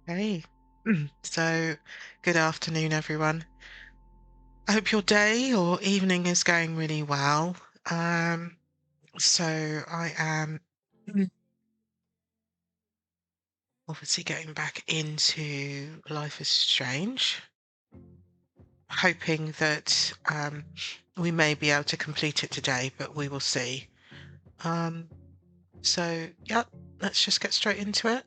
Hey, so good afternoon, everyone. I hope your day or evening is going really well. Um, so I am obviously getting back into Life is Strange, hoping that we may be able to complete it today, but we will see. Um, yeah, let's just get straight into it.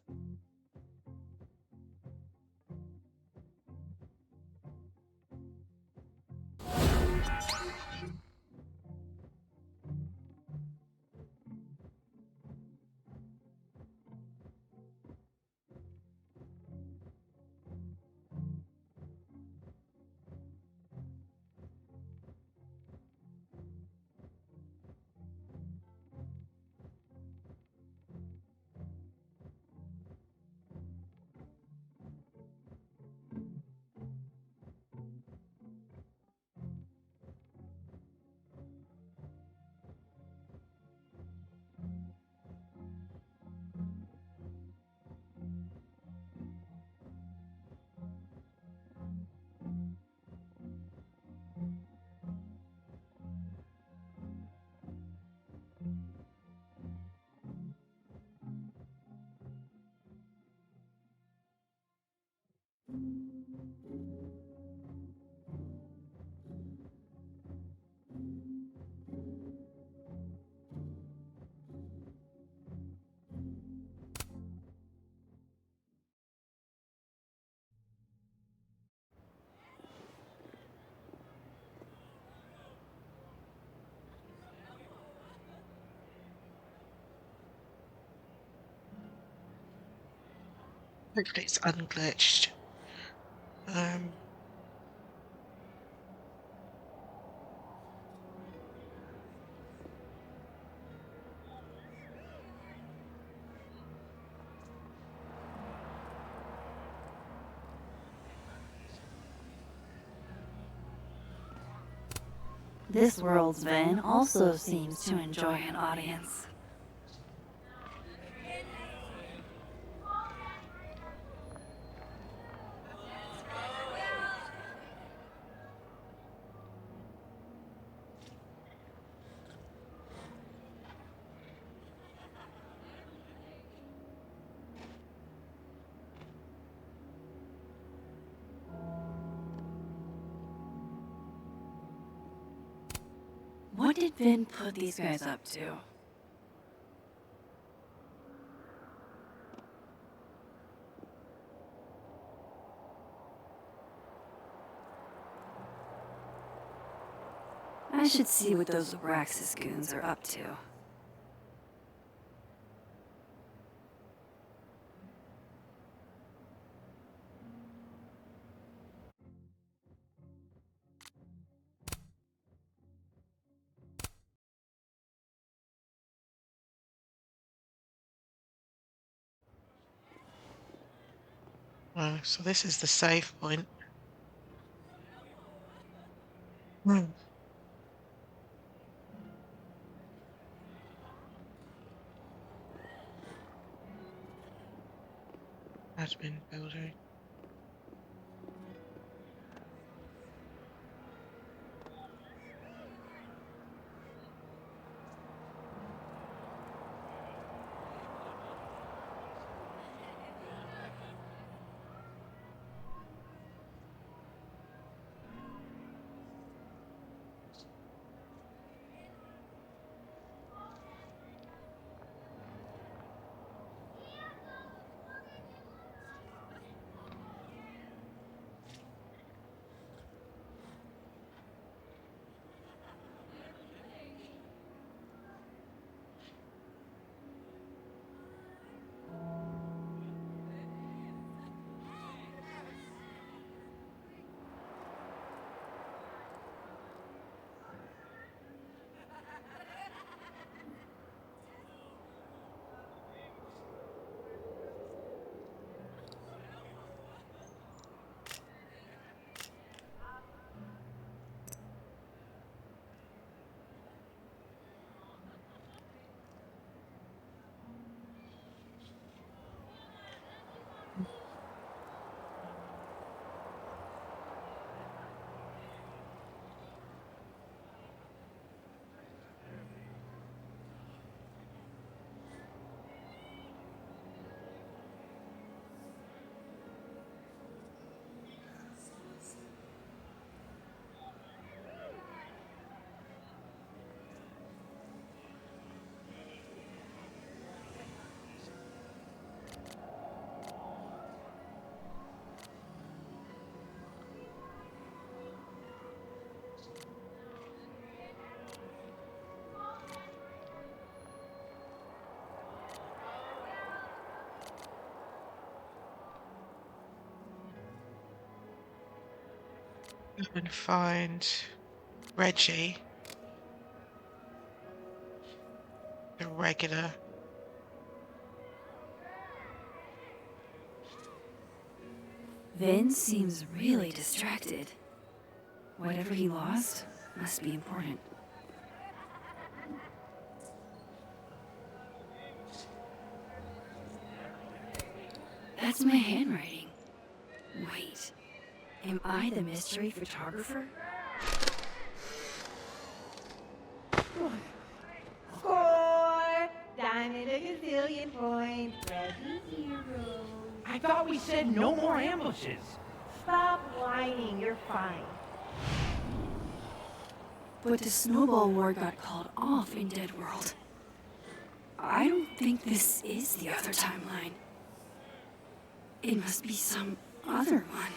Hopefully it's unglitched. Um, This world's van also seems to enjoy an audience. What did Vin put these guys up to? I should see what those Abraxas goons are up to. so this is the save point. Hmm. Admin building. even find Reggie, the regular. Vin seems really distracted. Whatever he lost must be important. That's my handwriting. Wait, am I the mystery photographer? Score! Diamond a gazillion points. Reggie zero. I thought we said no more ambushes. Stop whining. You're fine. But the snowball war got called off in Dead World. I don't think this is the other timeline. It must be some other one.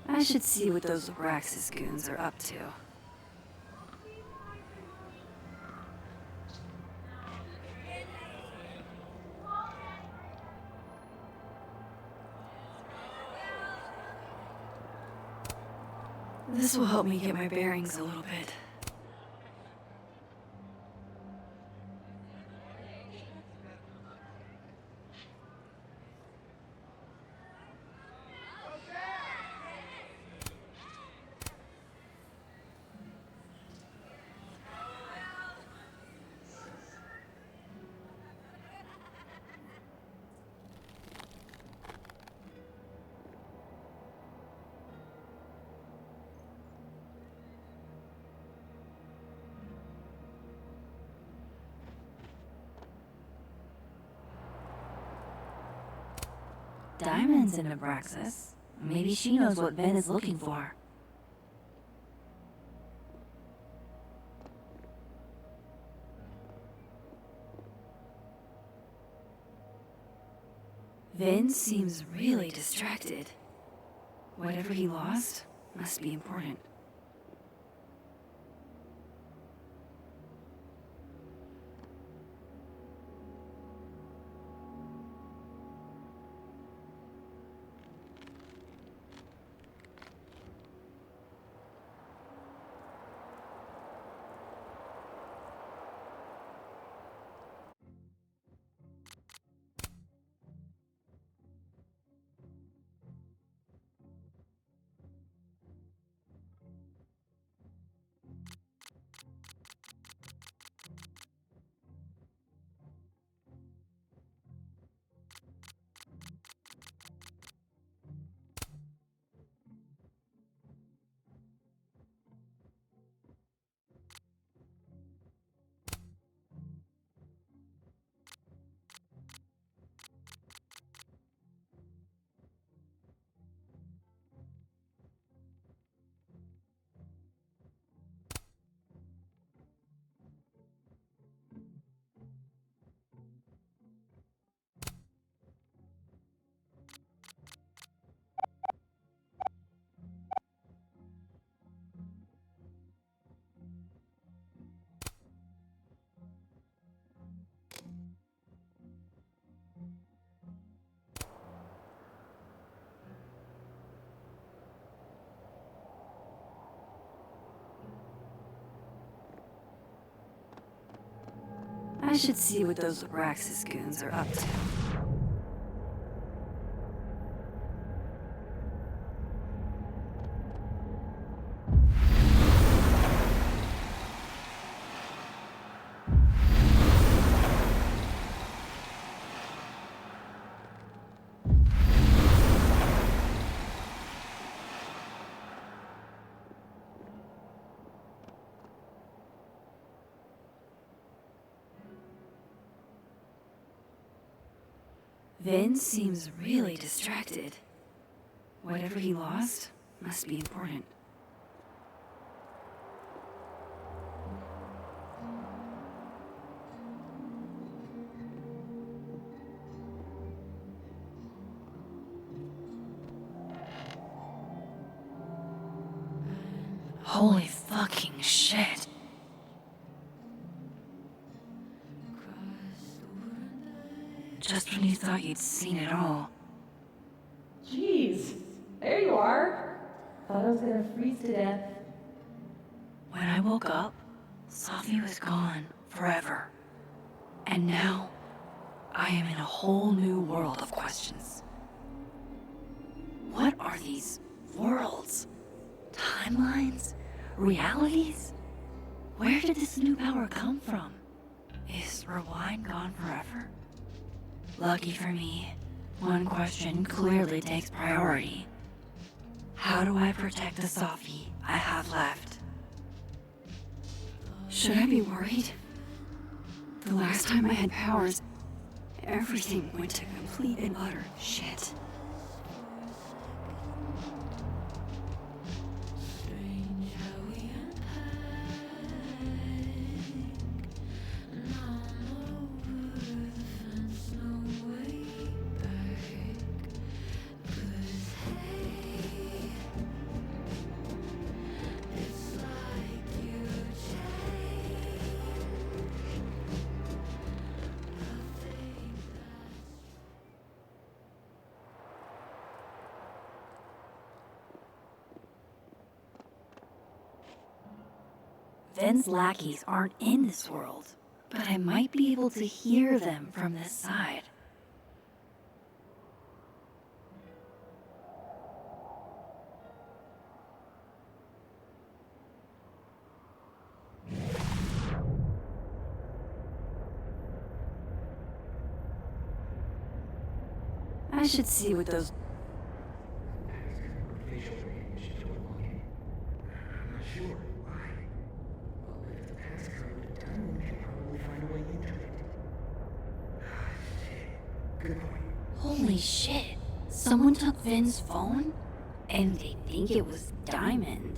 I should see what those Abraxas goons are up to. This will help me get my bearings a little bit. Diamonds in Abraxas. Maybe she knows what Ben is looking for. Vin seems really distracted. Whatever he lost must be important. I should see what those Abraxas goons are up to. Vin seems really distracted. Whatever he lost must be important. Holy fucking shit. thought you'd seen it all. Jeez, there you are. Thought I was gonna freeze to death. When I woke up, Sophie was gone forever. And now, I am in a whole new world of questions. What are these worlds? Timelines? Realities? Where did this new power come from? Is Rewind gone forever? Lucky for me, one question clearly takes priority. How do I protect the Sophie I have left? Should I be worried? The last time I had powers, everything went to complete and utter shit. Vin's lackeys aren't in this world, but I might be able to hear them from this side. I should see what those... Facial recognition to unlocking. I'm not sure why. Well, if the passcode done, we should probably find a way into it. Ah, shit. Good point. Holy shit! Someone took Vin's phone? And they think it was Diamond.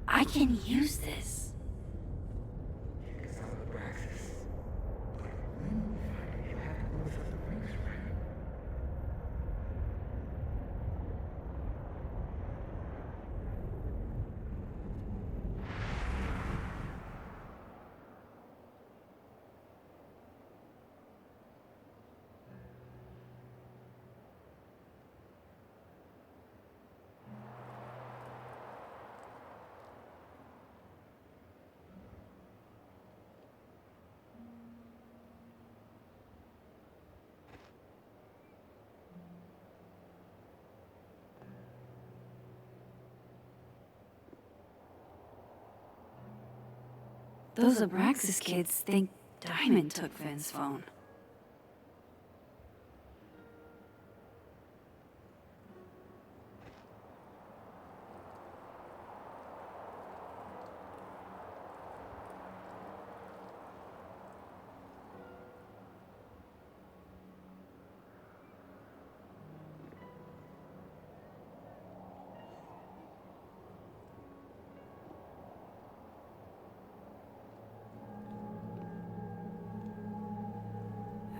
I can use this. Check us out with Braxis. But when we find it, you'll have to close up the rings, right? Those Abraxas kids think Diamond took Vin's phone.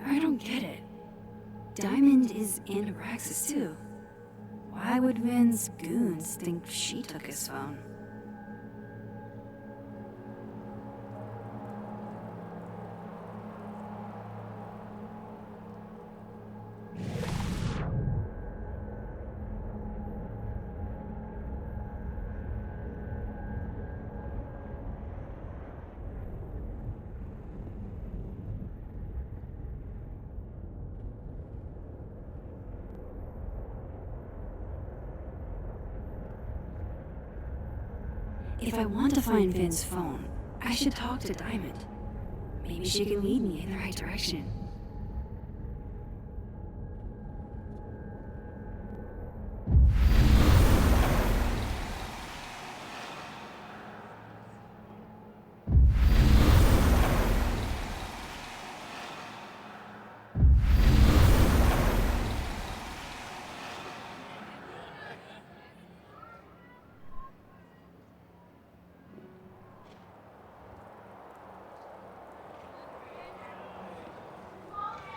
I don't get it. Diamond is in Abraxas too. Why would Vin's goons think she took his phone? If I want to find Vin's phone, I should talk to Diamond. Maybe she can lead me in the right direction.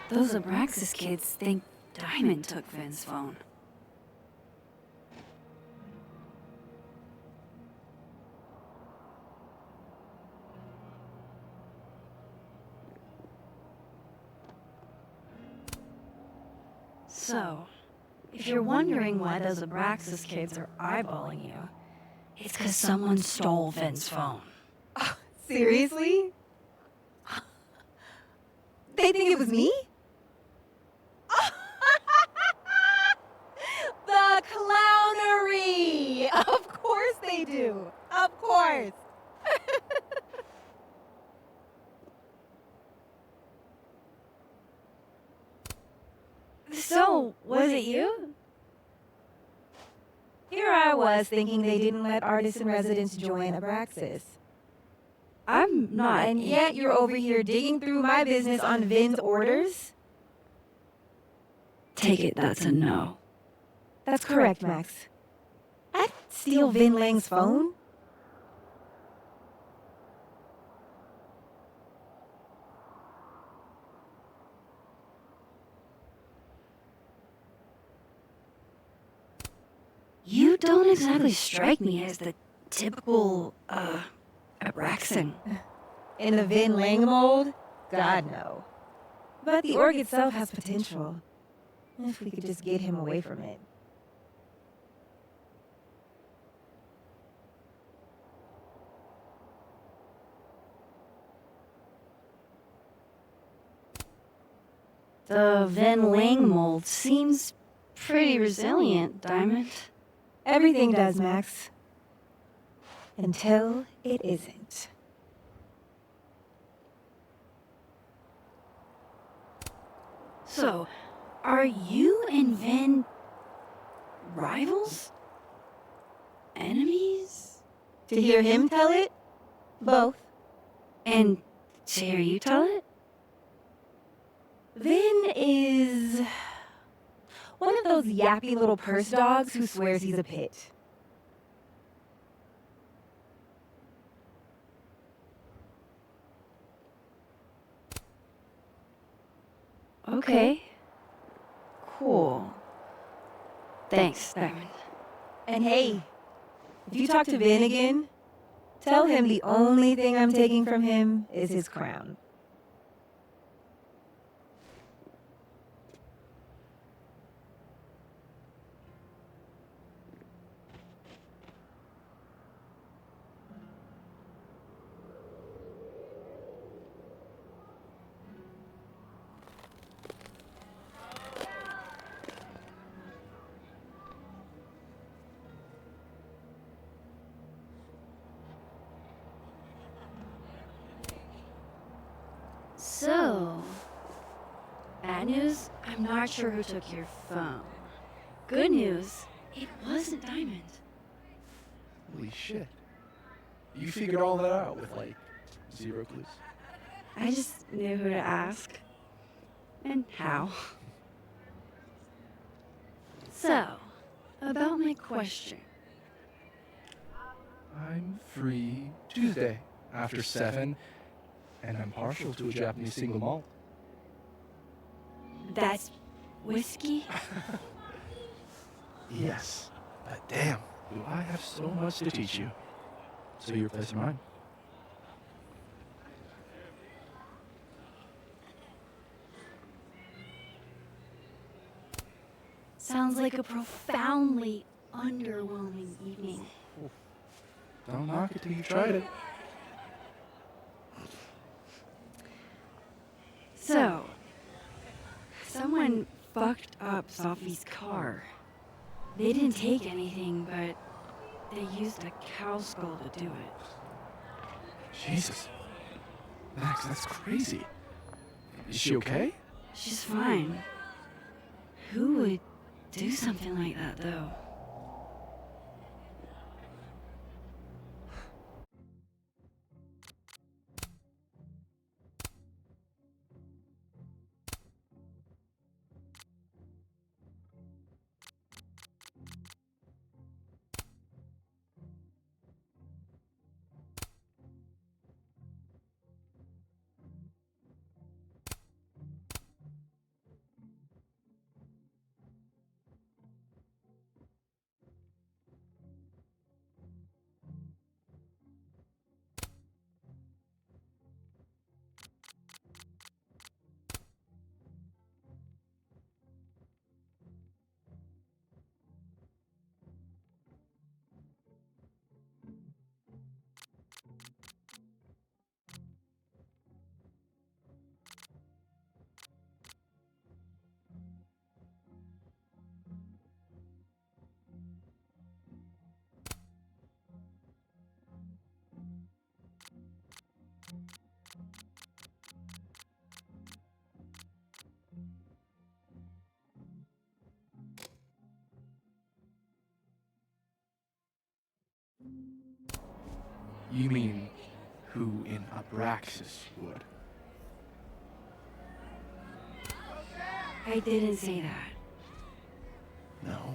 Those Abraxas kids think Diamond took Vin's phone. So, if you're wondering why those Abraxas kids are eyeballing you, it's because someone stole Vin's phone. Seriously? They think it was me? The clownery! Of course they do. Of course. So, was it you? Here I was thinking they didn't let artists in residence join Abraxas. I'm not. And yet you're over here digging through my business on Vin's orders? Take it that's a no. That's correct, Max. I'd steal Vin Lang's phone? You don't exactly strike me as the typical, Abraxan. In the Vin Lang mold? God, no. But the org itself has potential. If we could just get him away from it. The Van Lang mold seems pretty resilient, Diamond. Everything does, Max. Until it isn't. So, are you and Vin rivals? Enemies? To hear him tell it? Both. And to hear you tell it? Vin is one of those yappy little purse dogs who swears he's a pit. Okay. Cool. Thanks, Diamond. And hey, if you talk to Vin again, tell him the only thing I'm taking from him is his crown. So, bad news, I'm not sure who took your phone. Good news, it wasn't Diamond. Holy shit. You figured all that out with, like, 0 clues? I just knew who to ask. And how. So, about my question. I'm free Tuesday after 7, and I'm partial to a Japanese single malt. That's whiskey? Yes, but damn, do I have so much to teach you. So your place or mine? Sounds like a profoundly underwhelming evening. Don't knock it till you tried it. So, someone fucked up Sophie's car. They didn't take anything, but they used a cow skull to do it. Jesus. Max, that's crazy. Is she okay? She's fine. Who would do something like that, though? You mean who in Abraxas would? I didn't say that. No,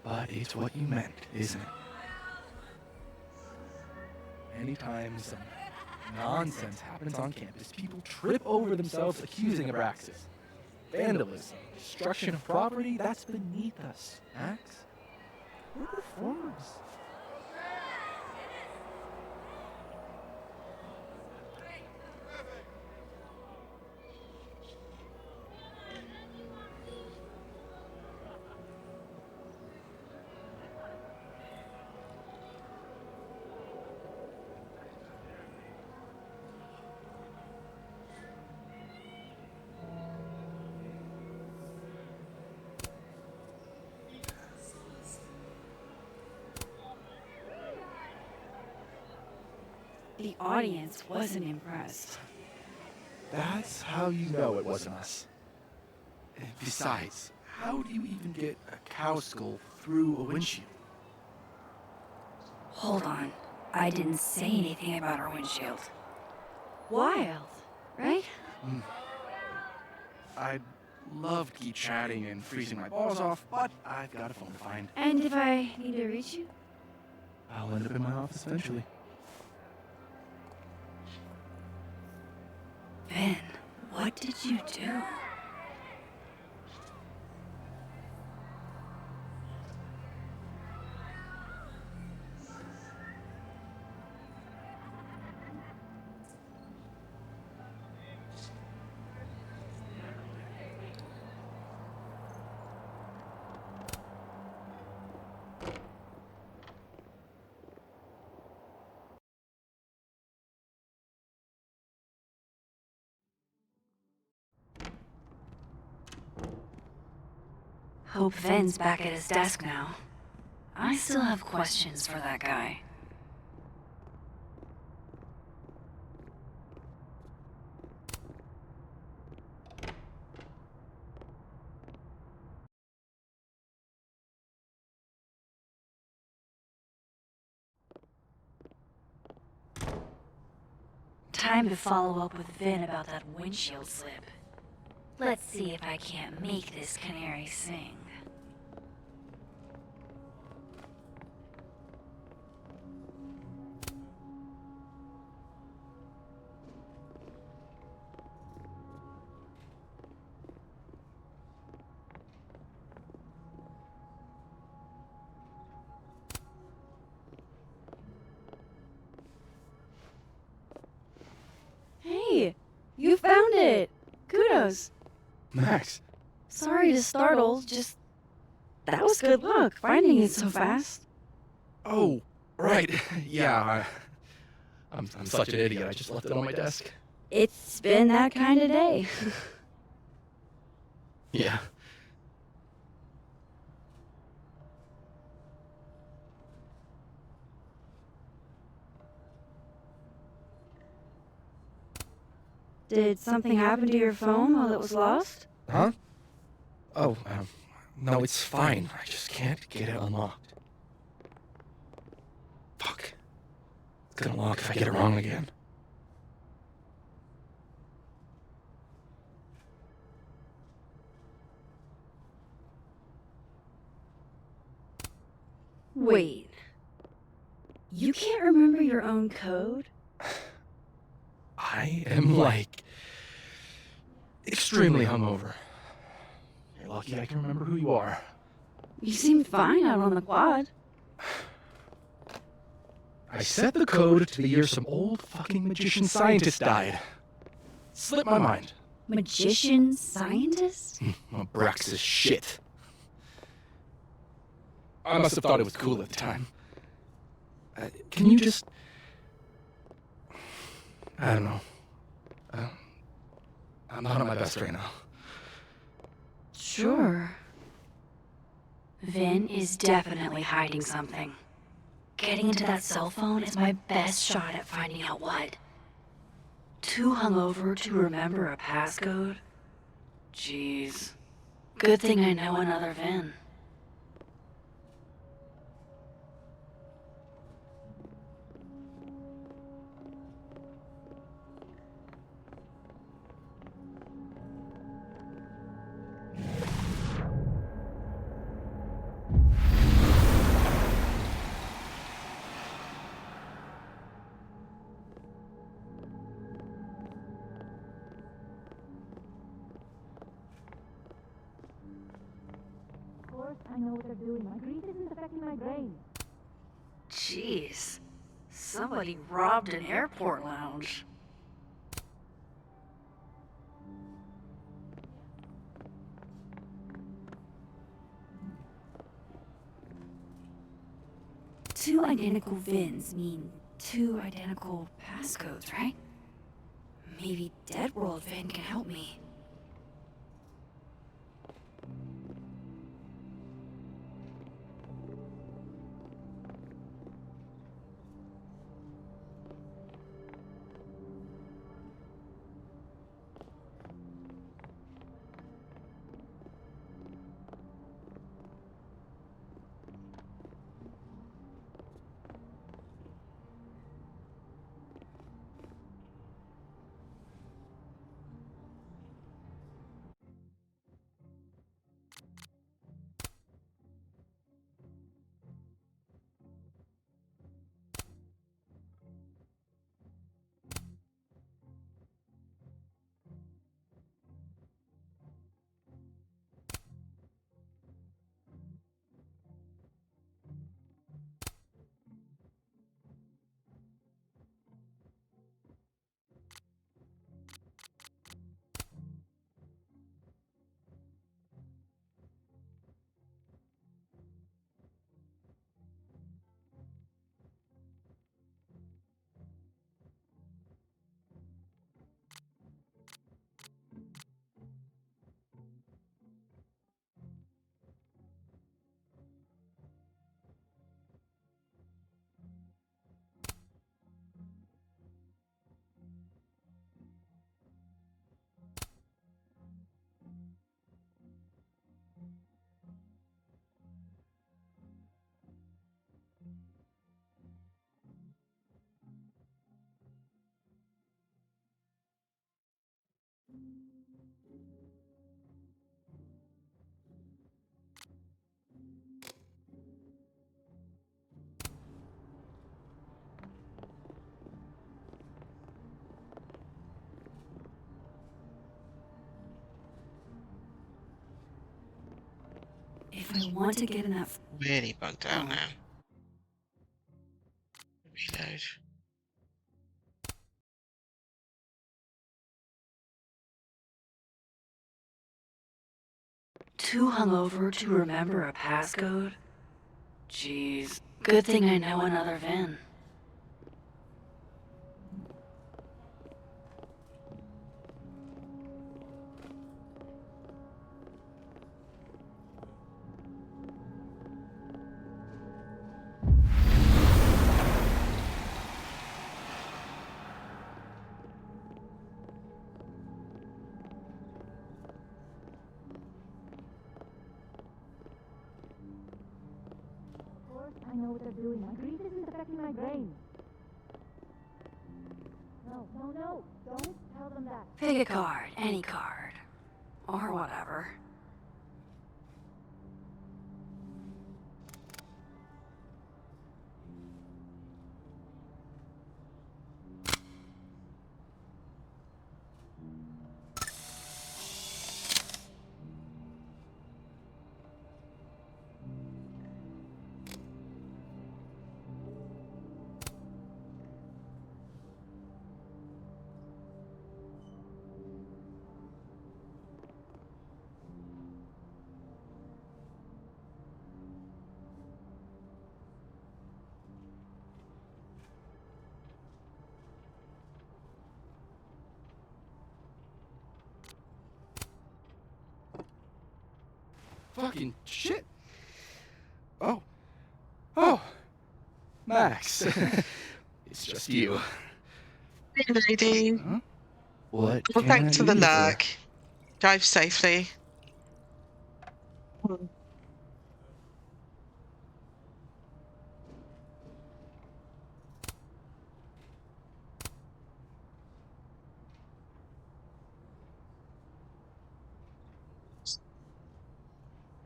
but it's what you meant, isn't it? Anytime some nonsense happens on campus, people trip over themselves accusing Abraxas. Vandalism, destruction of property, that's beneath us, Max. We're performers. The audience wasn't impressed. That's how you know it wasn't us. And besides, how do you even get a cow skull through a windshield? Hold on. I didn't say anything about our windshield. Wild, right? I'd love to keep chatting and freezing my balls off, but I've got a phone to find. And if I need to reach you? I'll end up in my office eventually. Ben, what did you do? Hope Ven's back at his desk now. I still have questions for that guy. Time to follow up with Vin about that windshield slip. Let's see if I can't make this canary sing. Hey, you found it. Kudos. Max, Sorry to startle, just... That was good luck, finding it so fast. oh, right, yeah, I'm such an idiot, I just left it on my desk. It's been that kind of day. Yeah. Did something happen to your phone while it was lost? Huh? Oh, no, it's fine. I just can't get it unlocked. Fuck. It's gonna lock if I get it wrong again. Wait. You can't remember your own code? I am, like, extremely hungover. You're lucky I can remember who you are. You seemed fine out on the quad. I set the code to the year some old fucking magician scientist died. Slipped my mind. Magician scientist? Abraxas shit. I must have thought it was cool at the time. Can you just... I don't know. I'm not at my best right now. Sure. Vin is definitely hiding something. Getting into that cell phone is my best shot at finding out what. Too hungover to remember a passcode? Jeez. Good thing I know another Vin. brain. Jeez. Somebody robbed an airport lounge. Two identical VINs mean two identical passcodes, right? Maybe Dead World VIN can help me. If I want to get enough... Really bugged out Oh. now. Reload. Too hungover to remember a passcode? Jeez. Good thing I know another VIN. Of course, I know what they're doing. My grief isn't affecting my brain. No, don't tell them that. Pick a card, any card. Or whatever. Fucking shit. Oh. Oh. Max. It's just you. Hey, lady. Huh? What Well, can I thanks for do the you for? lurk. Drive safely.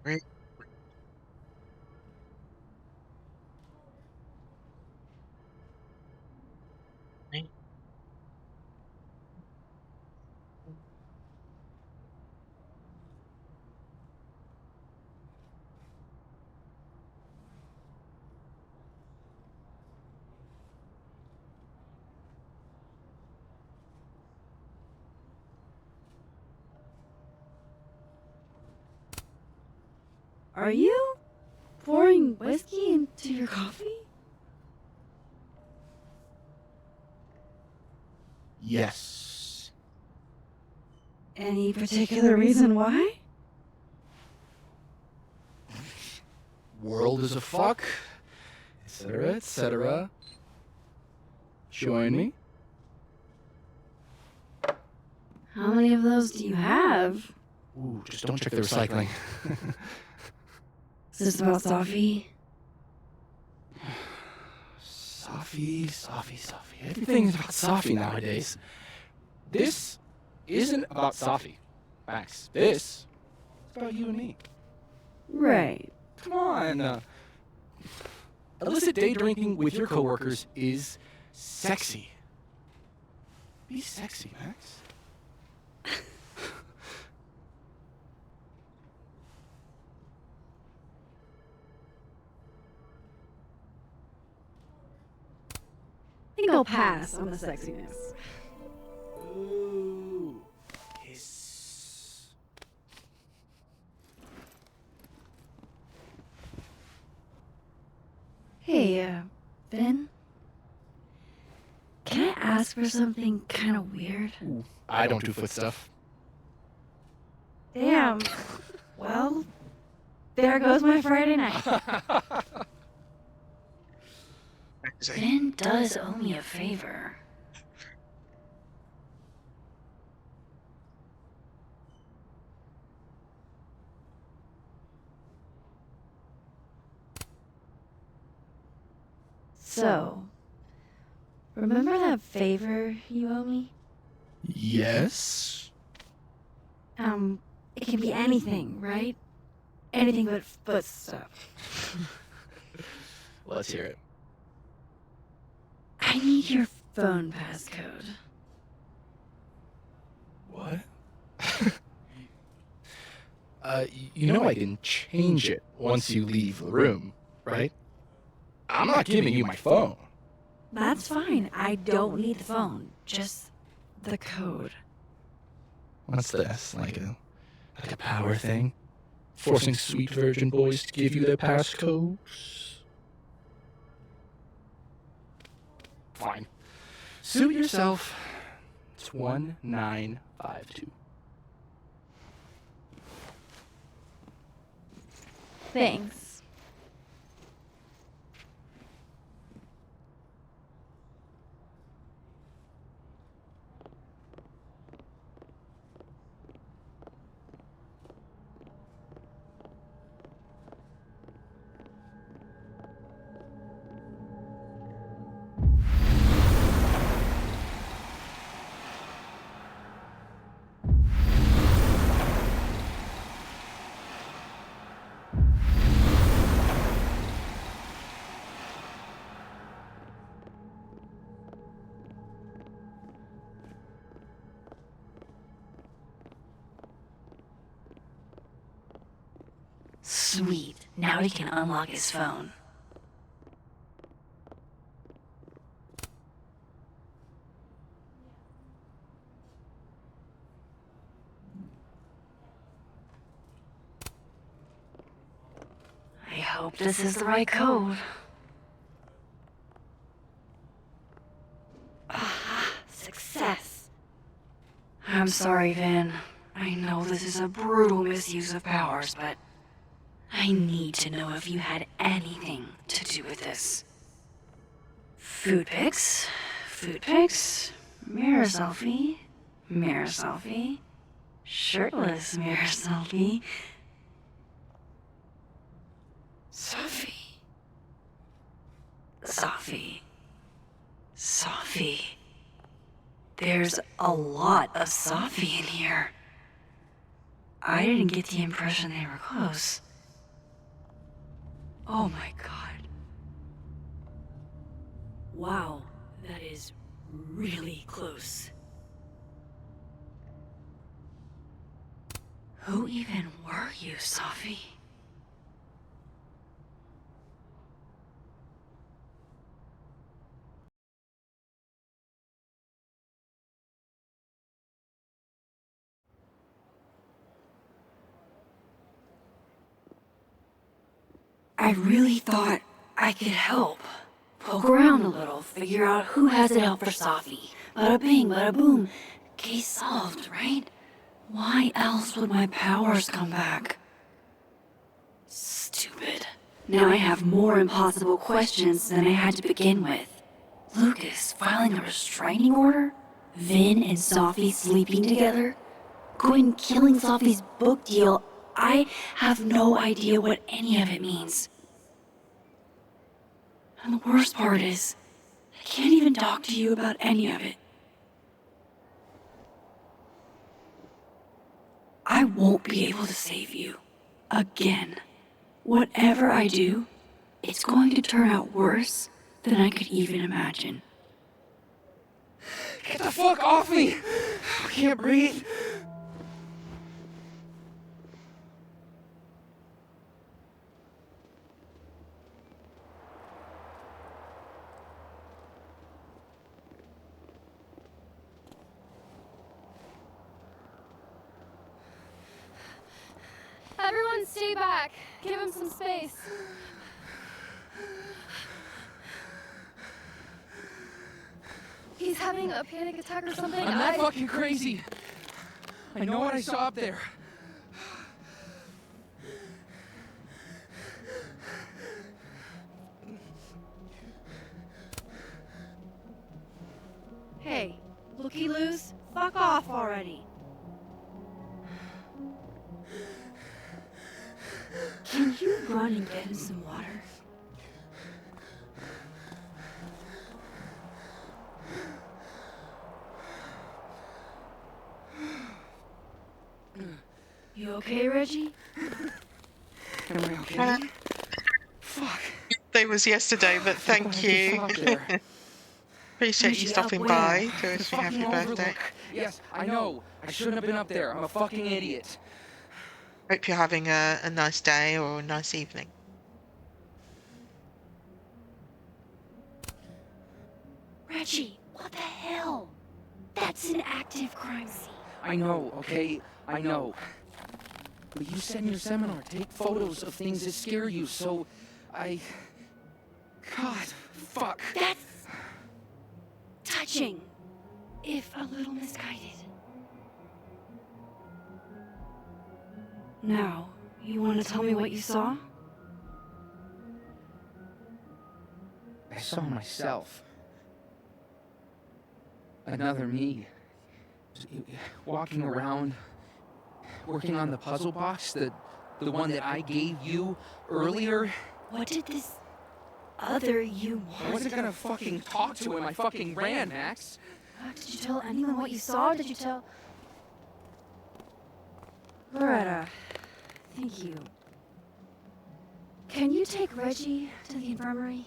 Really? Are you pouring whiskey into your coffee? Yes. Any particular reason why? World is a fuck, etc., etc. Join me. How many of those do you have? Ooh, just don't check the recycling. Is this about Safi? Safi. Everything's about Safi nowadays. This isn't about Safi, Max. This is about you and me. Right. Come on. Illicit day drinking with your coworkers is sexy. Be sexy, Max. I think I'll pass on the sexiness. Ooh. Hiss. Hey, Ben? Can I ask for something kind of weird? Ooh, I don't do foot stuff. Damn. Well, there goes my Friday night. Ben does owe me a favor. So, remember that favor you owe me? Yes. It can be anything, right? Anything but foot stuff. Let's hear it. I need your phone passcode. What? You know I can change it once you leave the room, right? I'm not giving you my phone. That's fine. I don't need the phone. Just the code. What's this? Like a power thing? Forcing sweet virgin boys to give you their passcodes? Fine. Suit yourself. It's 1952. Thanks. Sweet. Now he can unlock his phone. I hope this is the right code. Ah, success. I'm sorry, Vin. I know this is a brutal misuse of powers, but I need to know if you had anything to do with this. Food pics, mirror selfie, shirtless mirror selfie. Safi. There's a lot of Safi in here. I didn't get the impression they were close. Oh my god. Wow, that is really close. Who even were you, Safi? I really thought I could help. Poke around a little, figure out who has it out for Safi. Bada bing, bada boom. Case solved, right? Why else would my powers come back? Stupid. Now I have more impossible questions than I had to begin with. Lucas filing a restraining order? Vin and Safi sleeping together? Quinn killing Safi's book deal? I have no idea what any of it means. And the worst part is, I can't even talk to you about any of it. I won't be able to save you. Again. Whatever I do, it's going to turn out worse than I could even imagine. Get the fuck off me! I can't breathe. Everyone stay back. Give him some space. He's having a panic attack or something. I'm not fucking crazy. I know what I saw up there. Hey, looky-loos, fuck off already. Can you run and get him some water? You okay, Reggie? Am I okay? Fuck. Day was yesterday, but thank Just you. up there. Appreciate you Reggie, stopping up by where? to wish me Fucking happy birthday. overlook. Yes, I know. I shouldn't have been up there. I'm a fucking idiot. Hope you're having a nice day or a nice evening. Reggie, what the hell? That's an active crime scene. I know, okay? I know. But you said in your seminar, take photos of things that scare you, so I... God, fuck. That's touching, if a little misguided. Now, you want to tell me what you saw? I saw myself. Another me. Walking around, working on the puzzle box, the one that I gave you earlier. What did this other you I want? wasn't gonna fucking talk to him. I fucking ran, Max. Did you tell anyone what you saw? Did you tell... Loretta, thank you. Can you take Reggie to the infirmary?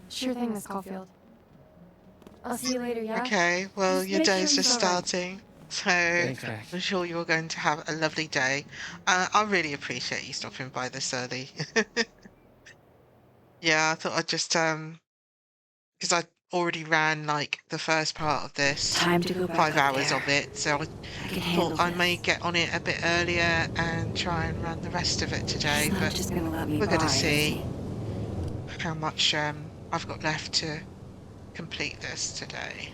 Sure thing, Miss Caulfield. I'll see you later, yeah? Okay, well, Just your make sure day's he's just all right. starting, so Thanks, Max. I'm sure you're going to have a lovely day. I really appreciate you stopping by this early. Yeah, I thought I'd just, because I already ran, like, the first part of this, Time to go back 5 up hours there. of it, so I I can thought handle I this. may get on it a bit earlier and try and run the rest of it today, He's not but just gonna let me we're by, going to is see he? how much I've got left to complete this today.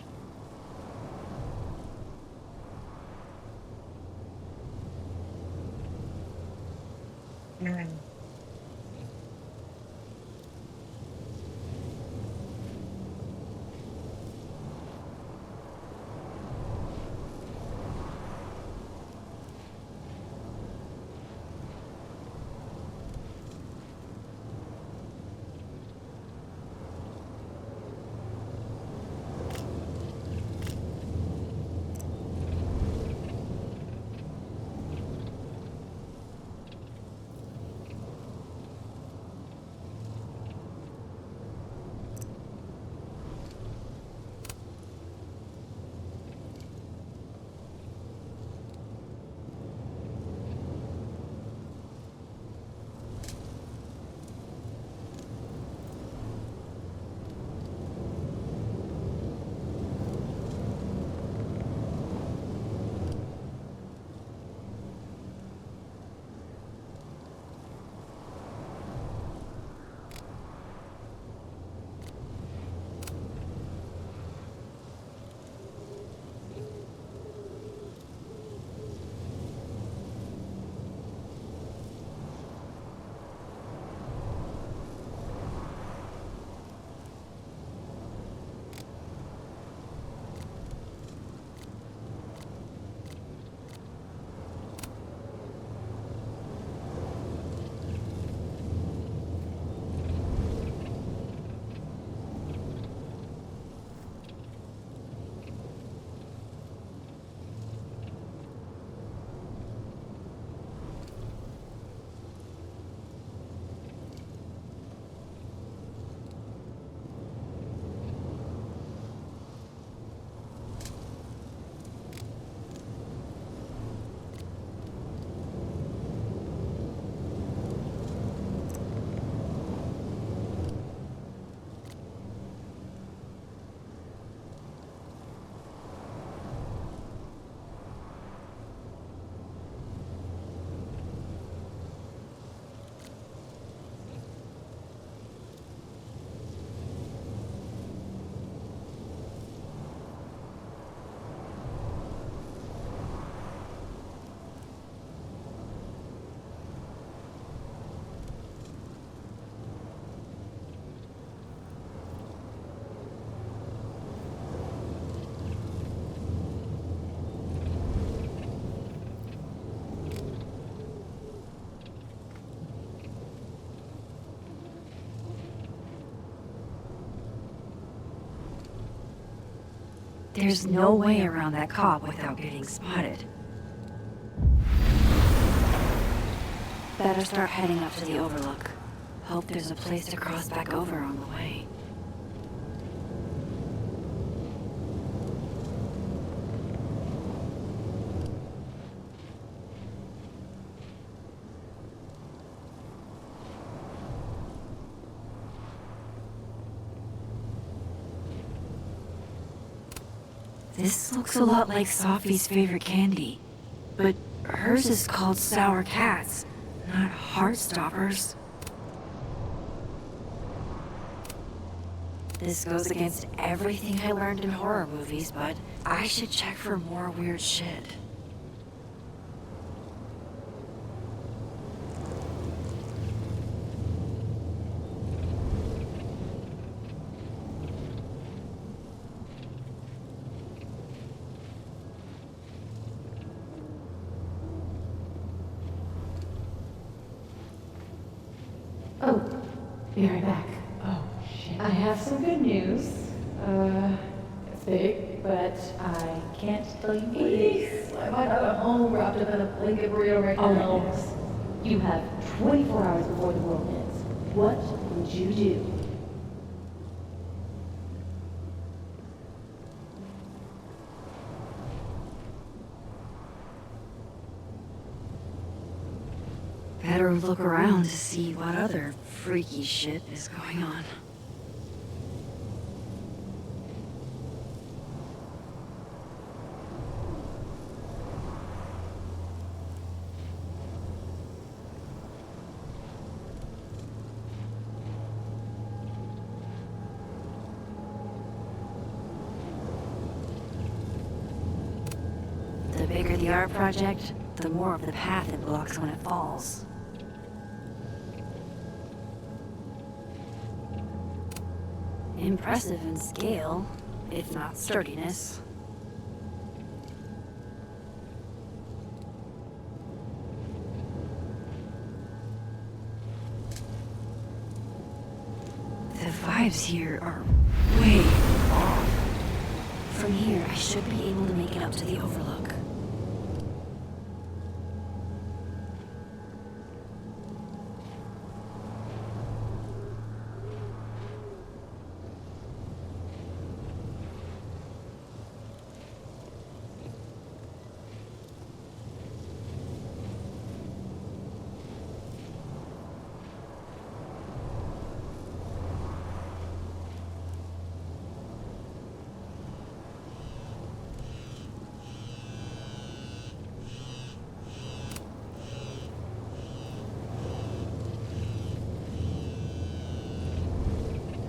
There's no way around that cop without getting spotted. Better start heading up to the overlook. Hope there's a place to cross back over on the way. This looks a lot like Sophie's favorite candy, but hers is called Sour Cats, not Heartstoppers. This goes against everything I learned in horror movies, but I should check for more weird shit. Oh, be right back. Oh, shit. I have some good news. It's big, but I can't tell you what it is. I might have a home wrapped up in a blanket burrito right now. Alex, you have 24 hours before the world ends. What would you do? Better look around to see what other freaky shit is going on. The bigger the art project, the more of the path it blocks when it falls. Impressive in scale, if not sturdiness. The vibes here are way off. From here, I should be able to make it up to the overlook.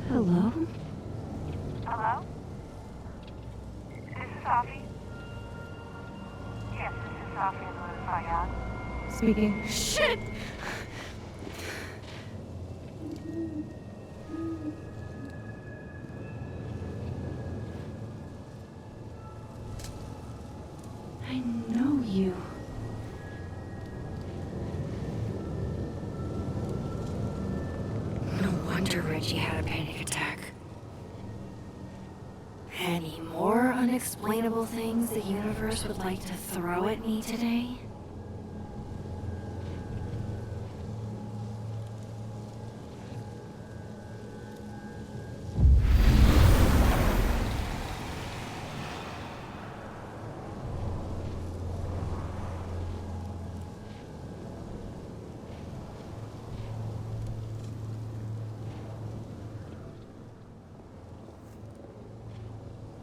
Hello? Hello? This is Sophie. Yes, this is Sophie in the Fayad. Speaking. Shit! I know you. No wonder Reggie had a panic attack. Any more unexplainable things the universe would like to throw at me today?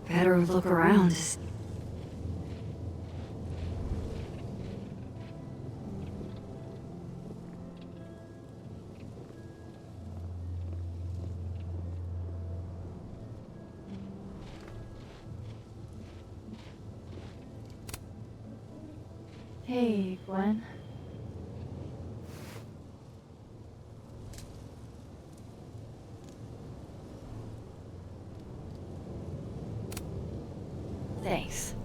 Better look around. Hey, Gwen. Thanks.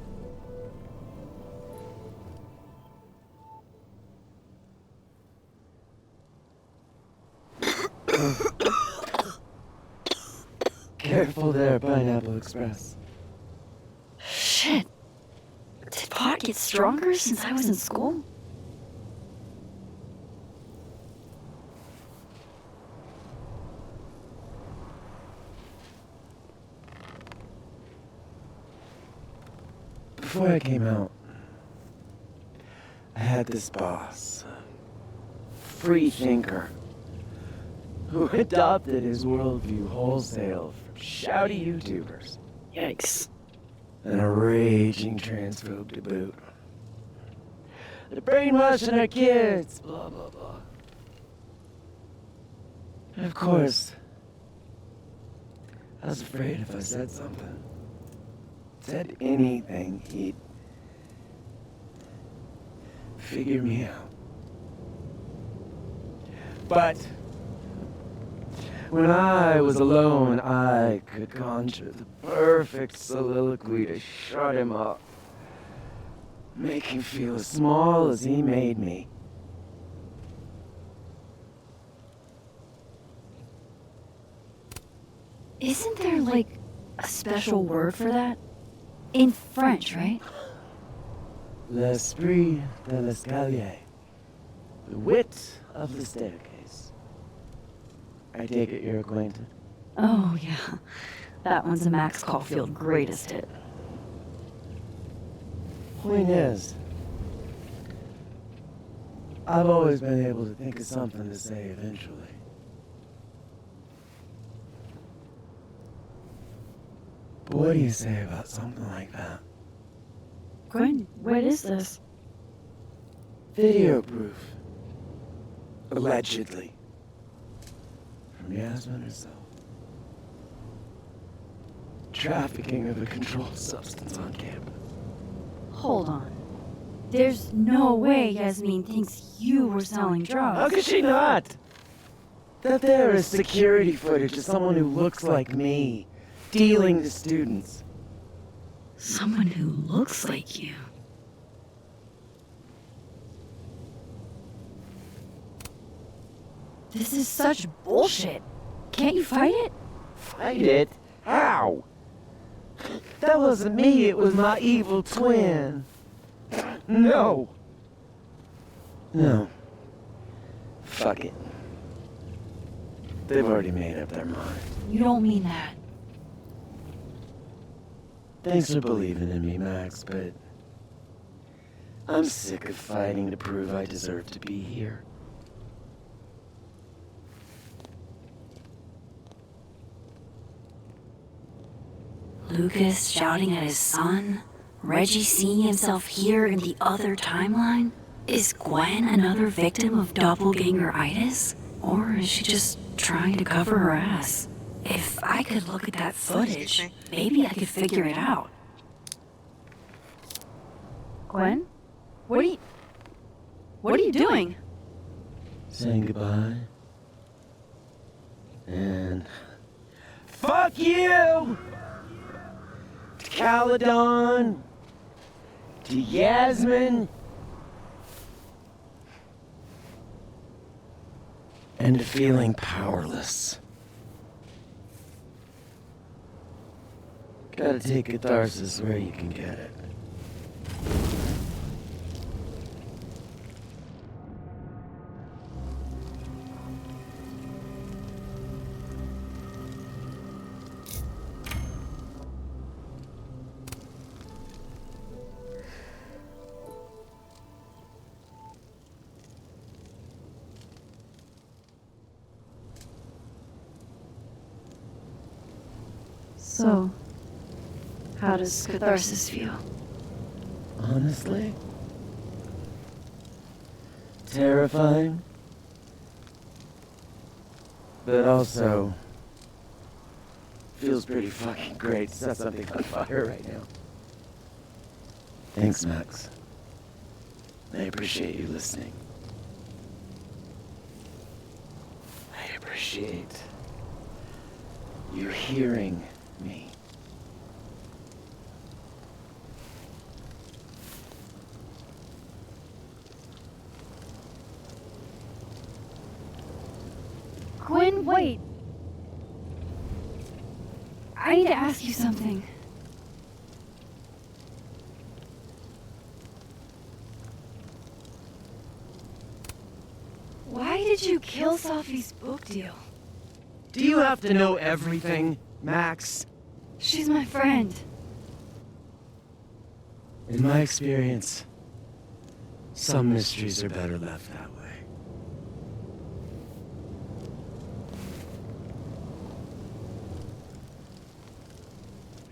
Careful there, Pineapple Express. Shit. Did pot get stronger since I was in school? Before I came out, I had this boss, a free thinker, who adopted his worldview wholesale from shouty YouTubers. Yikes. And a raging transphobe to boot. They're brainwashing our kids, blah, blah, blah. And of course, I was afraid if I said something, said anything, he'd figure me out. But when I was alone, I could conjure the perfect soliloquy to shut him up. Make him feel as small as he made me. Isn't there, like, a special word for that? In French, right? L'esprit de l'escalier. The wit of the staircase. I take it you're acquainted. Oh, yeah. That one's a Max Caulfield greatest hit. Point is, I've always been able to think of something to say eventually. But what do you say about something like that? Gwen, what is this? Video proof. Allegedly. From Yasmin herself. Trafficking of a controlled substance on campus. Hold on. There's no way Yasmin thinks you were selling drugs. How could she not? That there is security footage of someone who looks like me, dealing to students. Someone who looks like you. This is such bullshit. Can't you fight it? Fight it? How? That wasn't me, it was my evil twin. No. No. Fuck it. They've already made up their mind. You don't mean that. Thanks for believing in me, Max, but I'm sick of fighting to prove I deserve to be here. Lucas shouting at his son? Reggie seeing himself here in the other timeline? Is Gwen another victim of doppelganger-itis? Or is she just trying to cover her ass? If I could look at that footage, maybe I could figure it out. Gwen? What are you doing? Saying goodbye. And fuck you! To Caledon, to Yasmin, and to feeling powerless. Gotta take catharsis where you can get it. So, how does catharsis feel? Honestly? Terrifying. But also feels pretty fucking great to set something on fire right now. Thanks, Max. I appreciate you listening. I appreciate you hearing me. Gwen, wait. I need to ask you something. did you kill Sophie's book deal? Do you have to know everything, Max? She's my friend. In my experience, some mysteries are better left that way.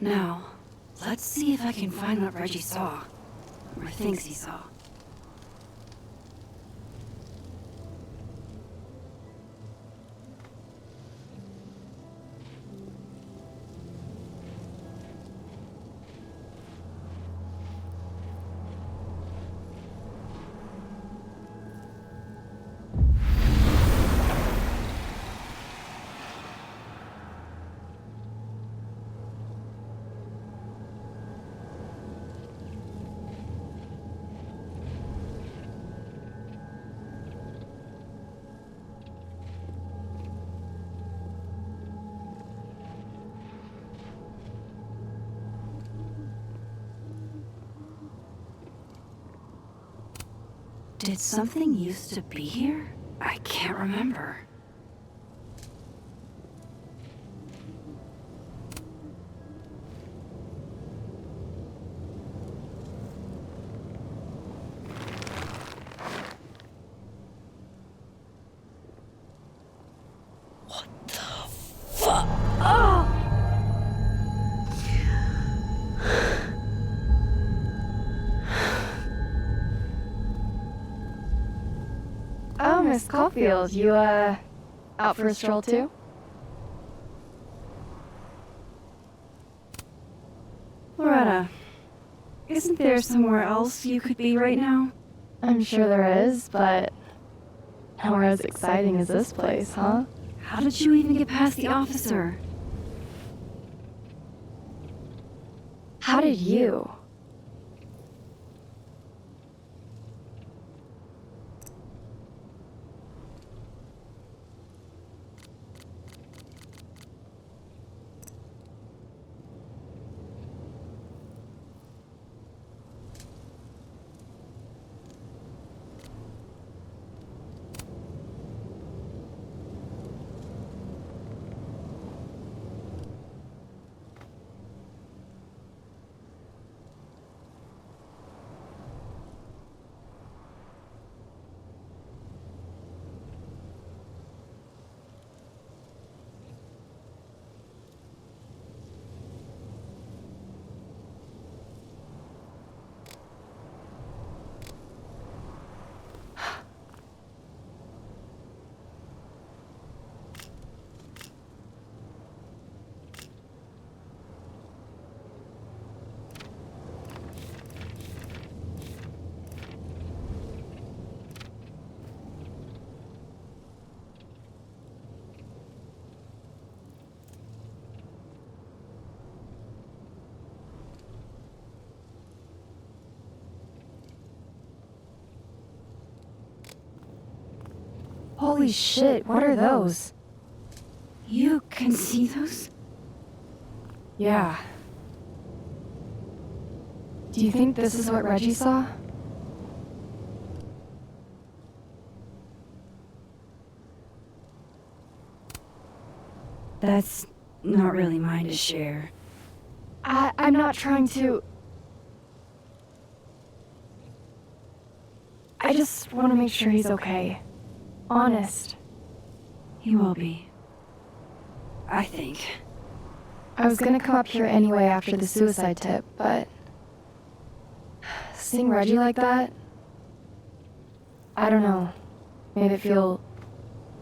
Now, let's see if I can find what Reggie saw. Or thinks he saw. Did something used to be here? I can't remember. What the fuck? Oh! Oh, Miss Caulfield, you, out for a stroll too? Loretta, isn't there somewhere else you could be right now? I'm sure there is, but nowhere as exciting as this place, huh? How did you even get past the officer? How did you? Holy shit, what are those? You can see those? Yeah. Do you think this is what Reggie saw? That's not really mine to share. I'm not trying to... I just want to make sure he's okay. Honest. He will be. I think. I was gonna come up here anyway after the suicide tip, but... seeing Reggie like that... I don't know. Made it feel...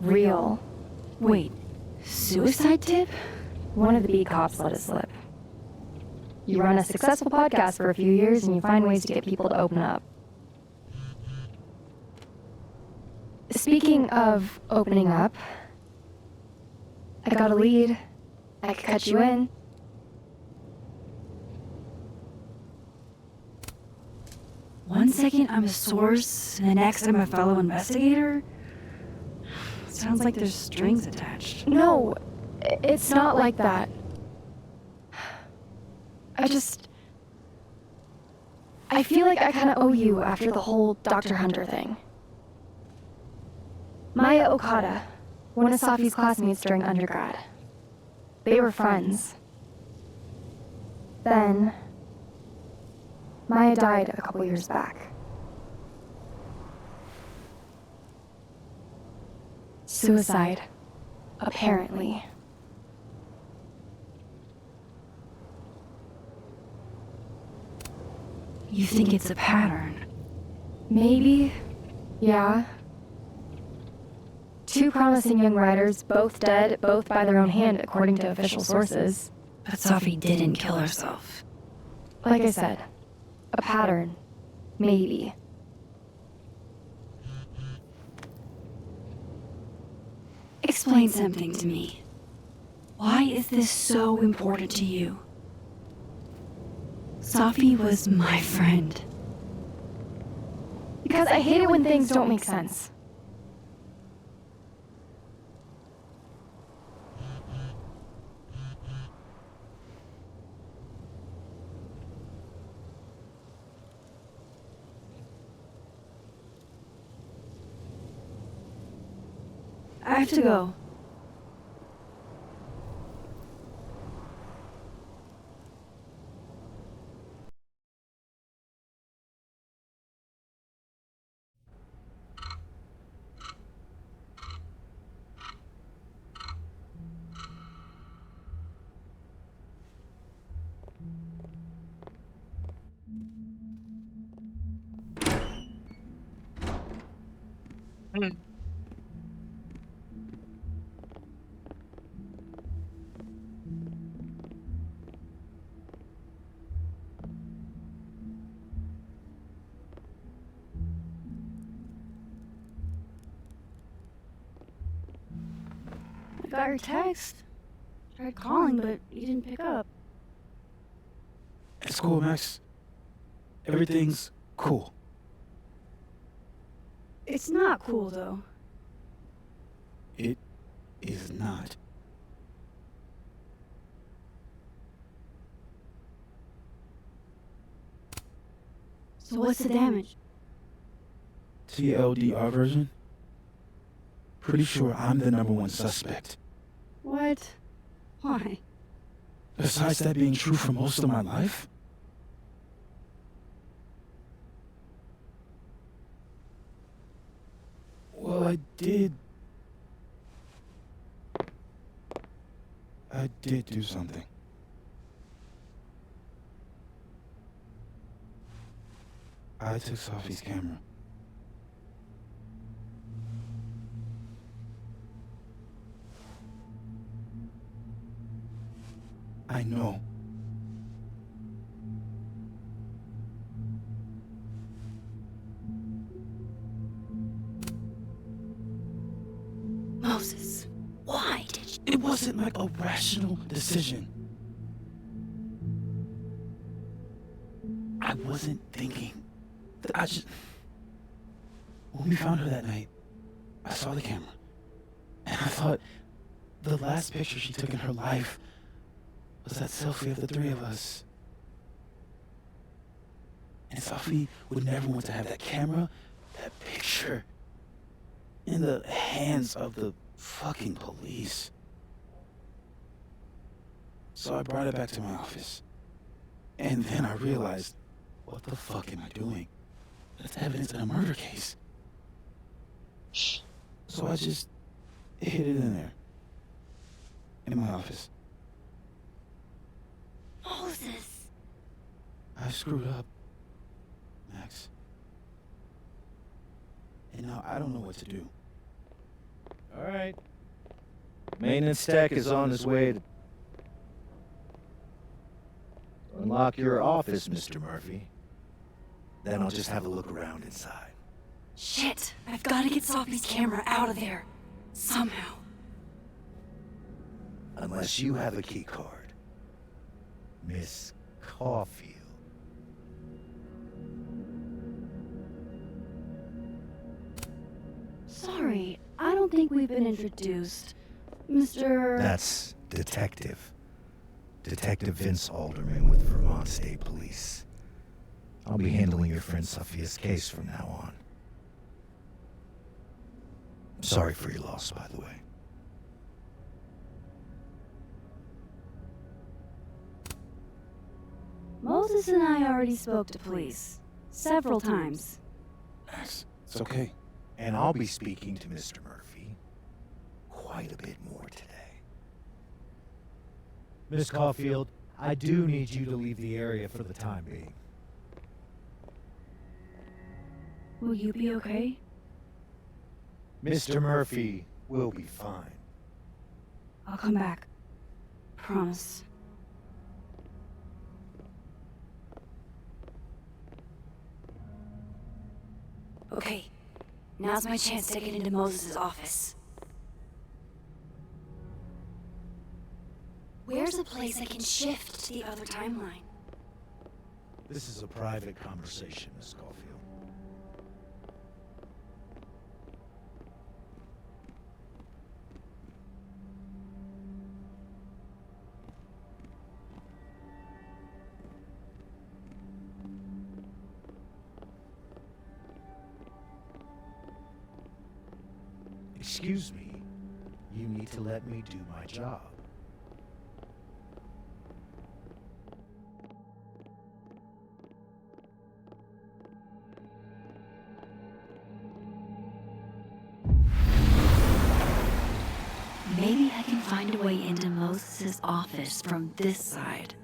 real. Wait, suicide tip? One of the beat cops let it slip. You run a successful podcast for a few years and you find ways to get people to open up. Speaking of opening up, I got a lead. I could cut you in. One second I'm a source, and the next I'm a fellow investigator? Sounds like there's strings attached. No, it's not like that. I feel like I kinda owe you after the whole Dr. Hunter thing. Maya Okada, one of Safi's classmates during undergrad. They were friends. Then, Maya died a couple years back. Suicide, apparently. You think it's a pattern? Maybe, yeah. Two promising young writers, both dead, both by their own hand, according to official sources. But Safi didn't kill herself. Like I said, a pattern. Maybe. Explain something to me. Why is this so important to you? Safi was my friend. Because I hate it when things don't make sense. I have to go. Mm. I got your text. Tried calling, but you didn't pick up. It's cool, Max. Everything's cool. It's not cool, though. It is not. So what's the damage? TLDR version? Pretty sure I'm the number one suspect. What? Why? Besides that being true for most of my life? Well, I did do something. I took Safi's camera. I know. Moses, why did you? It wasn't like a rational decision. I wasn't thinking. I just... When we found her that night, I saw the camera. And I thought the last picture she took in her life was that selfie of the three of us. And Safi would never want to have that camera, that picture, in the hands of the fucking police. So I brought it back to my office. And then I realized, what the fuck am I doing? That's evidence in a murder case. So I just hid it in there. In my office. Moses. I screwed up, Max. And now I don't know what to do. All right. Maintenance tech is on his way to unlock your office, Mr. Murphy. Then I'll just have a look around inside. Shit, I've got to get Safi's camera out of there. Somehow. Unless you have a key card. Miss Caulfield. Sorry, I don't think we've been introduced. Mr. That's Detective. Detective Vince Alderman with Vermont State Police. I'll be handling your friend Sophia's case from now on. Sorry for your loss, by the way. Moses and I already spoke to police. Several times. Max, it's okay. And I'll be speaking to Mr. Murphy quite a bit more today. Miss Caulfield, I do need you to leave the area for the time being. Will you be okay? Mr. Murphy will be fine. I'll come back. Promise. Okay, now's my chance to get into Moses' office. Where's a place I can shift to the other timeline? This is a private conversation, Miss Caulfield. Excuse me. You need to let me do my job. Maybe I can find a way into Moses' office from this side.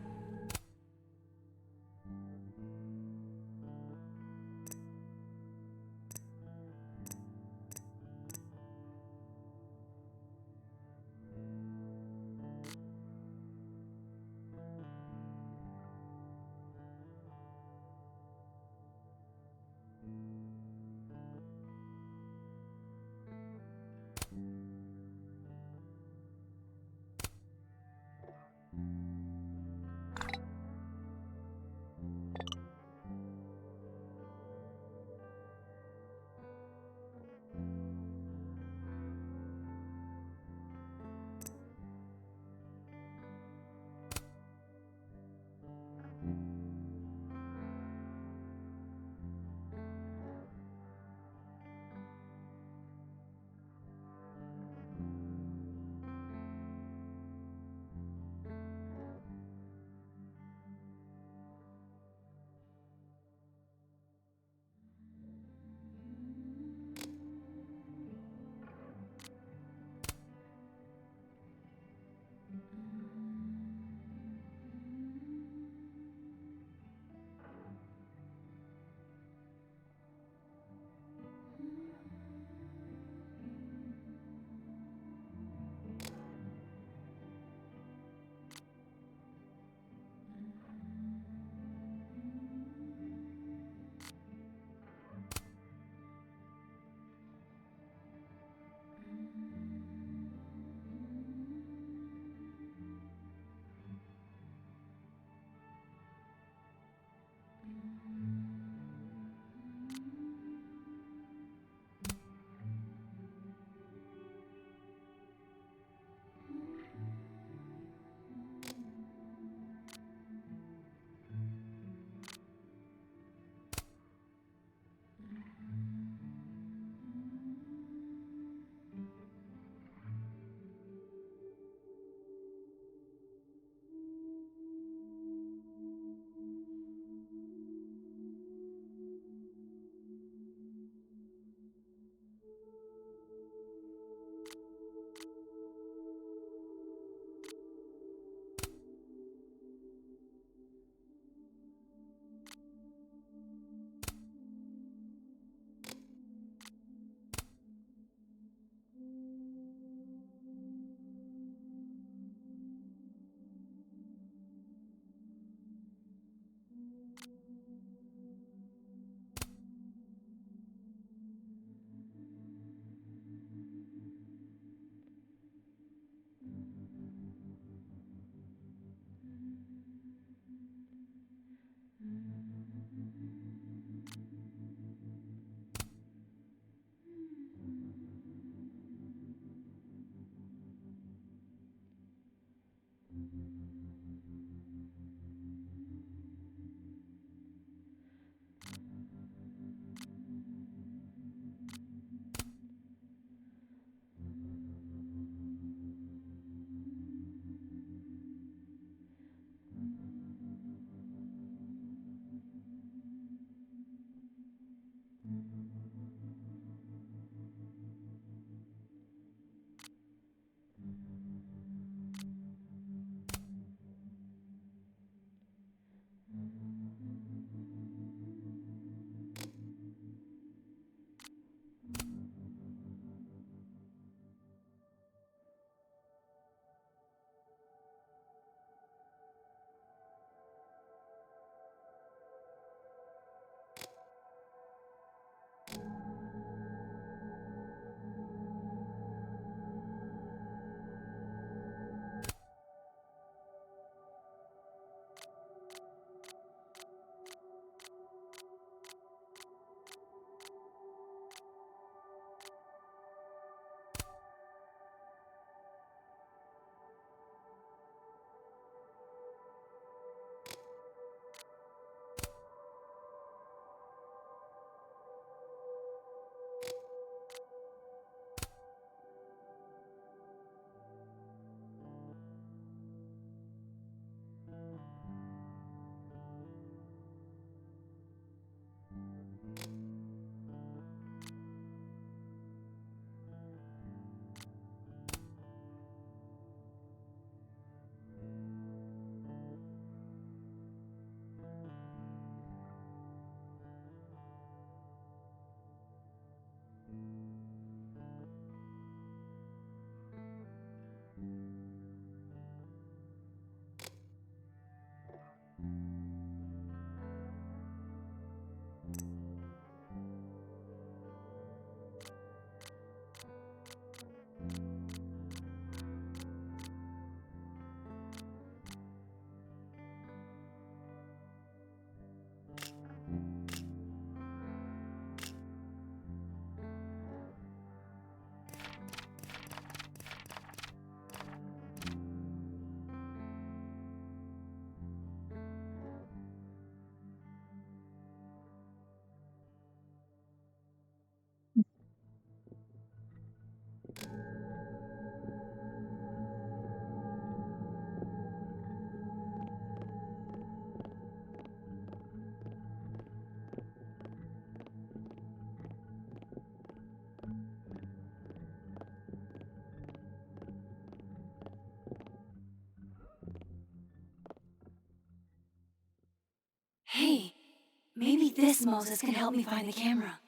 this Moses can help me find the camera.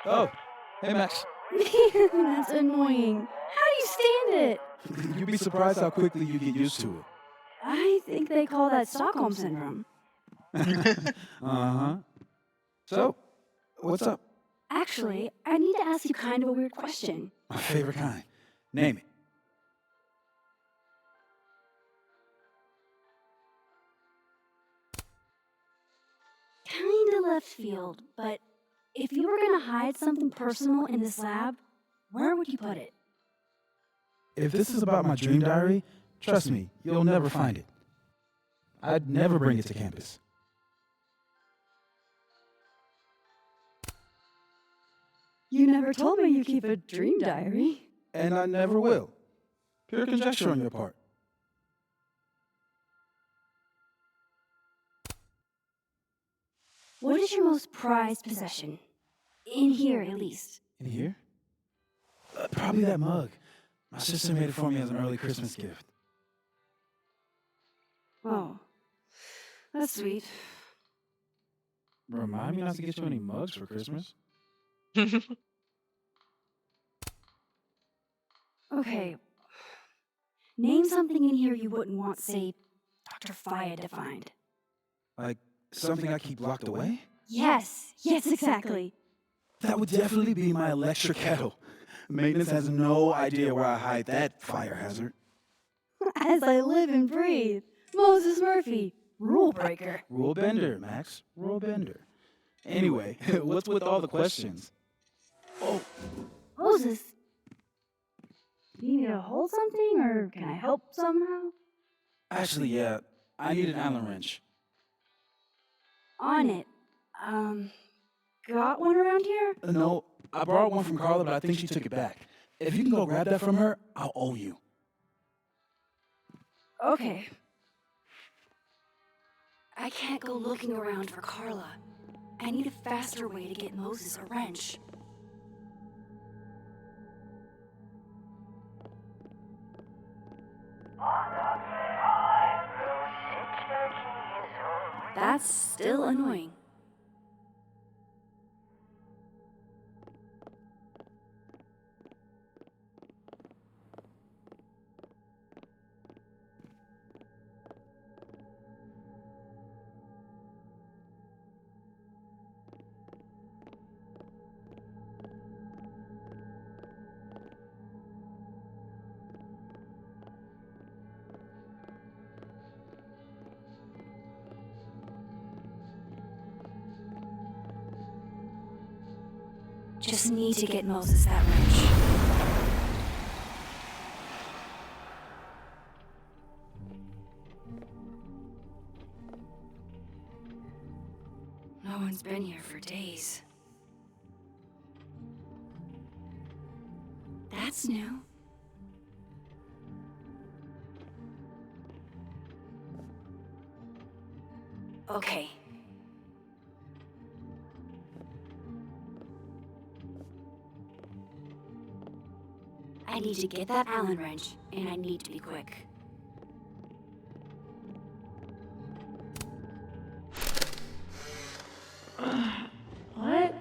Oh, hey Max. That's annoying. How do you stand it? You'd be surprised how quickly you get used to it. I think they call that Stockholm Syndrome. Uh-huh. So, what's up? Actually, I need to ask you kind of a weird question. My favorite kind. Name it. Kinda left field, but if you were gonna hide something personal in this lab, where would you put it? If this is about my dream diary, trust me, you'll never find it. I'd never bring it to campus. You never told me you keep a dream diary. And I never will. Pure conjecture on your part. What is your most prized possession? In here, at least. In here? Probably that mug. My sister made it for me as an early Christmas gift. Oh, that's sweet. Remind me not to get you any mugs for Christmas. Okay. Name something in here you wouldn't want, say, Dr. Fayed to find. Like something I keep locked away? Yes, exactly. That would definitely be my electric kettle. Maintenance has no idea where I hide that fire hazard. As I live and breathe. Moses Murphy, rule breaker. Rule bender, Max. Rule bender. Anyway, what's with all the questions? Oh, Moses, do you need to hold something, or can I help somehow? actually, yeah. I need an Allen wrench. On it. Got one around here? No, I borrowed one from Carla, but I think she took it back. If you can go grab that from her, I'll owe you. Okay. I can't go looking around for Carla. I need a faster way to get Moses a wrench. That's still annoying. Just need to get Moses that wrench. No one's been here for days. That's new. Okay. I need to get that Allen wrench, and I need to be quick. What?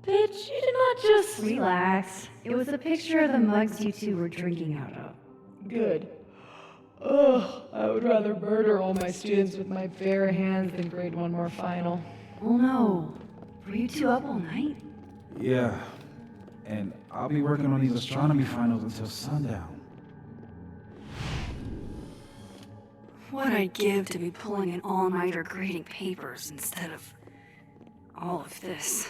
Bitch, you did not just relax. It was a picture of the mugs you two were drinking out of. Good. Ugh, I would rather murder all my students with my bare hands than grade one more final. Oh no. Were you two up all night? Yeah, and I'll be working on these astronomy finals until sundown. What I'd give to be pulling an all-nighter grading papers instead of all of this.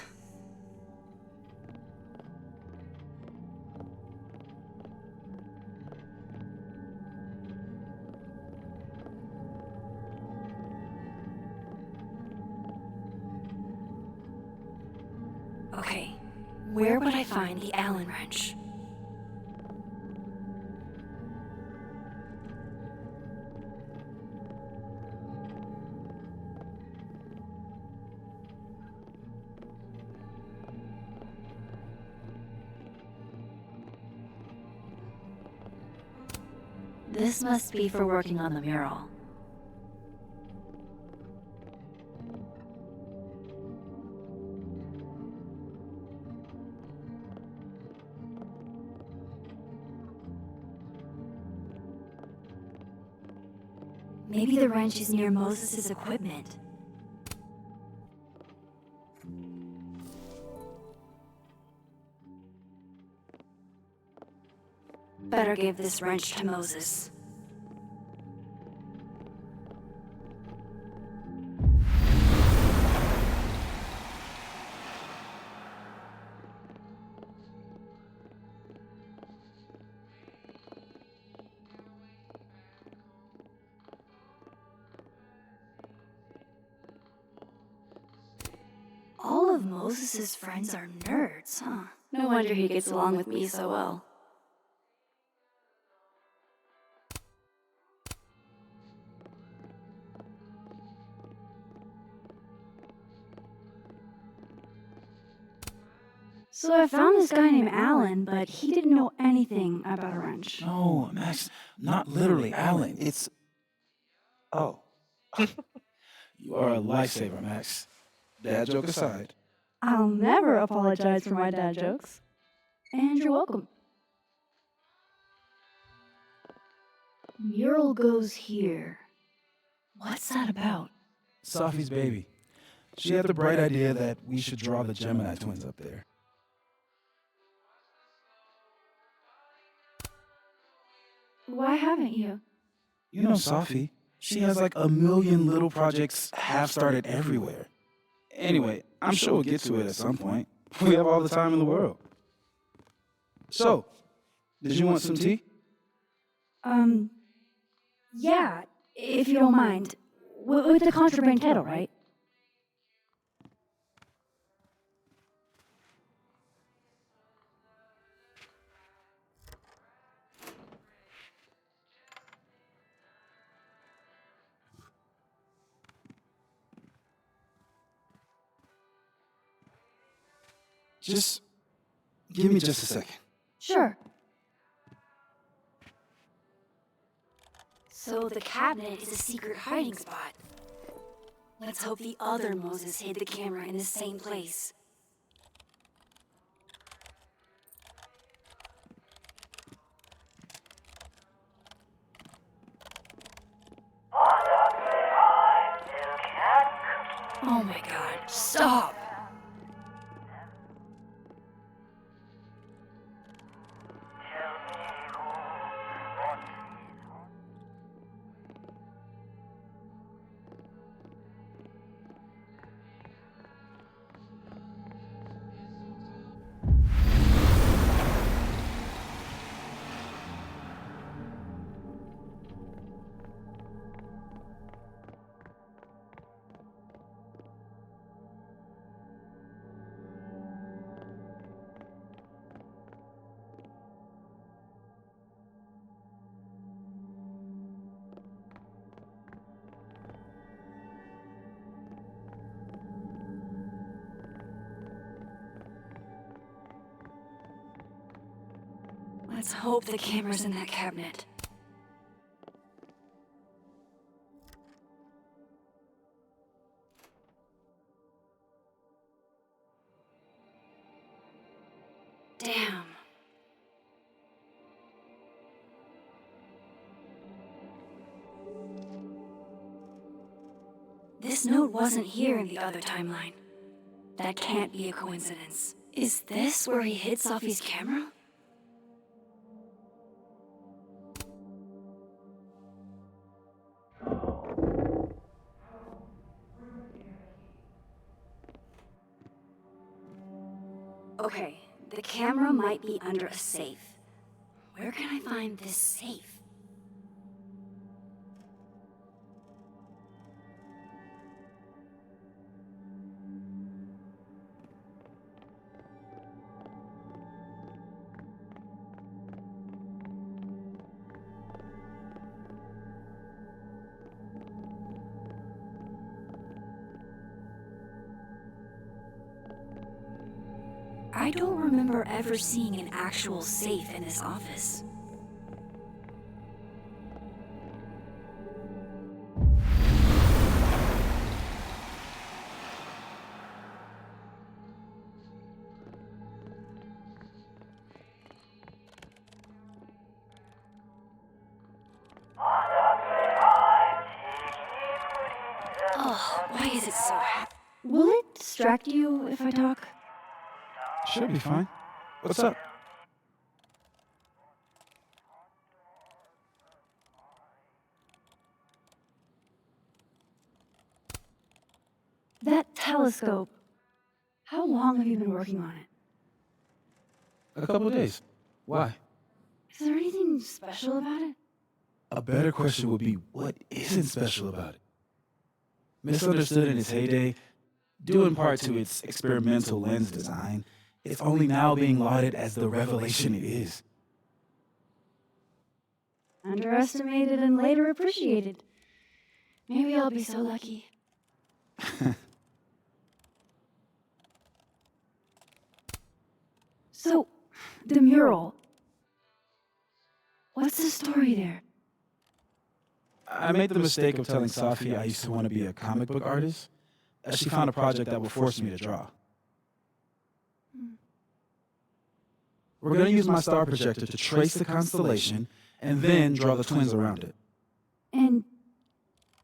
Okay, where would I find the Allen wrench? This must be for working on the mural. Maybe the wrench is near Moses' equipment. Better give this wrench to Moses. All of Moses' friends are nerds, huh? No wonder he gets along with me so well. So I found this guy named Alan, but he didn't know anything about a wrench. No, Max, not literally Alan. It's... Oh. You are a lifesaver, Max. Dad joke aside. I'll never apologize for my dad jokes. And you're welcome. Mural goes here. What's that about? Safi's baby. She had the bright idea that we should draw the Gemini twins up there. Why haven't you? You know Safi. She has like a million little projects half-started everywhere. Anyway, I'm sure we'll get to it at some point. We have all the time in the world. So, did you want some tea? Yeah, if you don't mind. With the contraband kettle, right? Just give me just a second. Sure. So the cabinet is a secret hiding spot. Let's hope the other Moses hid the camera in the same place. Oh my god, stop! Let's hope the camera's in that cabinet. Damn. This note wasn't here in the other timeline. That can't be a coincidence. Is this where he hid Safi's camera? Okay, the camera might be under a safe. Where can I find this safe? I don't remember ever seeing an actual safe in this office. distract you if I talk? Should be fine. What's up? That telescope. How long have you been working on it? A couple days. Why? Is there anything special about it? A better question would be, what isn't special about it? Misunderstood in its heyday, due in part to its experimental lens design, it's only now being lauded as the revelation it is. Underestimated and later appreciated. Maybe I'll be so lucky. So, the mural. What's the story there? I made the mistake of telling Safi I used to want to be a comic book artist, as she found a project that would force me to draw. We're going to use my star projector to trace the constellation and then draw the twins around it. And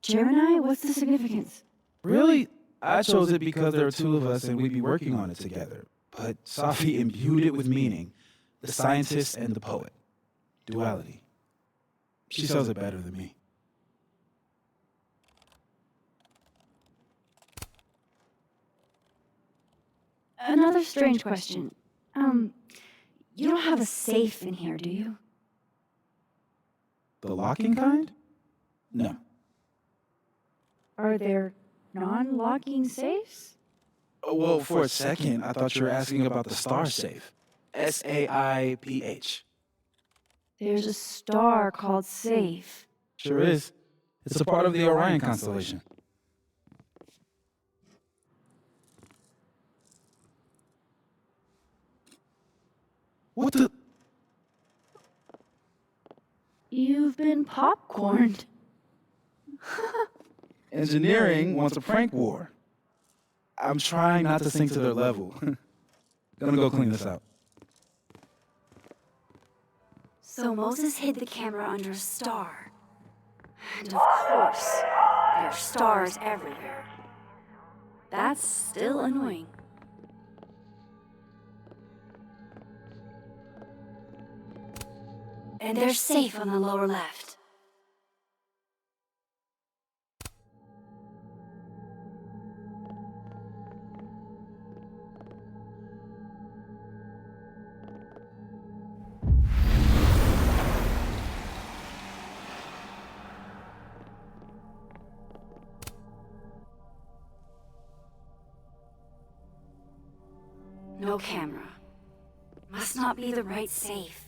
Gemini, what's the significance? Really? I chose it because there are two of us and we'd be working on it together. But Safi imbued it with meaning, the scientist and the poet. Duality. She sells it better than me. Another strange question. You don't have a safe in here, do you? The locking kind? No. Are there non-locking safes? Oh, well, for a second, I thought you were asking about the star safe. SAIPH. There's a star called Safe. Sure is. It's a part of the Orion constellation. What the? You've been popcorned. Engineering wants a prank war. I'm trying not to sink to their level. Gonna go clean this out. So Moses hid the camera under a star. And of course, there are stars everywhere. That's still annoying. And they're safe on the lower left. No camera. Must not be the right safe.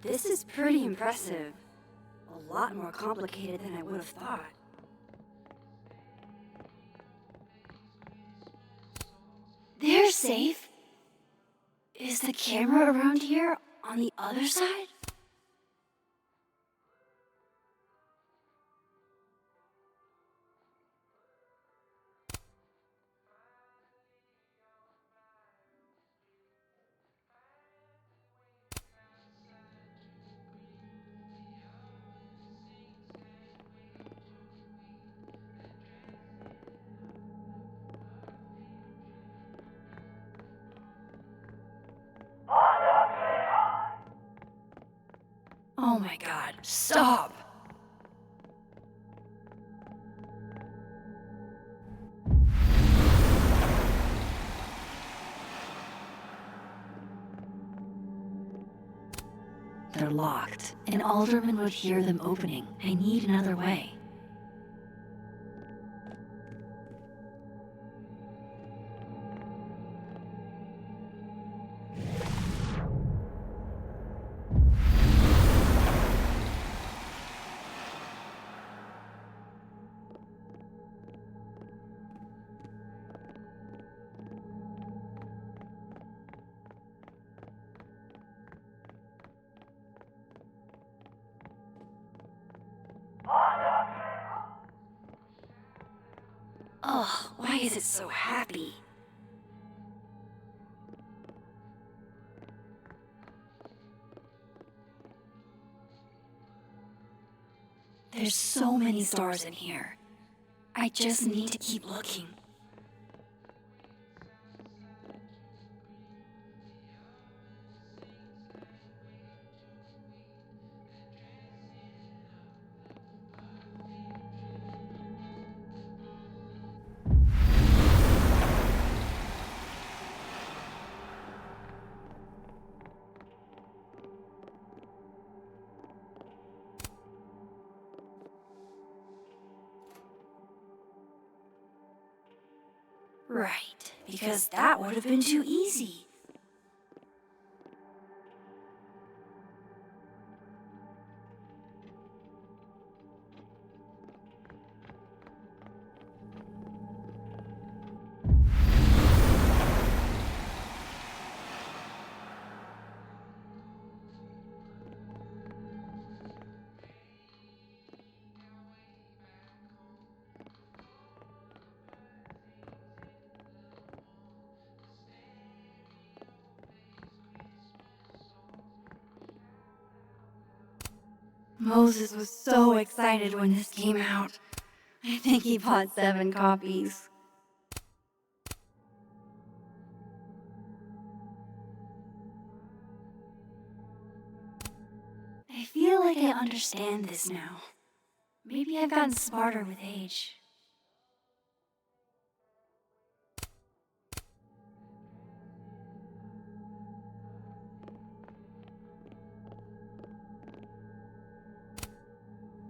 This is pretty impressive. A lot more complicated than I would have thought. They're safe. Is the camera around here on the other side? Oh my god, stop! They're locked. An alderman would hear them opening. I need another way. is it so happy? There's so many stars in here. I just need to keep looking. Right, because that would have been too easy. Moses was so excited when this came out. I think he bought 7 copies. I feel like I understand this now. Maybe I've gotten smarter with age.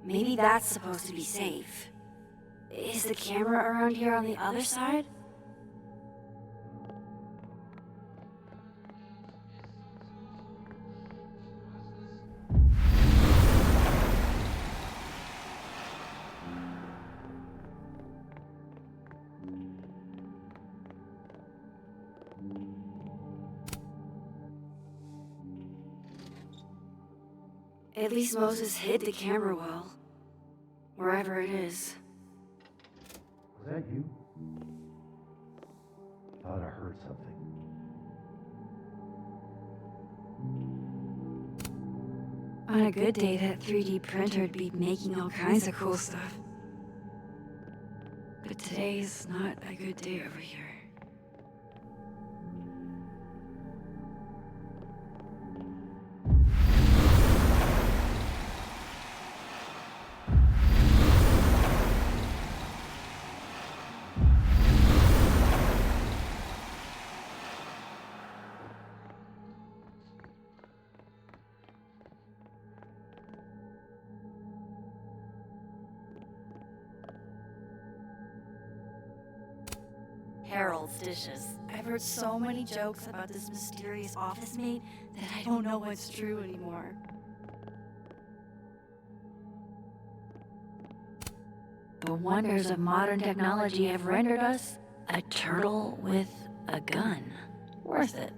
Maybe that's supposed to be safe. Is the camera around here on the other side? At least Moses hid the camera well. Wherever it is. Was that you? Thought I heard something. On a good day, that 3D printer'd be making all kinds of cool stuff. But today's not a good day over here. Harold's dishes. I've heard so many jokes about this mysterious office mate that I don't know what's true anymore. The wonders of modern technology have rendered us a turtle with a gun. Worth it.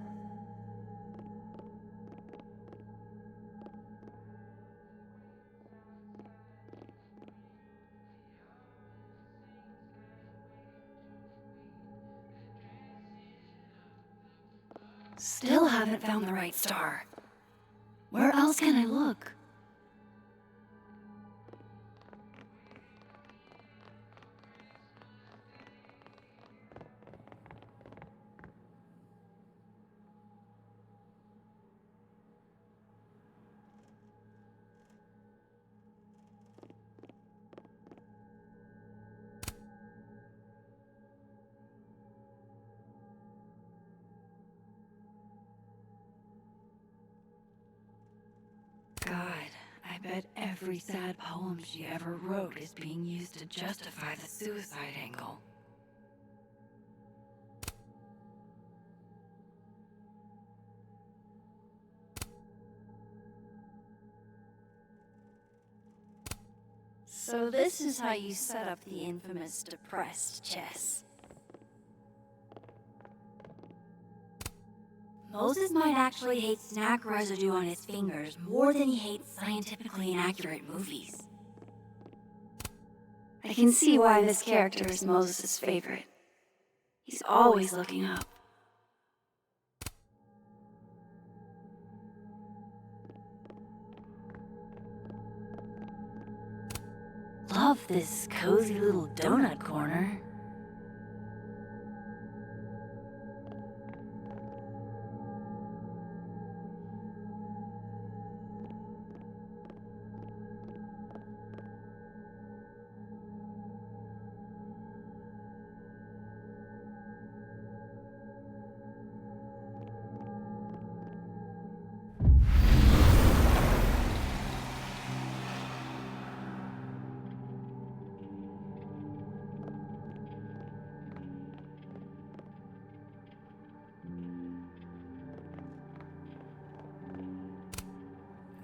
Still haven't found the right star. Where else can I look? God, I bet every sad poem she ever wrote is being used to justify the suicide angle. So this is how you set up the infamous depressed chess. Moses might actually hate snack residue on his fingers more than he hates scientifically inaccurate movies. I can see why this character is Moses' favorite. He's always looking up. Love this cozy little donut corner.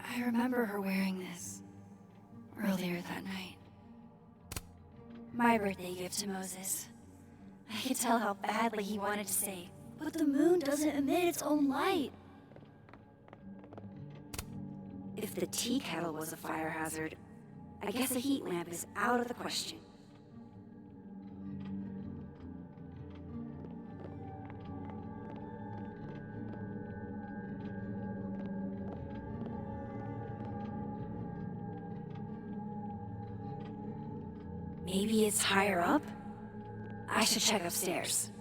I remember her wearing this earlier that night. My birthday gift to Moses. I could tell how badly he wanted to say, but the moon doesn't emit its own light. If the tea kettle was a fire hazard, I guess a heat lamp is out of the question. Maybe it's higher up? I should check upstairs.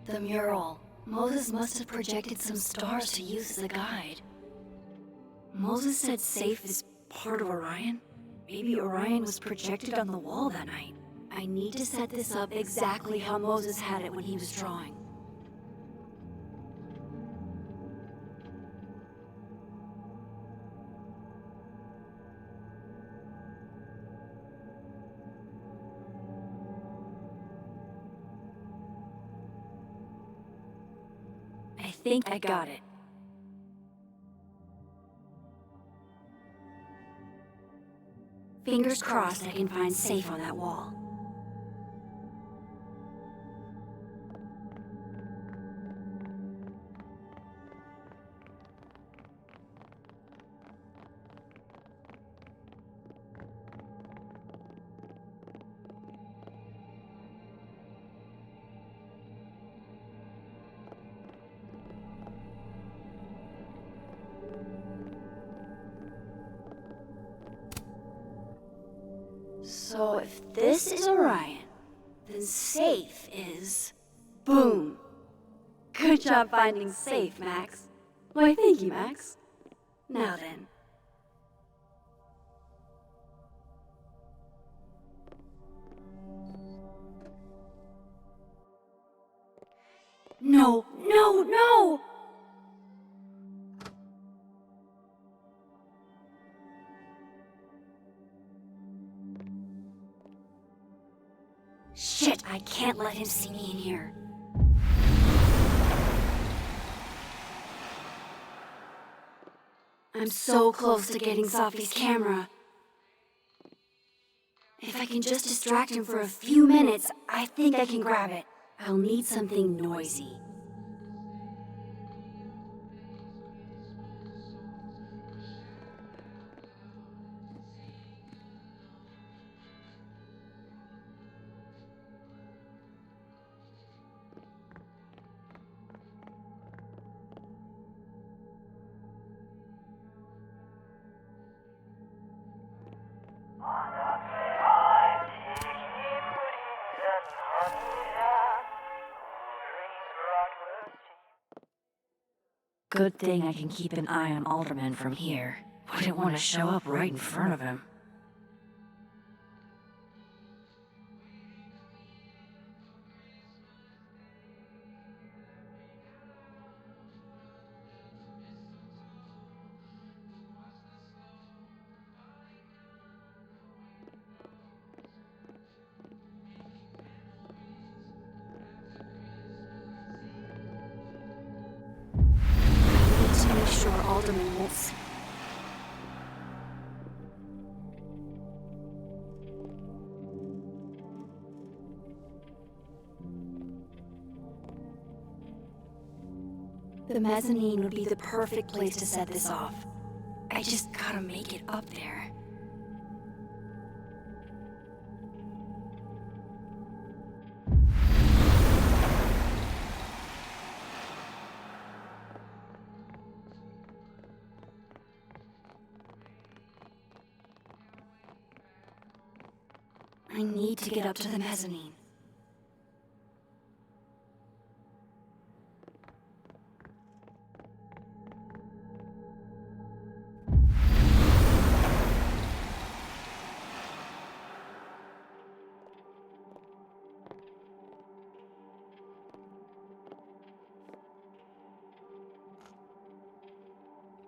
The mural. Moses must have projected some stars to use as a guide. Moses said safe is part of Orion? Maybe Orion was projected on the wall that night. I need to set this up exactly how Moses had it when he was drawing. I think I got it. Fingers crossed I can find safe on that wall. So if this is Orion, then safe is... Boom! Good job finding safe, Max. Why, thank you, Max. Now then. No, no, no! Shit, I can't let him see me in here. I'm so close to getting Sophie's camera. If I can just distract him for a few minutes, I think I can grab it. I'll need something noisy. Good thing I can keep an eye on Alderman from here. Wouldn't want to show up right in front of him. I need to make sure Alderman won't see. The mezzanine would be the perfect place to set this off. I just gotta make it up there. I need to get up to the mezzanine.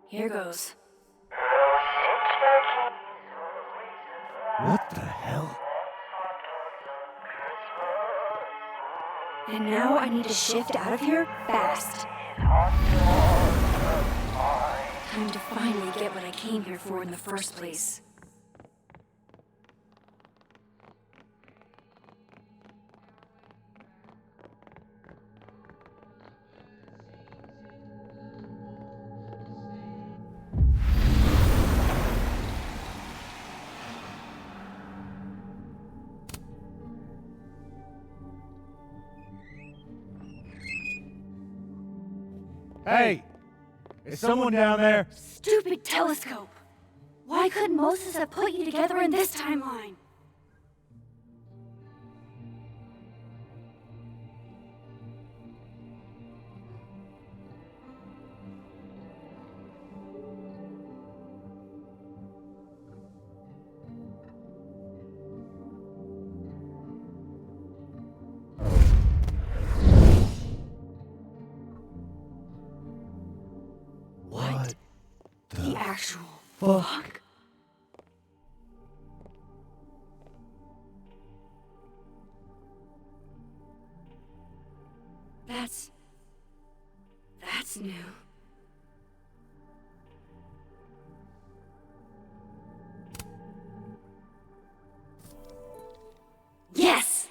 Here goes. What the hell? And now I need to shift out of here fast. Time to finally get what I came here for in the first place. Hey! Is someone down there? Stupid telescope! Why couldn't Moses have put you together in this timeline? What The actual fuck? That's new. Yes!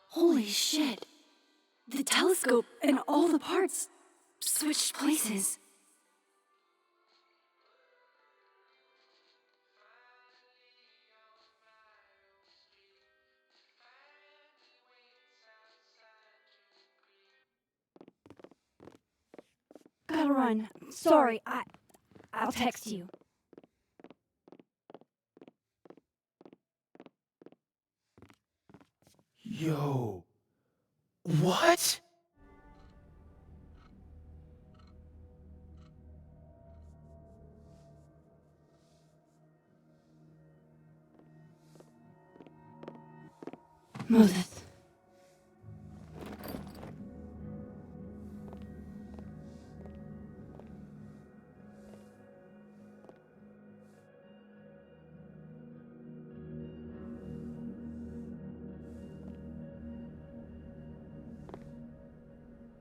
Holy shit! The telescope and all the parts switched places. Gotta run. Sorry, I'll text you. Yo. What? Moses.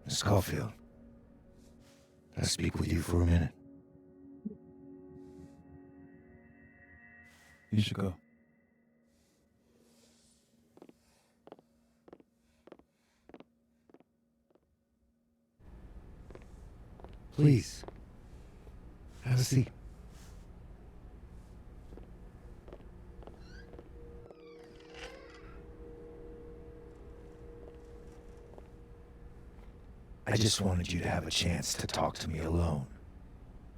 Miss Caulfield, can I speak with you for a minute? You should go. Please, have a seat. I just wanted you to have a chance to talk to me alone,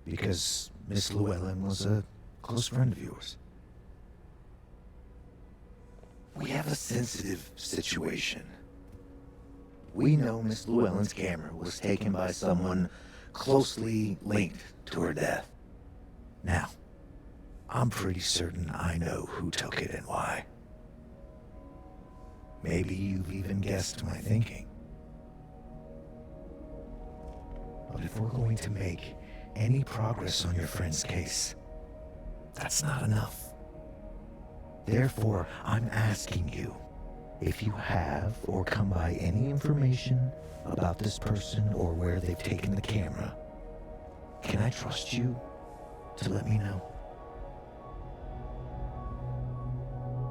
because Miss Llewellyn was a close friend of yours. We have a sensitive situation. We know Miss Llewellyn's camera was taken by someone closely linked to her death. Now, I'm pretty certain I know who took it and why. Maybe you've even guessed my thinking. But if we're going to make any progress on your friend's case, that's not enough. Therefore, I'm asking you, if you have or come by any information about this person or where they've taken the camera, can I trust you to let me know?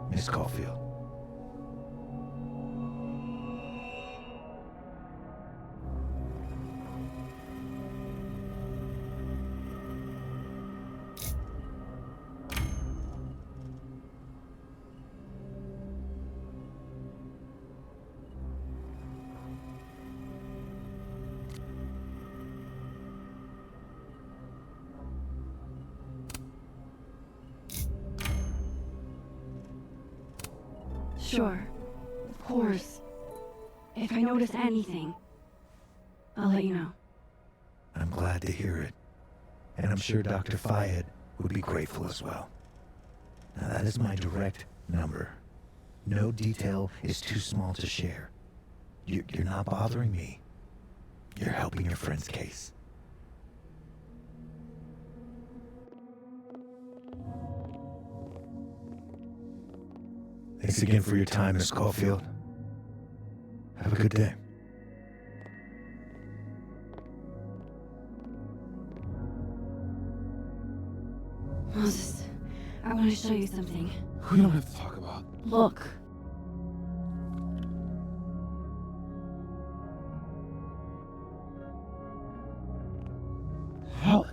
Miss Caulfield. Sure. Of course. If I notice anything, I'll let you know. I'm glad to hear it. And I'm sure Dr. Fayed would be grateful as well. Now that is my direct number. No detail is too small to share. You're not bothering me. You're helping your friend's case. Thanks again for your time, Miss Caulfield. Have a good day. Moses, I want to show you something. We don't have to talk about. Look. How?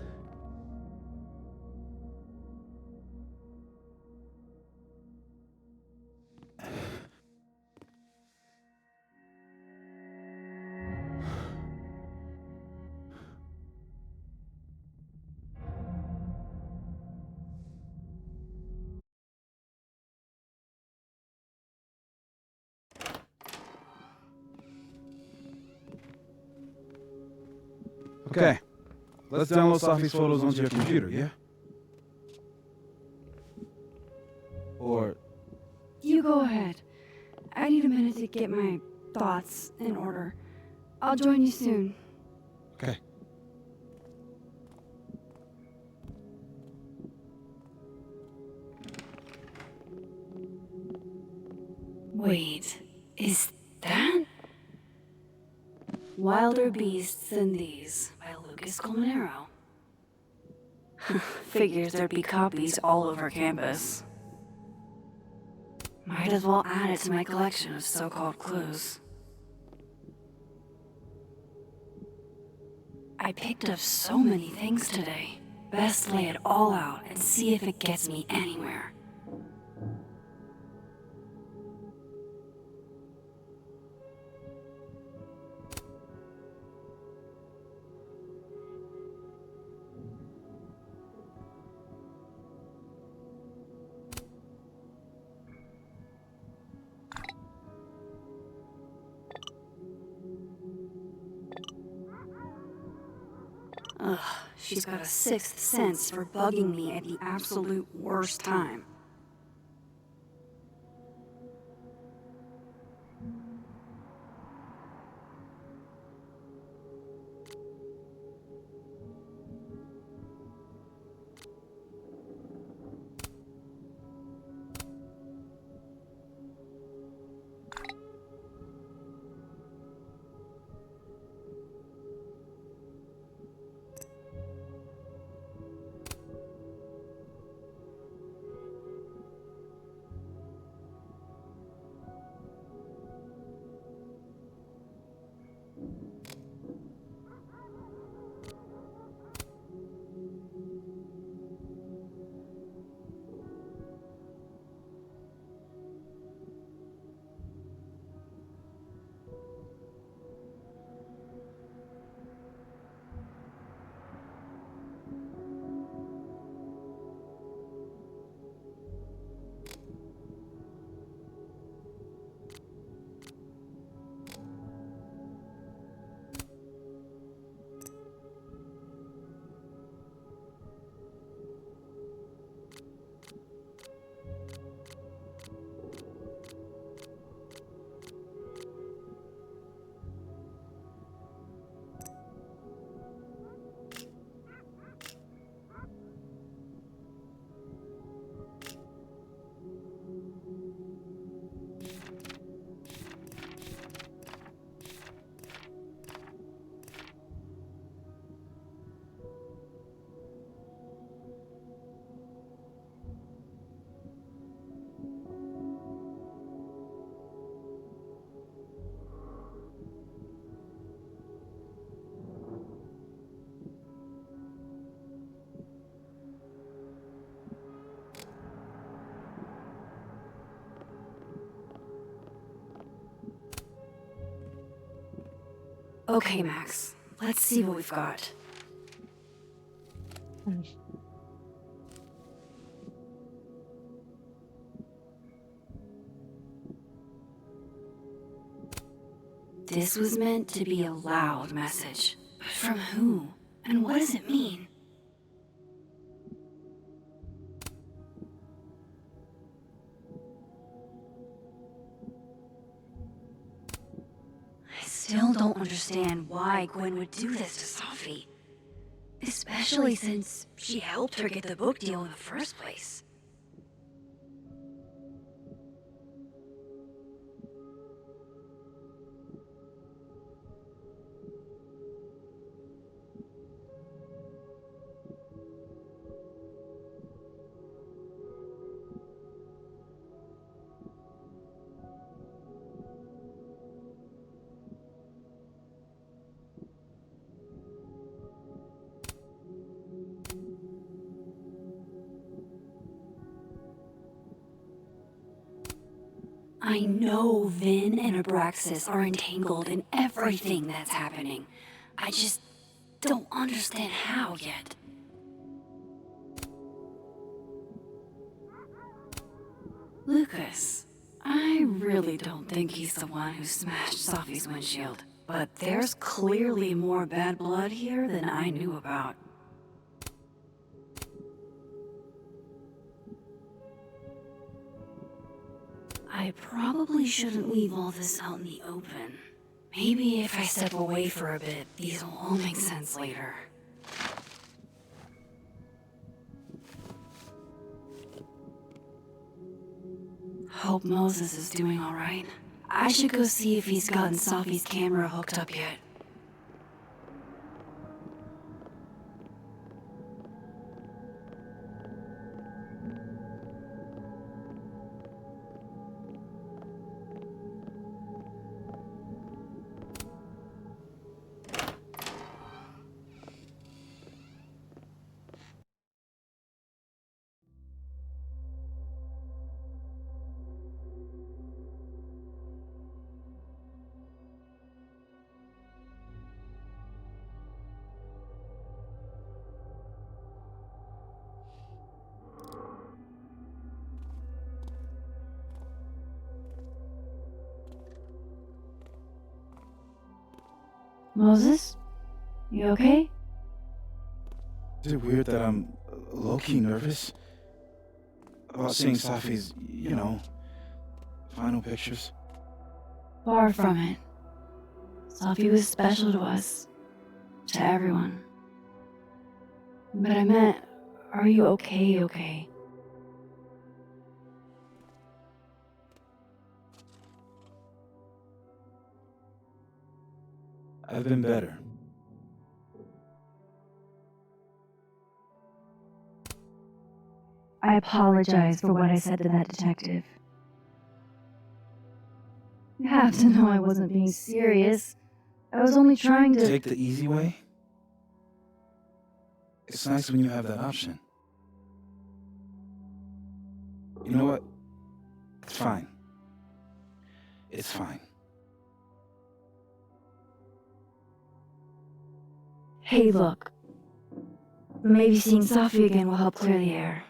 Okay, let's download Safi's photos onto your computer, yeah? Or... You go ahead. I need a minute to get my thoughts in order. I'll join you soon. Okay. Wait, is that? Wilder Beasts Than These by Lucas Colmenero. Figures there'd be copies all over campus. Might as well add it to my collection of so-called clues. I picked up so many things today. Best lay it all out and see if it gets me anywhere. Ugh, she's got a sixth sense for bugging me at the absolute worst time. Okay, Max. Let's see what we've got. This was meant to be a loud message. But from who? And what does it mean? I still don't understand why Gwen would do this to Sophie. Especially since she helped her get the book deal in the first place. I know Vin and Abraxas are entangled in everything that's happening. I just don't understand how yet. Lucas, I really don't think he's the one who smashed Sophie's windshield. But there's clearly more bad blood here than I knew about. I probably shouldn't leave all this out in the open. Maybe if I step away for a bit, these will all make sense later. Hope Moses is doing all right. I should go see if he's gotten Sophie's camera hooked up yet. Moses? You okay? Is it weird that I'm low-key nervous about seeing Safi's, final pictures? Far from it. Sophie was special to us. To everyone. But I meant, are you okay? I've been better. I apologize for what I said to that detective. You have to know I wasn't being serious. I was only trying to... Take the easy way? It's nice when you have that option. You know what? It's fine. It's fine. Hey, look. Maybe seeing Sophie again will help clear the air.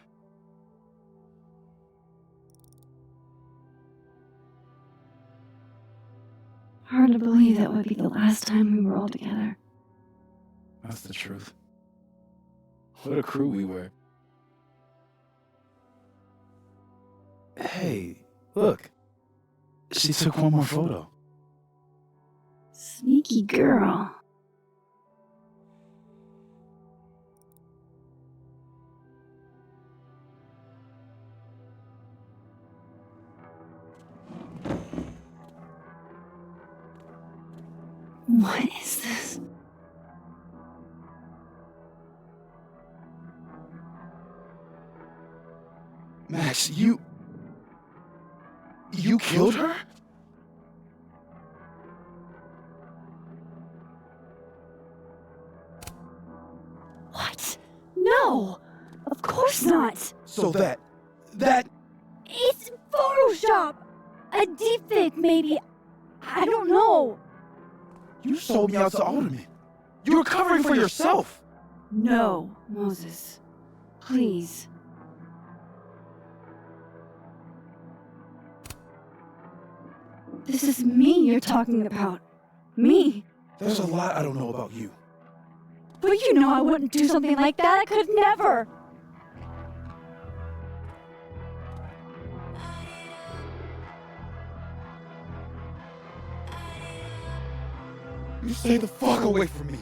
Hard to believe that would be the last time we were all together. That's the truth. What a crew we were. Hey, look. She took one more photo. Sneaky girl. What is this? Max, you killed her? What? No! Of course not! So that... It's Photoshop! A deepfake, maybe. I don't know. You sold me out to Alderman. You were covering for yourself. No, Moses. Please. This is me you're talking about. Me. There's a lot I don't know about you. But you know I wouldn't do something like that. I could never. You stay the fuck away from me.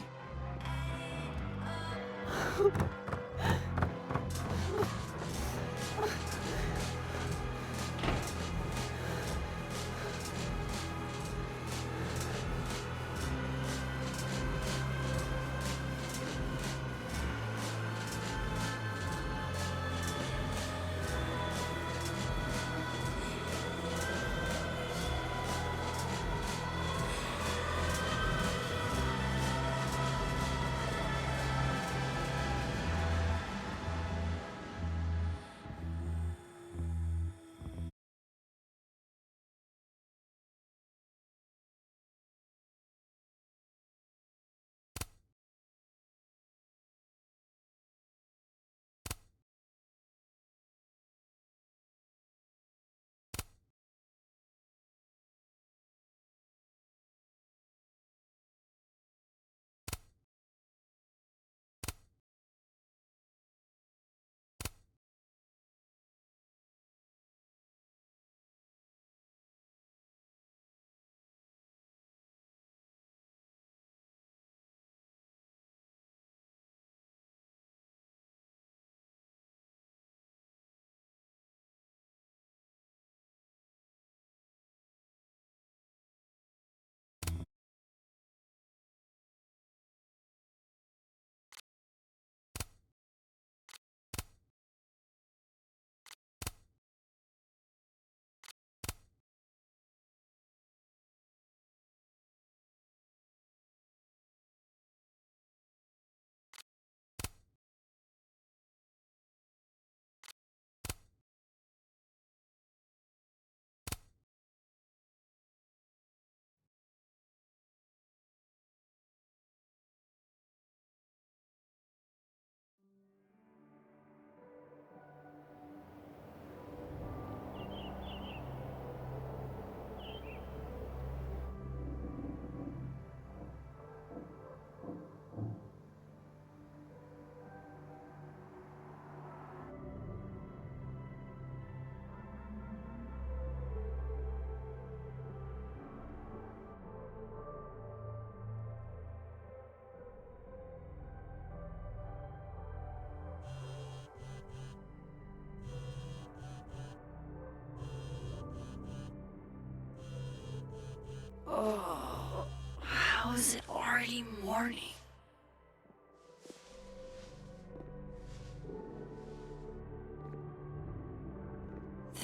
Oh, how is it already morning?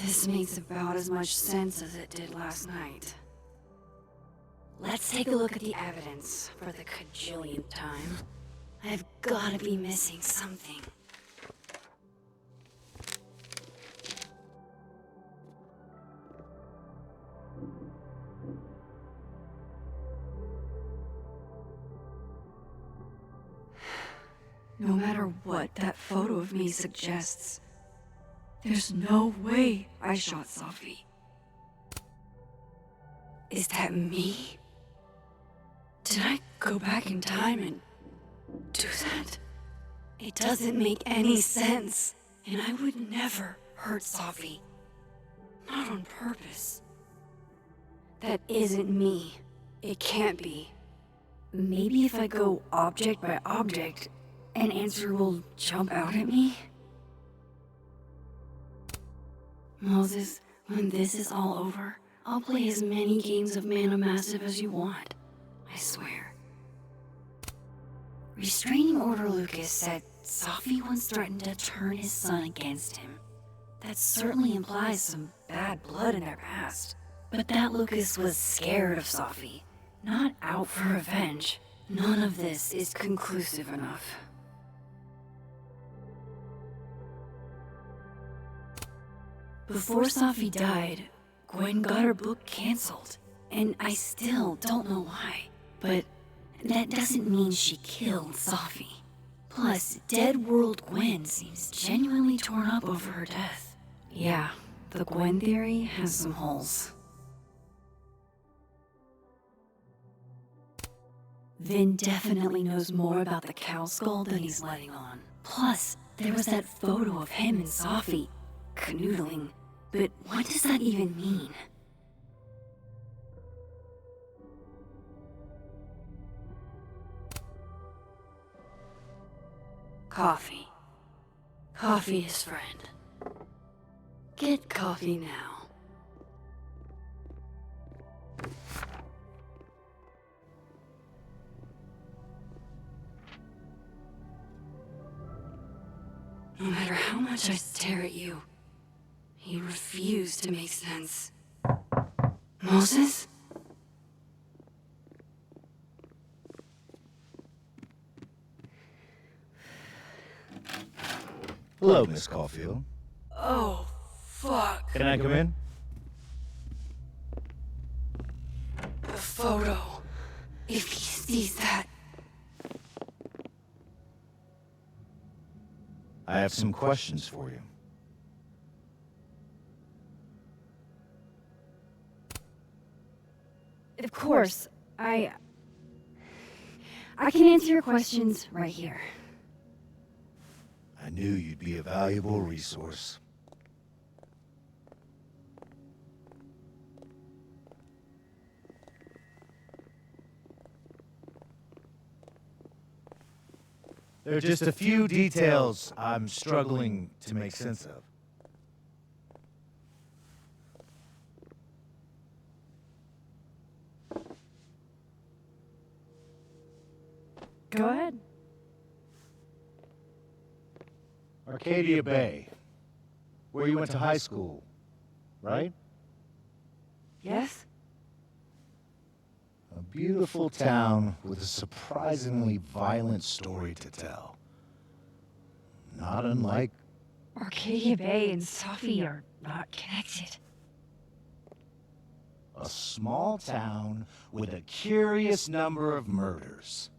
This makes about as much sense as it did last night. Let's take a look at the evidence for the cajillionth time. I've gotta be missing something. No matter what that photo of me suggests, there's no way I shot Sophie. Is that me? Did I go back in time and do that? It doesn't make any sense, and I would never hurt Sophie. Not on purpose. That isn't me. It can't be. Maybe if I go object by object, an answer will jump out at me? Moses, when this is all over, I'll play as many games of Mana Massive as you want. I swear. Restraining Order Lucas said Sophie once threatened to turn his son against him. That certainly implies some bad blood in their past. But that Lucas was scared of Sophie, not out for revenge. None of this is conclusive enough. Before Sophie died, Gwen got her book canceled, and I still don't know why. But that doesn't mean she killed Safi. Plus, Dead World Gwen seems genuinely torn up over her death. Yeah, the Gwen theory has some holes. Vin definitely knows more about the cow skull than he's letting on. Plus, there was that photo of him and Safi canoodling. But what does that even mean? Coffee. Coffee is friend. Get coffee now. No matter how much I stare at you, you refuse to make sense. Moses? Hello, Miss Caulfield. Oh, fuck. Can I come in? The photo. If he sees that. I have some questions for you. Of course, I can answer your questions right here. I knew you'd be a valuable resource. There are just a few details I'm struggling to make sense of. Go ahead. Arcadia Bay, where you went to high school, right? Yes? A beautiful town with a surprisingly violent story to tell. Not unlike Arcadia Bay and Safi are not connected. a small town with a curious number of murders.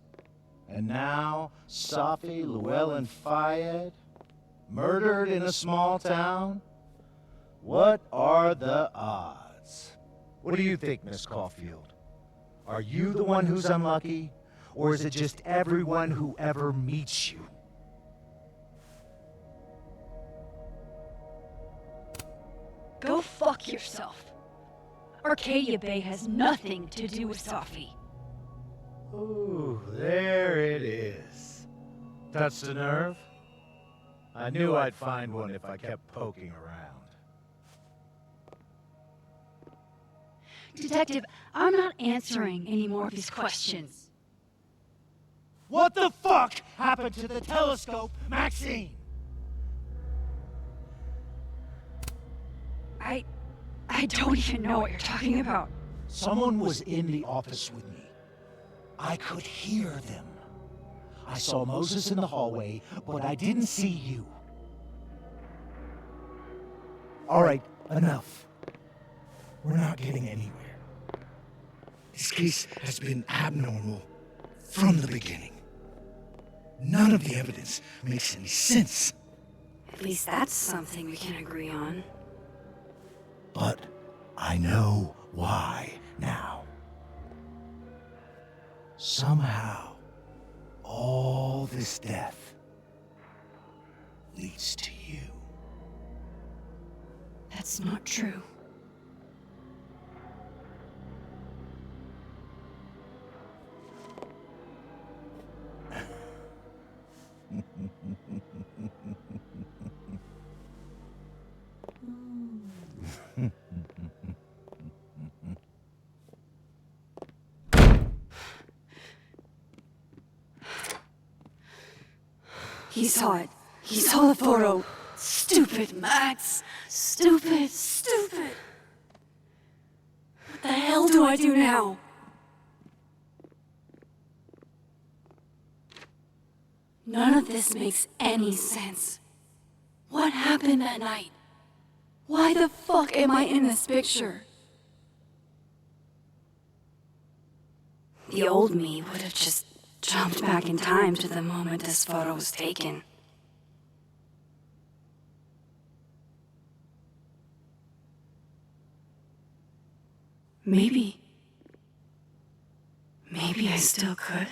And now, Safi, Llewellyn Fayed, murdered in a small town? What are the odds? What do you think, Miss Caulfield? Are you the one who's unlucky? Or is it just everyone who ever meets you? Go fuck yourself. Arcadia Bay has nothing to do with Safi. Ooh, there it is. Touched a nerve? I knew I'd find one if I kept poking around. Detective, I'm not answering any more of his questions. What the fuck happened to the telescope, Maxine? I don't even know what you're talking about. Someone was in the office with me. I could hear them. I saw Moses in the hallway, but I didn't see you. All right, enough. We're not getting anywhere. This case has been abnormal from the beginning. None of the evidence makes any sense. At least that's something we can agree on. But I know why now. Somehow, all this death leads to you. That's not true. He saw it. He saw the photo. Stupid Max. Stupid, stupid. What the hell do I do now? None of this makes any sense. What happened that night? Why the fuck am I in this picture? The old me would have just jumped back in time to the moment this photo was taken. Maybe I still could.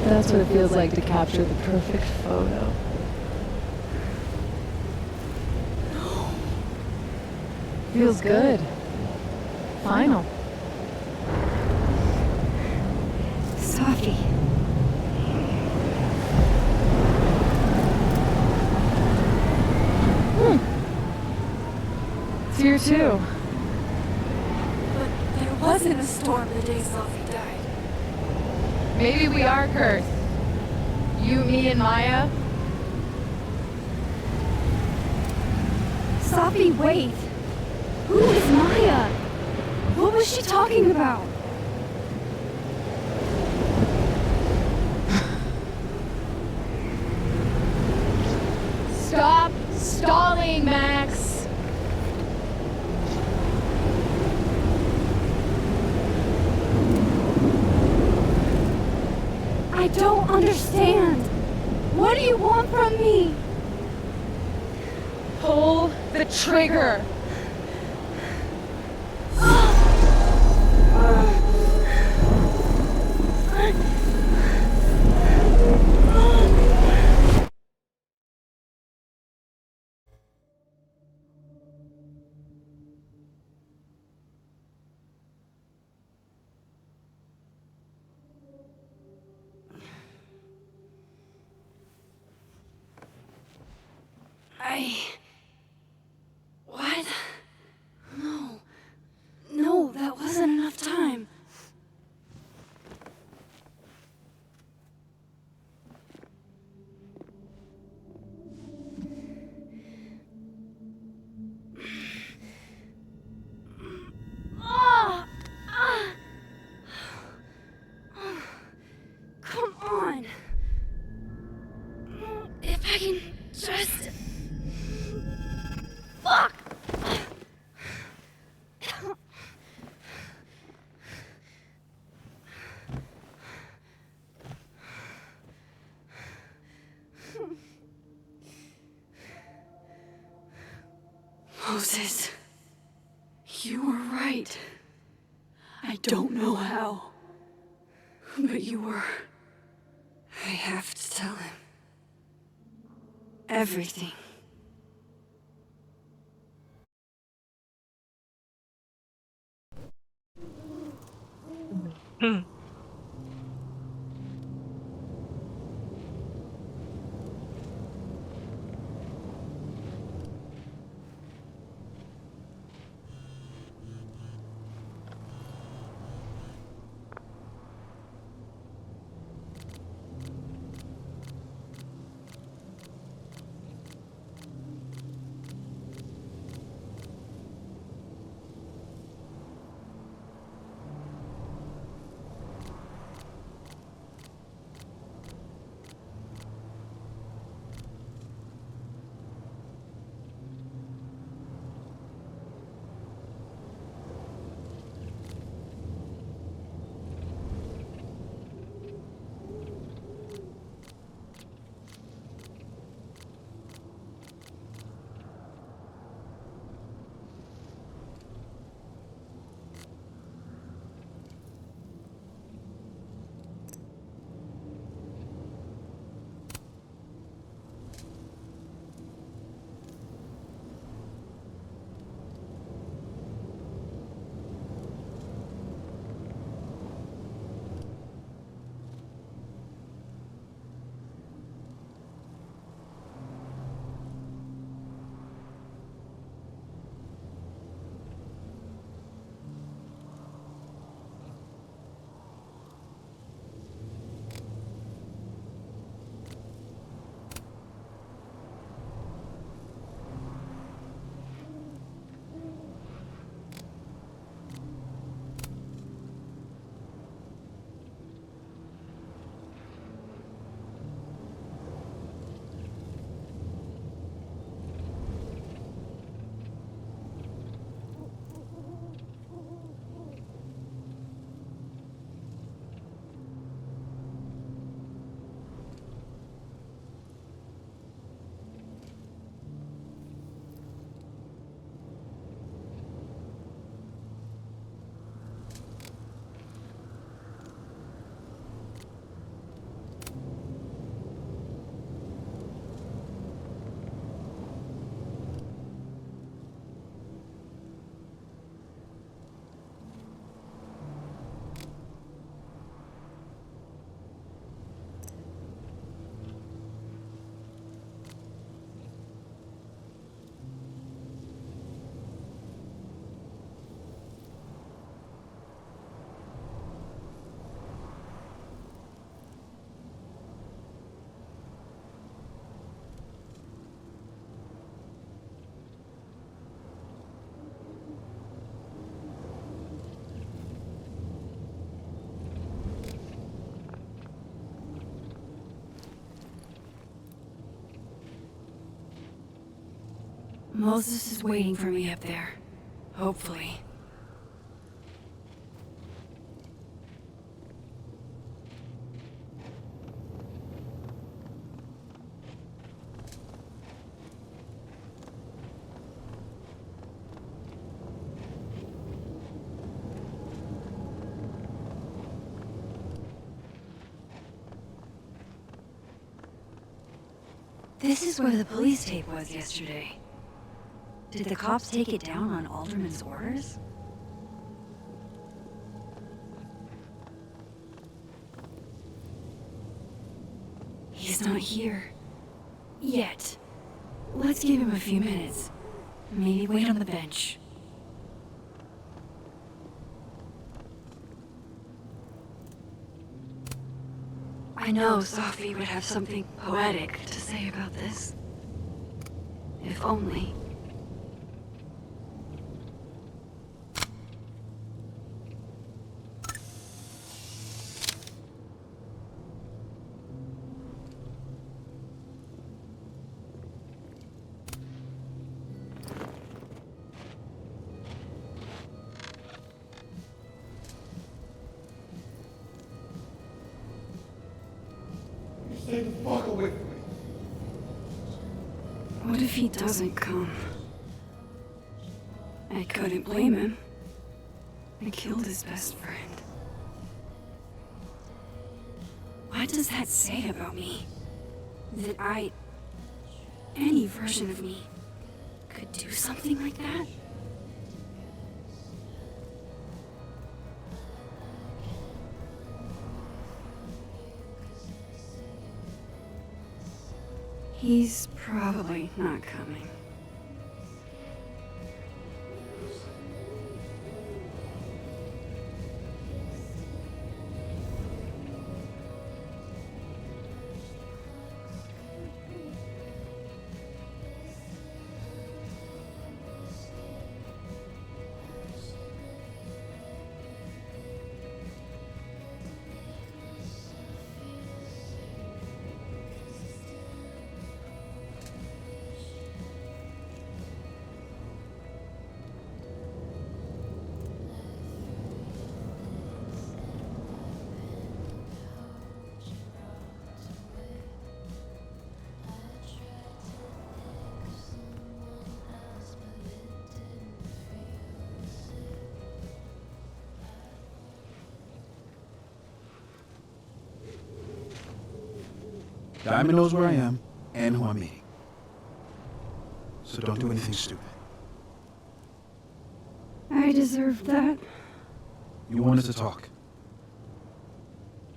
That's what it feels like to capture the perfect photo. Feels good. Final. Sophie. It's here too. But there wasn't a storm the day Sophie died. Maybe we are cursed. You, me, and Maya. Sophie, wait. Who is Maya? What was she talking about? Stop stalling, Max. I don't understand. What do you want from me? Pull the trigger. What? No, that wasn't enough time. Come on. If I can just... Fuck! Moses, you were right. I don't know how, but you were. I have to tell him everything. Hmm. Moses is waiting for me up there. Hopefully. This is where the police tape was yesterday. Did the cops take it down on Alderman's orders? He's not here. Yet. Let's give him a few minutes. Maybe wait on the bench. I know Sophie would have something poetic to say about this. If only. Stay the fuck away from me. What if he doesn't come? I couldn't blame him. I killed his best friend. What does that say about me? That any version of me, could do something like that? He's probably not coming. Diamond knows where I am and who I'm meeting. So don't do anything stupid. I deserve that. You wanted to talk.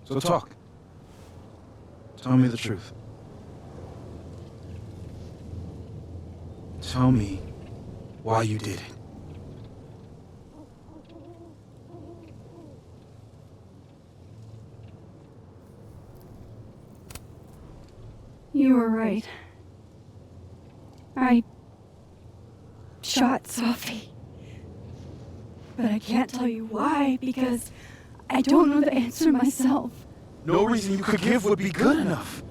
So talk. Tell me the truth. Tell me why you did it. You were right. I shot Sophie. But I can't tell you why, because I don't know the answer myself. No reason you could give would be good enough.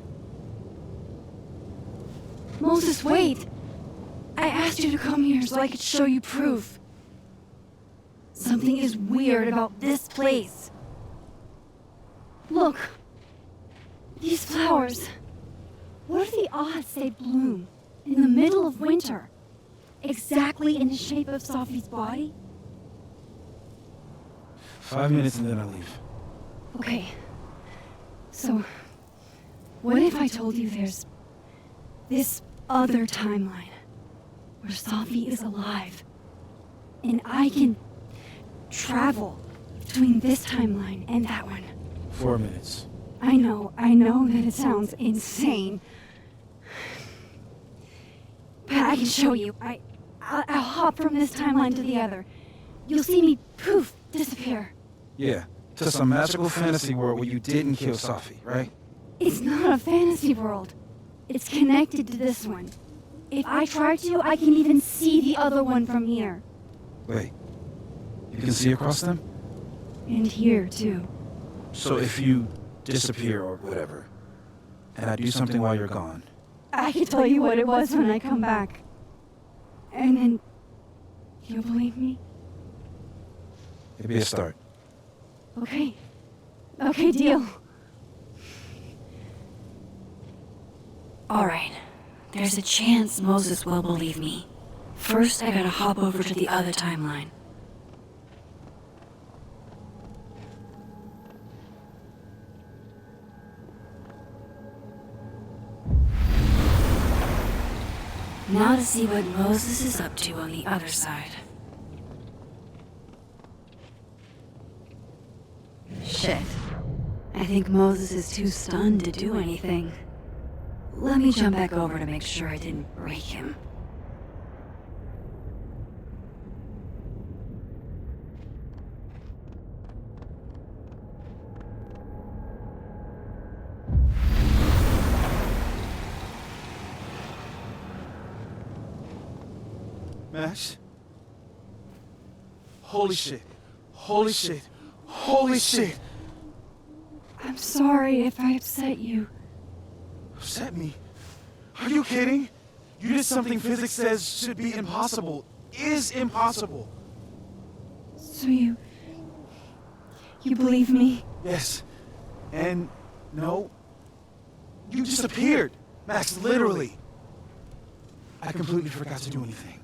Moses, wait! I asked you to come here so I could show you proof. Something is weird about this place. Look. These flowers. What are the odds they bloom in the middle of winter? Exactly in the shape of Sophie's body? 5 minutes and then I leave. Okay. So, what if I told you there's this other timeline where Sophie is alive and I can travel between this timeline and that one? 4 minutes. I know that it sounds insane. But I can show you. I'll hop from this timeline to the other. You'll see me, poof, disappear. Yeah, to some magical fantasy world where you didn't kill Sophie, right? It's not a fantasy world. It's connected to this one. If I try to, I can even see the other one from here. Wait, you can see across them? And here, too. So if you disappear or whatever, and I do something while you're gone. I can tell you what it was when I come back. And then you'll believe me? It'd be a start. Okay. Okay, deal. Alright. There's a chance Moses will believe me. First, I gotta hop over to the other timeline. Now to see what Moses is up to on the other side. Shit. I think Moses is too stunned to do anything. Let me jump back over to make sure I didn't break him. Max? Holy shit. Holy shit. Holy shit. I'm sorry if I upset you. Upset me? Are you kidding? You did something physics says should be impossible. Is impossible. So you believe me? Yes. And no. You disappeared. Max, literally. I completely forgot to do anything.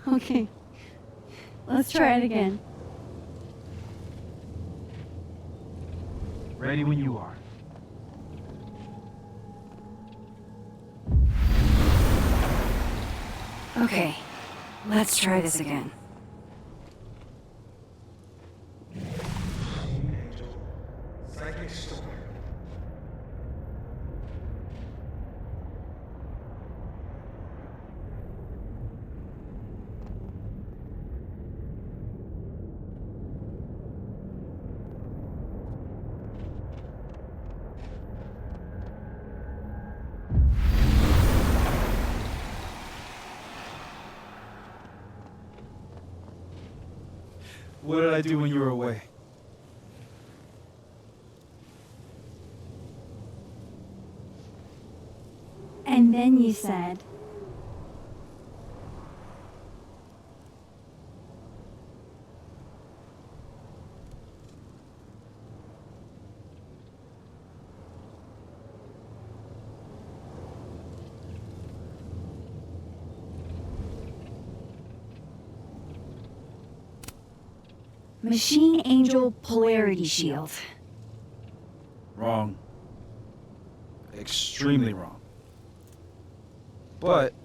Okay. Let's try it again. Ready when you are. Okay. Let's try this again. Psychic storm. What did I do when you were away? And then you said, Machine Angel Polarity Shield. Wrong. Extremely wrong. But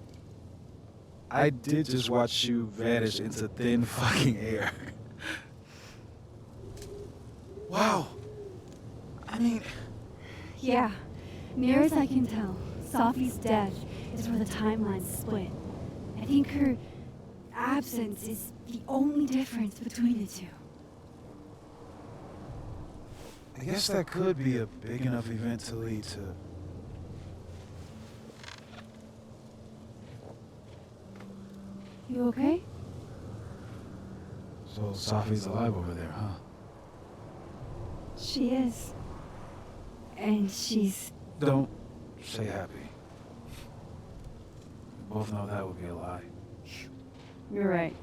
I did just watch you vanish into thin fucking air. Wow. I mean, Yeah, near as I can tell, Sophie's death is where the timelines split. I think her absence is the only difference between the two. I guess that could be a big enough event to lead to. You okay? So Sophie's alive over there, huh? She is. And she's... Don't say happy. We both know that would be a lie. You're right.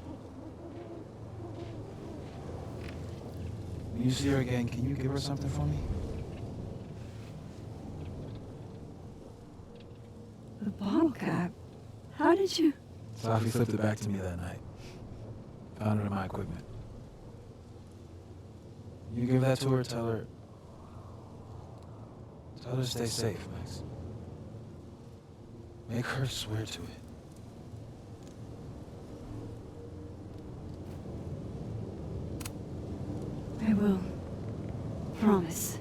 When you see her again, can you give her something for me? The bottle cap? How did you... Sophie slipped it back to me that night. Found it in my equipment. You give that to her, tell her to stay safe, Max. Make her swear to it. I will. Promise.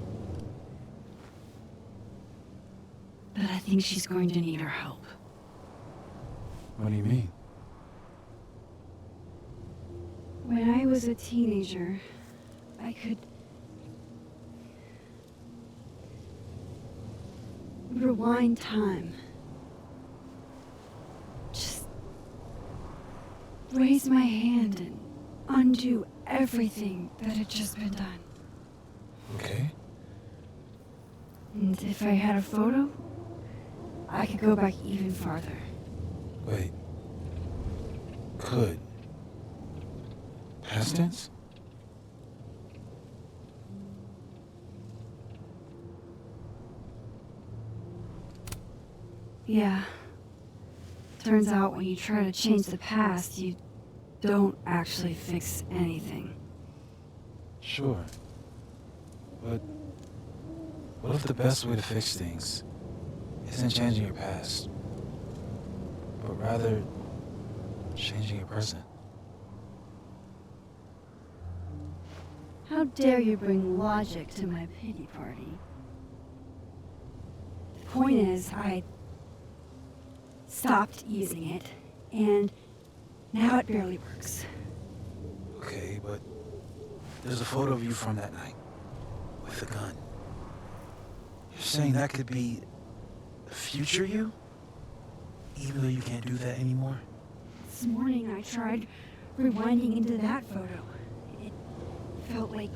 But I think she's going to need our help. What do you mean? When I was a teenager, I could rewind time. Just raise my hand and undo everything that had just been done. Okay. And if I had a photo, I could go back even farther. Wait. Could. Past tense? Yeah. Turns out when you try to change the past, you don't actually fix anything. Sure. But what if the best way to fix things isn't changing your past, but rather changing your present? How dare you bring logic to my pity party? The point is, I stopped using it, and now it barely works. Okay, but there's a photo of you from that night with a gun. You're saying that could be the future you? Even though you can't do that anymore? This morning I tried rewinding into that photo. It felt like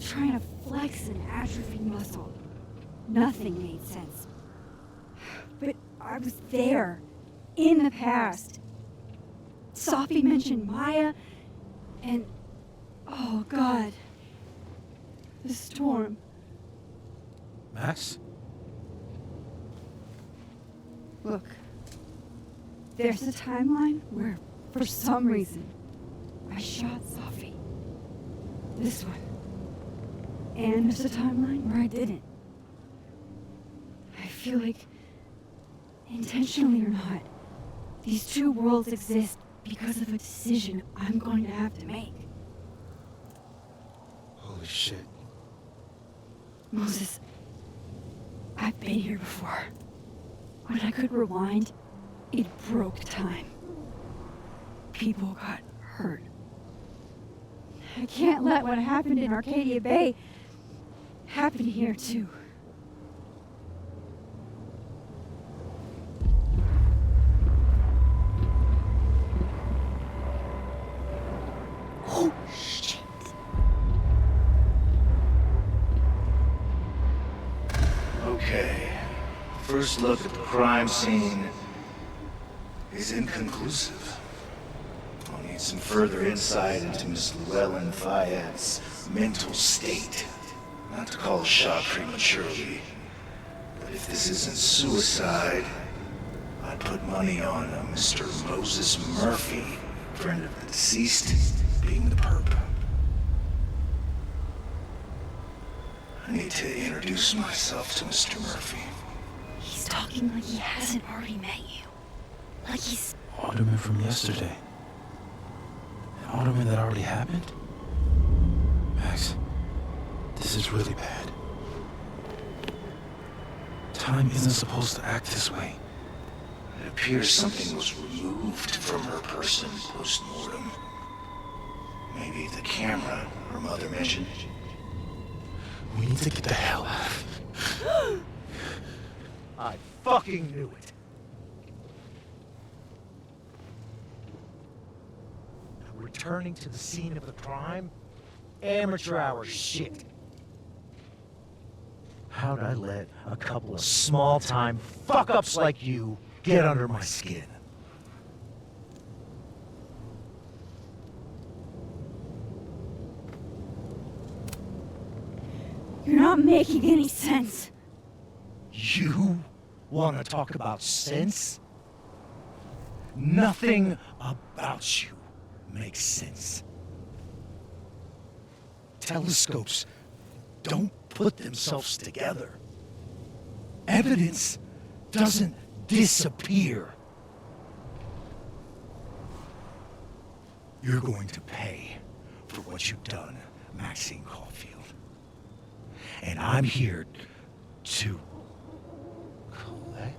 trying to flex an atrophied muscle. Nothing made sense. But I was there, in the past. Sophie mentioned Maya, and oh God, the storm. Max? Look, there's a timeline where, for some reason, I shot Sophie. This one. And there's a timeline where I didn't. I feel like, intentionally or not, these two worlds exist because of a decision I'm going to have to make. Holy shit. Moses, I've been here before. When I could rewind, it broke time. People got hurt. I can't let what happened in Arcadia Bay happen here too. Oh, shit. Okay. First look at the crime scene is inconclusive. I'll need some further insight into Miss Llewellyn Fayette's mental state. Not to call a shot prematurely, but if this isn't suicide, I'd put money on a Mr. Moses Murphy, friend of the deceased, being the perp. I need to introduce myself to Mr. Murphy. He's talking like he hasn't already met you. Like he's... Alderman from yesterday. An alderman that already happened? Max, this is really bad. Time isn't supposed to act this way. It appears something was removed from her person post-mortem. Maybe the camera her mother mentioned. We need to get the hell out of here. I fucking knew it. Returning to the scene of the crime? Amateur hour shit. How'd I let a couple of small-time fuck-ups like you get under my skin? You're not making any sense. You want to talk about sense? Nothing about you makes sense. Telescopes don't put themselves together. Evidence doesn't disappear. You're going to pay for what you've done, Maxine Caulfield. And I'm here to collect.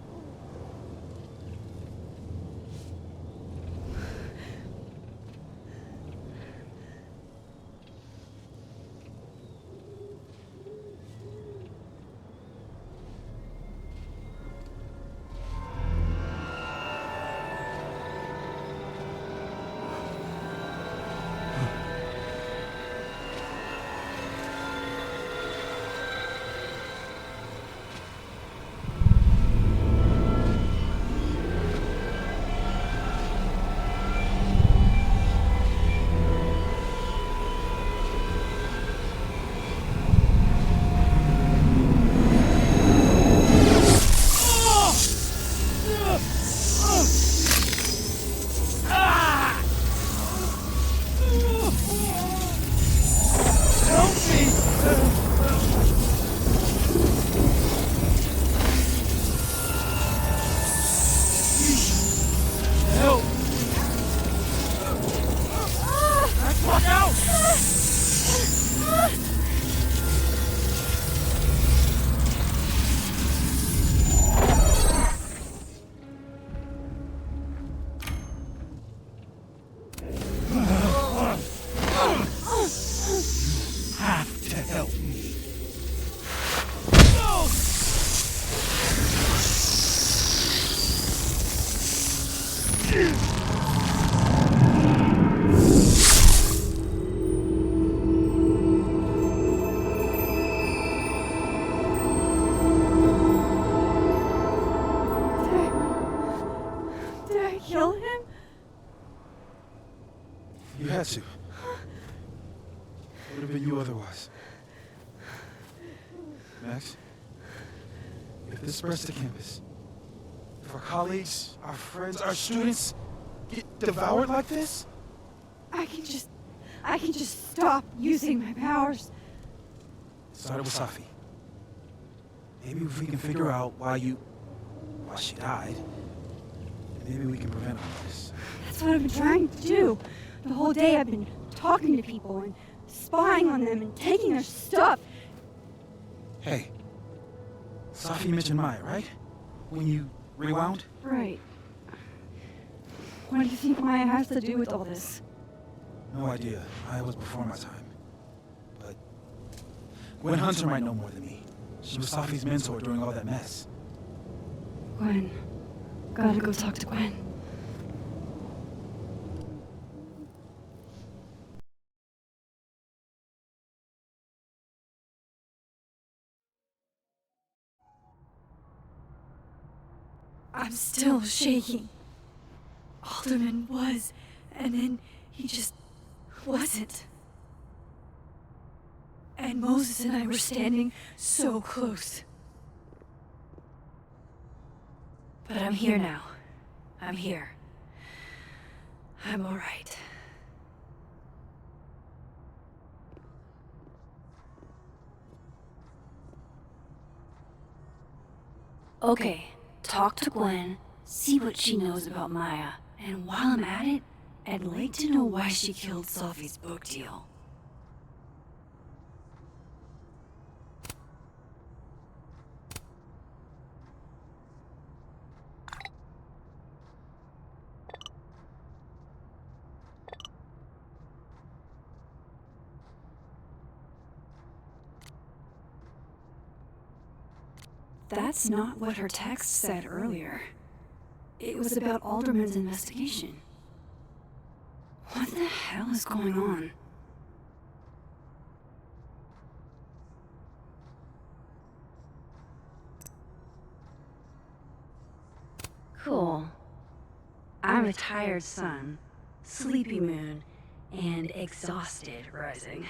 You had to. Would have been you otherwise. Max, if this spreads to campus, if our colleagues, our friends, our students get devoured like this, I can just stop using my powers. it started with Safi. Maybe if we can figure out why she died, maybe we can prevent all this. That's what I've been trying to do. The whole day I've been talking to people and spying on them and taking their stuff. Hey, Safi mentioned Maya, right? When you rewound? Right. What do you think Maya has to do with all this? No idea. I was before my time. But Gwen Hunter might know more than me. She was Safi's mentor during all that mess. Gwen. Gotta go talk to Gwen. I'm still shaking. Alderman was, and then he just wasn't. And Moses and I were standing so close. But I'm here now. I'm here. I'm all right. Okay, talk to Gwen, see what she knows about Maya, and while I'm at it, I'd like to know why she killed Sophie's book deal. That's not what her text said earlier. It was about Alderman's investigation. What the hell is going on? Cool. I'm a tired sun, sleepy moon, and exhausted rising.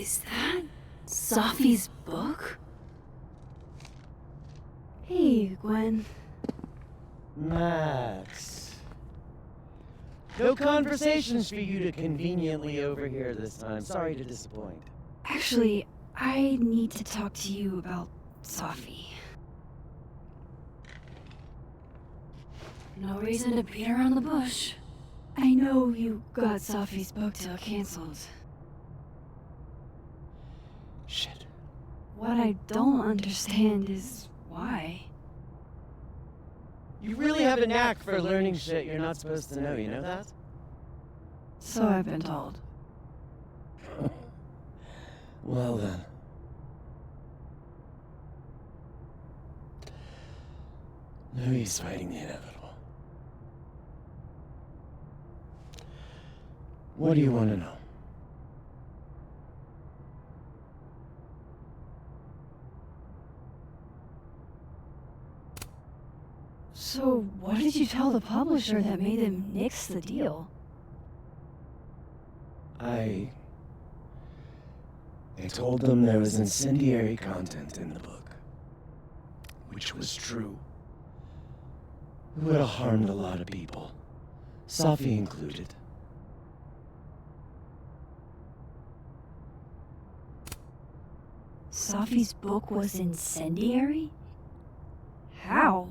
Is that Sophie's book? Hey, Gwen. Max. No conversations for you to conveniently overhear this time. Sorry to disappoint. Actually, I need to talk to you about Sophie. No reason to beat around the bush. I know you got Sophie's book deal canceled. Shit. What I don't understand is why. You really have a knack for learning shit you're not supposed to know, you know that? So I've been told. Well then. No use fighting the inevitable. What do you want to know? So what did you tell the publisher that made them nix the deal? I told them there was incendiary content in the book. Which was true. It would have harmed a lot of people. Sophie included. Sophie's book was incendiary? How?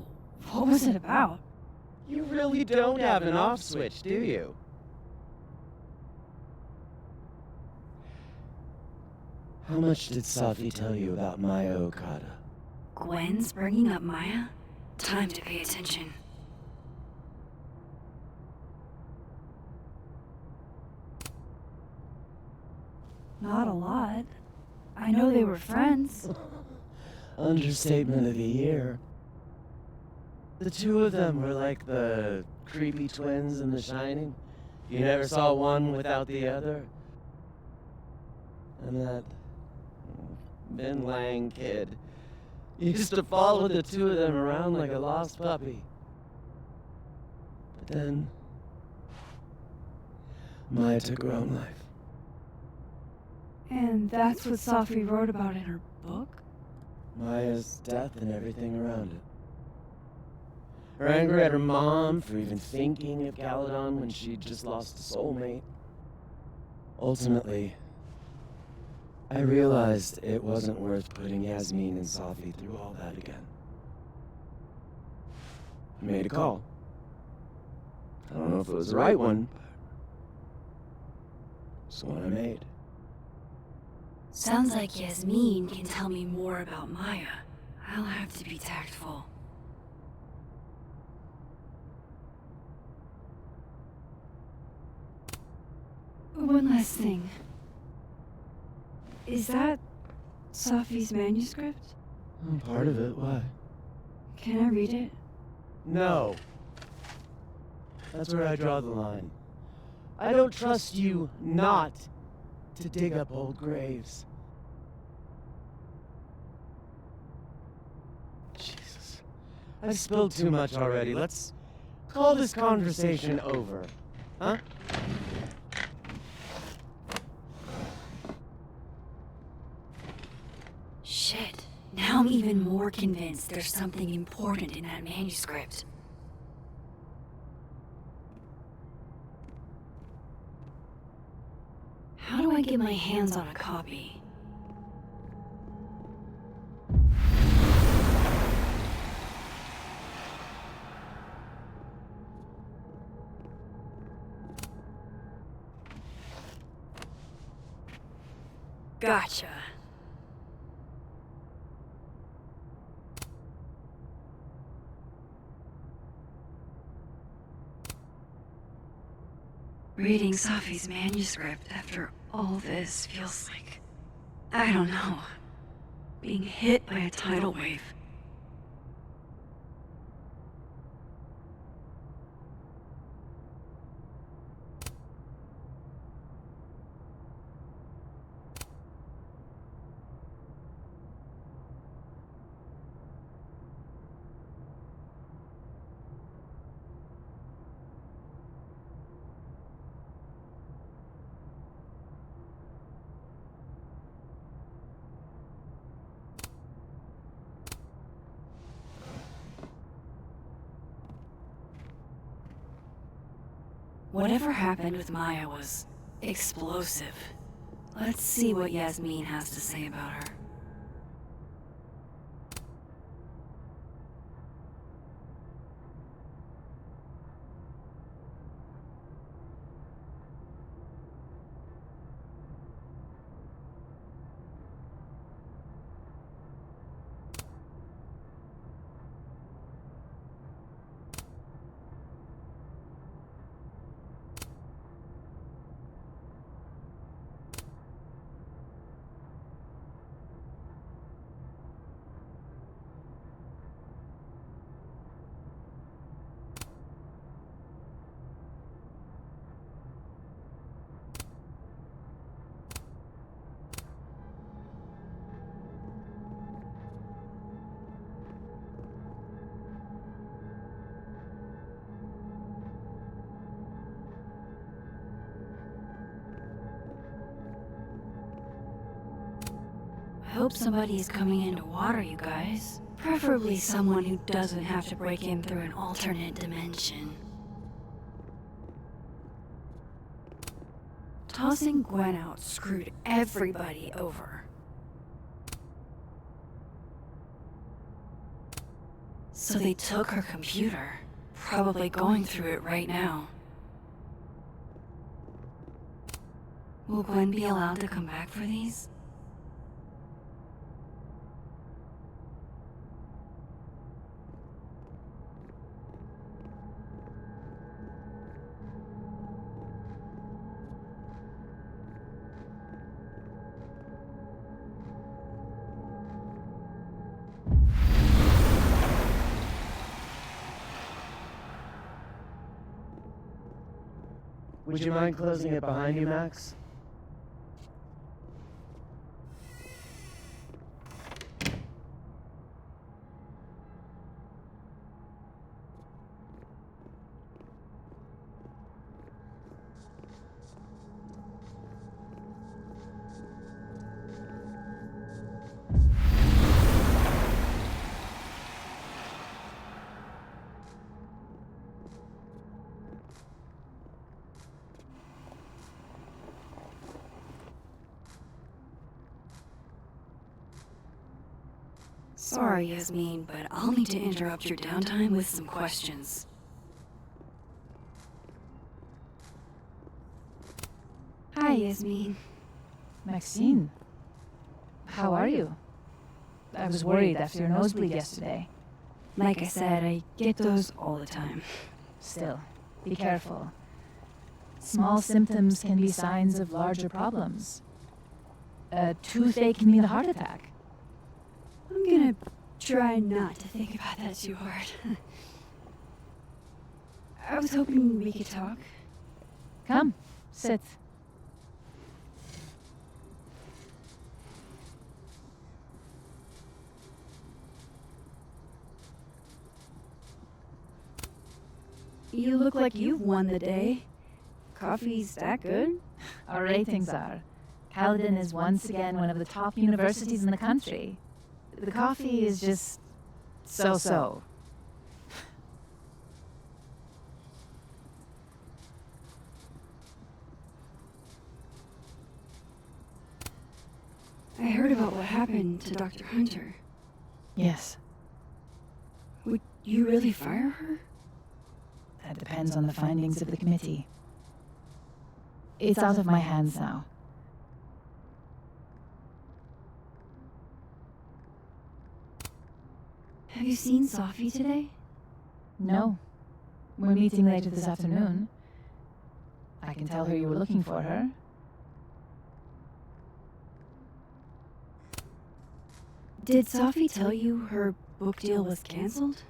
What was it about? You really don't have an off switch, do you? How much did Sophie tell you about Maya Okada? Gwen's bringing up Maya? Time to pay attention. Not a lot. I know they were friends. Understatement of the year. The two of them were like the creepy twins in The Shining. You never saw one without the other. And that Ben Lang kid used to follow the two of them around like a lost puppy. But then Maya took her own life. And that's what Sophie wrote about in her book? Maya's death and everything around it. Her anger at her mom for even thinking of Caledon when she'd just lost a soulmate. Ultimately, I realized it wasn't worth putting Yasmin and Sophie through all that again. I made a call. I don't know if it was the right one, but it's the one I made. Sounds like Yasmin can tell me more about Maya. I'll have to be tactful. One last thing. Is that Sophie's manuscript? Part of it, why? Can I read it? No. That's where I draw the line. I don't trust you not to dig up old graves. Jesus. I've spilled too much already. Let's call this conversation over. Huh? Shit. Now I'm even more convinced there's something important in that manuscript. How do I get my hands on a copy? Gotcha. Reading Sophie's manuscript after all this feels like, I don't know, being hit by a tidal wave. Whatever happened with Maya was explosive. Let's see what Yasmin has to say about her. I hope somebody is coming in to water you guys. Preferably someone who doesn't have to break in through an alternate dimension. Tossing Gwen out screwed everybody over. So they took her computer, probably going through it right now. Will Gwen be allowed to come back for these? Would you mind closing it behind you, Max? Sorry, Yasmin, but I'll need to interrupt your downtime with some questions. Hi, Yasmin. Maxine, how are you? I was worried after your nosebleed yesterday. Like I said, I get those all the time. Still, be careful. Small symptoms can be signs of larger problems. A toothache can mean a heart attack. I'm gonna try not to think about that too hard. I was hoping we could talk. Come, sit. You look like you've won the day. Coffee's that good? Our ratings are. Paladin is once again one of the top universities in the country. The coffee is just so-so. I heard about what happened to Dr. Hunter. Yes, Would you really fire her? that depends on the findings of the committee. It's out of my hands now. Have you seen Sophie today? No. We're meeting later this afternoon. I can tell her you were looking for her. Did Sophie tell you her book deal was canceled?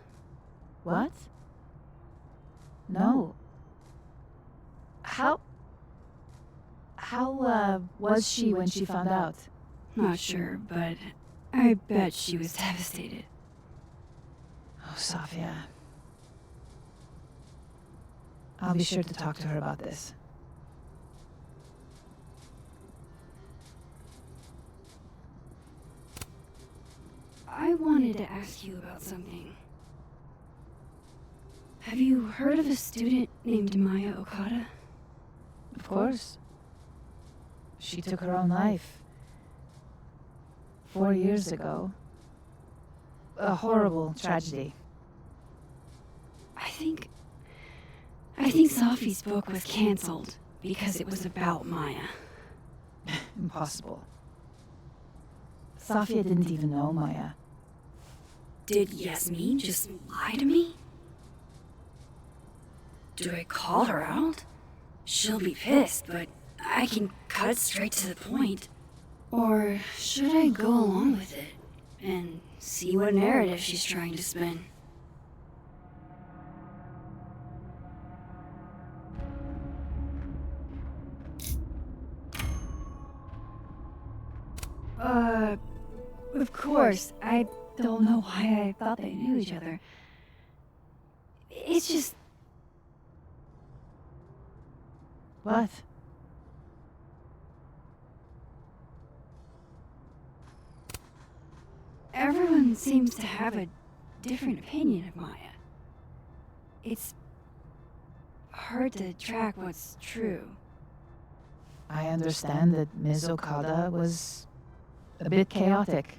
What? No. How was she when she found out? Not sure, but I bet she was devastated. Oh, Sophia. I'll be sure to talk to her about this. I wanted to ask you about something. Have you heard of a student named Maya Okada? Of course. She took her own life. 4 years ago. A horrible tragedy. I think Safi's book was cancelled because it was about Maya. Impossible. Safia didn't even know Maya. Did Yasmin just lie to me? Do I call her out? She'll be pissed, but I can cut straight to the point. Or should I go along with it and see what narrative she's trying to spin? Of course. I don't know why I thought they knew each other. It's just... What? Everyone seems to have a different opinion of Maya. It's hard to track what's true. I understand that Ms. Okada was a bit chaotic.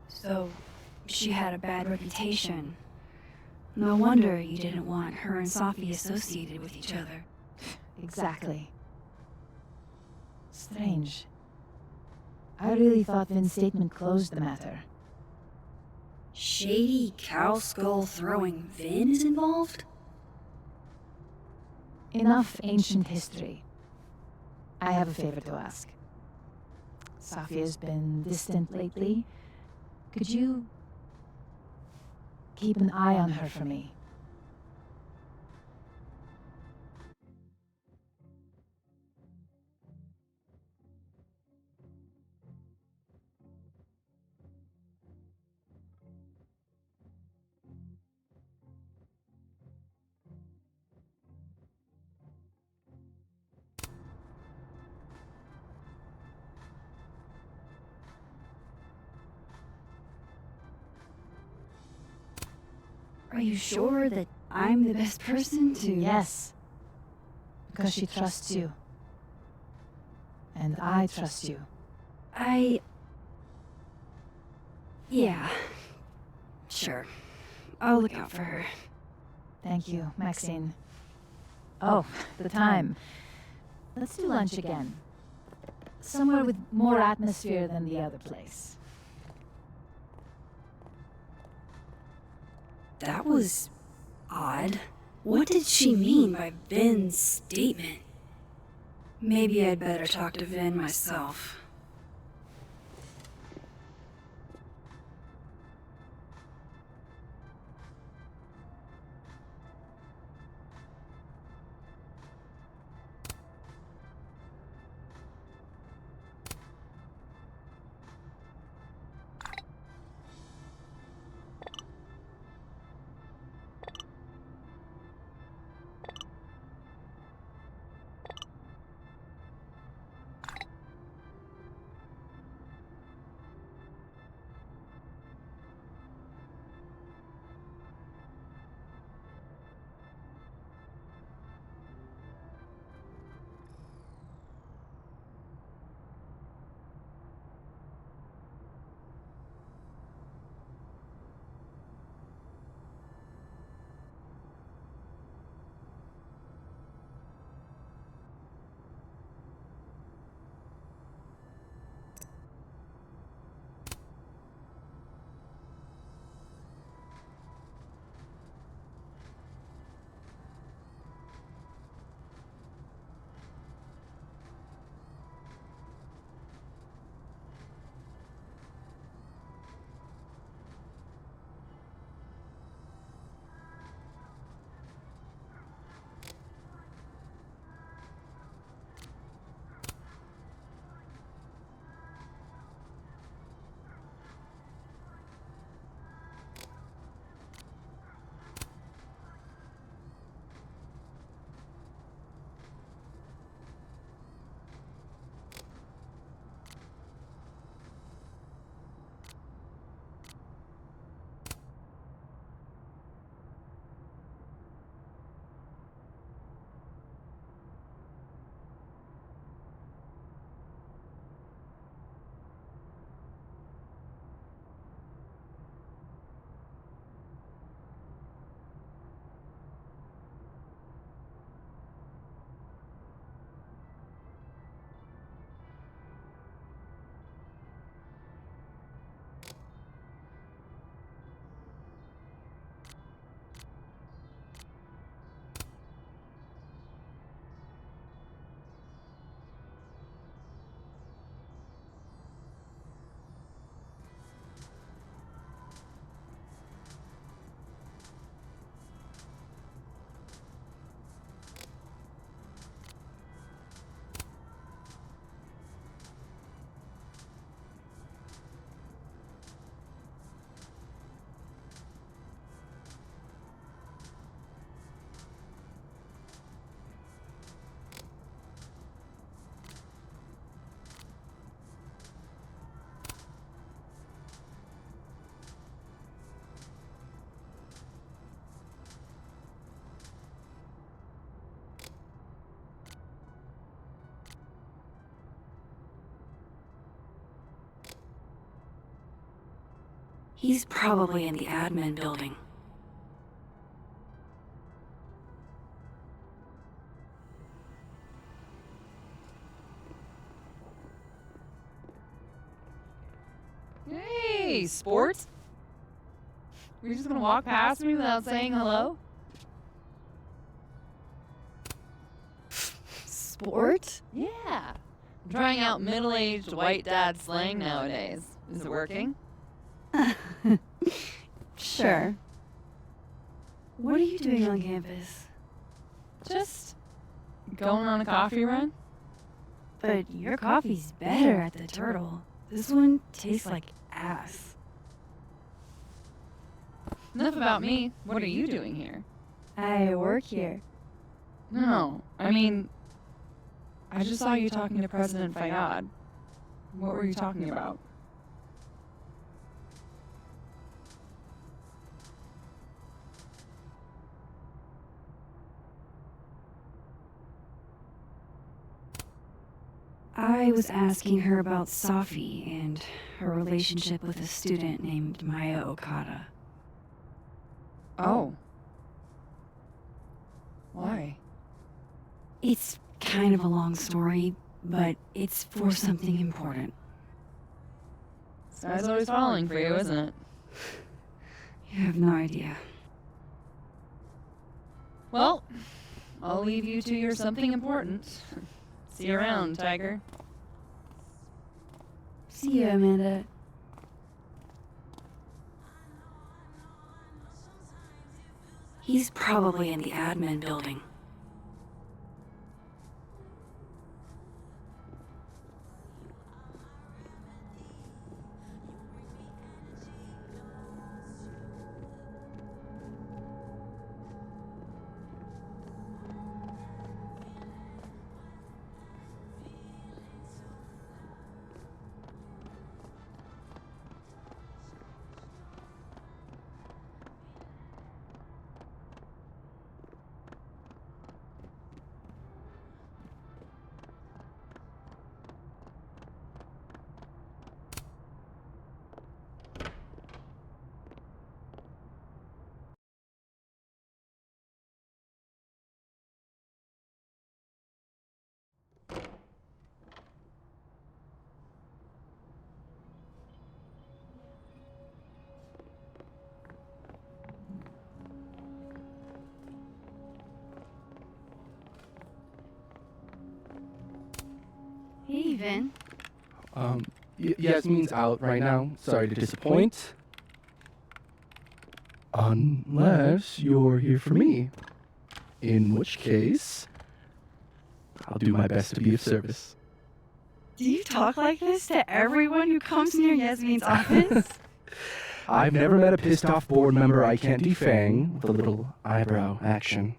So, she had a bad reputation. No wonder you didn't want her and Safi associated with each other. Exactly. Strange. I really thought Vin's statement closed the matter. Shady cow skull throwing Vin is involved? Enough ancient history. I have a favor to ask. Safia's been distant lately. Could you keep an eye on her for me? Are you sure that I'm the best person to... Yes. Because she trusts you. And I trust you. Yeah. Sure. I'll look out for her. Thank you, Maxine. Oh, the time. Let's do lunch again. Somewhere with more atmosphere than the other place. That was odd. What did she mean by Vin's statement? Maybe I'd better talk to Vin myself. He's probably in the admin building. Hey, sport? You're just gonna walk past me without saying hello? Sport? Yeah. I'm trying out middle-aged white dad slang nowadays. Is it working? Sure. What are you doing on campus? Just going on a coffee run? But your coffee's better at the Turtle. This one tastes like ass. Enough about me. What are you doing here? I work here. No, I mean, I just saw you talking to President Fayyad. What were you talking about? I was asking her about Safi and her relationship with a student named Maya Okada. Oh. Why? It's kind of a long story, but it's for something important. Sky's always falling for you, isn't it? You have no idea. Well, I'll leave you to your something important. See you around, Tiger. See you, Amanda. He's probably in the admin building. Hey, Vin. Yasmin's out right now. Sorry to disappoint. Unless you're here for me. In which case, I'll do my best to be of service. Do you talk like this to everyone who comes near Yasmin's office? I've never met a pissed off board member I can't defang with a little eyebrow action.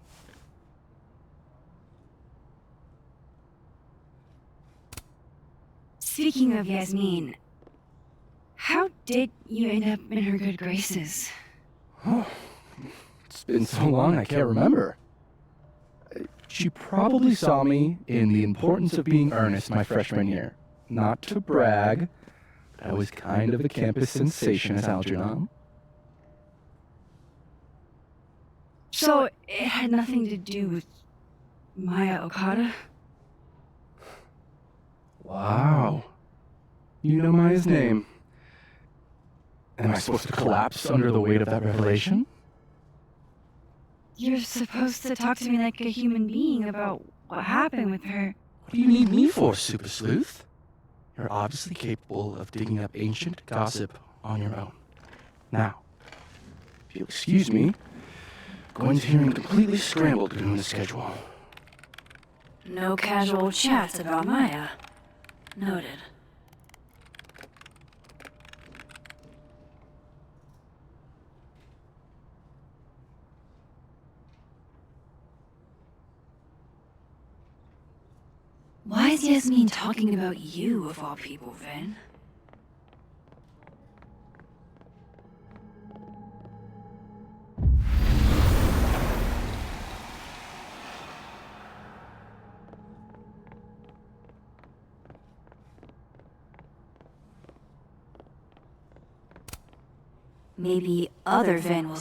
Speaking of Yasmin, how did you end up in her good graces? Oh, it's been so long I can't remember. She probably saw me in The Importance of Being Earnest my freshman year. Not to brag, but I was kind of a campus sensation as Algernon. So it had nothing to do with Maya Okada? Wow. You know Maya's name. Am I supposed to collapse under the weight of that revelation? You're supposed to talk to me like a human being about what happened with her. What do you need me for, Super Sleuth? You're obviously capable of digging up ancient gossip on your own. Now, if you'll excuse me, going to hearing completely scrambled in the schedule. No casual chats about Maya. Noted. Why is Yasmin talking about you, of all people, Vin? maybe other Vin will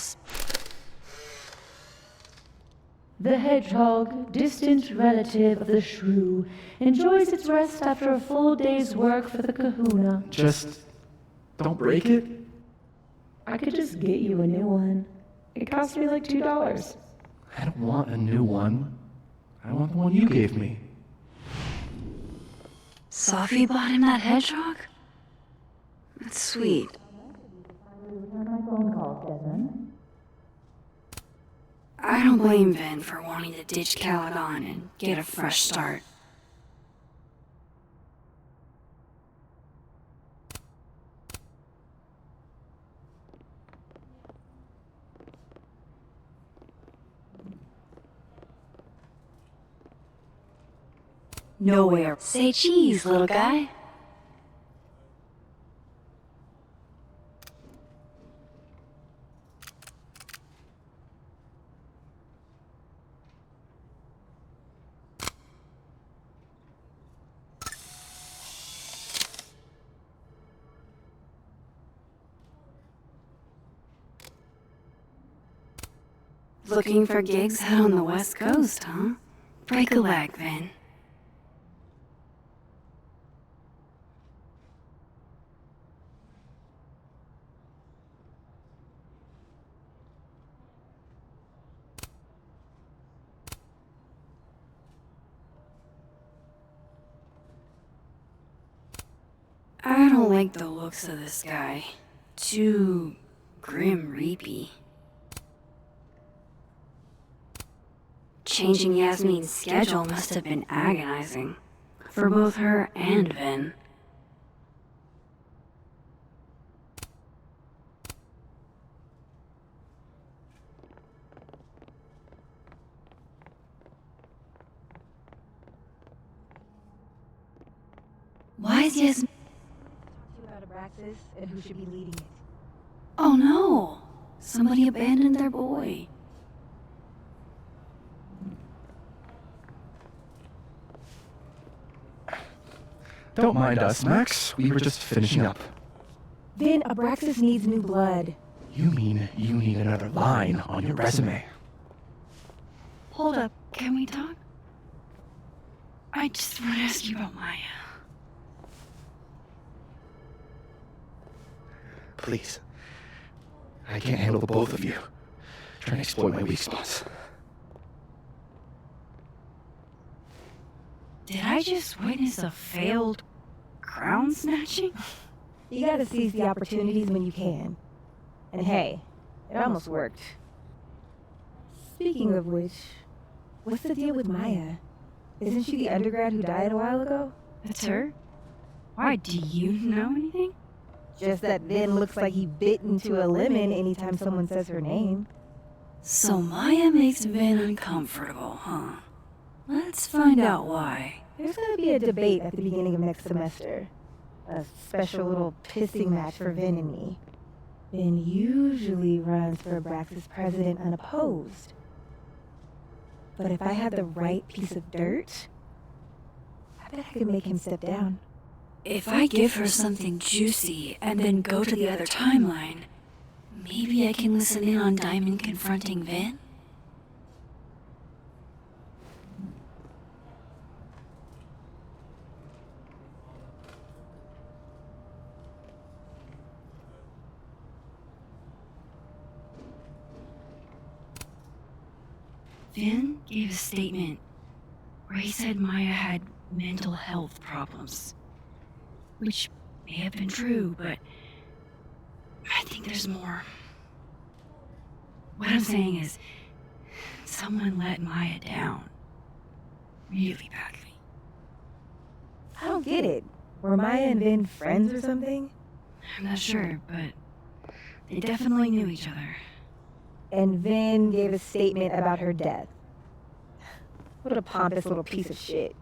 The hedgehog, distant relative of the shrew, enjoys its rest after a full day's work for the kahuna. Just don't break it? I could just get you a new one. It cost me like $2. I don't want a new one. I want the one you gave me. Sophie bought him that hedgehog? That's sweet. My phone calls, Desmond. I don't blame Vin for wanting to ditch Caladan and get a fresh start. Nowhere. Say cheese, little guy. Looking for gigs out on the West Coast, huh? Break a leg, Vin. I don't like the looks of this guy. Too grim reapy. Changing Yasmin's schedule must have been agonizing. For both her and Vin. Why is Yasmin... About Abraxas and who should be leading it. Oh no! Somebody abandoned their boy. Don't mind us, Max. We were just finishing up. Then Abraxas needs new blood. You mean you need another line on your resume? Hold up, can we talk? I just want to ask you about Maya. Please. I can't handle the both of you. Trying to exploit my weak spots. Did I just witness a failed crown snatching? You gotta seize the opportunities when you can. And hey, it almost worked. Speaking of which, what's the deal with Maya? Isn't she the undergrad who died a while ago? That's her? Why, do you know anything? Just that Vin looks like he bit into a lemon anytime someone says her name. So Maya makes Vin uncomfortable, huh? Let's find out why. There's gonna be a debate at the beginning of next semester. A special little pissing match for Vin and me. Vin usually runs for Abraxas president unopposed. But if I had the right piece of dirt, I bet I could make him step down. If I give her something juicy and then go to the other timeline, maybe I can listen in on Diamond confronting Vin? Vin gave a statement where he said Maya had mental health problems. Which may have been true, but I think there's more. What I'm saying is, someone let Maya down. Really badly. I don't get it. Were Maya and Vin friends or something? I'm not sure, but they definitely knew each other. And Vin gave a statement about her death. What a pompous little piece of shit.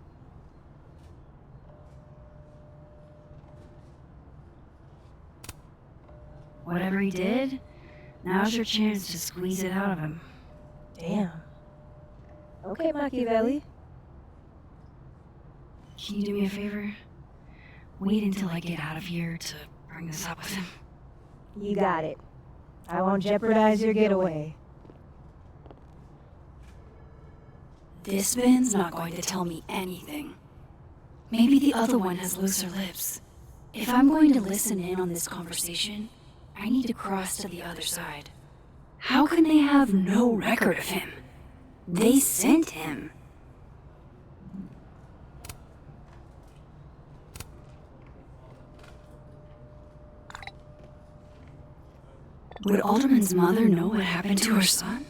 Whatever he did, now's your chance to squeeze it out of him. Damn. Okay, Machiavelli. Can you do me a favor? Wait until I get out of here to bring this up with him. You got it. I won't jeopardize your getaway. This bin's not going to tell me anything. Maybe the other one has looser lips. If I'm going to listen in on this conversation, I need to cross to the other side. How can they have no record of him? They sent him. Would Alderman's mother know what happened to her son?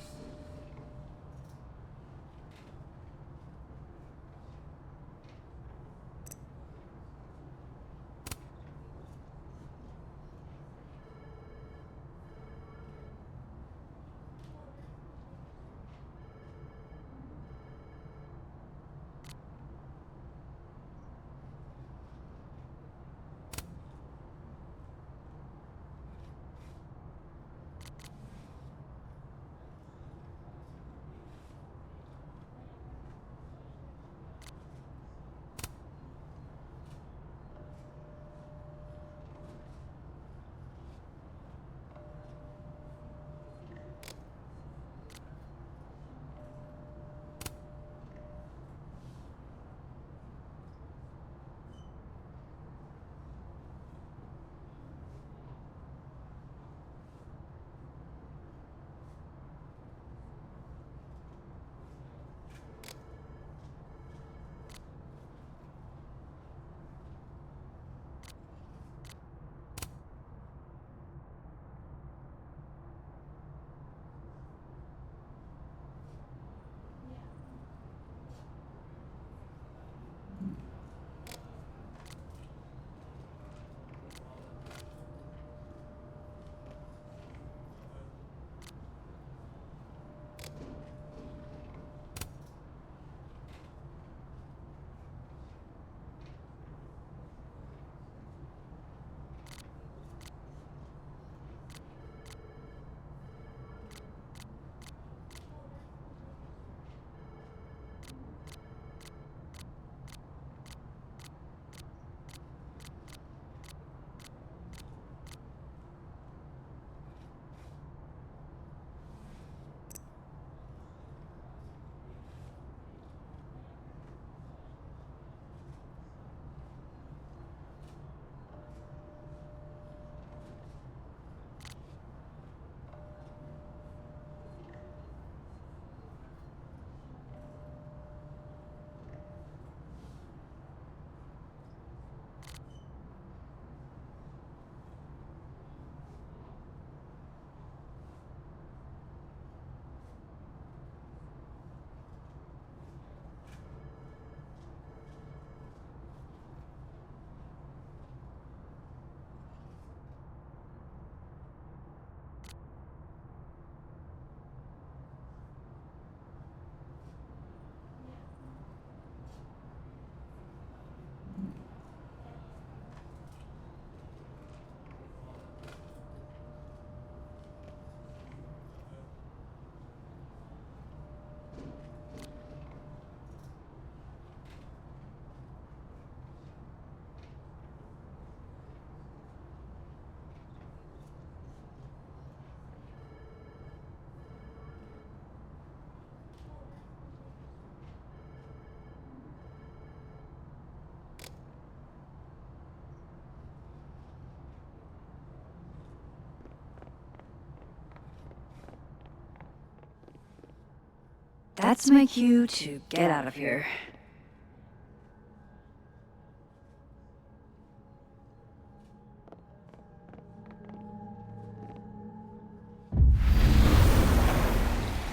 That's my cue to get out of here.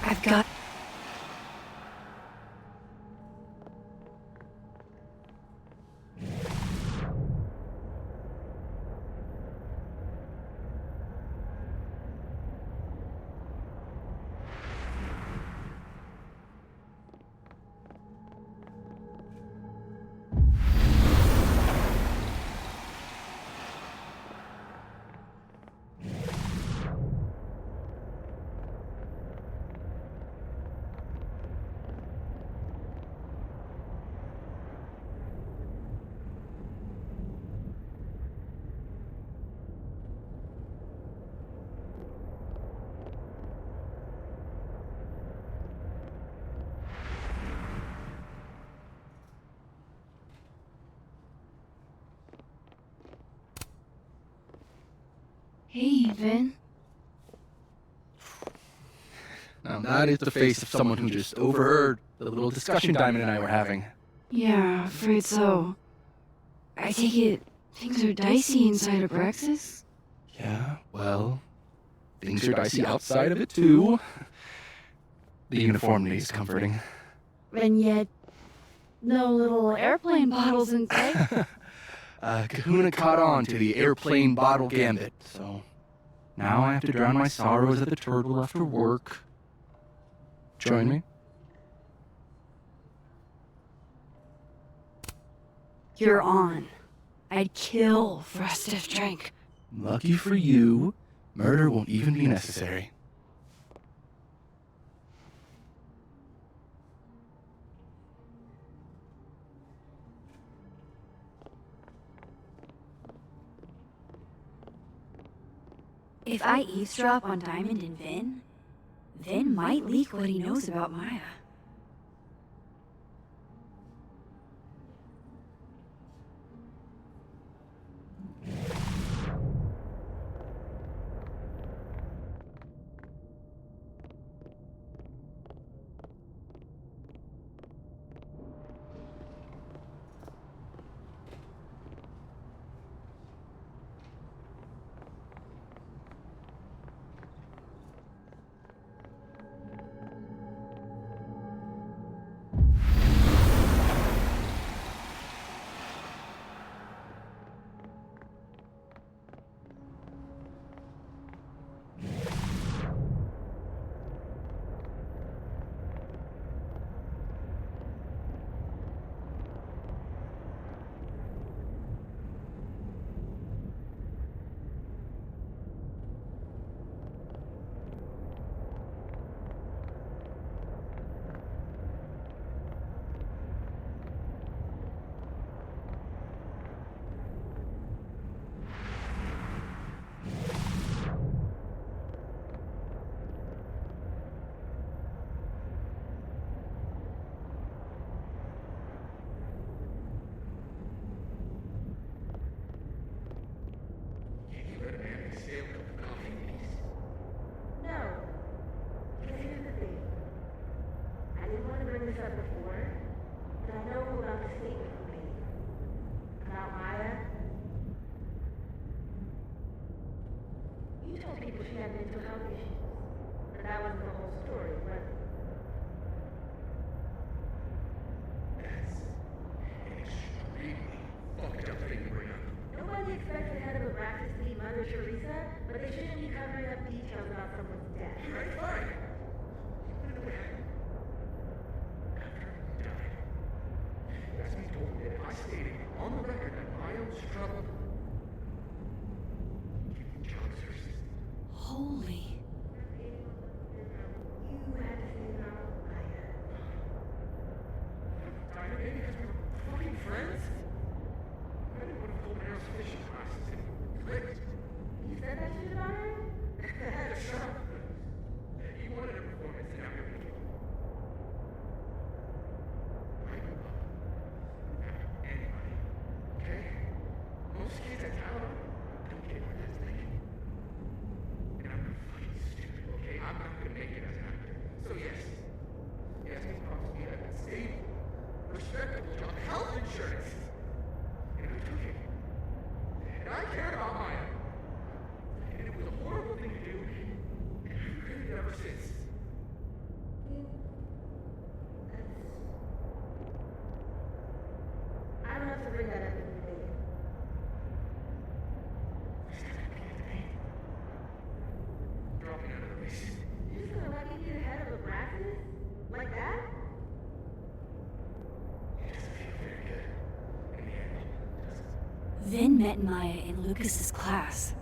I've got... Hey, Vin. Now that is the face of someone who just overheard the little discussion Diamond and I were having. Yeah, afraid so. I take it things are dicey inside of Brexus? Yeah, well, things are dicey outside of it too. The uniformity is comforting. And yet, no little airplane bottles in sight. Kahuna caught on to the airplane bottle gambit, so now I have to drown my sorrows at the turtle after work. Join me? You're on. I'd kill for a stiff drink. Lucky for you, murder won't even be necessary. If I eavesdrop on Diamond and Vin, Vin might leak what he knows about Maya. Holy. Vin met Maya in Lucas's class,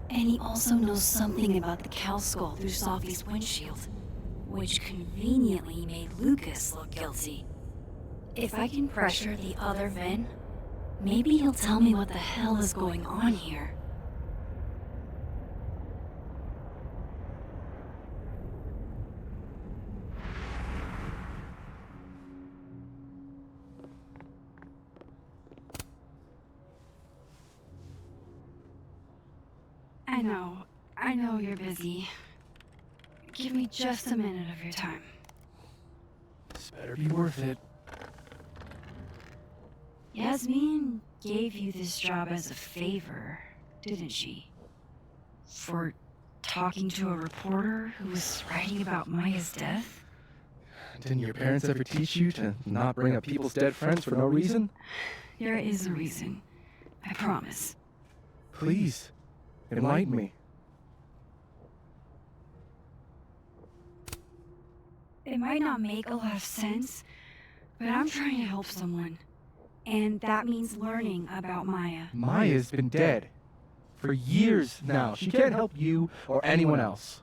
and he also knows something about the cow skull through Sophie's windshield, which conveniently made Lucas look guilty. If I can pressure the other Vin, maybe he'll tell me what the hell is going on here. I know you're busy. Give me just a minute of your time. This better be worth it. Yasmin gave you this job as a favor, didn't she? For talking to a reporter who was writing about Maya's death? Didn't your parents ever teach you to not bring up people's dead friends for no reason? There is a reason. I promise. Please, enlighten me. It might not make a lot of sense, but I'm trying to help someone. And that means learning about Maya. Maya's been dead for years now. She can't help you or anyone else.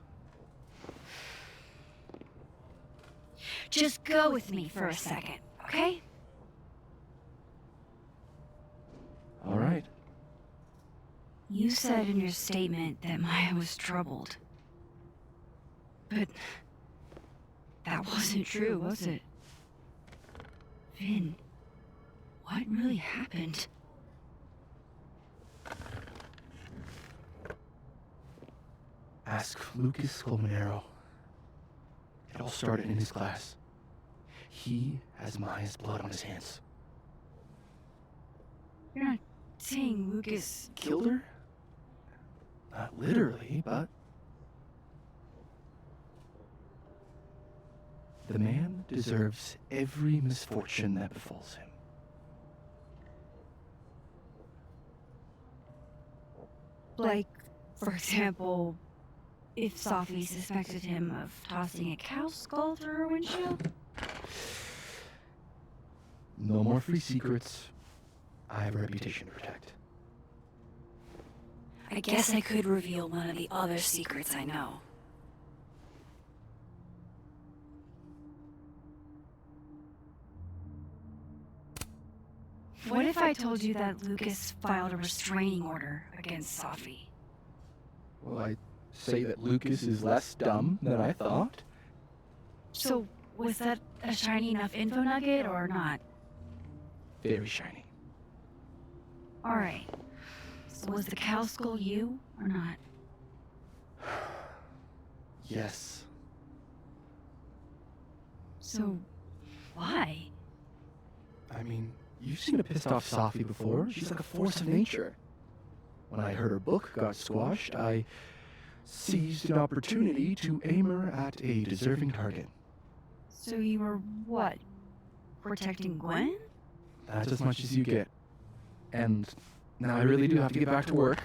Just go with me for a second, okay? All right. You said in your statement that Maya was troubled. But that wasn't true, was it? Vin, what really happened? Ask Lucas Colmenero. It all started in his class. He has Maya's blood on his hands. You're not saying Lucas Killed her? Not literally, but... The man deserves every misfortune that befalls him. Like, for example, if Sophie suspected him of tossing a cow skull through her windshield? No more free secrets. I have a reputation to protect. I guess I could reveal one of the other secrets I know. What if I told you that Lucas filed a restraining order against Sophie? Well, I'd say that Lucas is less dumb than I thought. So, was that a shiny enough info nugget or not? Very shiny. Alright. So was the cow skull you or not? Yes. So, why? I mean, you've seen a pissed off Sophie before. She's like a force of nature. When I heard her book got squashed, I seized an opportunity to aim her at a deserving target. So you were what? Protecting Gwen? That's as much as you get. And now I really do have to get back to work.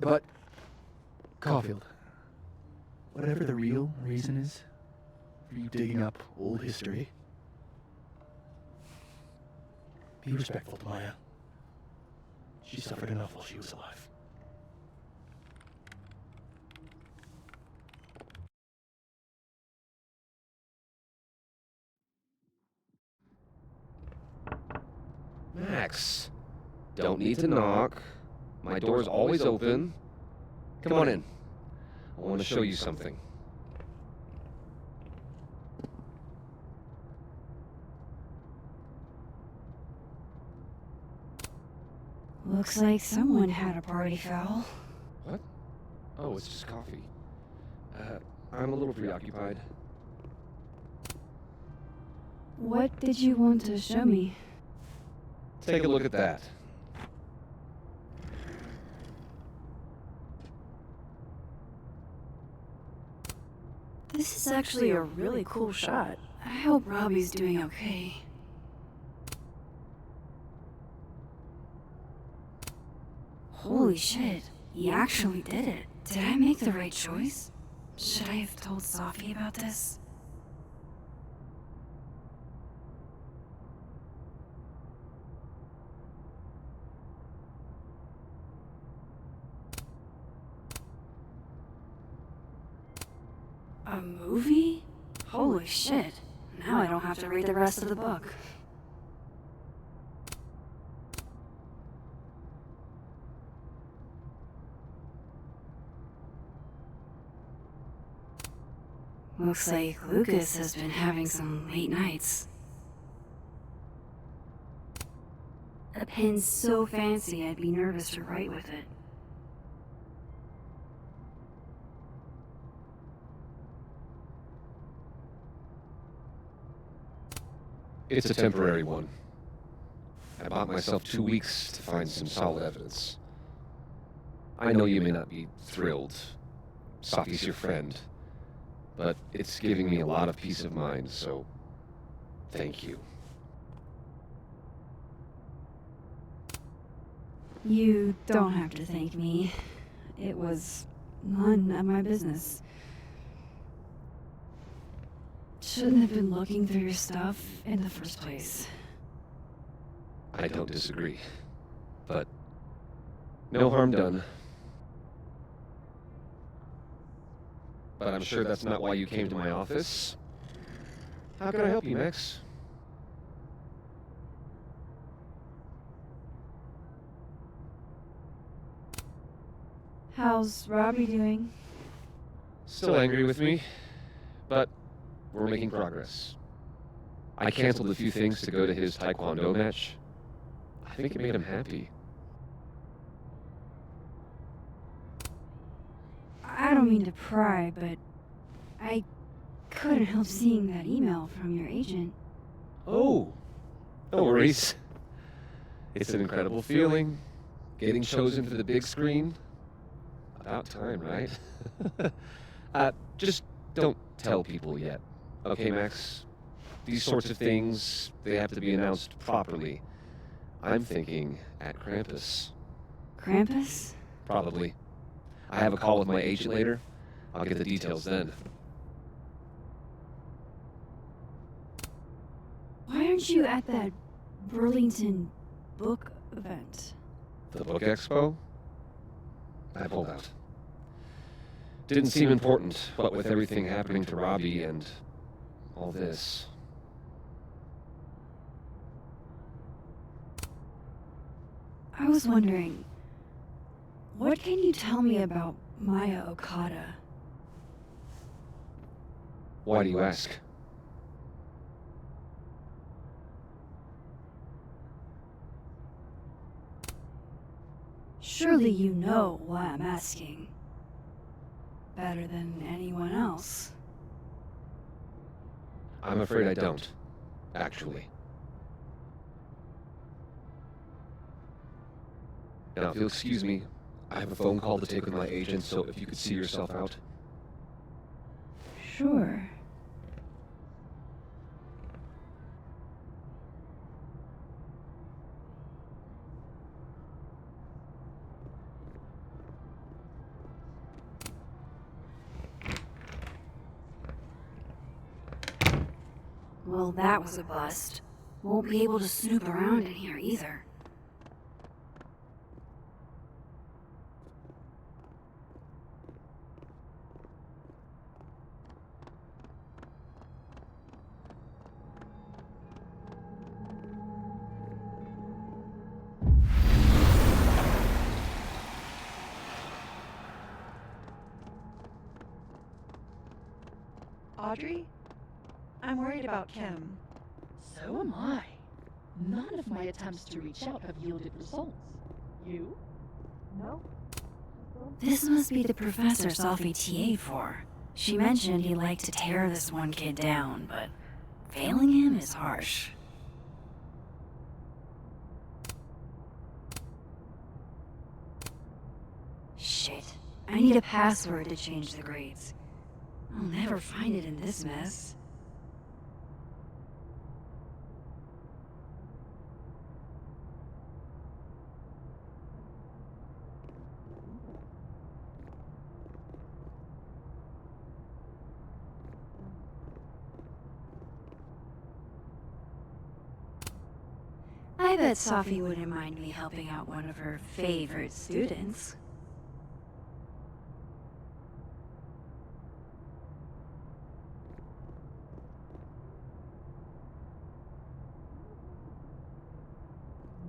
But, Caulfield, whatever the real reason is for you digging up old history, be respectful to Maya. She suffered enough while she was alive. Max, don't need to knock. My door's always open. Come on in. I want to show you something. Looks like someone had a party foul. What? Oh, it's just coffee. I'm a little preoccupied. What did you want to show me? Take a look at that. This is actually a really cool shot. I hope Robbie's doing okay. Holy shit, he actually did it. Did I make the right choice? Should I have told Sophie about this? A movie? Holy shit. Now I don't have to read the rest of the book. Looks like Lucas has been having some late nights. A pen so fancy I'd be nervous to write with it. It's a temporary one. I bought myself 2 weeks to find some solid evidence. I know you may not be thrilled. Safi's your friend. But it's giving me a lot of peace of mind, so thank you. You don't have to thank me. It was none of my business. Shouldn't have been looking through your stuff in the first place. I don't disagree. But no harm done. But I'm sure that's not why you came to my office. How can I help you, Max? How's Robbie doing? Still angry with me, but we're making progress. I canceled a few things to go to his taekwondo match. I think it made him happy. I don't mean to pry, but I couldn't help seeing that email from your agent. Oh, no worries. It's an incredible feeling, getting chosen for the big screen. About time, right? Just don't tell people yet. Okay, Max? These sorts of things, they have to be announced properly. I'm thinking at Krampus. Krampus? Probably. I have a call with my agent later. I'll get the details then. Why aren't you at that Burlington book event? The book expo? I pulled out. Didn't seem important, but with everything happening to Robbie and all this. I was wondering, what can you tell me about Maya Okada? Why do you ask? Surely you know why I'm asking. Better than anyone else. I'm afraid I don't, actually. Now, if you'll excuse me, I have a phone call to take with my agent, so if you could see yourself out. Sure. Well, that was a bust. Won't be able to snoop around in here either. Audrey? I'm worried about Kim. So am I. None of my attempts to reach out have yielded results. You? No? This must be the professor Safi TA'd for. She mentioned he liked to tear this one kid down, but failing him is harsh. Shit. I need a password to change the grades. I'll never find it in this mess. I bet Safi wouldn't mind me helping out one of her favorite students.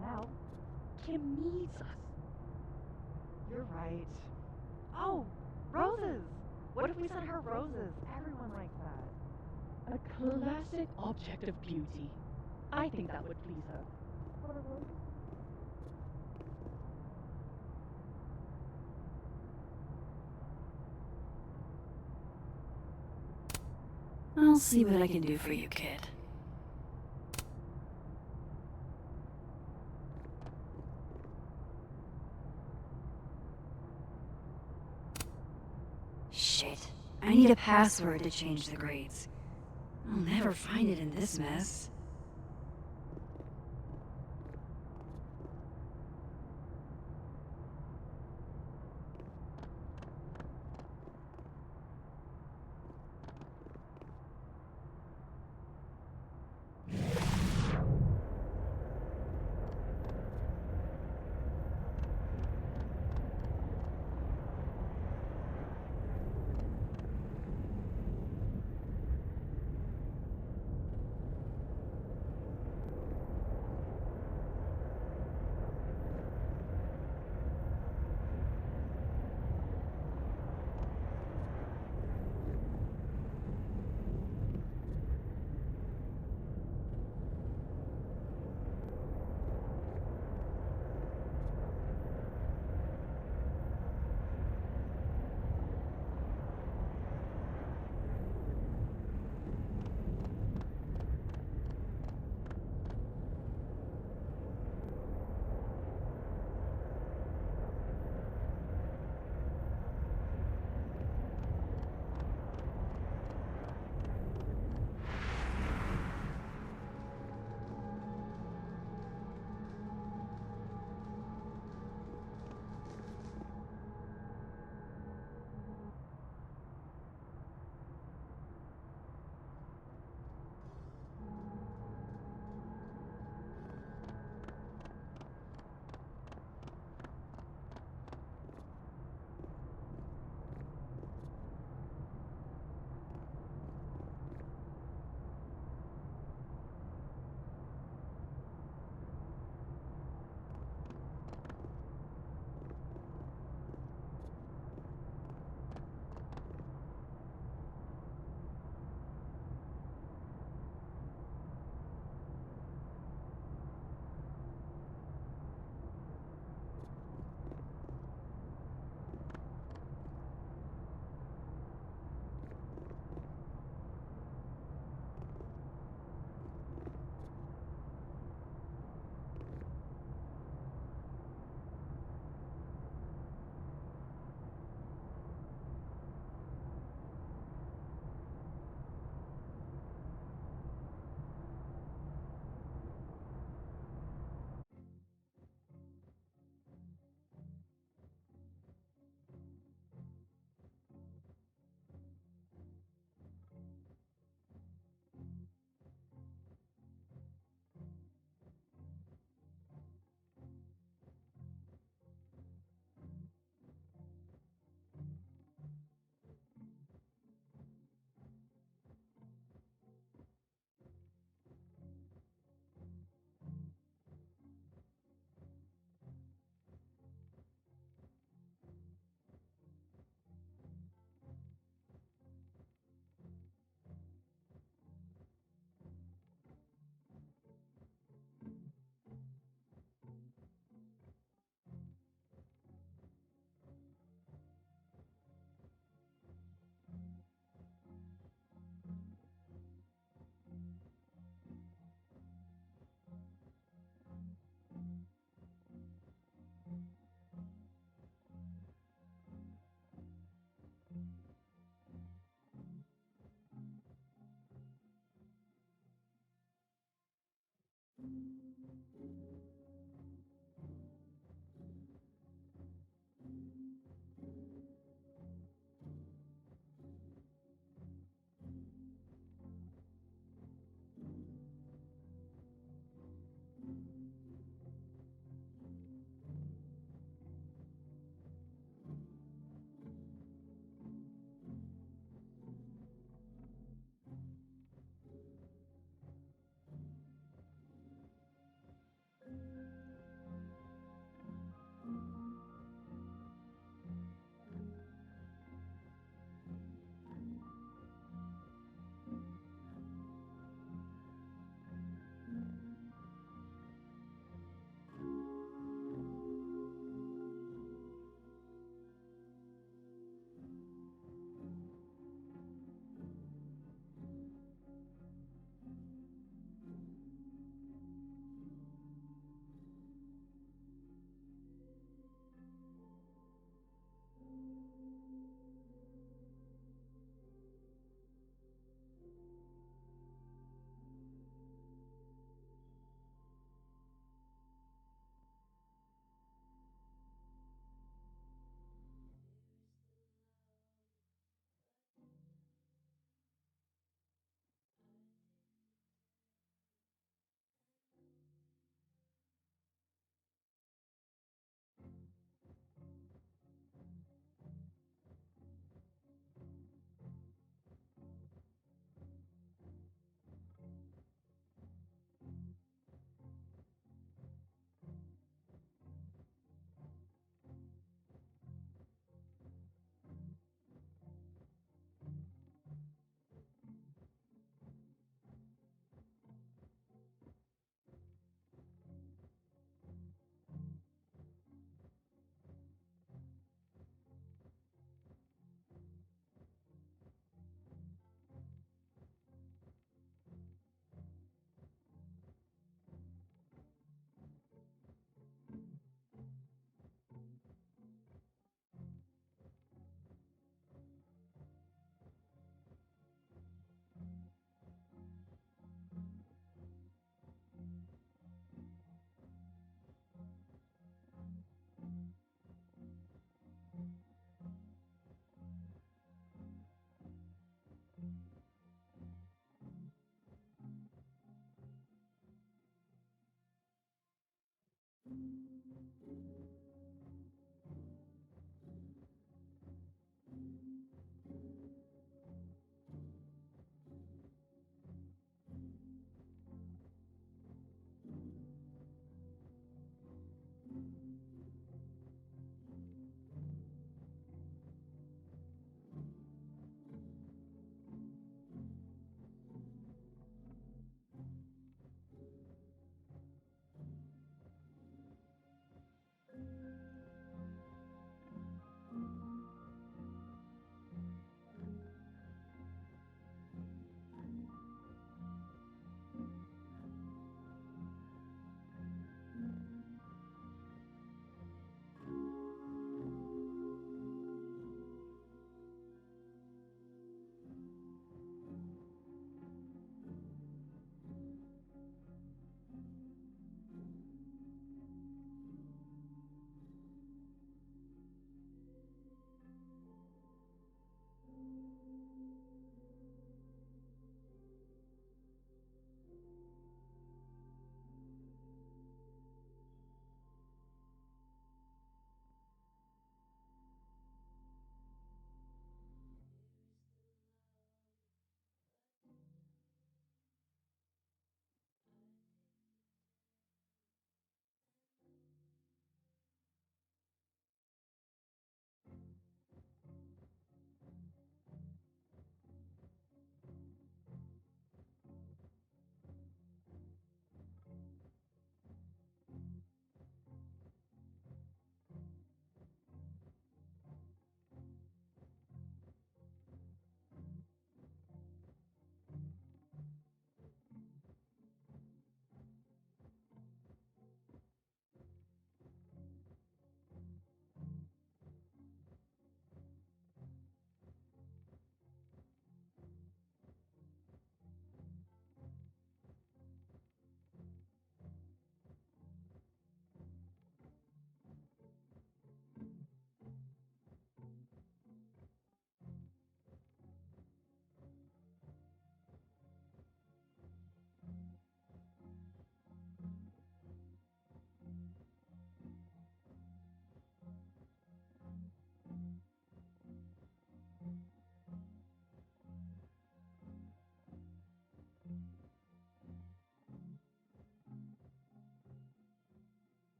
Now, Kim needs us. You're right. Oh, roses! What if we sent her roses? Everyone likes that. A classic object of beauty. I think that would please her. I'll see what I can do for you, kid. Shit. I need a password to change the grades. I'll never find it in this mess.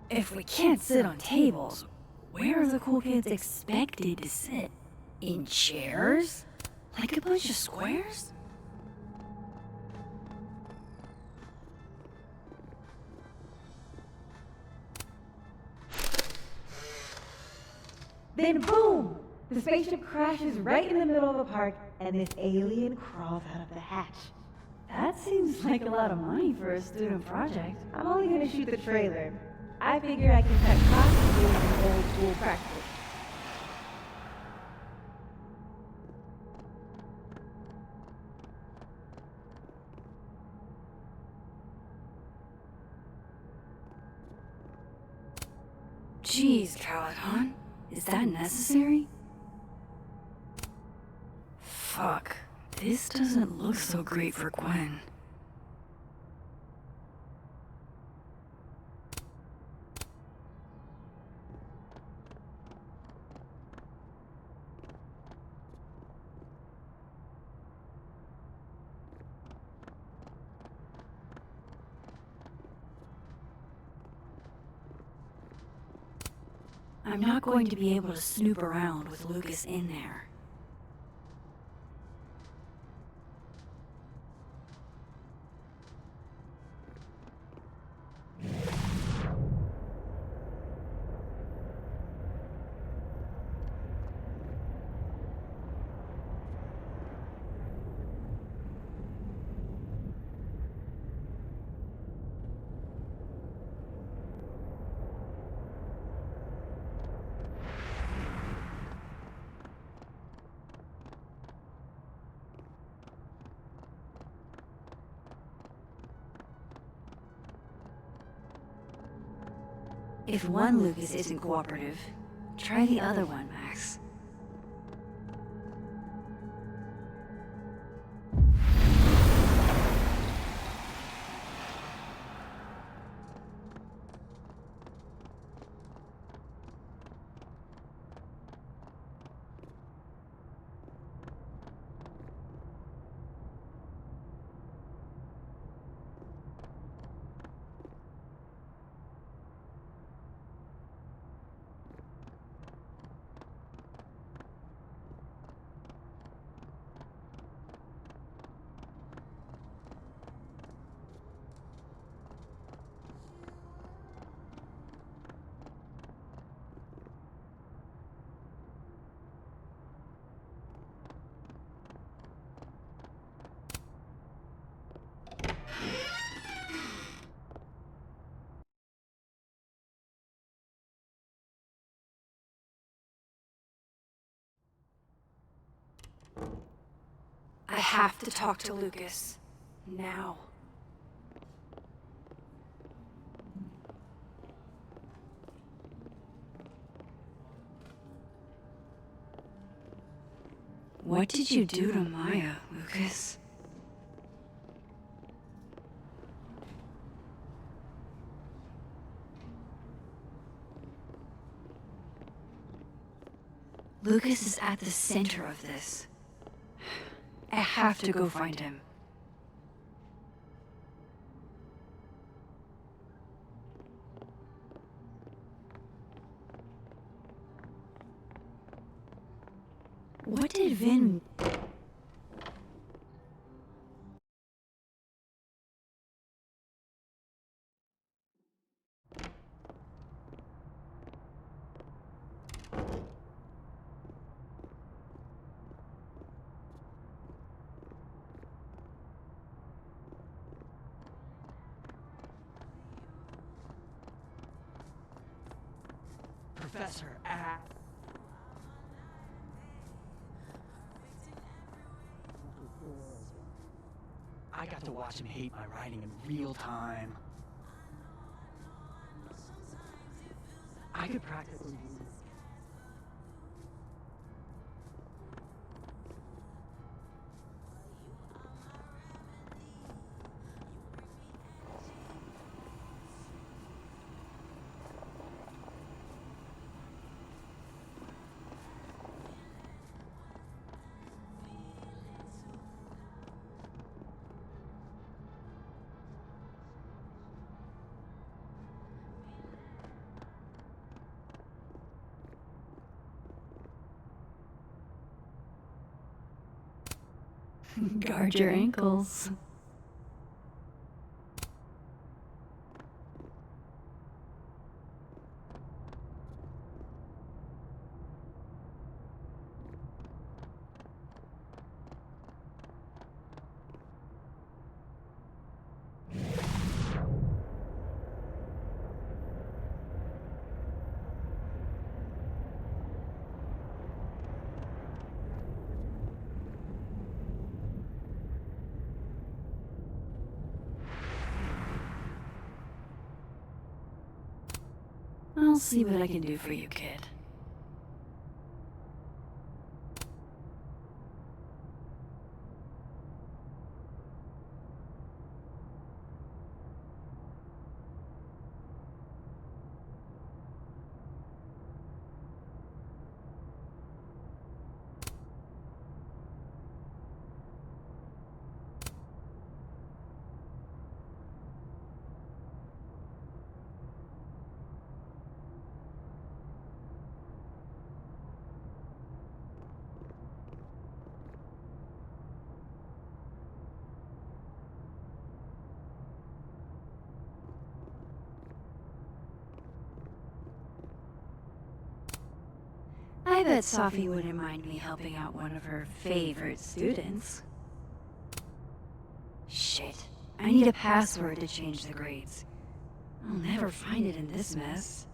If we can't sit on tables, where are the cool kids expected to sit? In chairs? Like a bunch of squares? Then boom! The spaceship crashes right in the middle of the park, and this alien crawls out of the hatch. That seems like a lot of money for a student project. I'm only gonna shoot the trailer. I figure I can cut costs doing an old school practice. Jeez, Caladon. Is that necessary? Fuck. This doesn't look so great for Gwen. I'm not going to be able to snoop around with Lucas in there. If one Lucas isn't cooperative, try the other one, Max. I have to talk to Lucas. Now. What did you do to Maya, Lucas? Lucas is at the center of this. I have to go find him. What did Vin... Professor, I got to watch him hate my writing in real time. I could practically do this. Guard your ankles. I'll see what I can do for you, kid. I bet Sophie wouldn't mind me helping out one of her favorite students. Shit. I need a password to change the grades. I'll never find it in this mess.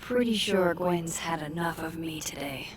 Pretty sure Gwen's had enough of me today.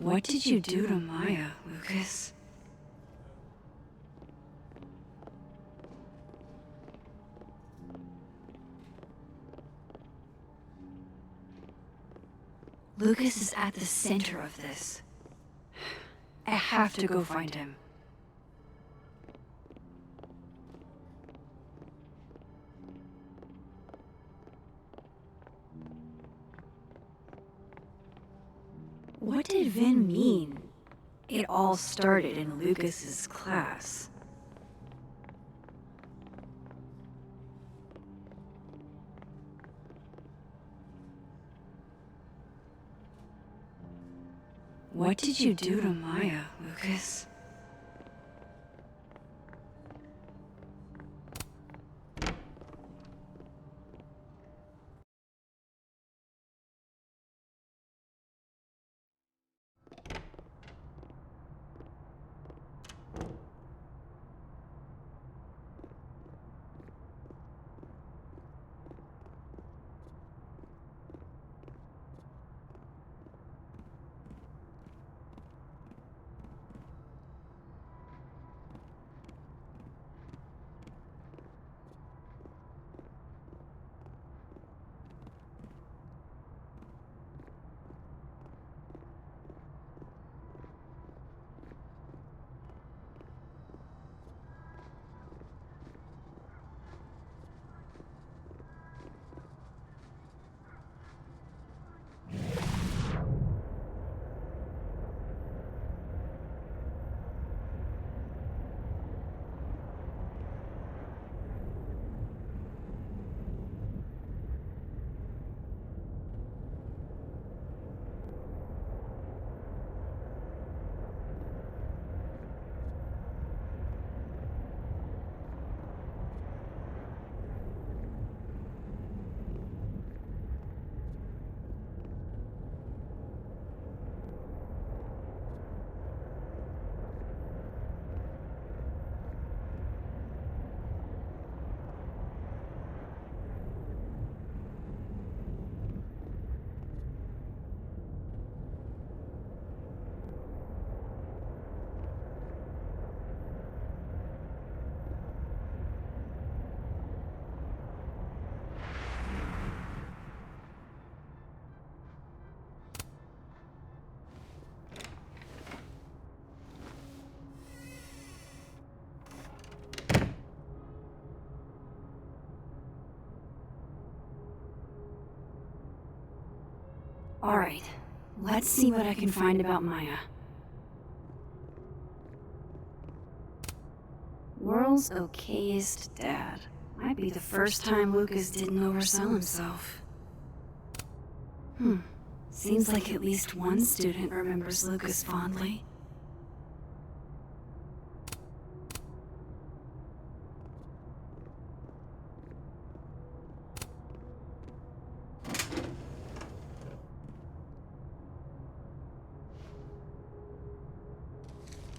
What did you do to Maya, Lucas? Lucas is at the center of this. I have to go find him. What did Vin mean? It all started in Lucas's class. What did you do to Maya, Lucas? Alright, let's see what I can find about Maya. World's okayest dad. Might be the first time Lucas didn't oversell himself. Seems like at least one student remembers Lucas fondly.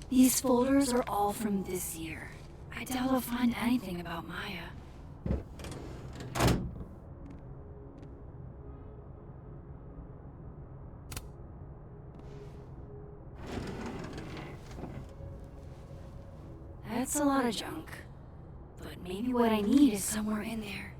These folders are all from this year. I doubt I'll find anything about Maya. That's a lot of junk. But maybe what I need is somewhere in there.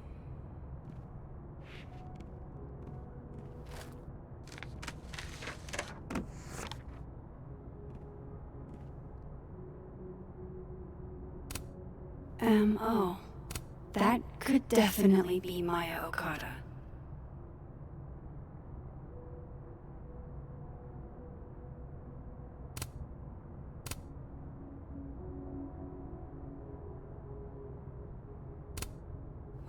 Oh. That could definitely be Maya Okada.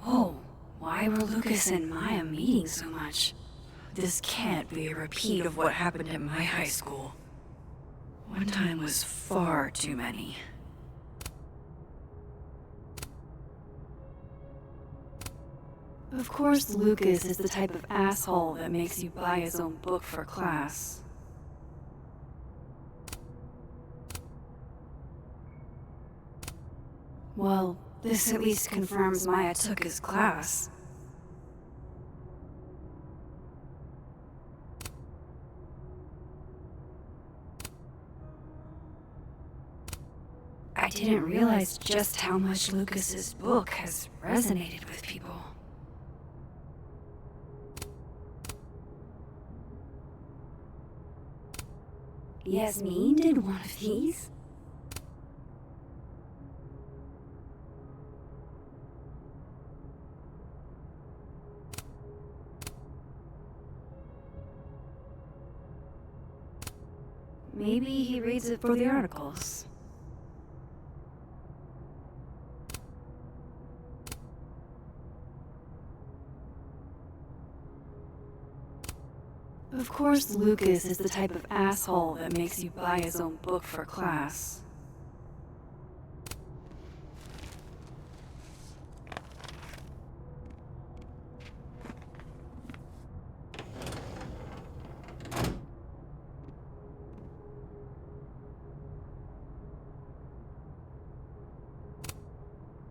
Whoa, why were Lucas and Maya meeting so much? This can't be a repeat of what happened at my high school. One time was far too many. Of course, Lucas is the type of asshole that makes you buy his own book for class. Well, this at least confirms Maya took his class. didn't realize just how much Lucas's book has resonated with people. Yasmin did one of these? Maybe he reads it for the articles. Of course, Lucas is the type of asshole that makes you buy his own book for class.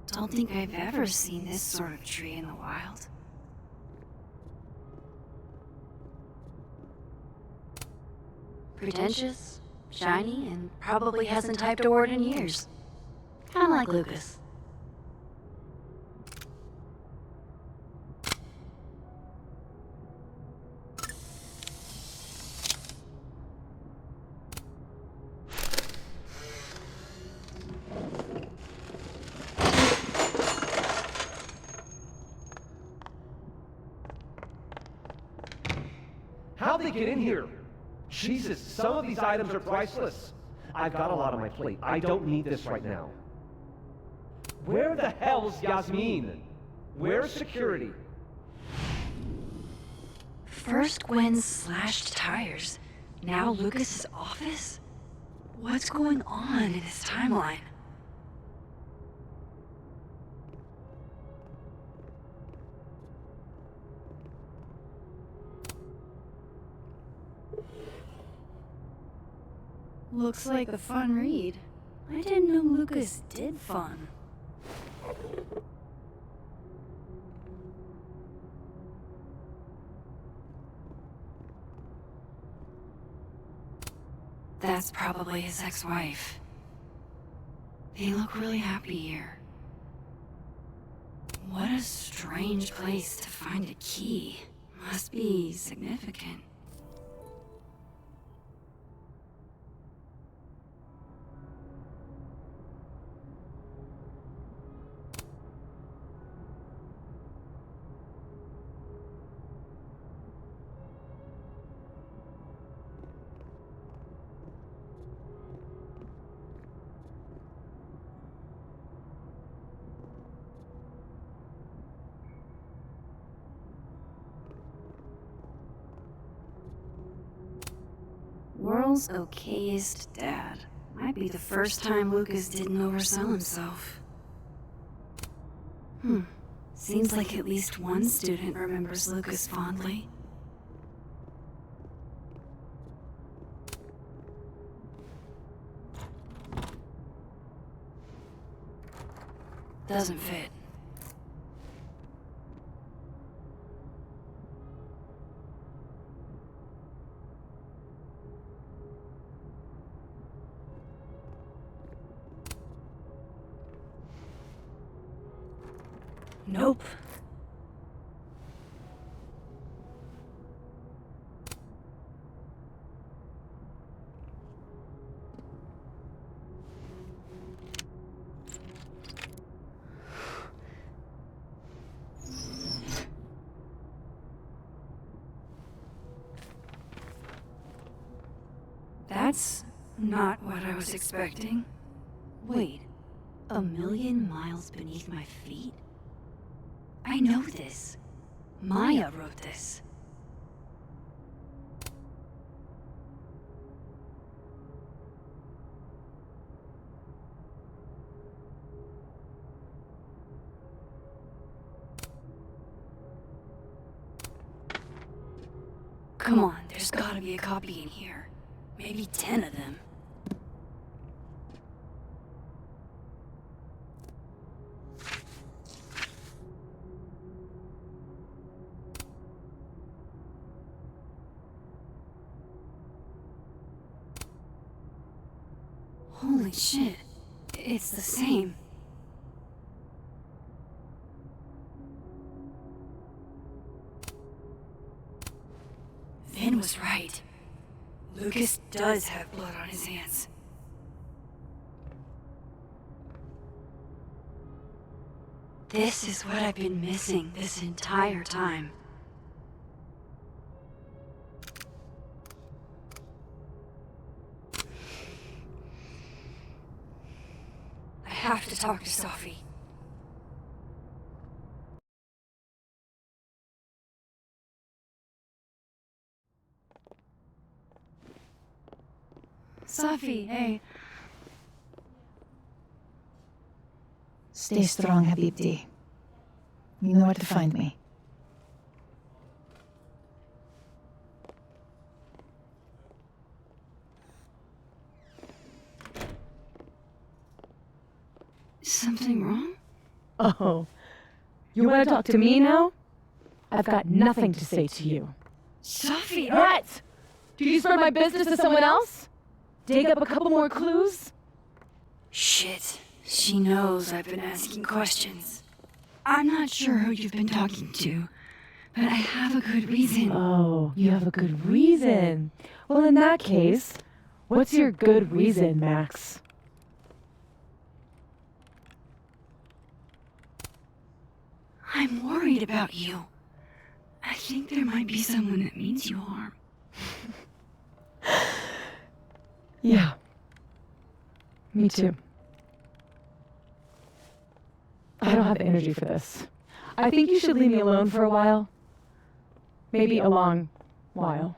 Don't think I've ever seen this sort of tree in the wild. Pretentious, shiny, and probably hasn't typed a word in years. Kinda like Lucas. How'd they get in here? Jesus, some of these items are priceless. I've got a lot on my plate. I don't need this right now. Where the hell's Yasmin? Where's security? First Gwen's slashed tires, now Lucas's office? What's going on in his timeline? Looks like a fun read. I didn't know Lucas did fun. That's probably his ex-wife. They look really happy here. What a strange place to find a key. Must be significant. World's okayest dad. Might be the first time Lucas didn't oversell himself. Seems like at least one student remembers Lucas fondly. Doesn't fit. Nope. That's not what I was expecting. Wait, 1,000,000 miles beneath my feet? I know this. Maya wrote this. Come on, there's gotta be a copy in here. Maybe 10 of them. Holy shit. It's the same. Vin was right. Lucas does have blood on his hands. This is what I've been missing this entire time. I have to talk to Sophie. Sophie, hey. Stay strong, Habibti. You know where to find me. Is something wrong? Oh, you want to talk to me now? I've got nothing to say to you. Sophie, What? Do you spread my business to someone else? Dig up a couple more clues? Shit. She knows I've been asking questions. I'm not sure who you've been talking to, but I have a good reason. Oh, you have a good reason. Well, in that case, what's your good reason, Max? I'm worried about you. I think there might be someone that means you harm. Yeah. Me too. I don't have the energy for this. I think you should leave me alone for a while. Maybe a long while.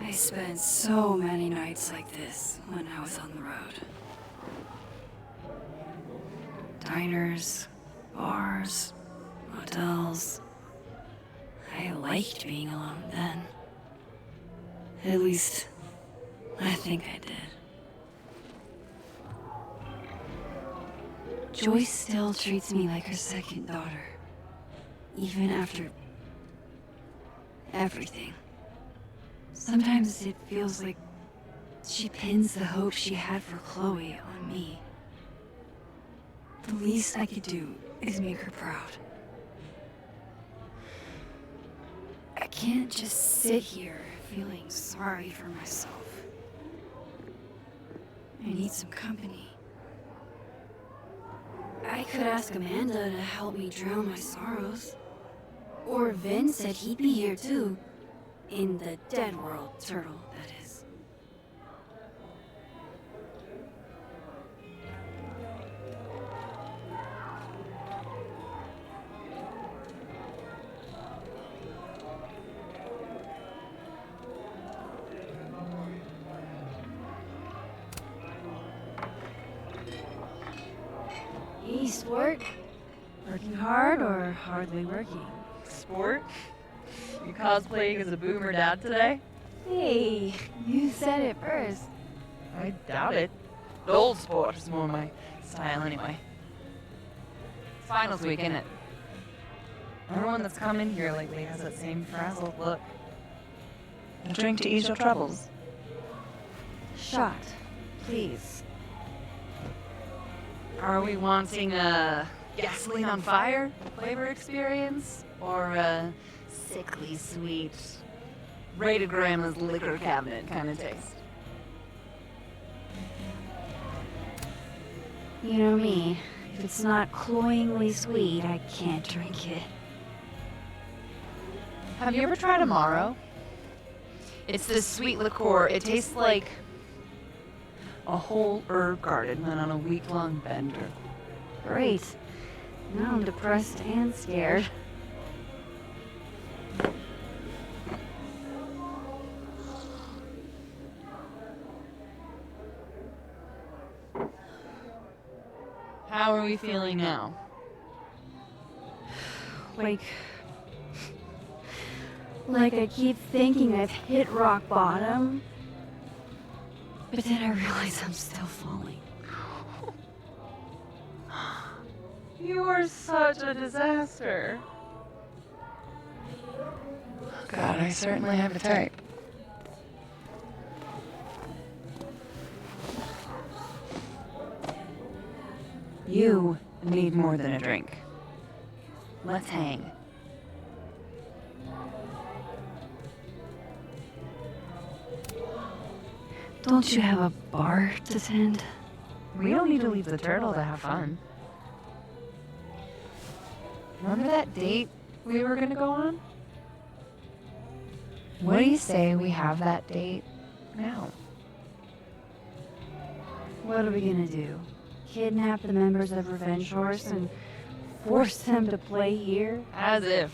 I spent so many nights like this when I was on the road. Diners, bars, motels. I liked being alone then. At least, I think I did. Joyce still treats me like her second daughter. Even after everything. Sometimes it feels like she pins the hope she had for Chloe on me. The least I could do is make her proud. I can't just sit here feeling sorry for myself. I need some company. I could ask Amanda to help me drown my sorrows. Or Vin said he'd be here too. In the dead world, turtle, that is. Hey, sport. Working hard or hardly working? Sport? You cosplaying as a boomer dad today? Hey, you said it first. I doubt it. The old sport is more my style anyway. It's finals week, isn't it? Everyone that's come in here lately has that same frazzled look. A drink to ease your troubles. Shot, please. Are we wanting a gasoline on fire flavor experience? Or a sickly sweet, rated grandma's liquor cabinet kind of taste? You know me. If it's not cloyingly sweet, I can't drink it. Have you ever tried Amaro? It's this sweet liqueur. It tastes like a whole herb garden went on a week-long bender. Great. Now I'm depressed and scared. How are we feeling now? Like I keep thinking I've hit rock bottom, but then I realize I'm still falling. You are such a disaster. God, I certainly have a type. You need more than a drink. Let's hang. Don't you have a bar to tend? We don't need to leave the turtle to have fun. Remember that date we were gonna go on? What do you say we have that date now? What are we gonna do? Kidnap the members of Revenge Horse and force them to play here? As if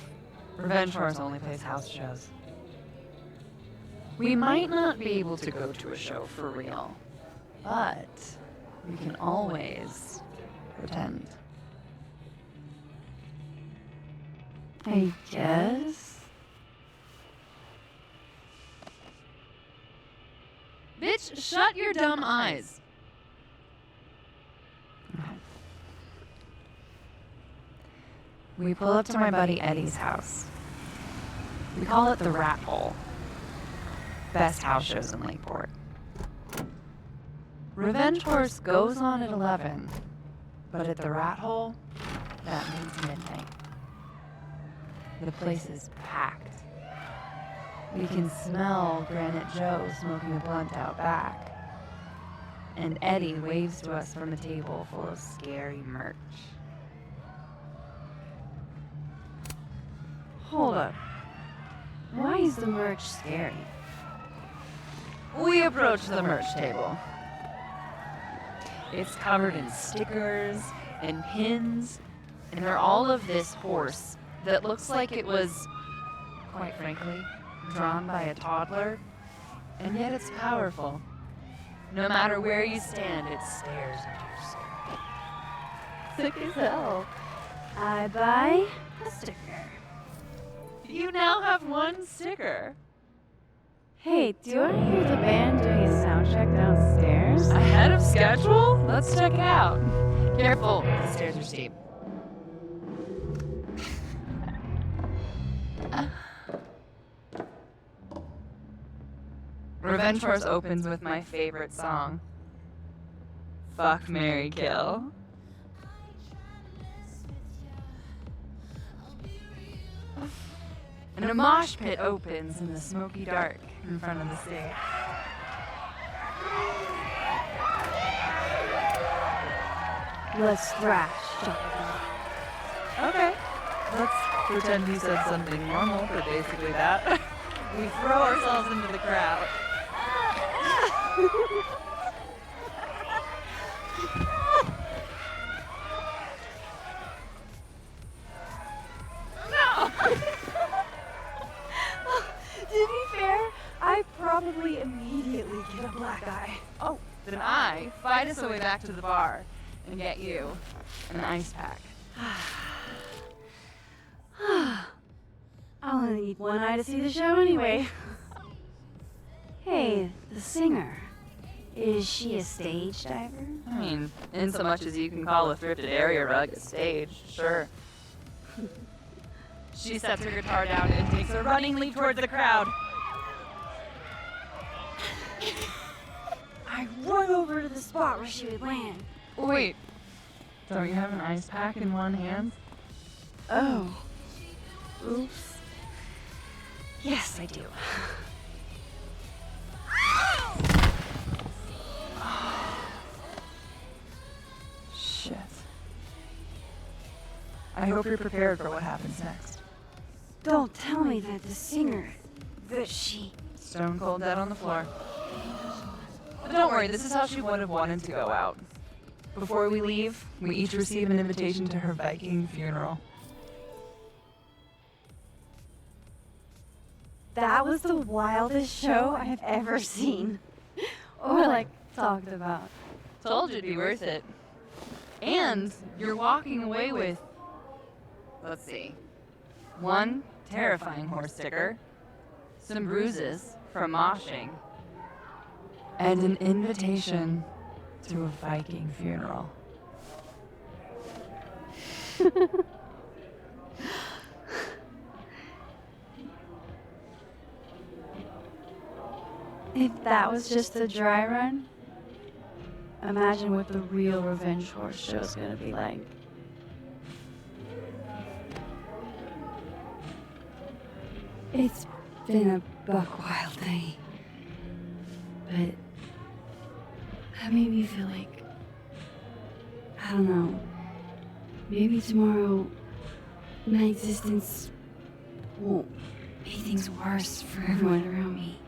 Revenge Horse only plays house shows. We might not be able to go to a show for real, but we can always pretend. I guess. Bitch, shut your dumb eyes. We pull up to my buddy Eddie's house. We call it the Rat Hole. Best house shows in Lakeport. Revenge Horse goes on at 11, but at the Rat Hole, that means midnight. The place is packed. We can smell Granite Joe smoking a blunt out back. And Eddie waves to us from a table full of scary merch. Hold up. Why is the merch scary? We approach the merch table. It's covered in stickers and pins, and they're all of this horse that looks like it was, quite frankly, drawn by a toddler, and yet it's powerful. No matter where you stand, it stares into your soul. Sick as hell. I buy a sticker. You now have one sticker. Hey, do I hear the band doing a sound check downstairs? Ahead of schedule? Let's check it out. Careful, the stairs are steep. Revenge Horse opens with my favorite song. Fuck, Marry, Kill. And a mosh pit opens in the smoky dark in front of the stage. Let's thrash. Okay. Let's pretend you said something normal for basically that. We throw ourselves into the crowd. No! To be fair, I probably immediately get a black eye. Oh, then I fight us away back to the bar and get you an ice pack. I'll only need one eye to see the show anyway. Hey, the singer. Is she a stage diver? I mean, in so much as you can call a thrifted area rug a stage, sure. She sets her guitar down and takes a running leap towards the crowd. I run over to the spot where she would land. Wait, so you have an ice pack in one hand? Oh. Oops. Yes, I do. Shit. I hope you're prepared for what happens next. Don't tell me that the singer, that she stone cold dead on the floor. But don't worry, this is how she would have wanted to go out. Before we leave, we each receive an invitation to her Viking funeral. That was the wildest show I have ever seen. Or, like, talked about. Told you it'd be worth it. And you're walking away with, let's see, one terrifying horse sticker, some bruises from moshing, and an invitation to a Viking funeral. If that was just a dry run, imagine what the real revenge horse show is gonna be like. It's been a buck wild thing, but that made me feel like, I don't know, maybe tomorrow my existence won't make things worse for everyone around me.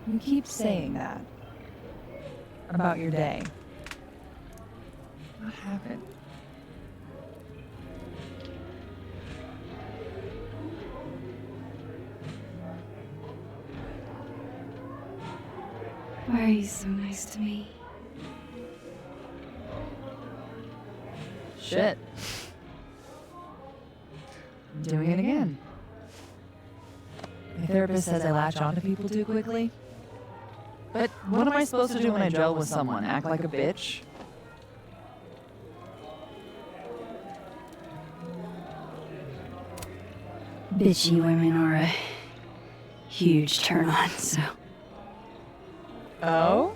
You keep saying that about your day. What happened? Why are you so nice to me? Shit. I'm doing it again. My therapist says I latch on to people too quickly. But what am I supposed to do when I gel with someone? Act like a bitch? Bitchy women are a huge turn on, so. Oh?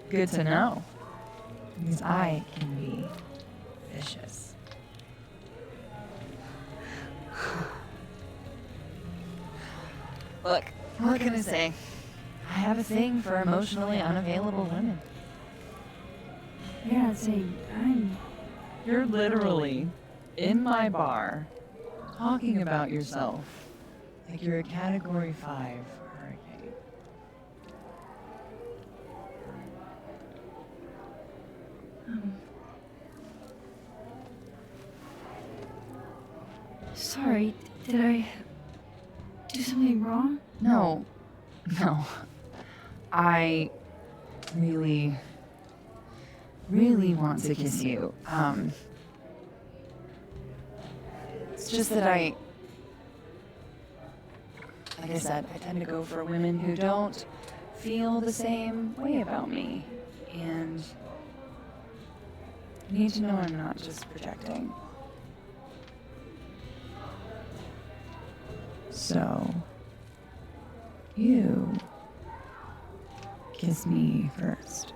Good to know. Because I can be vicious. Look, what can I say? I have a thing for emotionally unavailable women. You're not saying I'm. You're literally in my bar talking about yourself like you're a Category 5 hurricane. Sorry, did I do something wrong? No. I really want to kiss you. It's just that like I said, I tend to go for women who don't feel the same way about me. And you need to know I'm not just projecting. So, you kiss me first.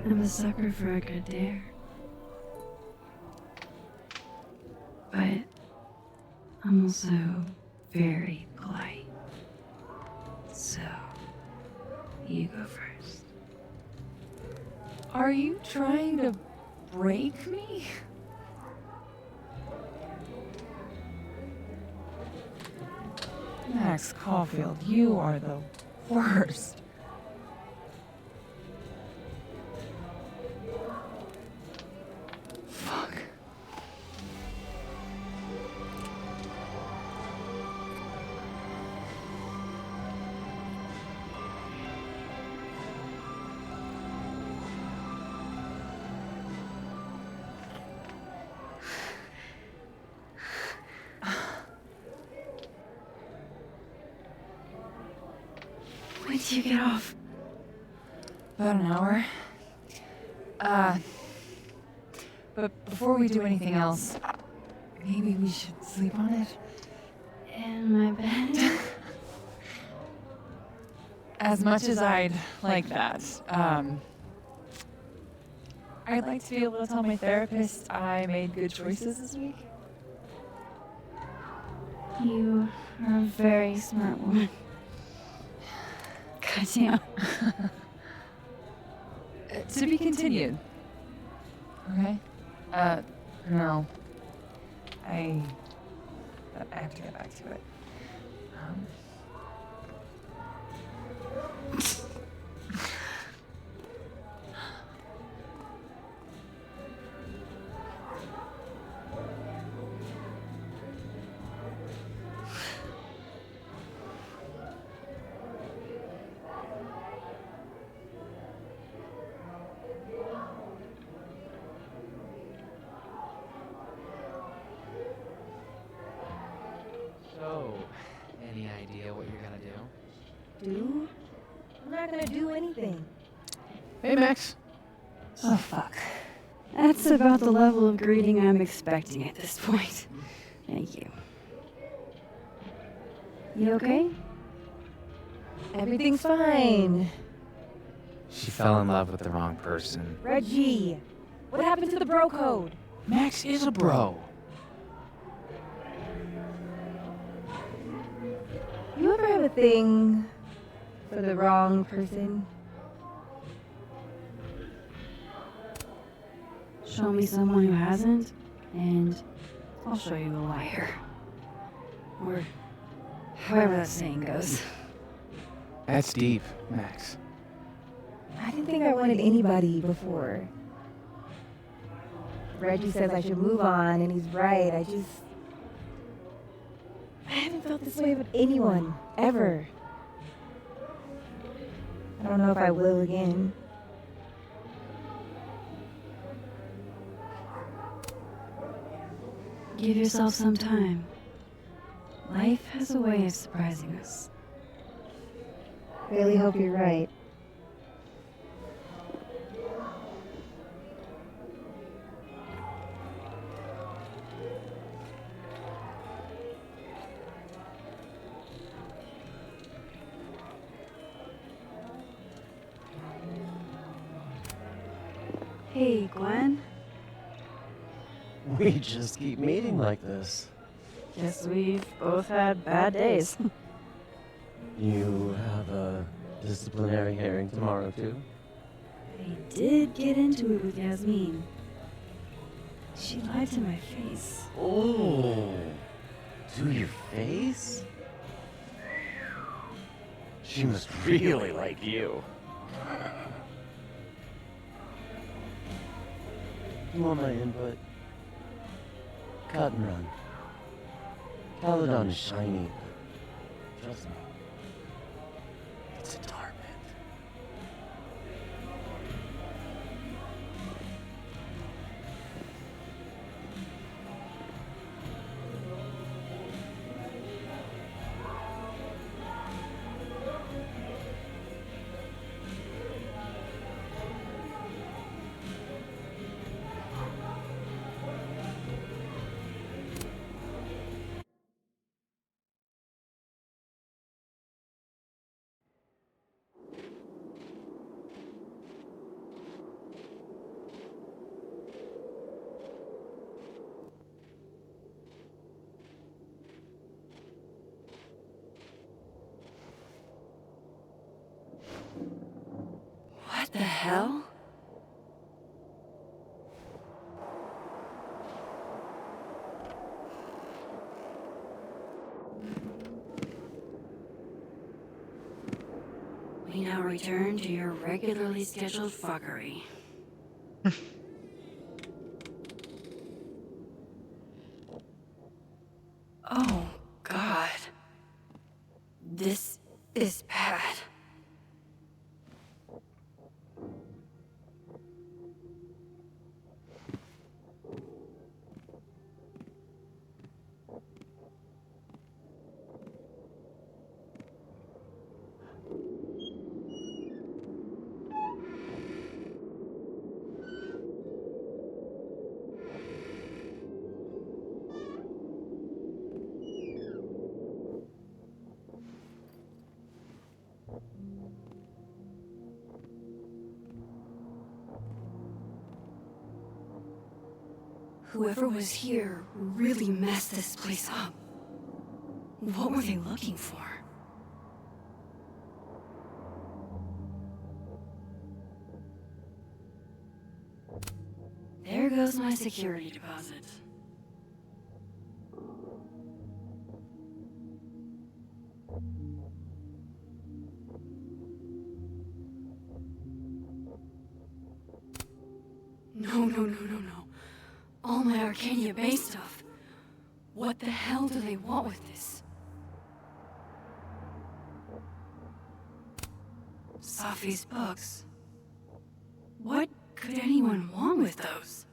I'm a sucker for a good dare. But I'm also very polite. So, you go first. Are you trying to break me? Max Caulfield, you are the worst. Fuck. When do you get off? About an hour. But before we do anything else, maybe we should sleep on it? In my bed? As much as I'd like that, I'd like to be able to tell my therapist I made good choices this week. You are a very smart woman. Goddamn. To be continued. Okay? No. I have to get back to it. So, any idea what you're gonna do? Do? I'm not gonna do anything. Hey, Max. Oh, fuck. That's about the level of greeting I'm expecting at this point. Thank you. You okay? Everything's fine. She fell in love with the wrong person. Reggie, what happened to the bro code? Max is a bro. You ever have a thing for the wrong person? Show me someone who hasn't, and I'll show you a liar. Or however that saying goes. That's deep, Max. I didn't think I wanted anybody before. Reggie says I should move on, and he's right. I haven't felt this way with anyone, ever. I don't know if I will again. Give yourself some time. Life has a way of surprising us. Really hope you're right. Hey, Gwen. We just keep meeting like this. Guess we've both had bad days. You have a disciplinary hearing tomorrow, too? I did get into it with Yasmin. She lied to my face. Oh, to your face? She must really like you. You want my input? Cut and run. Caledon is shiny, but trust me, it's a tar pit. What the hell? We now return to your regularly scheduled fuckery. Oh, God. This is bad. Whoever was here really messed this place up. What were they looking for? There goes my security deposit. No. All my Arcania Bay stuff. What the hell do they want with this? Safi's books. What could anyone want with those?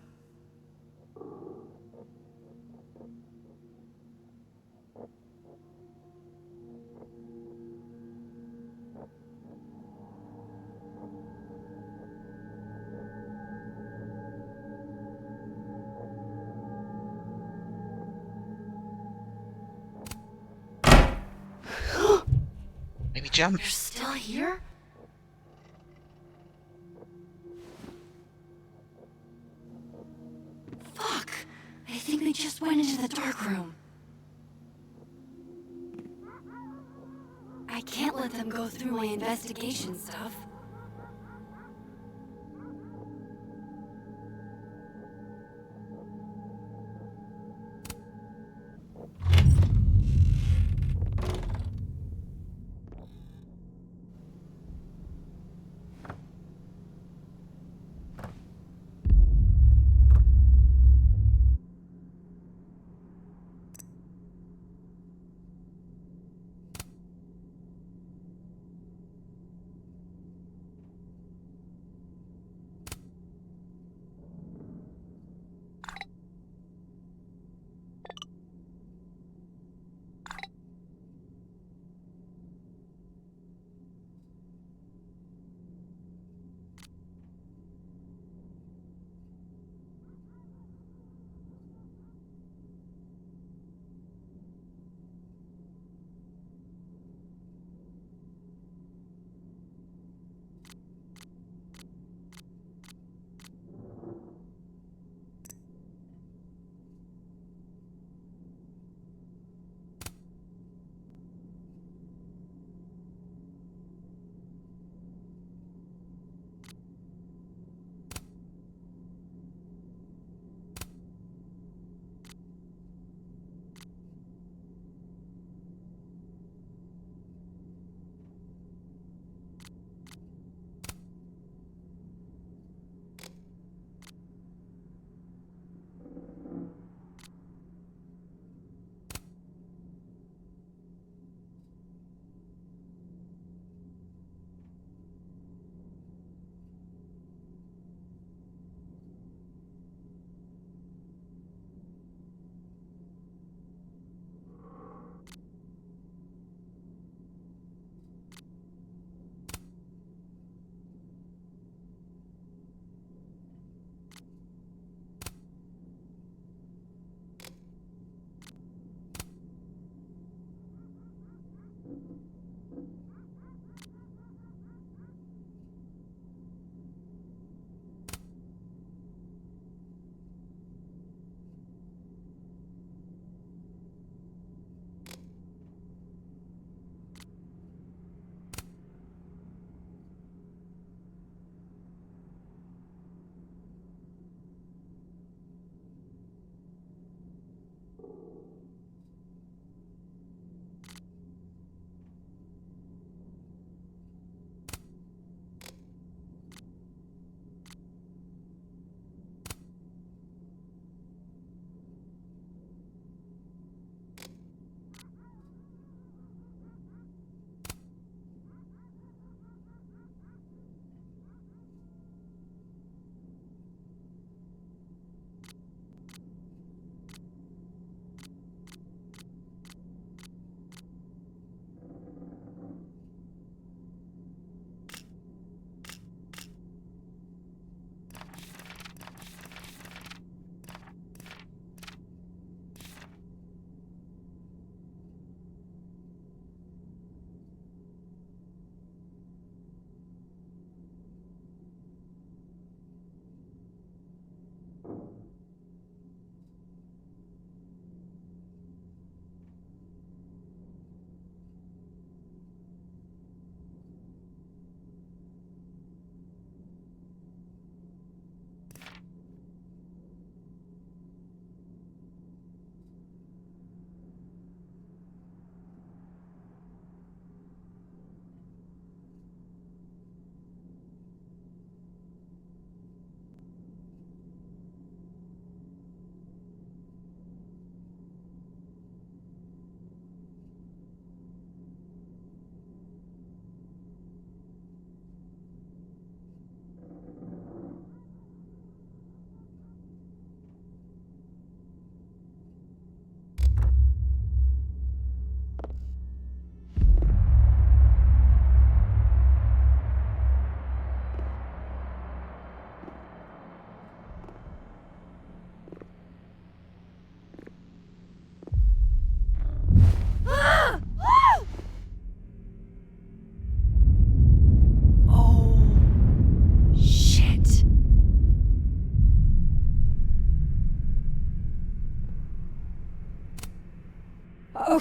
Maybe jump. You're still here? Fuck! I think they just went into the dark room. I can't let them go through my investigation stuff.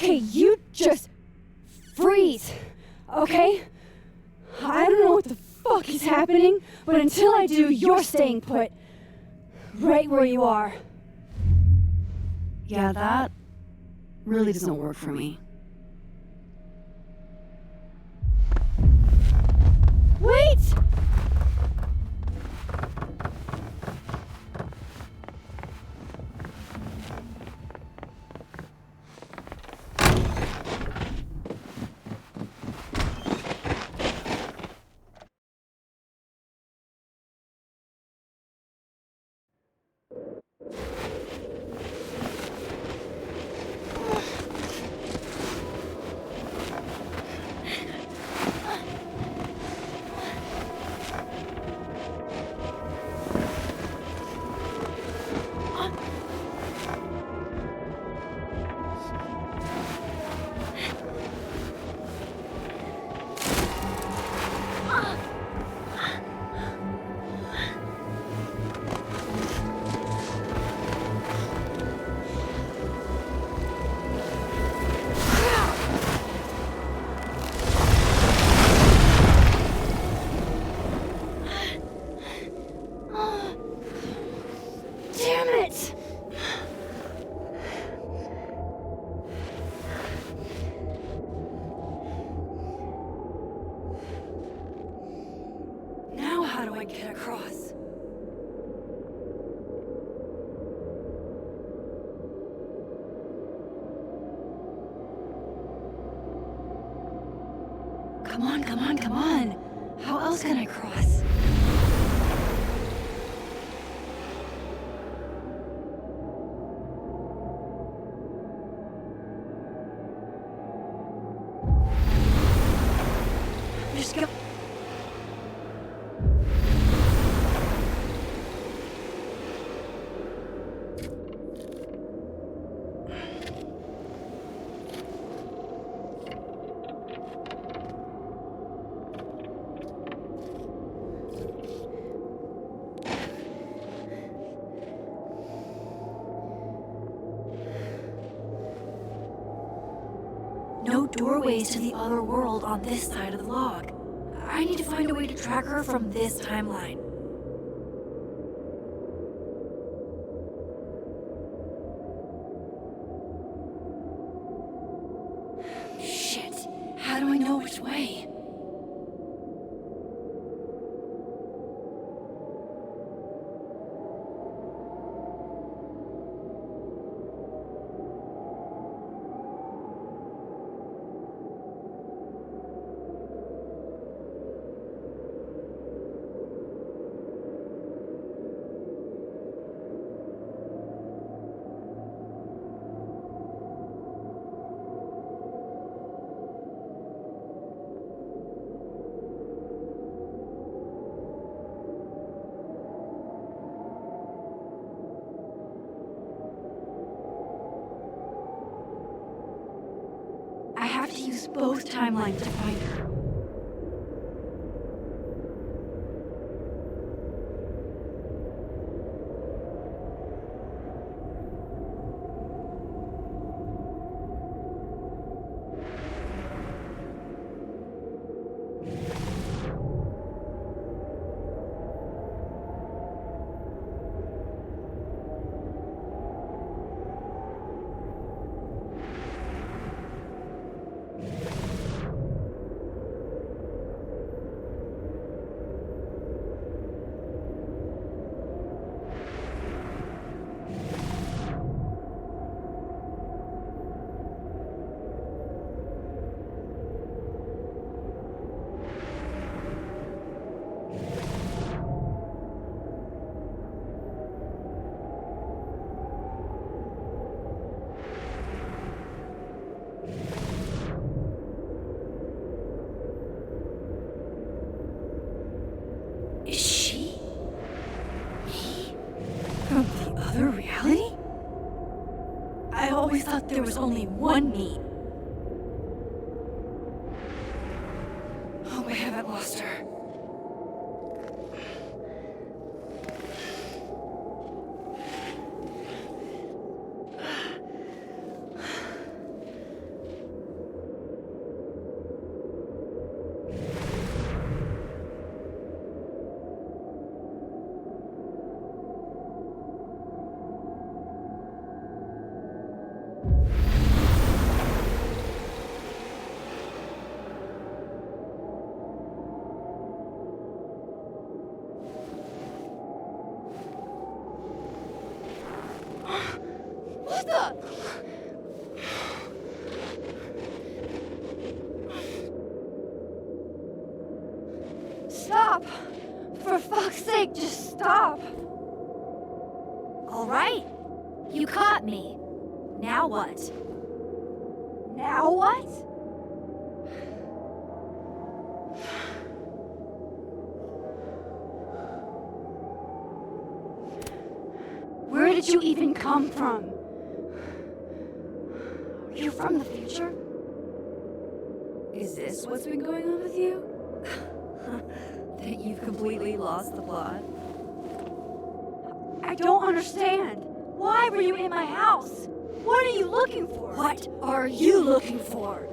Okay, you just freeze, okay? I don't know what the fuck is happening, but until I do, you're staying put. Right where you are. Yeah, that really doesn't work for me. Wait! Damn it! Now how do I get across? Come on, come on, come on! How else can I cross? Just go. No doorways to the other world on this side of the log. I need to find a way to track her from this timeline. Shit. How do I know which way? I have to use both timelines to find her. Is she? Me? From the other reality? I always thought there was only one me. Hope I haven't lost her. the? Stop! For fuck's sake, just stop! All right. You caught me. Now what? Now what? Where did you even come from? You're from the future? Is this what's been going on with you? That you've completely lost the plot? I don't understand. Why were you in my house? What are you looking for? What are you looking for?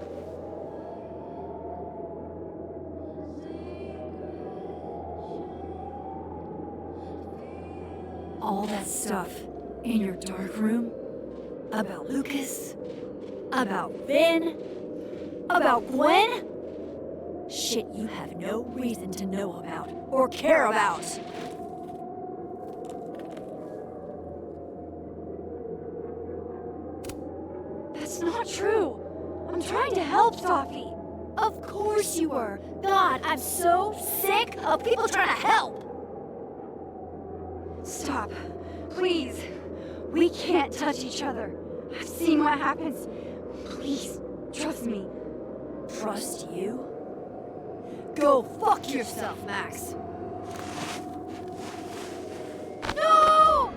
All that stuff in your dark room? About Lucas? About Vin? About Gwen? Shit you have no reason to know about or care about. That's not true. I'm trying to help, Sophie. Of course you were. God, I'm so sick of people trying to help. Stop. Please. We can't touch each other. I've seen what happens. Please, trust me. Trust you? Go fuck yourself, Max. No!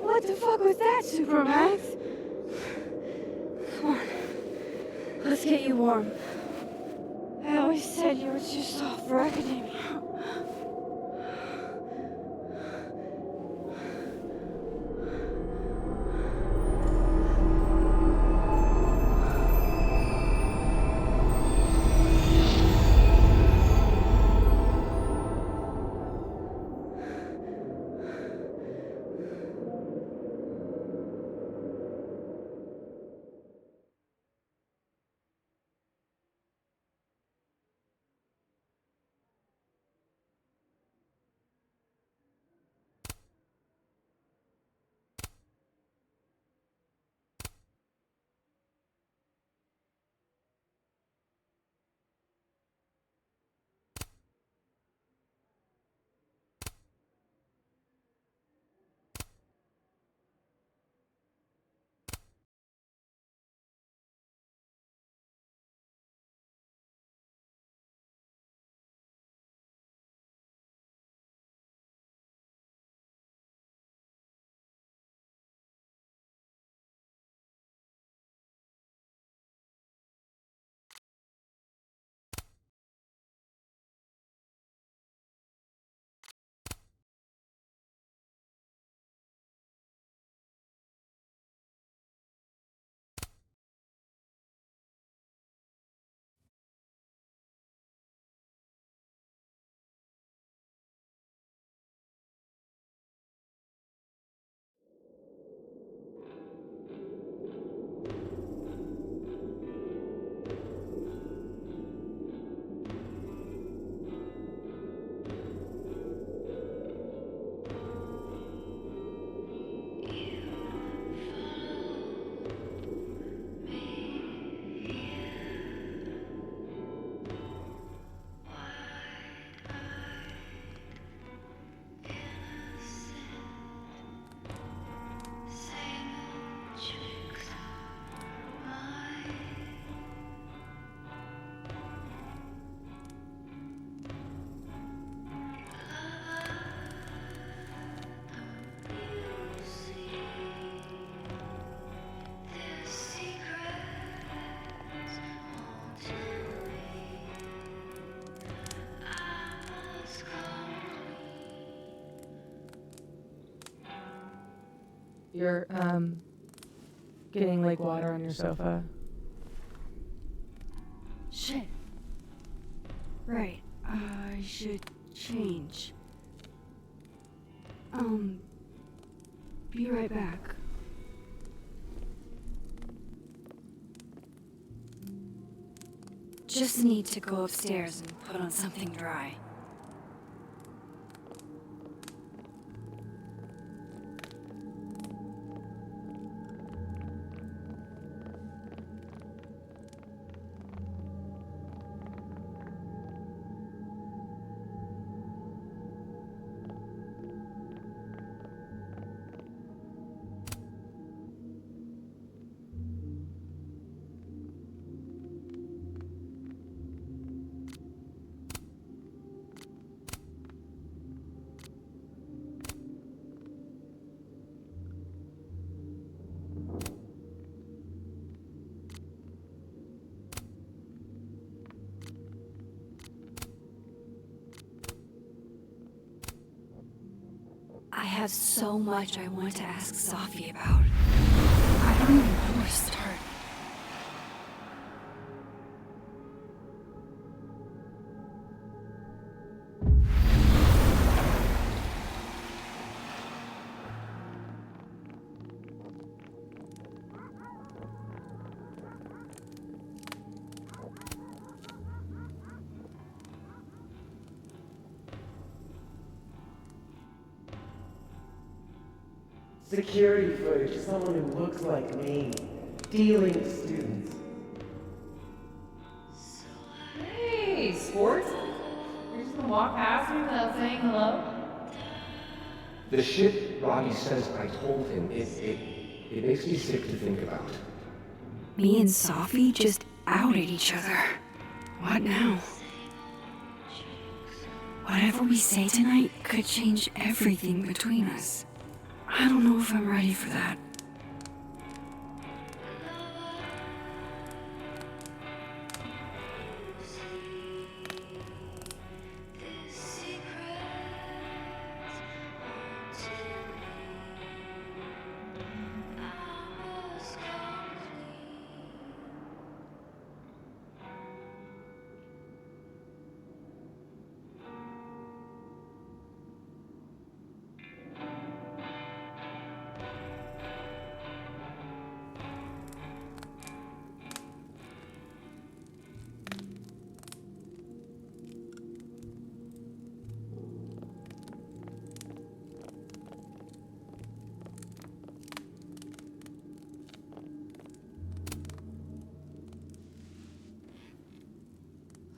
What the fuck was that, Supermax? Come on. Let's get you warm. I always said you were too soft for academia. You're, getting lake water on your sofa. Shit. Right. I should change. Be right back. Just need to go upstairs and put on something dry. I have so much I want to ask Safi about. I don't even know where to start. Security footage of someone who looks like me, dealing with students. Hey, sports? You're just gonna walk past me without saying hello? The shit Robbie says I told him, it makes me sick to think about. Me and Safi just outed each other. What now? Whatever we say tonight could change everything between us. I don't know if I'm ready for that.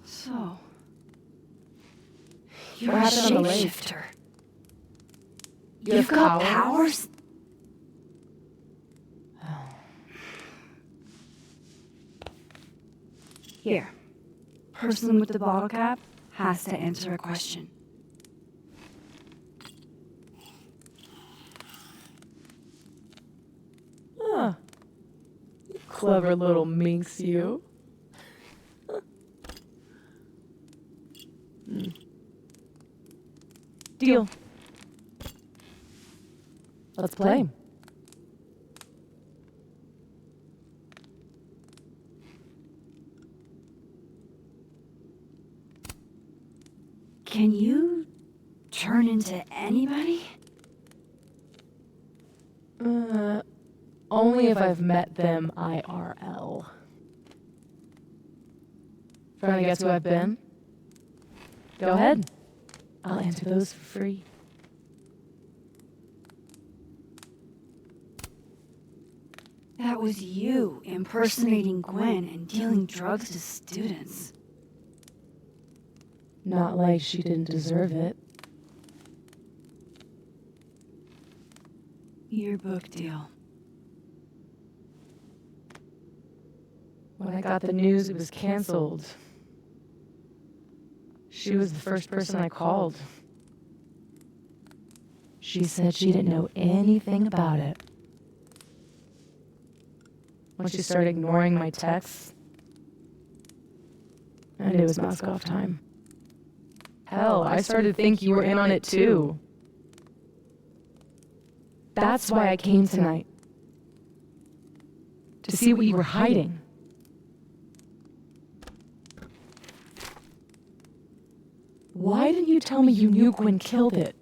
So, you're a What happened on the lake? shapeshifter. You've got powers? Here. Person with the bottle cap has to answer a question. Huh. Clever little minx, you. Deal. Let's play. Can you turn into anybody? Only if I've met them IRL. Trying to guess who I've been? Go ahead. I'll answer those for free. That was you impersonating Gwen and dealing drugs to students. Not like she didn't deserve it. Yearbook deal. When I got the news it was canceled, she was the first person I called. She said she didn't know anything about it. When she started ignoring my texts, and it was mask off time. Hell, I started to think you were in on it too. That's why I came tonight. To see what you were hiding. Why didn't you tell me you knew Gwen killed it?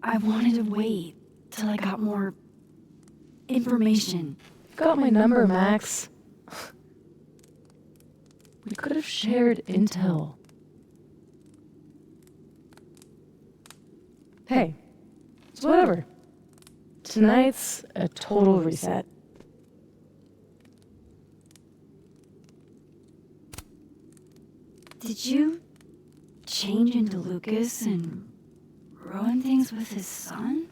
I wanted to wait till I got more information. You've got my number, Max. We could have shared intel. Hey, it's whatever. Tonight's a total reset. Did you change into Lucas and ruin things with his son?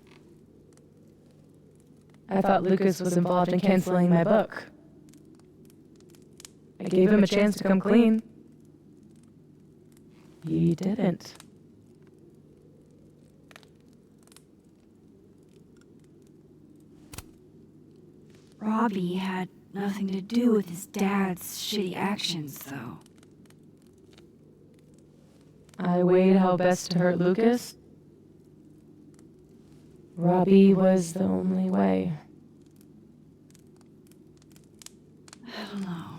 I thought Lucas was involved in canceling my book. I gave him a chance to come clean. He didn't. Robbie had nothing to do with his dad's shitty actions, though. I weighed how best to hurt Lucas. Robbie was the only way. I don't know.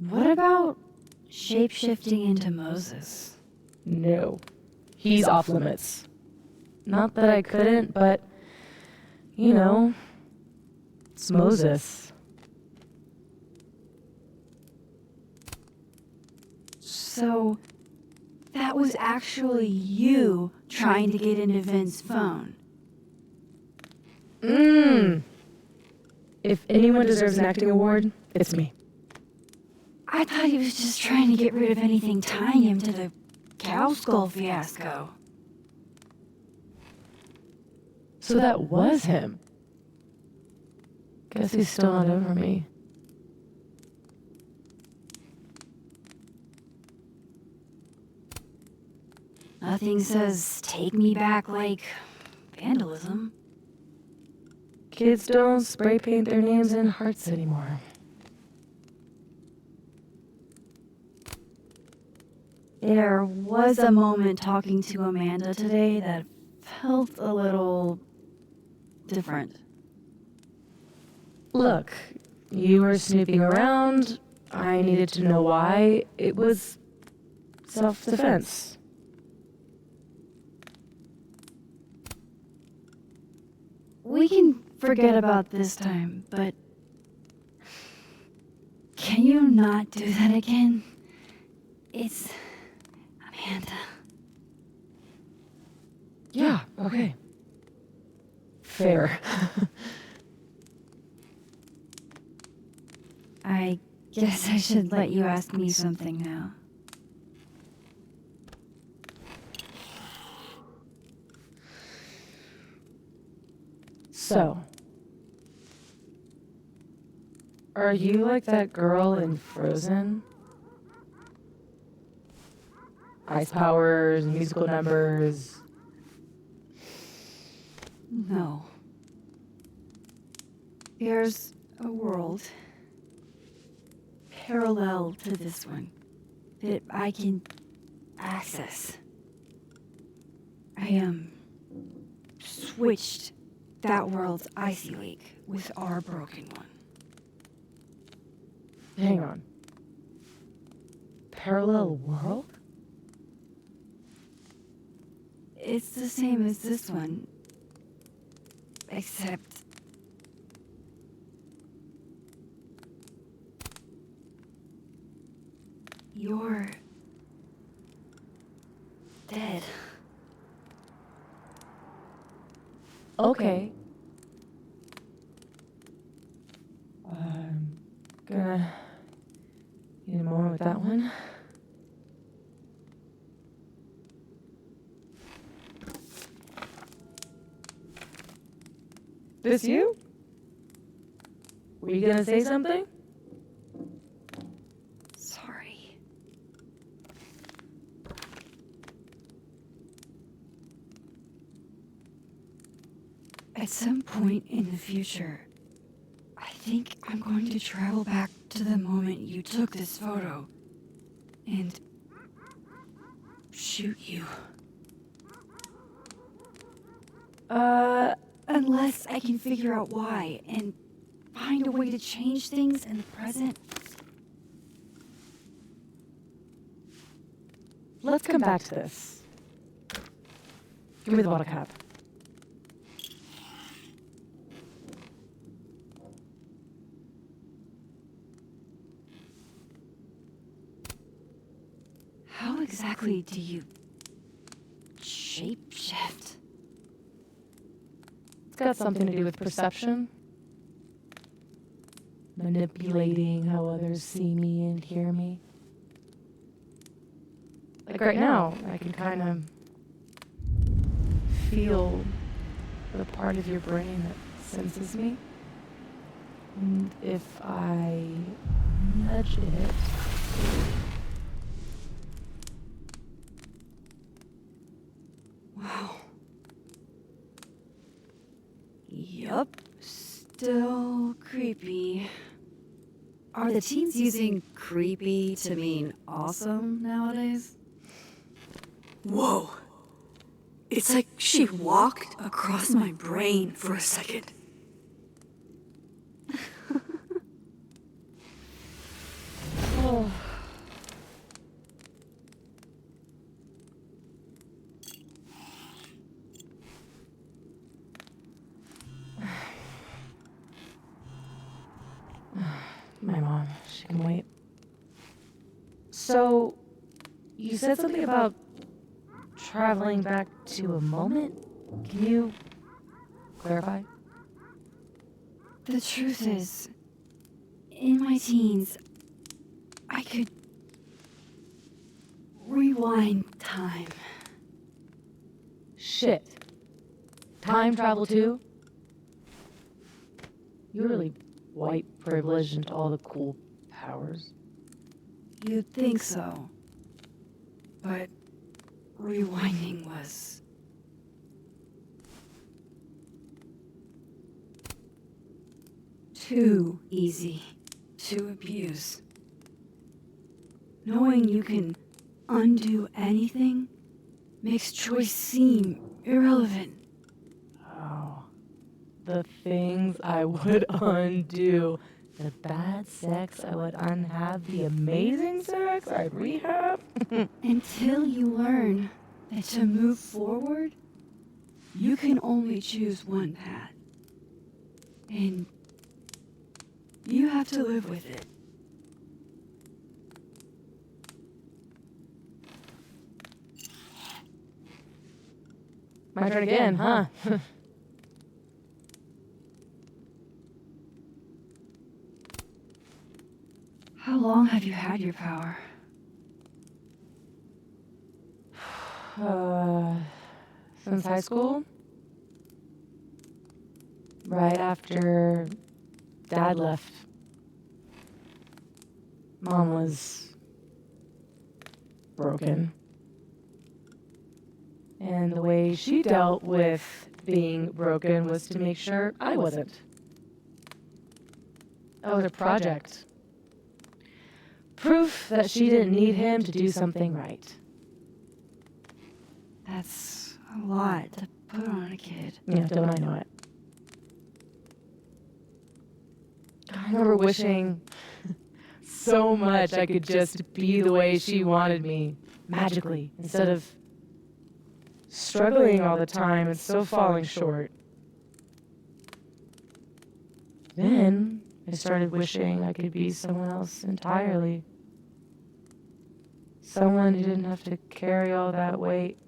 What about shape-shifting into Moses? No. He's off limits. Not that I couldn't, but, you know, it's Moses. So, that was actually you trying to get into Vin's phone. If anyone deserves an acting award, it's me. I thought he was just trying to get rid of anything tying him to the cow skull fiasco. So that was him. Guess he's still not over me. Nothing says take me back like vandalism. Kids don't spray paint their names in hearts anymore. There was a moment talking to Amanda today that felt a little different. Look, you were snooping around. I needed to know why. It was self-defense. We can forget about this time, but can you not do that again? It's Amanda. Yeah, okay. Fair. I guess I should let you ask me something now. So, are you like that girl in Frozen? Ice powers, musical numbers. No. There's a world parallel to this one that I can access. I switched that world's icy lake with our broken one. Hang on. Parallel world? It's the same as this one, except you're dead. Okay. I'm gonna need a moment with that one. This you? Were you gonna say something? Sorry. At some point in the future, I think I'm going to travel back to the moment you took this photo and shoot you. Unless I can figure out why and find a way to change things in the present. Let's come back to this. Give me the bottle cap. How exactly do you shapeshift? It's got something to do with perception. Manipulating how others see me and hear me. Like right now, I can kind of feel the part of your brain that senses me. And if I nudge it, Wow. Yup. Still creepy. Are the teens using creepy to mean awesome nowadays? Whoa. It's like she walked across my brain for a second. oh. My mom, she can wait. So, you said something about traveling back to a moment? Can you clarify? The truth is, in my teens, I could rewind time. Shit. Time travel too? You're really white privileged into all the cool powers. You'd think so. But rewinding was too easy to abuse. Knowing you can undo anything makes choice seem irrelevant. Oh. The things I would undo. The bad sex I would unhave. The amazing sex I'd rehab. Until you learn that to move forward, you can only choose one path. And you have to live with it. My turn again, huh? How long have you had your power? Since high school? Right after Dad left. Mom was broken. And the way she dealt with being broken was to make sure I wasn't. That was a project. Proof that she didn't need him to do something right. That's a lot to put on a kid. Yeah, don't I know it? I remember wishing so much I could just be the way she wanted me, magically, instead of struggling all the time and so falling short. Then I started wishing I could be someone else entirely. Someone who didn't have to carry all that weight.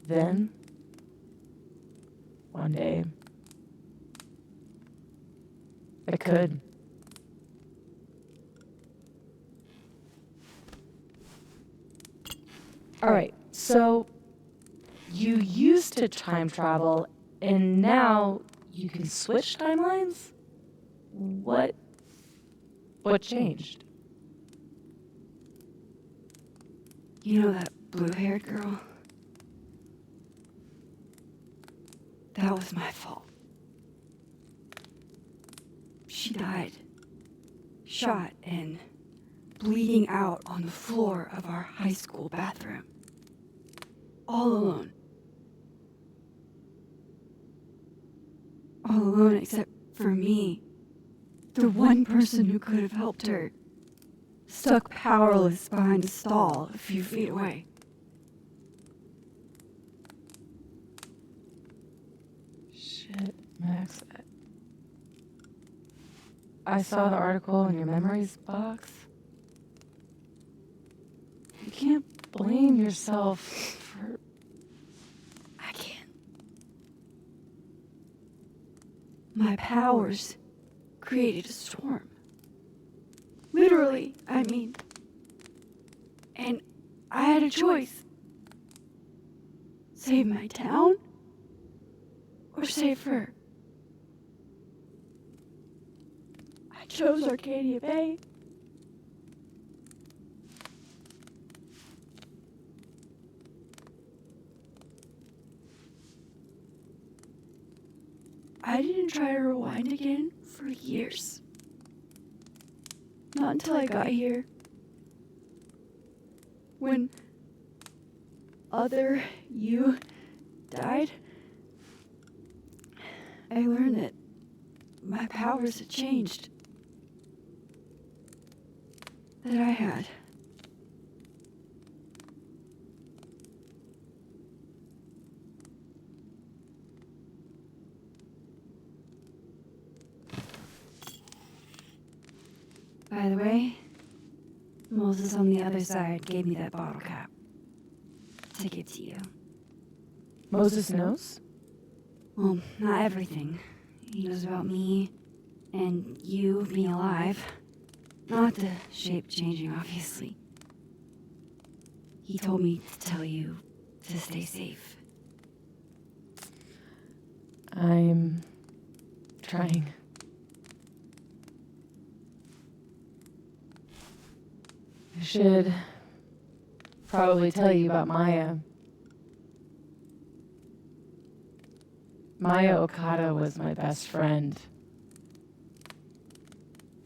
Then, one day, I could. All right, so you used to time travel, and now you can switch timelines? What changed? You know that blue-haired girl? that was my fault. She died, shot and bleeding out on the floor of our high school bathroom. All alone. All alone except for me. The one person who could have helped her. Stuck powerless behind a stall a few feet away. Shit, Max. I saw the article in your memories box. You can't blame yourself for... I can't. My powers created a storm. Literally, I mean. And I had a choice. Save my town or save her. I chose Arcadia Bay. I didn't try to rewind again for years. Not until I got here. When other you died, I learned that my powers had changed. That I had. By the way, Moses on the other side gave me that bottle cap. To give to you. Moses knows? Well, not everything. He knows about me and you being alive. Not the shape changing, obviously. He told me to tell you to stay safe. I'm trying. I should probably tell you about Maya. Maya Okada was my best friend.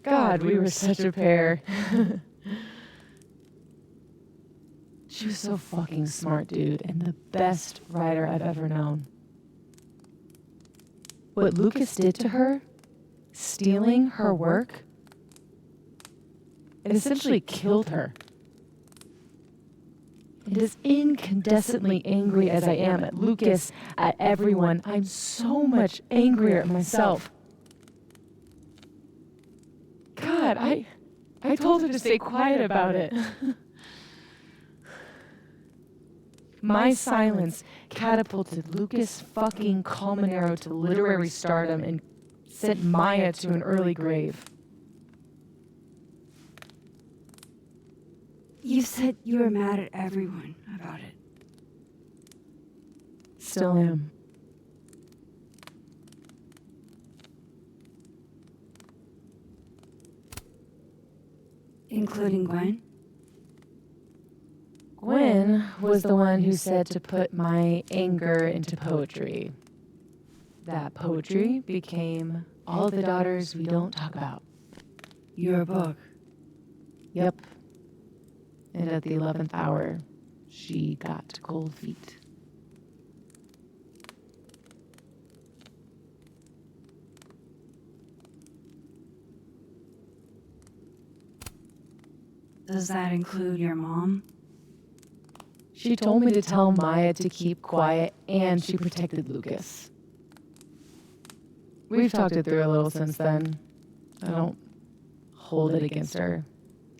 God, we were such a pair. She was so fucking smart, dude, and the best writer I've ever known. What Lucas did to her, stealing her work, it essentially killed her. And as incandescently angry as I am at Lucas, at everyone, I'm so much angrier at myself. God, I told her to stay quiet about it. My silence catapulted Lucas fucking Colmenero to literary stardom and sent Maya to an early grave. You said you were mad at everyone about it. Still am. Including Gwen? Gwen was the one who said to put my anger into poetry. That poetry became All the Daughters We Don't Talk About. Your book? Yep. And at the 11th hour, she got cold feet. Does that include your mom? She told me to tell Maya to keep quiet, and she protected Lucas. We've talked it through a little since then. I don't hold it against her.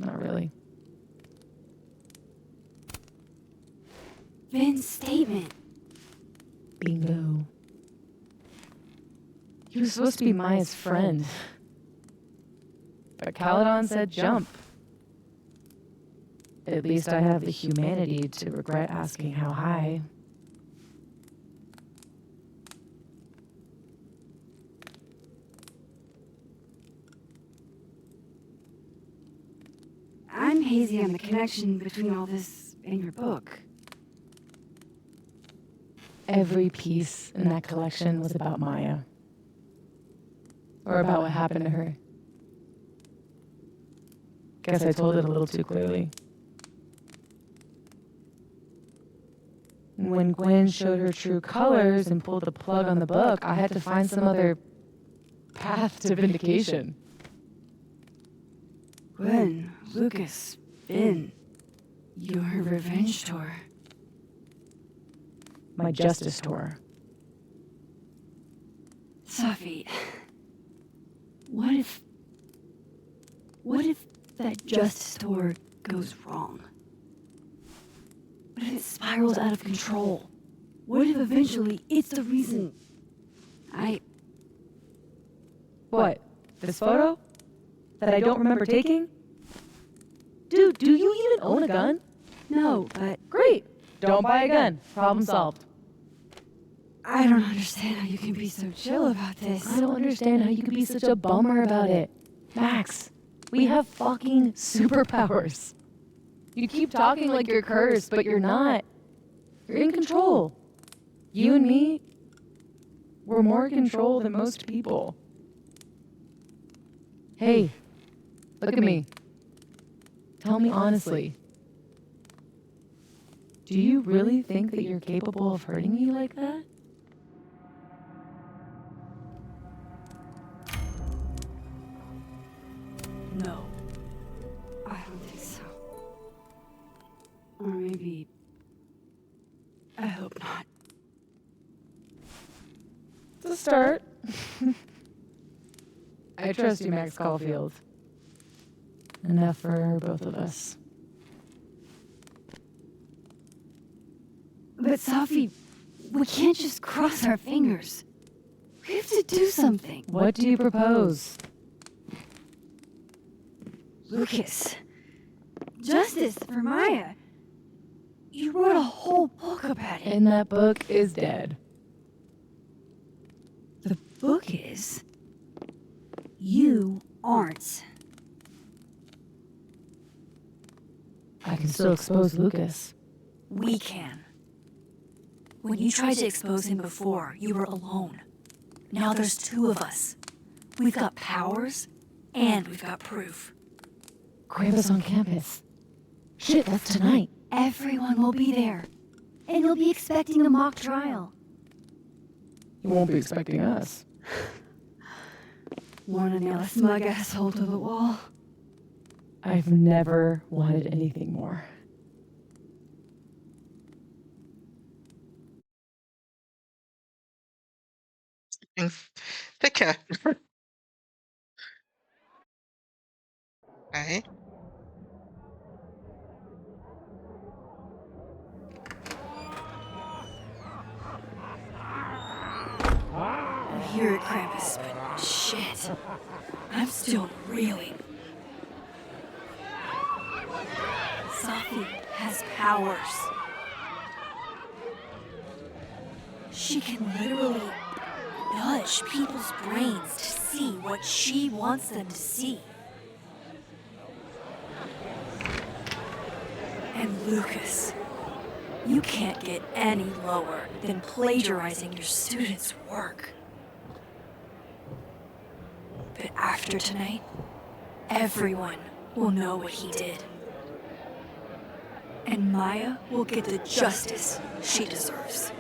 Not really. Vin's statement. Bingo. He was supposed to be Maya's friend. But Caledon said jump. At least I have the humanity to regret asking how high. I'm hazy on the connection between all this and your book. Every piece in that collection was about Maya. Or about what happened to her. Guess I told it a little too clearly. When Gwen showed her true colors and pulled the plug on the book, I had to find some other path to vindication. Gwen, Lucas, Finn, your revenge tour. My justice tour. Safi, what if that justice tour goes wrong? What if it spirals out of control? What if eventually it's the reason What? This photo? That I don't remember taking? Dude, do you even own a gun? No, but... Great! Don't buy a gun. Problem solved. I don't understand how you can be so chill about this. I don't understand how you could be such a bummer about it. Max, we have fucking superpowers. You keep talking like you're cursed, but you're not. You're in control. You and me, we're more in control than most people. Hey, look at me. Tell me honestly. Do you really think that you're capable of hurting me like that? No. I don't think so. Or maybe... I hope not. It's a start. I trust you, Max Caulfield. Enough for both of us. But Safi, we can't just cross our fingers. We have to do something. What do you propose? Lucas, justice for Maya. You wrote a whole book about it. And that book is dead. The book is... You aren't. I can still expose Lucas. We can. When you tried to expose him before, you were alone. Now there's two of us. We've got powers, and we've got proof. Krampus on campus. Shit, that's tonight. Everyone will be there. And you'll be expecting a mock trial. You won't be expecting us. Wanna nail a smug asshole to the wall? I've never wanted anything more. Thicker. Okay. I'm here at Krampus, but shit. I'm still reeling. Safi has powers. She can literally nudge people's brains to see what she wants them to see. And Lucas, you can't get any lower than plagiarizing your students' work. But after tonight, everyone will know what he did. And Maya will get the justice she deserves.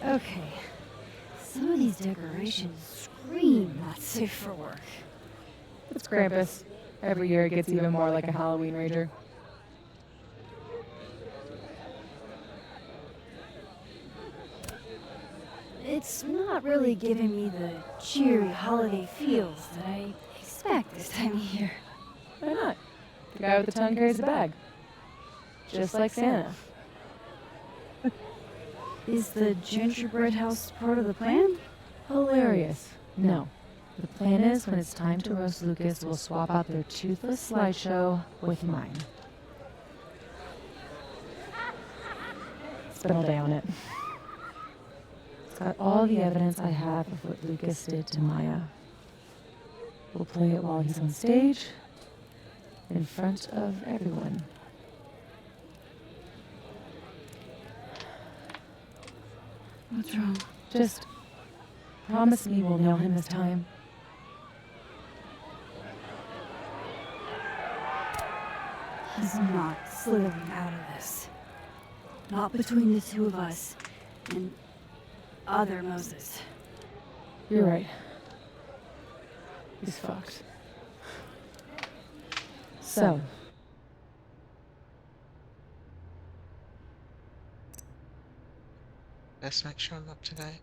Okay. Some of these decorations scream not safe for work. It's Krampus. Every year it gets even more like a Halloween rager. It's not really giving me the cheery holiday feels that I expect this time of year. Why not? The guy with the tongue carries a bag. Just like Santa. Is the gingerbread house part of the plan? Hilarious. No. The plan is when it's time to roast Lucas, we'll swap out their toothless slideshow with mine. Spent all day on it. It's got all the evidence I have of what Lucas did to Maya. We'll play it while he's on stage, in front of everyone. What's wrong? Just promise me we'll nail him this time. He's not slithering out of this. Not between the two of us and other Moses. You're right. He's fucked. So, Let's make sure I'm up to date.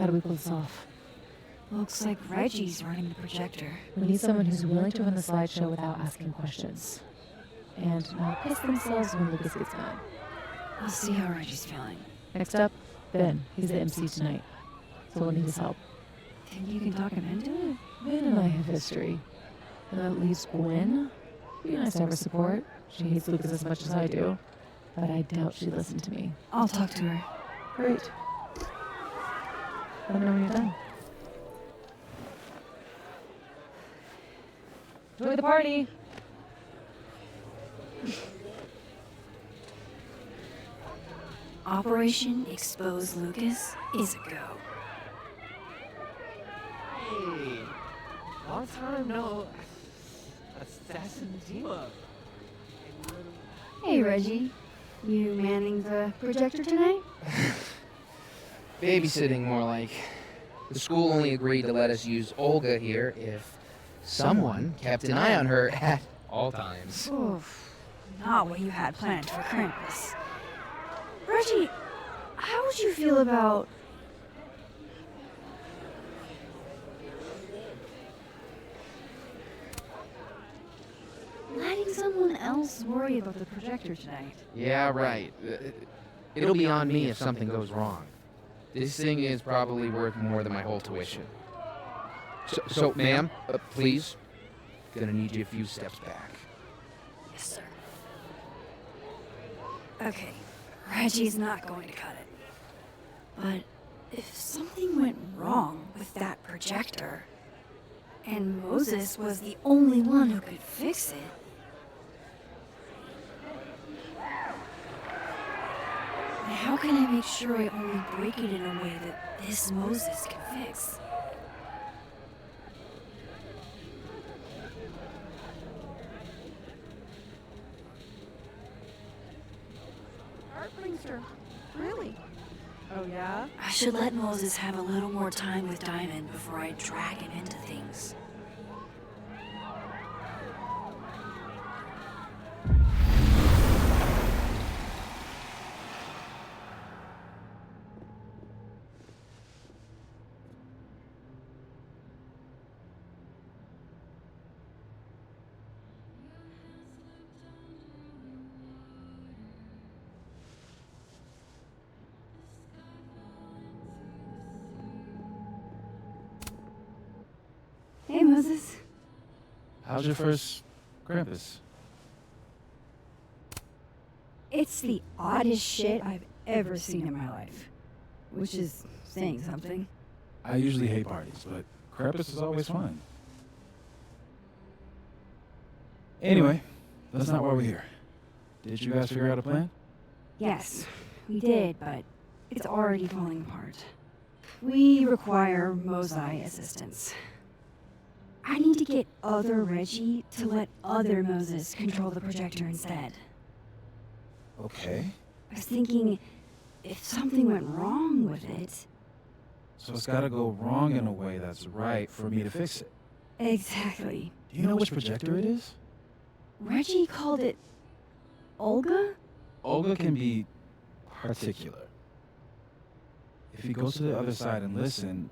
how do we pull this off? Looks like Reggie's running the projector. We need someone who's willing to run the slideshow without asking questions. And not piss themselves when Lucas gets mad. We'll see how Reggie's feeling. Next up, Ben. He's the MC tonight. So we'll need his help. Think you can talk him into it? Ben and I have history. And that leaves Gwen. It'd be nice to have her support. She hates Lucas as much as I do. But I doubt she'd listen to me. I'll talk to her. Great. Let me know when you're done. Enjoy the party! Operation Expose Lucas is a go. Hey, long time no assassin team up. Hey, Reggie. You manning the projector tonight? Babysitting, more like. The school only agreed to let us use Olga here if someone kept an eye on her at all times. Oof. Not what you had planned for Krampus. Reggie, how would you feel about... letting someone else worry about the projector tonight? Yeah, right. It'll be on me if something goes wrong. This thing is probably worth more than my whole tuition. So ma'am, please. Gonna need you a few steps back. Yes, sir. Okay, Reggie's not going to cut it. But if something went wrong with that projector, and Moses was the only one who could fix it, how can I make sure I only break it in a way that this Moses can fix? Heartbringer. Really? Oh, yeah? I should let Moses have a little more time with Diamond before I drag him into things. Moses? How's your first Krampus? It's the oddest shit I've ever seen in my life. Which is saying something. I usually hate parties, but Krampus is always fun. Anyway, that's not why we're here. Did you guys figure out a plan? Yes, we did, but it's already falling apart. We require Mosai assistance. I need to get other Reggie to let other Moses control the projector instead. Okay. I was thinking, if something went wrong with it... So it's gotta go wrong in a way that's right for me to fix it. Exactly. Do you know which projector it is? Reggie called it... Olga? Olga can be particular. If you go to the other side and listen,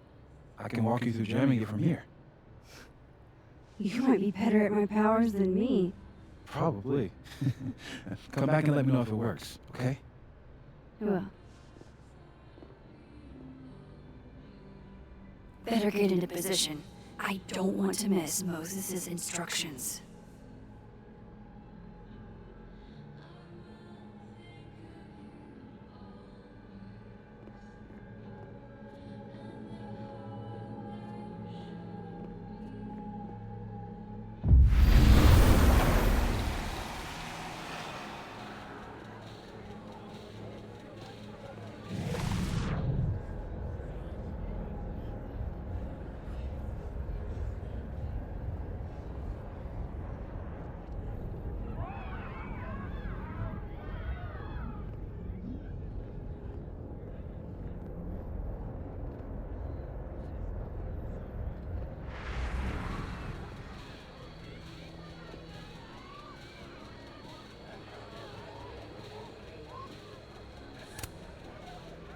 I can walk you through jamming it from here. You might be better at my powers than me. Probably. Come back and let me know if it works, okay? I will. Better get into position. I don't want to miss Moses' instructions.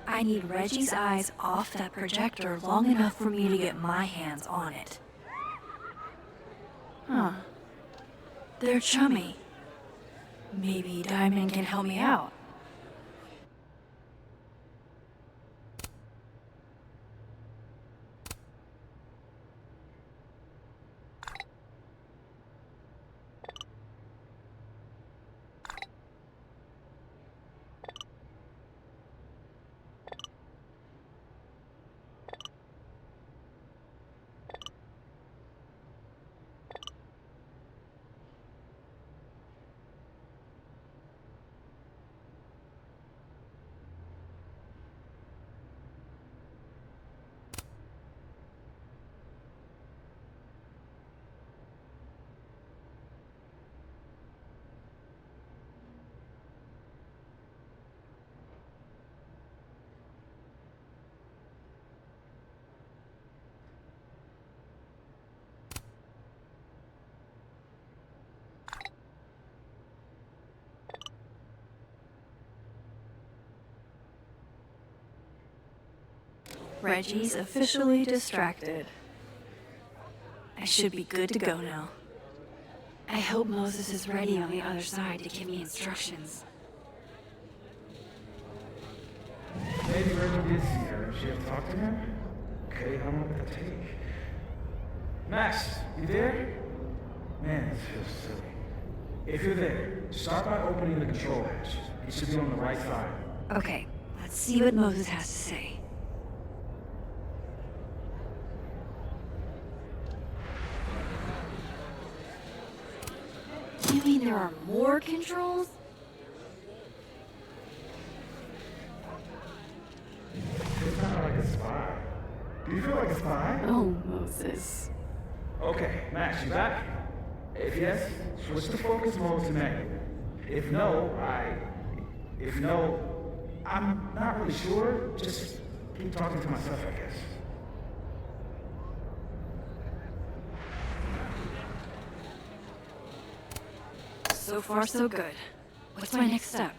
I need Reggie's eyes off that projector long enough for me to get my hands on it. Huh. They're chummy. Maybe Diamond can help me out. Reggie's officially distracted. I should be good to go now. I hope Moses is ready on the other side to give me instructions. Maybe Reggie did see her. She have to talk to him? Okay, how long would that take? Max, you there? Man, this feels silly. If you're there, start by opening the control hatch. It should be on the right side. Okay, let's see what Moses has to say. You mean there are more controls? It's not like a spy. Do you feel like a spy? Oh, Moses. Okay, Max, you back? If yes, switch the focus mode to manual. If no, I'm not really sure. Just keep talking to myself, I guess. So far, so good. What's my next step?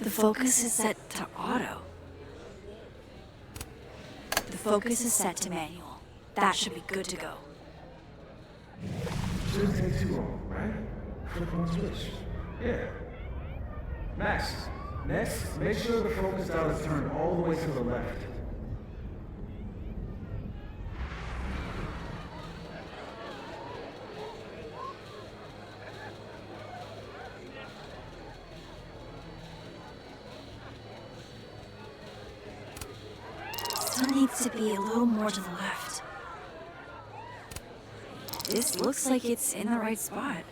The focus is set to auto. The focus is set to manual. That should be good to go. Shouldn't take too long, right? Flip one switch. Yeah. Max, Next, make sure the focus dial is turned all the way to the left. Still needs to be a little more to the left. This looks like it's in the right spot.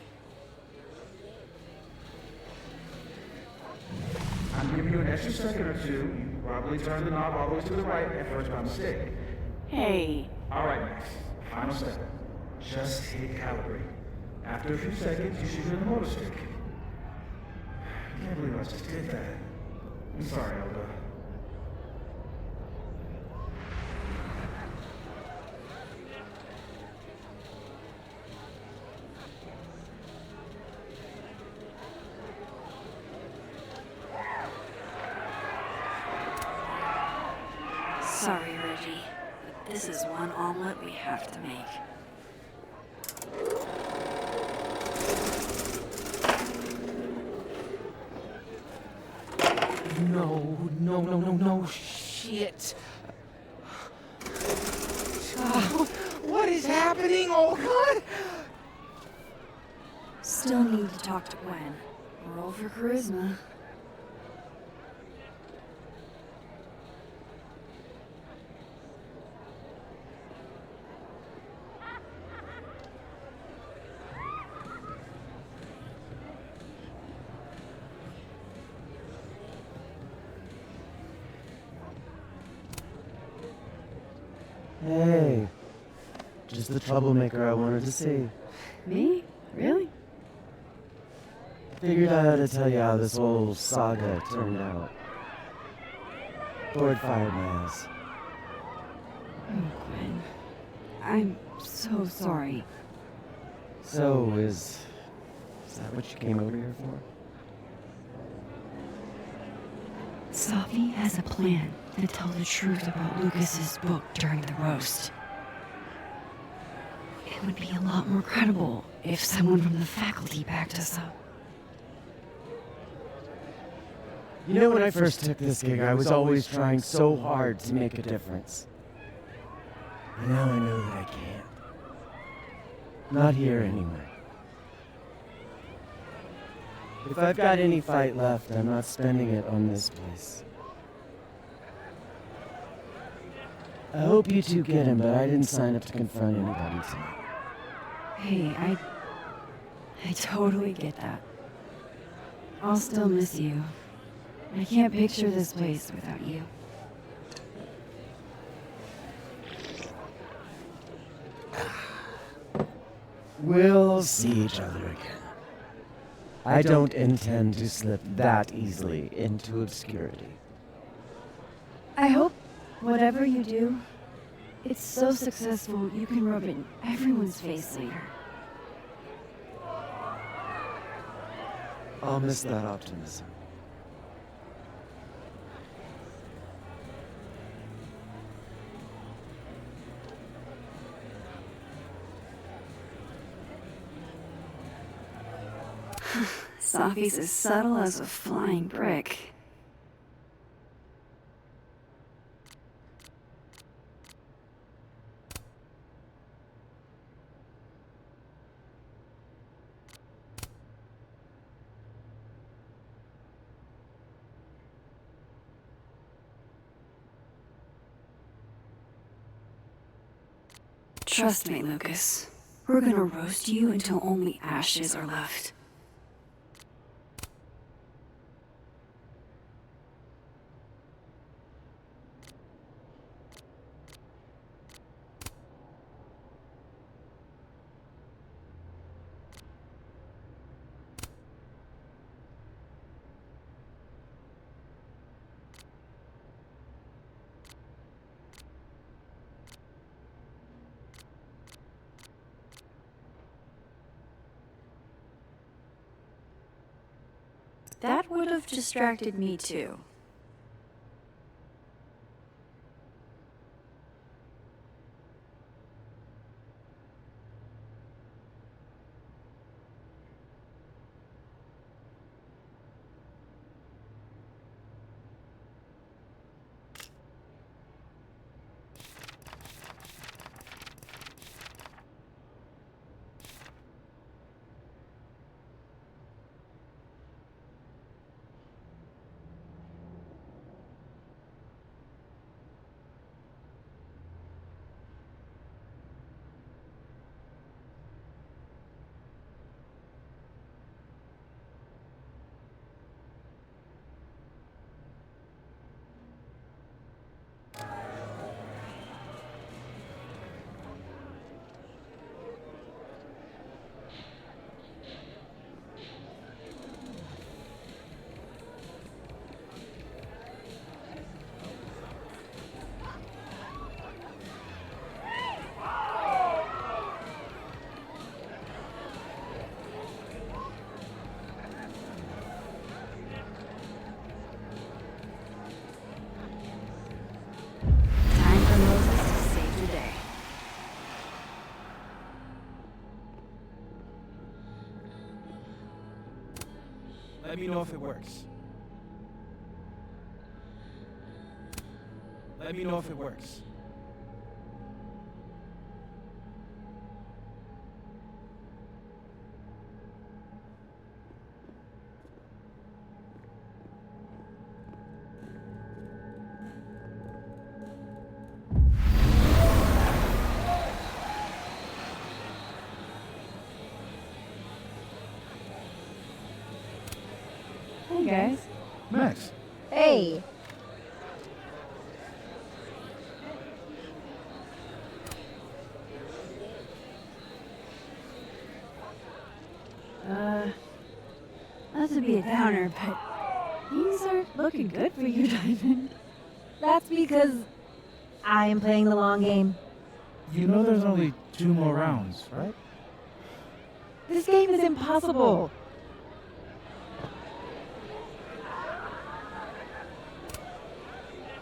I'm giving you an extra second or two. You probably turned the knob all the way to the right at first by mistake. Hey. Alright, Max. Final step. Just hit calibrate. After a few seconds, you should hear the motor stick. I can't believe I just did that. I'm sorry, Elda. Sorry, Reggie, but this is one omelet we have to make. No, shit. What is happening? Oh, God! Still need to talk to Gwen. Roll for charisma. Hey, just the troublemaker I wanted to see. Me? Really? Figured I ought to tell you how this whole saga turned out. Board fired my ass. Oh, Gwen. I'm so sorry. So, is that what you came over here for? Safi has a plan to tell the truth about Lucas's book during the roast. It would be a lot more credible if someone from the faculty backed us up. You know, when I first took this gig, I was always trying so hard to make a difference. And now I know that I can't. Not here, anyway. If I've got any fight left, I'm not spending it on this place. I hope you two get him, but I didn't sign up to confront anybody tonight. Hey, I totally get that. I'll still miss you. I can't picture this place without you. We'll see each other again. I don't intend to slip that easily into obscurity. I hope whatever you do, it's so successful you can rub it in everyone's face later. I'll miss that optimism. Safi's as subtle as a flying brick. Trust me, Lucas. We're gonna roast you until only ashes are left. That would have distracted me too. Let me know if it works. Let me know if it works. Hey guys. Max. Hey. Not to be a downer, but things aren't looking good for you, Diamond. That's because I am playing the long game. You know there's only 2 more rounds, right? This game is impossible.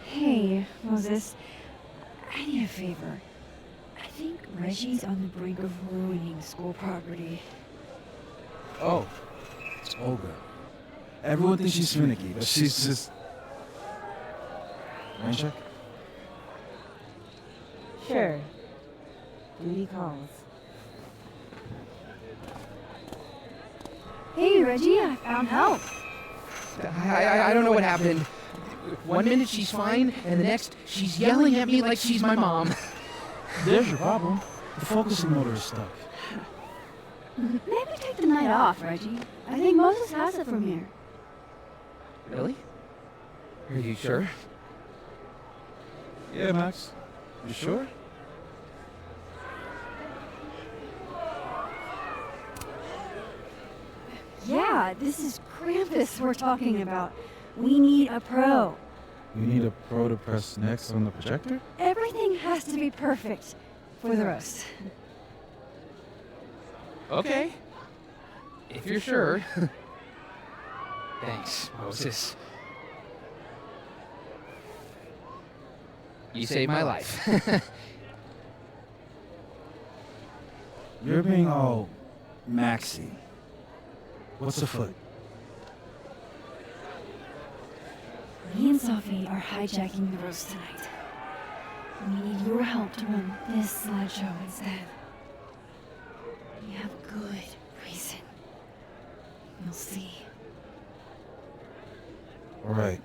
Hey, Moses. I need a favor. I think Reggie's on the brink of ruining school property. Oh, it's Olga. Everyone thinks she's finicky, but she's just... Rain check? Sure. Duty calls. Hey, Reggie, I found help. I don't know what happened. One minute she's fine, and the next she's yelling at me like she's my mom. There's your problem. The focusing motor is stuck. Maybe take the night off, Reggie. I think Moses has it from here. Really? Are you sure? Yeah, Max. You sure? Yeah, this is Krampus we're talking about. We need a pro. You need a pro to press next on the projector? Everything has to be perfect for the roast. Okay. If you're sure. Thanks, Moses. You saved my life. You're being all Maxy. What's afoot? Me and Sophie are hijacking the roast tonight. We need your help to run this slideshow instead. We have good reason. You'll see. All right.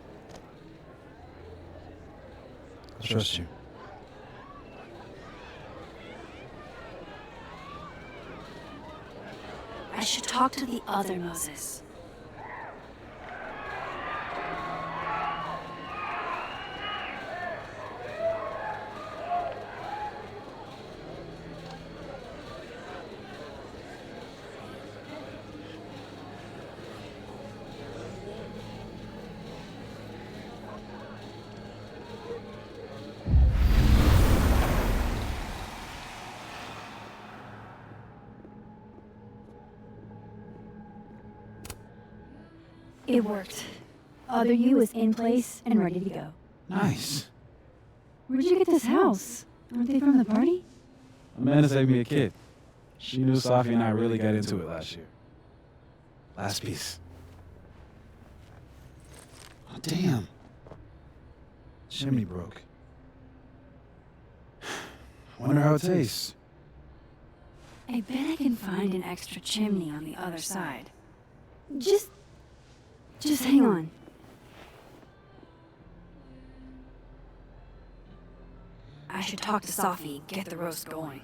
I trust you. I should talk to the other Moses. It worked. Other you is in place and ready to go. Nice. Where'd you get this house? Aren't they from the party? Amanda saved me a kid. She knew Sophie and I really got into it last year. Last piece. Oh, damn. Chimney broke. Wonder how it tastes. I bet I can find an extra chimney on the other side. Just hang on. I should talk to Sophie and get the roast going.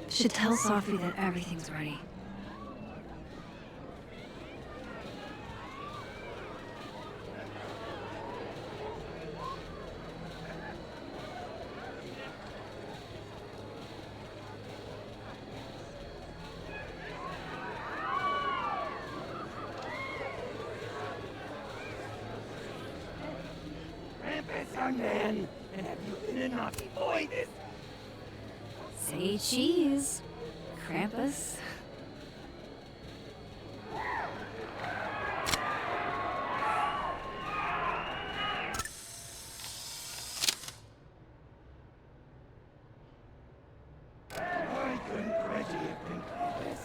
Should tell Sophie that everything's ready. young man, and have you been a naughty boy this? Say cheese, Krampus. I couldn't grudge you been Krampus.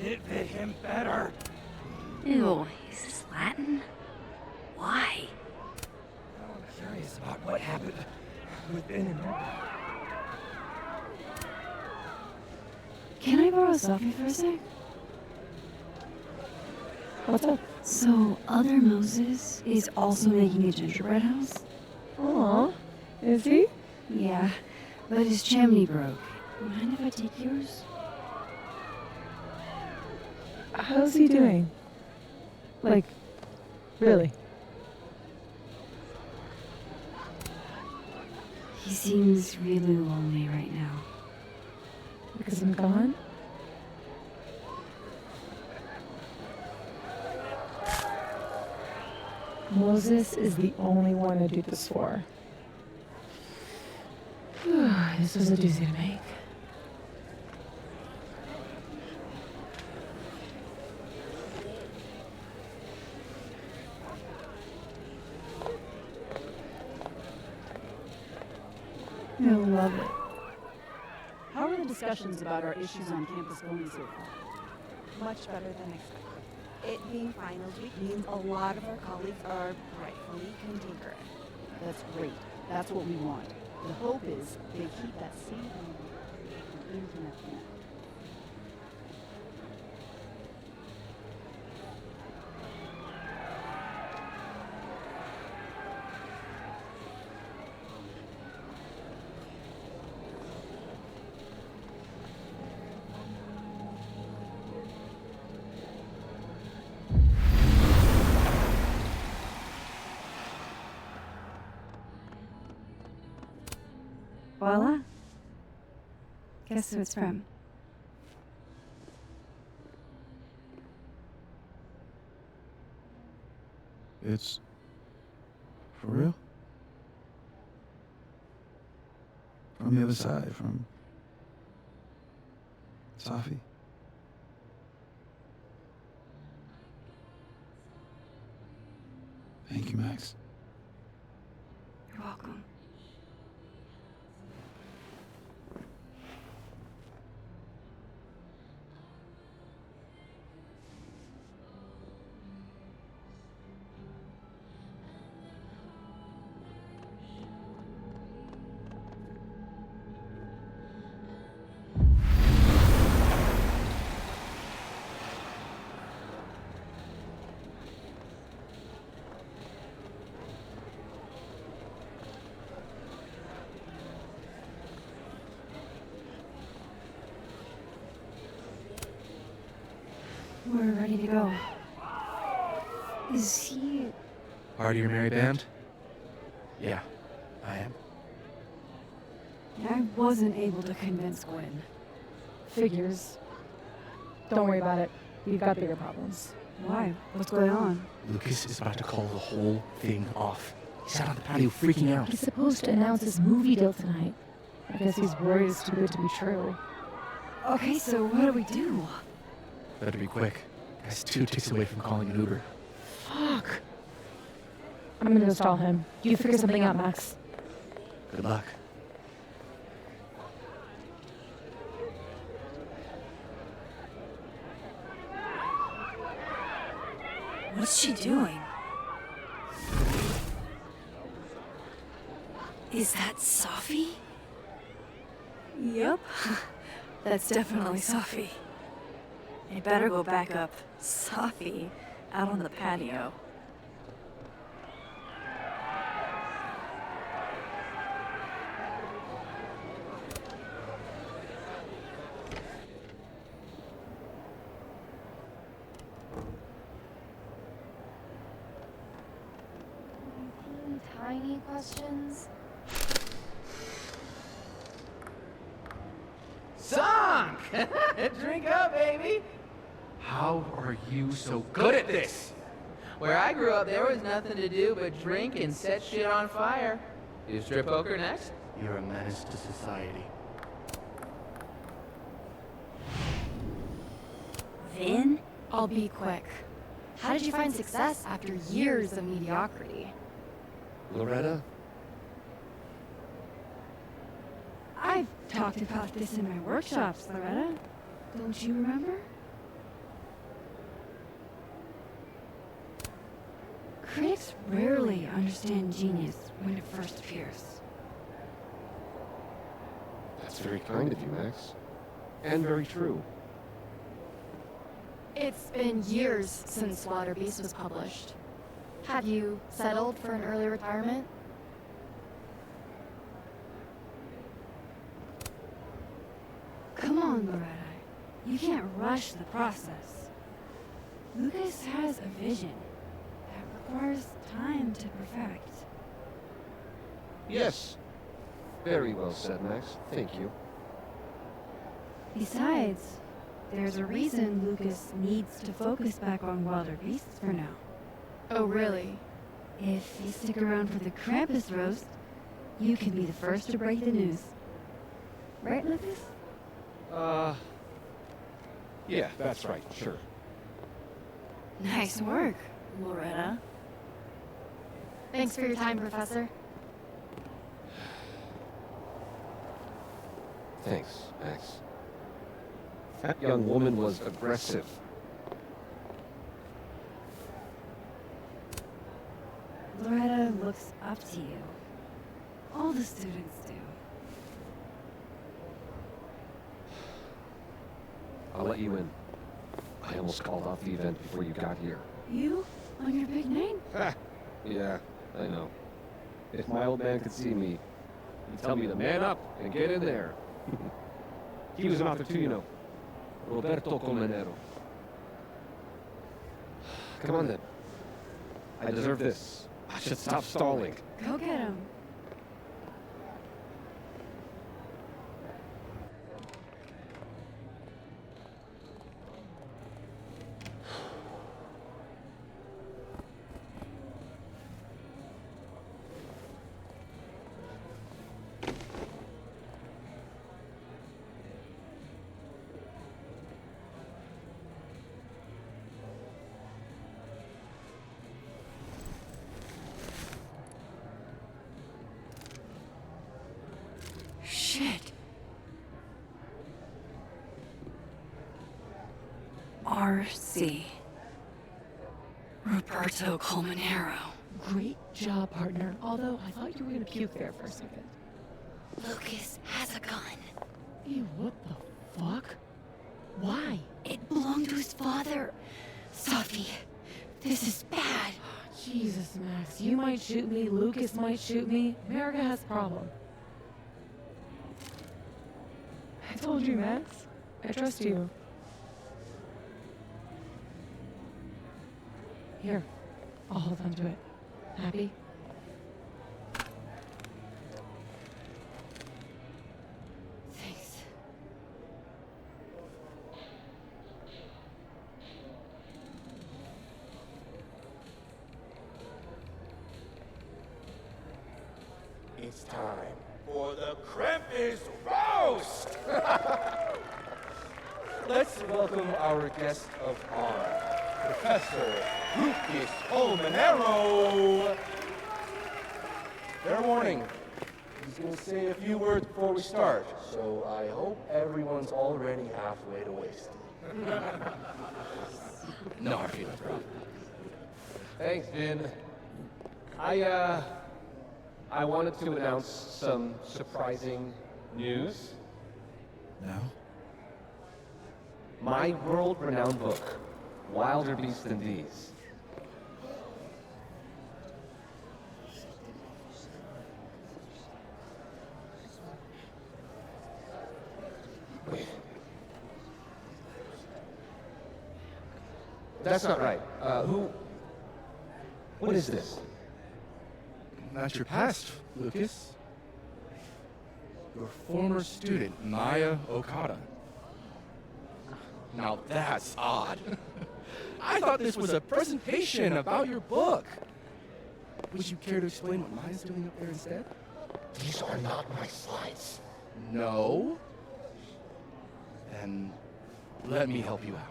It fit him better. Ew, is this Latin? Why? I'm curious about what happened with Ben and Mary. Can I borrow Sophie for a sec? What's up? So, other Moses is also making a gingerbread house? Aw, is he? Yeah, but his chimney broke. Mind if I take yours? How's he doing? Like, really? He seems really lonely right now. Because I'm gone? Moses is the only one to do this for. This was a doozy to make. I love it. How are the discussions about our issues on campus going so far? Much better than expected. It being finals week means a lot of our colleagues are rightfully cantankerous. That's great. That's what we want. The hope is they keep that same internet connect. Voila. Guess who it's from? It's for real? From the other side, from Safi. Thank you, Max. You're welcome. We're ready to go. Is he... Part of your merry band? Yeah, I am. I wasn't able to convince Gwen. Figures. Don't worry about it. We've got bigger problems. Why? What's going on? Lucas is about to call the whole thing off. He's out on the patio freaking out. He's supposed to announce his movie deal tonight. I guess he's worried it's too good to be true. Okay, so what do we do? Better be quick. Guy's 2 ticks away from calling an Uber. Fuck. I'm gonna go stall him. You figure something out, Max. Good luck. What's she doing? Is that Safi? Yep. That's definitely Safi. I better go back up. Safi, out on the patio. Tiny questions? Sunk! Drink up, baby! How are you so good at this? Where I grew up, there was nothing to do but drink and set shit on fire. You strip poker next? You're a menace to society. Vin? I'll be quick. How did you find success after years of mediocrity? Loretta? I've talked about this in my workshops, Loretta. Don't you remember? Critics rarely understand genius when it first appears. That's very kind of you, Max. And very true. It's been years since Water Beast was published. Have you settled for an early retirement? Come on, Loretta. You can't rush the process. Lucas has a vision that requires time to perfect. Yes. Very well said, Max. Thank you. Besides, there's a reason Lucas needs to focus back on Wilder Beasts for now. Oh, really? If you stick around for the Krampus roast, you can be the first to break the news. Right, Lucas? Yeah, that's right, sure. Nice work, Loretta. Thanks for your time, Professor. Thanks, Max. That young woman was aggressive. Loretta looks up to you. All the students do. I'll let you in. I almost called off the event before you got here. You? On your big name? Ha! Yeah, I know. If my old man could see me, he'd tell me to man up and get in there. He was an author too, you know. Roberto Colmenero. Come on then. I deserve this. I should stop stalling. Go get him. Shit. R.C. Roberto Colmenero. Great job, partner. Although I thought you were gonna puke there for a second. Lucas has a gun. Ew, what the fuck? Why? It belonged to his father. Sophie, this is bad. Jesus, Max. You might shoot me. Lucas might shoot me. America has a problem. I told you, Max. I trust you. Here, I'll hold on to it. Happy? Thanks. It's time for the Krampus roast! Let's welcome our guest of honor, Professor Lucas Colmenero. Fair warning, he's going to say a few words before we start, so I hope everyone's already halfway to wasted. No hard feelings, bro. Thanks, Vin. I wanted to announce some surprising news. No? My world-renowned book, Wilder Beasts Than These. Wait. That's not right. What is this? That's your past, Lucas. Your former student, Maya Okada. Now that's odd. I thought this was a presentation about your book. Would you care to explain what Maya's doing up there instead? These are not my slides. No? Then let me help you out.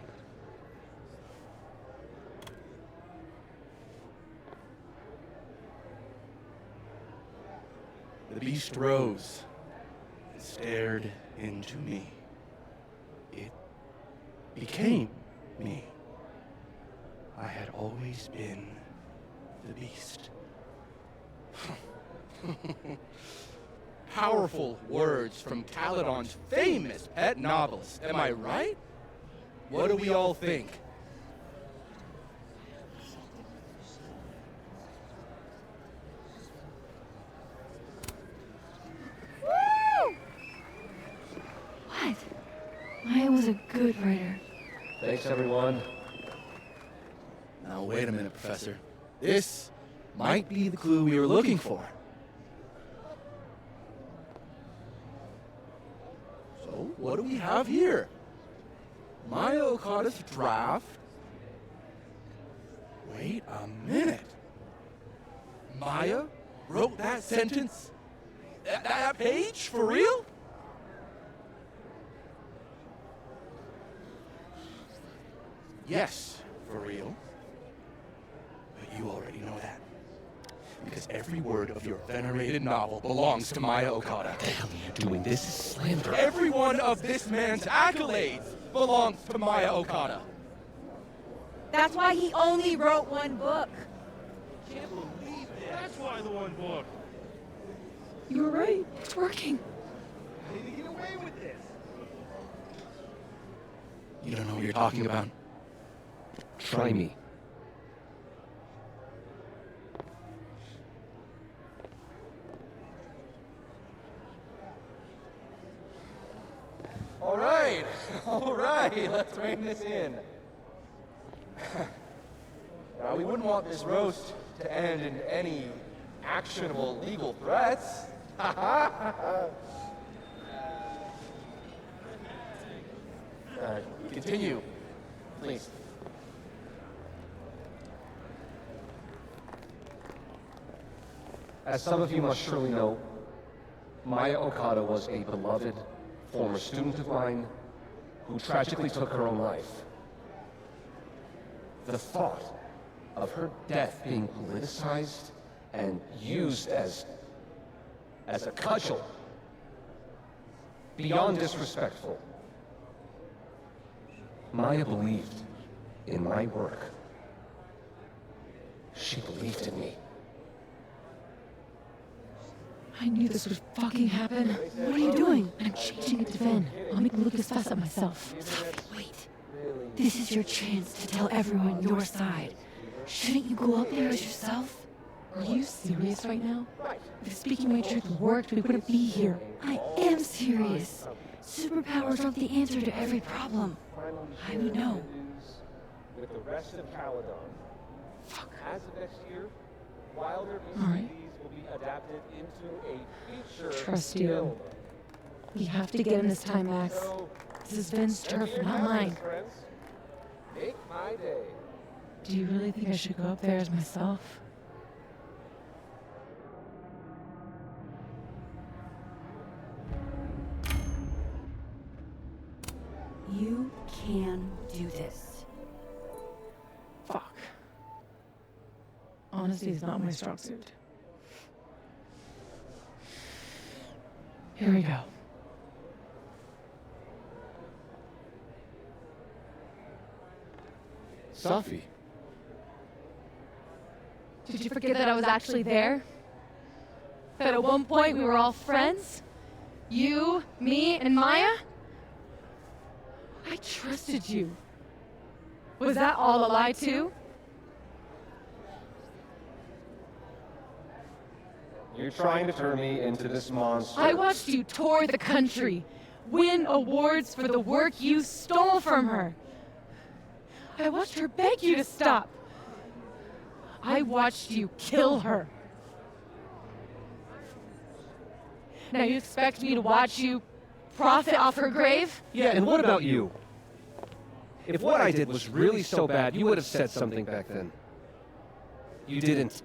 The beast rose and stared into me. It became me. I had always been the beast. Powerful words from Caledon's famous pet novelist. Am I right? What do we all think? Woo! What? Maya was a good writer. Thanks, everyone. Now, wait a minute, Professor. This might be the clue we were looking for. So, what do we have here? Maya Okada's draft. Wait a minute. Maya wrote that sentence? That page? For real? Yes, for real. But you already know that. Because every word of your venerated novel belongs to Maya Okada. What the hell are you doing? This is slander. Every one of this man's accolades belongs to Maya Okada. That's why he only wrote one book. Can't believe this. That's why the one book. You were right. It's working. How did he get away with this? You don't know what you're talking about. Try me. All right, let's rein this in. Now, we wouldn't want this roast to end in any actionable legal threats. Continue, please. As some of you must surely know, Maya Okada was a beloved former student of mine who tragically took her own life. The thought of her death being politicized and used as a cudgel, beyond disrespectful. Maya believed in my work. She believed in me. I knew this would fucking happen. What are you doing? I'm changing it to Ven. I'll make Lucas fess up myself. Sophie, wait. This is your chance to tell everyone your side. Shouldn't you go up there as yourself? Are you serious right now? If speaking my truth worked, we wouldn't be here. I am serious. Superpowers aren't the answer to every problem. I would know. With the rest of Caledon. Fuck. As of next year, Wilder All right. will be adapted into a feature Trust you. film. We have to get him this time, Max. This is Vin's turf, not mine. Friends, make my day. Do you really think I should go up there as myself? You can do this. Fuck. Honesty is not my strong suit. Here we go. Safi. Did you forget that I was actually there? That at one point we were all friends? You, me, and Maya? I trusted you. Was that all a lie too? You're trying to turn me into this monster. I watched you tour the country, win awards for the work you stole from her. I watched her beg you to stop. I watched you kill her. Now you expect me to watch you profit off her grave? Yeah, and what about you? If what I did was really so bad, you would have said something back then. You didn't.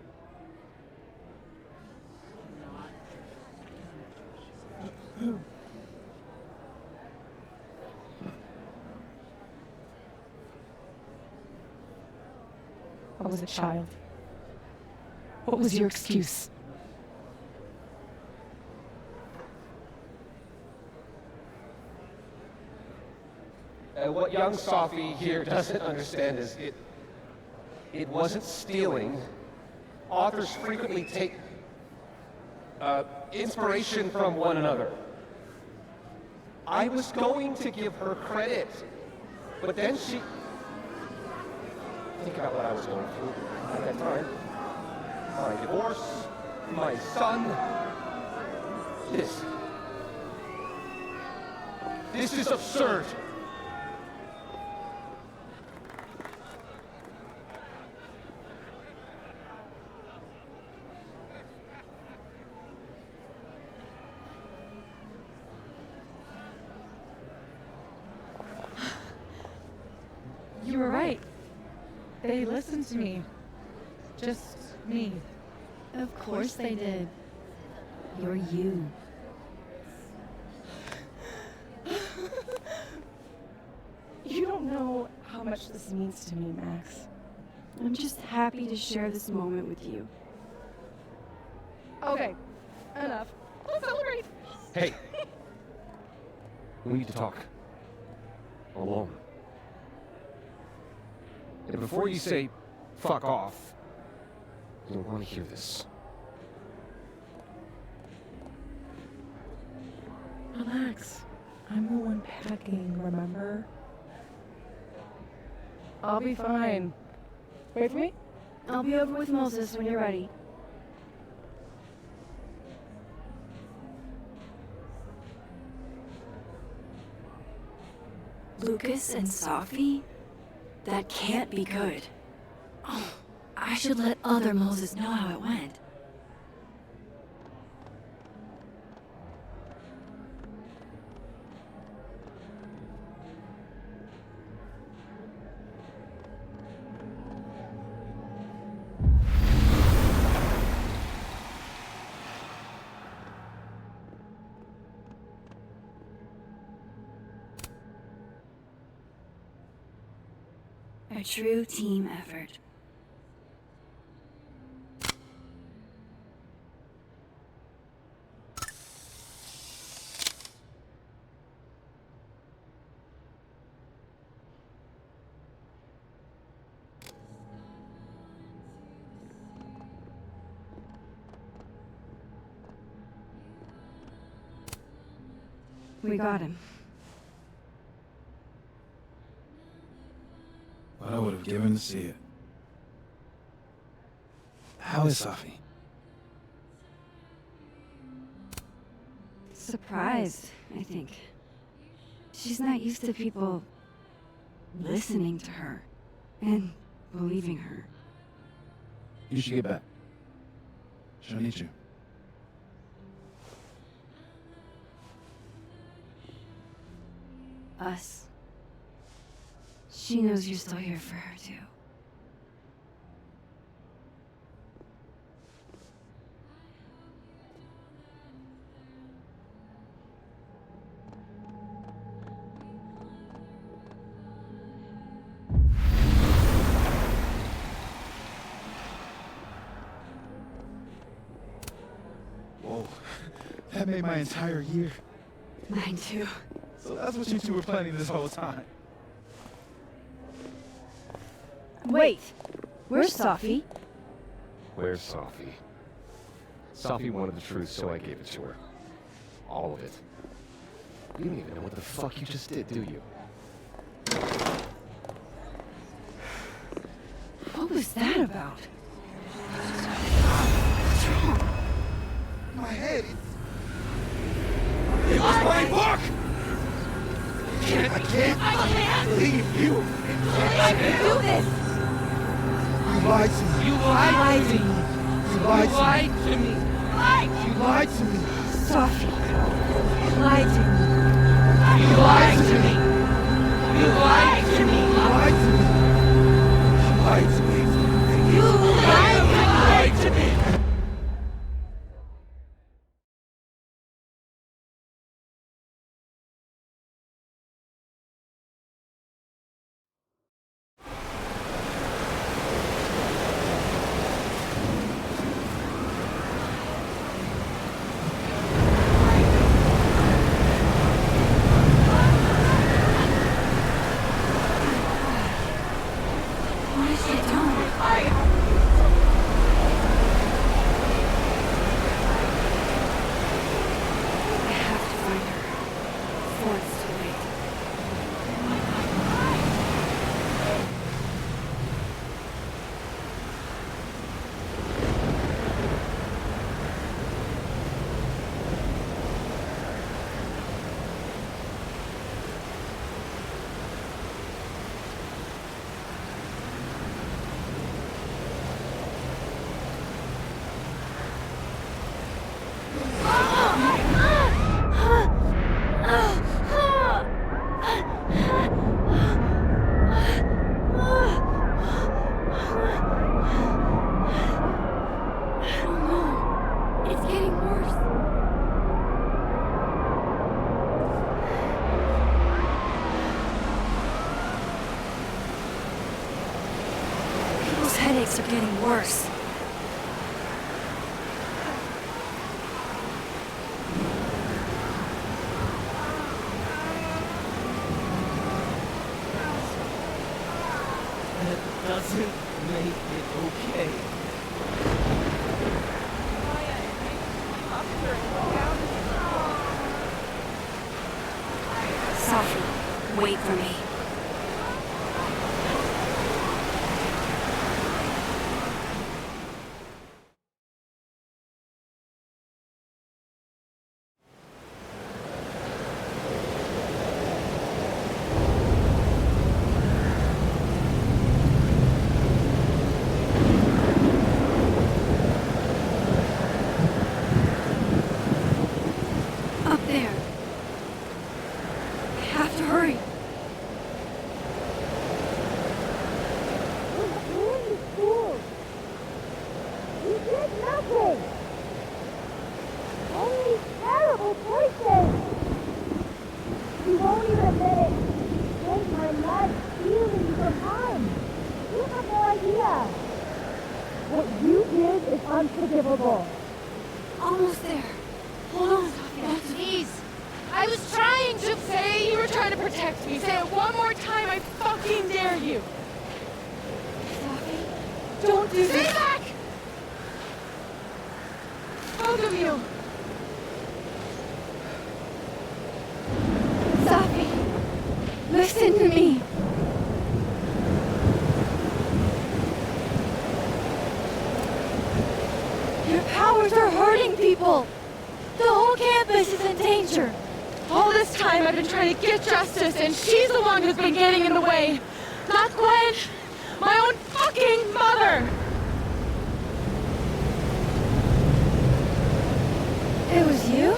I was a child. What was your excuse? What young Sophie here doesn't understand is it wasn't stealing. Authors frequently take inspiration from one another. I was going to give her credit, but then she... Think about what I was going through at that time. My divorce, my son. This is absurd. You were right. They listened to me. Just me. Of course they did. You're you. You don't know how much this means to me, Max. I'm just happy to share this moment with you. Okay, enough. Let's celebrate. Hey. We need to talk. Alone. And before you say, fuck off, I don't want to hear this. Relax. I'm the one packing, remember? I'll be fine. Wait for me? I'll be over with Moses when you're ready. Lucas and Sophie? That can't be good. Oh, I should let other Moses know how it went. A true team effort. We got him. What I would have given to see it. How is Sophie? Surprised, I think. She's not used to people listening to her and believing her. You should get back. She'll need you. Us. She knows you're still here for her, too. Whoa. That made my entire year. Mine, too. So that's what you two were planning this whole time. Wait, where's Sophie? Where's Sophie? Sophie wanted the truth, so I gave it to her. All of it. You don't even know what the fuck you just did, do you? What was that about? My head. It was my book! I can't believe you! I can do this! You lied to me. You lied to me! You lied to me. You lied to me. Sophie, you lied to me! You lied to me. You lied to me! fights are getting worse. That doesn't make it okay. Sophie, wait for me. Up there. I have to hurry. You did nothing! Only terrible choices! You won't even admit it! Take my life stealing from harm! You have no idea! What you did is unforgivable! Almost there. Hold on, Sophia. Please. I was trying to say you were trying to protect me. Say it one more time, I fucking dare you. Sophie, Don't do this. Stay back! Both of you. Sophie, listen to me. Your powers are hurting people. The whole campus is in danger. All this time I've been trying to get justice, and she's the one who's been getting in the way. Not Gwen. My own fucking mother. It was you?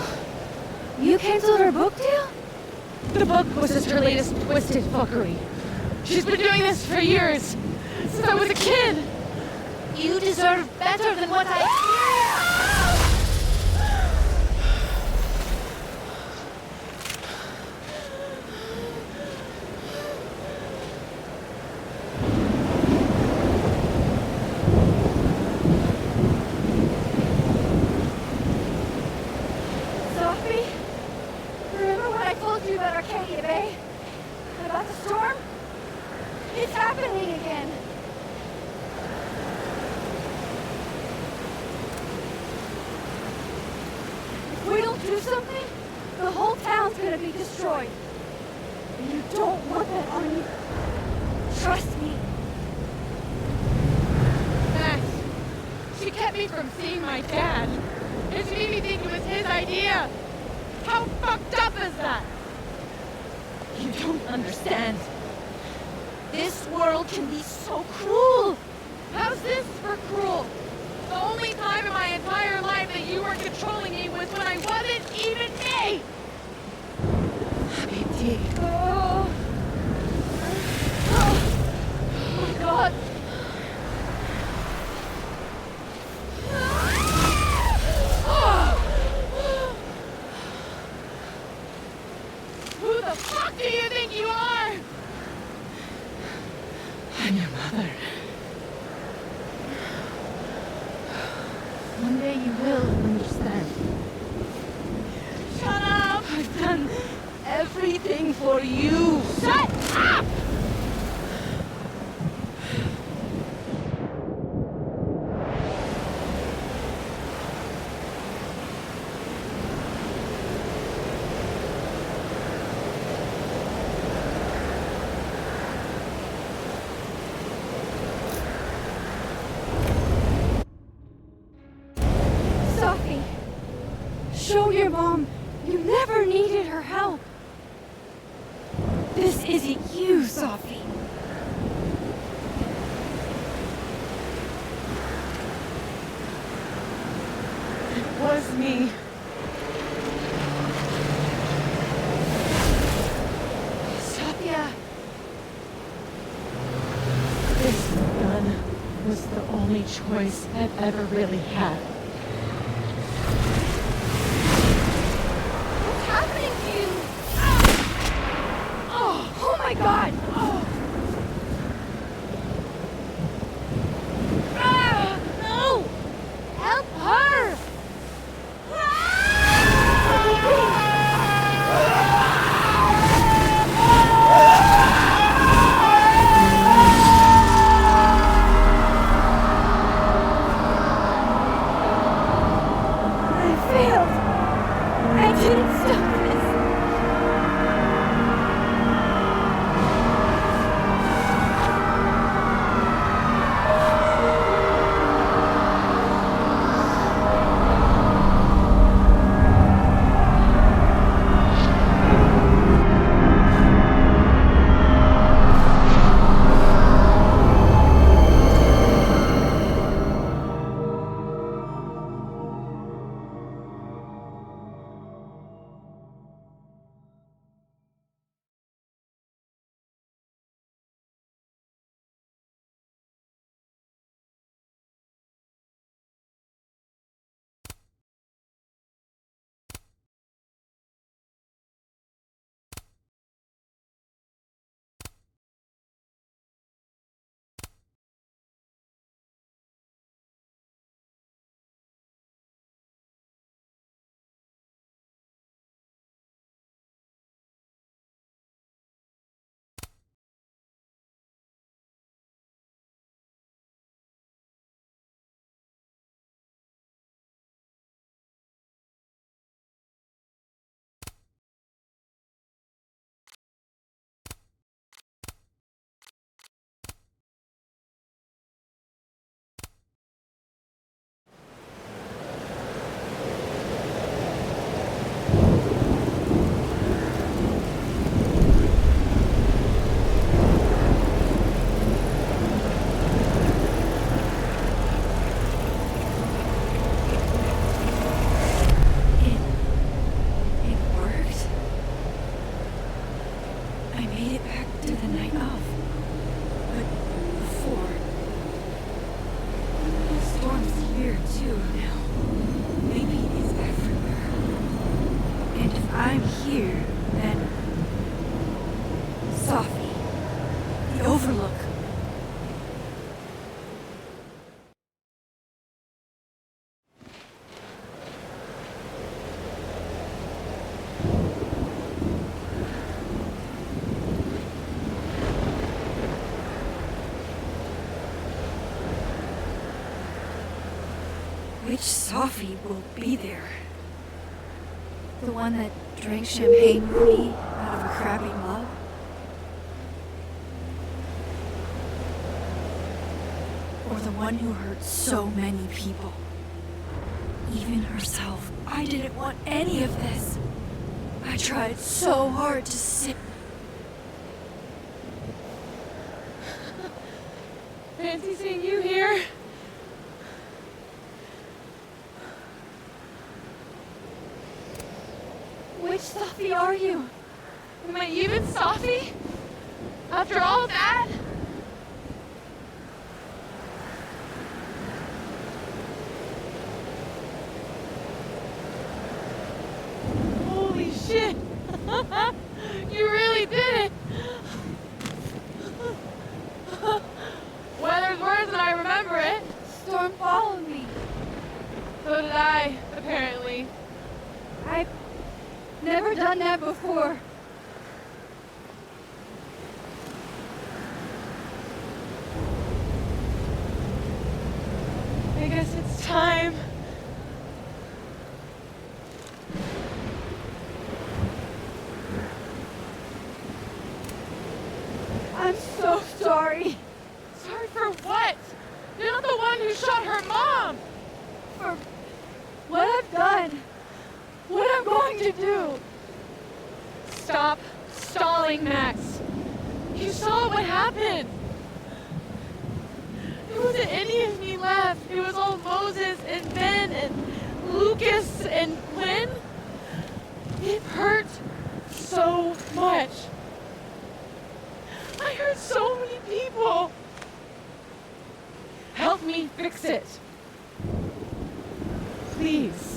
You canceled her book deal? The book was just her latest twisted fuckery. She's been doing this for years. Since I was a kid. You deserve better than what I experienced. Sophie, remember what I told you about Arcadia Bay? About the storm? It's happening again. If we don't do something, the whole town's gonna be destroyed. And you don't want that on you. Trust me. Max, she kept me from seeing my dad. And she made me think it was his idea. How fucked up is that? You don't understand. This world can be so cruel. How's this for cruel? The only time in my entire life that you were controlling me was when I wasn't even me! Habiti. Oh my god. Who the fuck do you think you are? I'm your mother. One day you will understand. Shut up! I've done everything for you. Shut up! Sophie, show your mom you never needed her help. This isn't you, Sophie. It was me. Sophia. This gun was the only choice I've ever really had. What's happening to you? Oh my god! The Overlook. Which Sophie will be there? The one that drank champagne with me out of a crappy mug? Or the one who hurt so many people? Even herself. I didn't want any of this. I tried so hard to sit. Fancy seeing you here. Which Sophie are you? Am I even Sophie? After all that? Holy shit! You really did it! Weather's worse than I remember it. Storm followed me. So did I, apparently. I've never done that before. I guess it's time. I'm so sorry. Sorry for what? You're not the one who shot her mom! For what I've done. What I'm going to do. Stop stalling, Max. You saw what happened. There wasn't any of me left. It was all Moses and Ben and Lucas and Gwen. It hurt so much. I hurt so many people. Help me fix it. Please.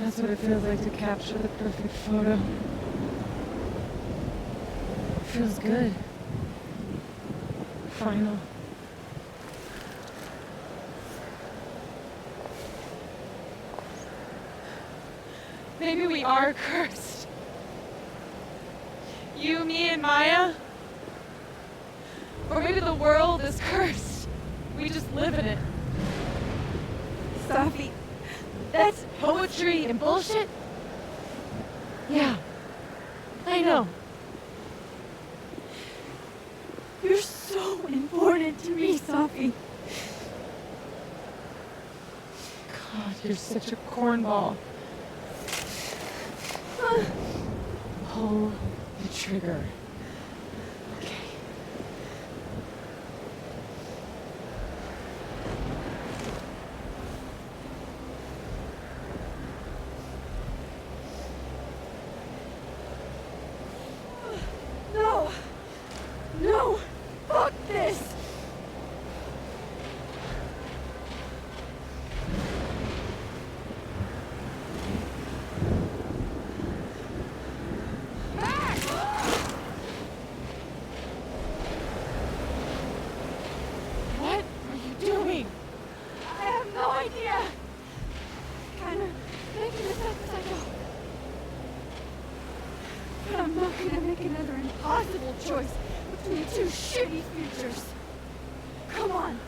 That's what it feels like to capture the perfect photo. It feels good. Final. Maybe we are cursed. You, me, and Maya. Or maybe the world is cursed. We just live in it. Sophie, That's poetry and bullshit? Yeah. I know. you're so important to me, Sophie. God, you're such a cornball. Pull the trigger. Okay. No. No. Fuck this. What are you doing? I have no idea. Kind of making this up as I go. But I'm not gonna make another impossible choice between two shitty futures. Come on.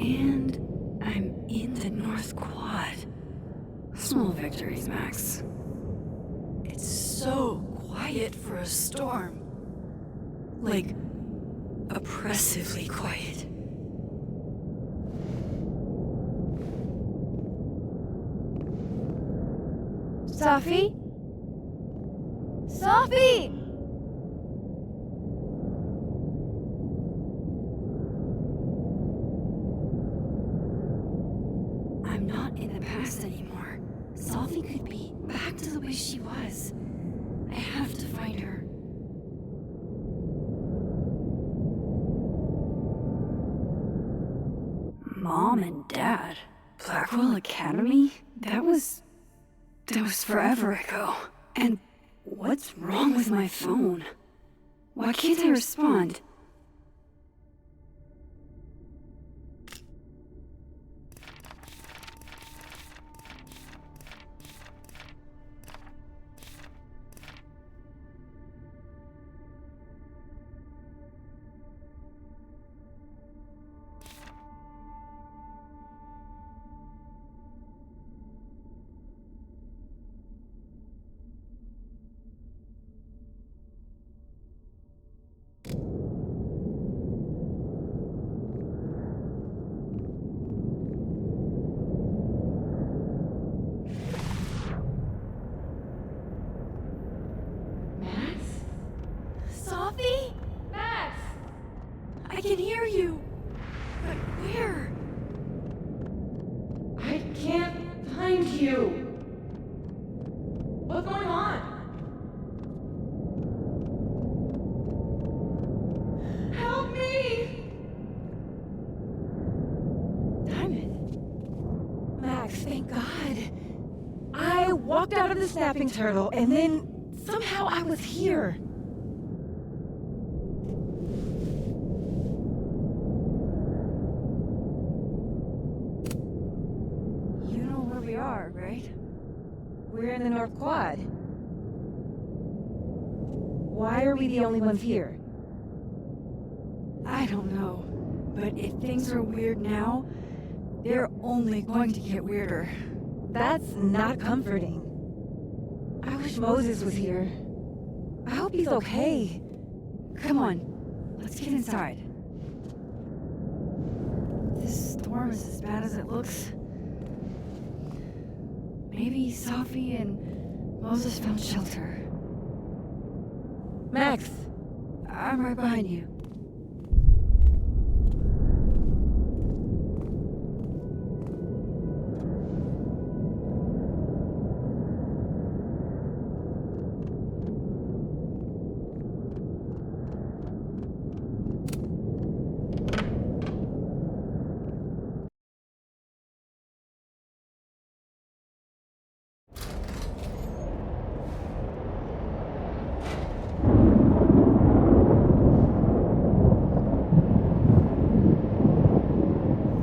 And I'm in the North Quad. Small victories, Max. It's so quiet for a storm. Like, oppressively quiet. Sophie? Sophie! I'm not in the past anymore. Sophie could be back to the way she was. I have to find her. Mom and Dad? Blackwell Academy? That was forever ago. And what's wrong with my phone? Why can't I respond? Sophie? Max! I can hear you. But where? I can't find you. What's going on? Help me! Diamond. Max, thank God. I walked out of the snapping turtle, and then somehow I was here. You know where we are, right? We're in the North Quad. Why are we the only ones here? I don't know. But if things are weird now, they're only going to get weirder. That's not comforting. I wish Moses was here. I hope he's okay. Come on, let's get inside. This storm is as bad as it looks. Maybe Sophie and Moses found shelter. Max! I'm right behind you.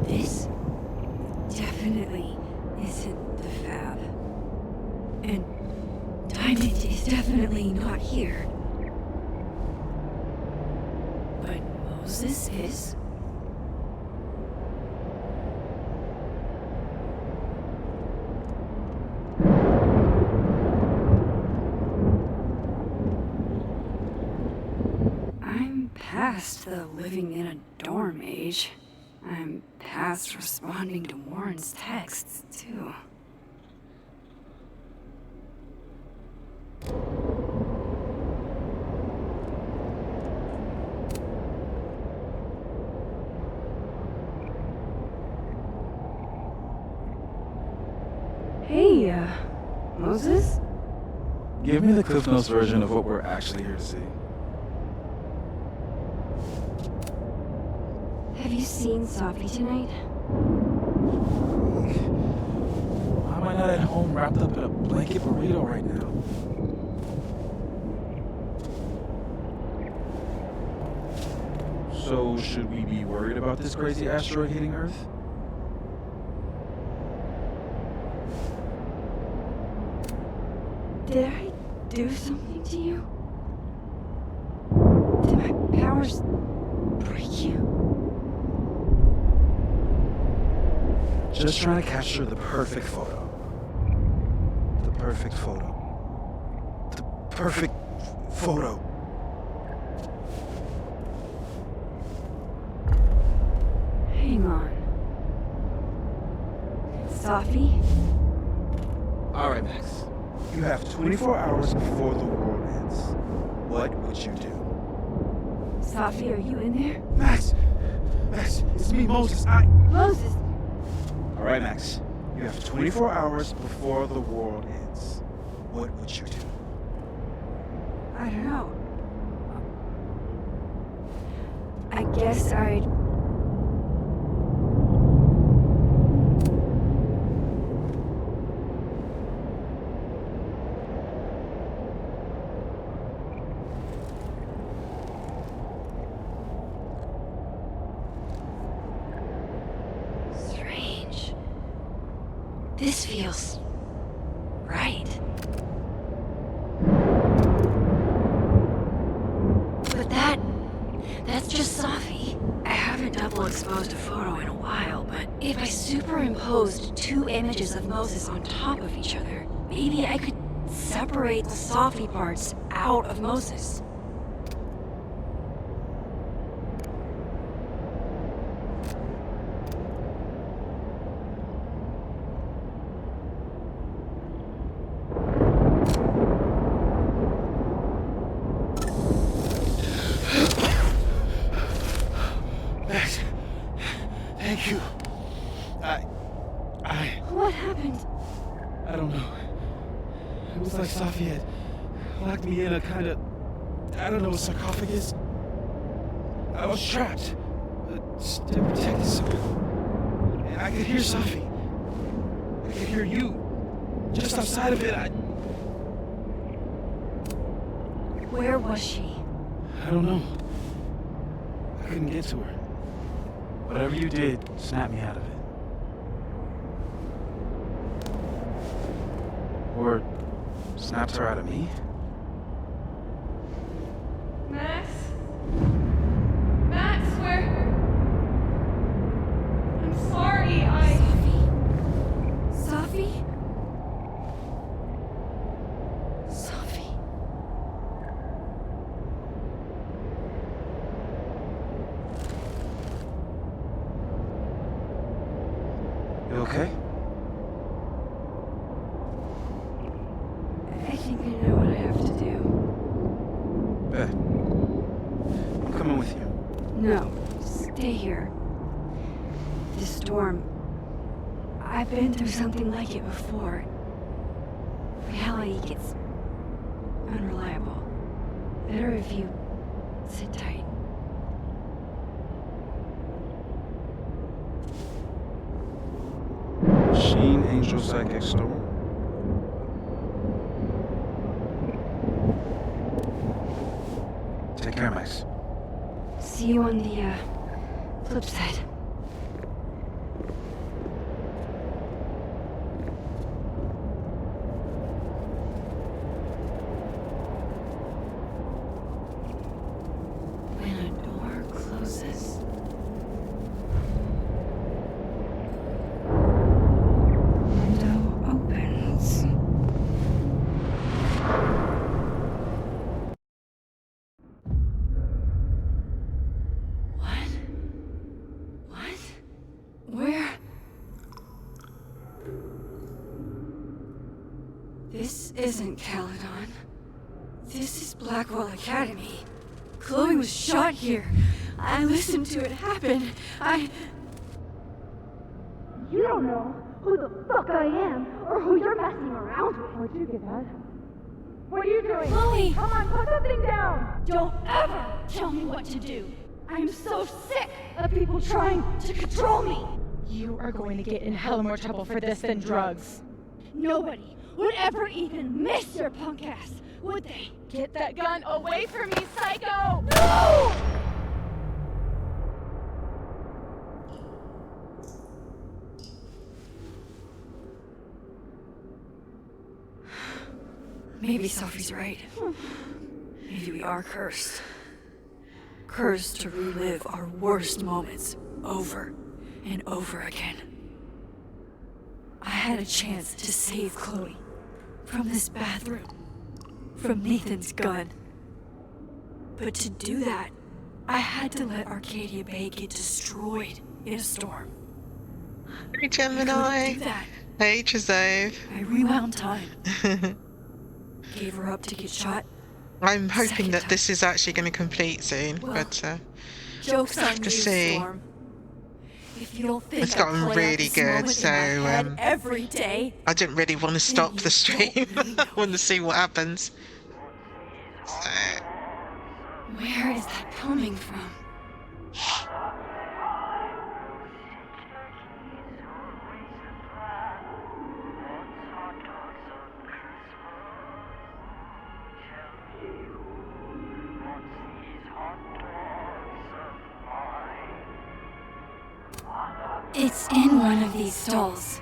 This definitely isn't the Fab. And Diamond is definitely not here. But Moses is? I'm past the living in a dorm age. I'm past responding to Warren's texts, too. Hey, Moses? Give me the Cliff Notes version of what we're actually here to see. Have you seen Sophie tonight? Why am I not at home wrapped up in a blanket burrito right now? So, should we be worried about this crazy asteroid hitting Earth? Did I do something to you? Did my powers break you? Just trying to capture the perfect photo. The perfect photo. The perfect photo. Hang on. Safi? All right, Max. You have 24 hours before the world ends. What would you do? Safi, are you in there? Max! Max, it's me, Moses. Moses! All right, Max. You have 24 hours before the world ends. What would you do? I don't know. I guess I'd... Strange. This feels... right. But that's just Safi. I haven't double exposed a photo in a while, but if I superimposed two images of Moses on top of each other, maybe I could separate the Safi parts out of Moses. Max, thank you. What happened? I don't know. It was like Safi had locked me in a kind of, I don't know, sarcophagus. I was trapped. Still protected somehow. And I could hear Safi. I could hear you. Just outside of it, Where was she? I don't know. I couldn't get to her. Whatever you did, snap me out of it. Or snapped her out of me? Max? Max, where? I'm sorry, Safi? Safi? You okay? I think I know what I have to do. Bet. I'm coming with you. No, stay here. This storm... I've been through something like it before. Reality gets... unreliable. Better if you sit tight. Machine Angel Psychic Storm. Take care, Max. See you on the, flip side. When a door closes... window opens. Where? This isn't Caledon. This is Blackwell Academy. Chloe was shot here. I listened to it happen. You don't know who the fuck I am or who you're messing around with. Where'd you get that? What are you doing? Chloe! Come on, put something down! Don't ever tell me what to do. I'm so sick of people trying to control me. You are going to get in hella more trouble for this than drugs. Nobody would ever even miss your punk ass, would they? Get that gun away from me, psycho! No! Maybe Sophie's right. Maybe we are cursed. Cursed to relive our worst moments over and over again. had a chance to save Chloe from this bathroom, from Nathan's gun. But to do that, I had to let Arcadia Bay get destroyed in a storm. Hey, Gemini. Do that. Hey, Joseph. I rewound time. Gave her up to get shot. I'm hoping that this is actually going to complete soon, Well, but joke's we'll have on to you, see. Storm. If you don't think It's I gotten play out really this good, moment so in my head every day, I didn't really want to stop the stream. I want to see what happens. So. Where is that coming from? It's in one of these stalls.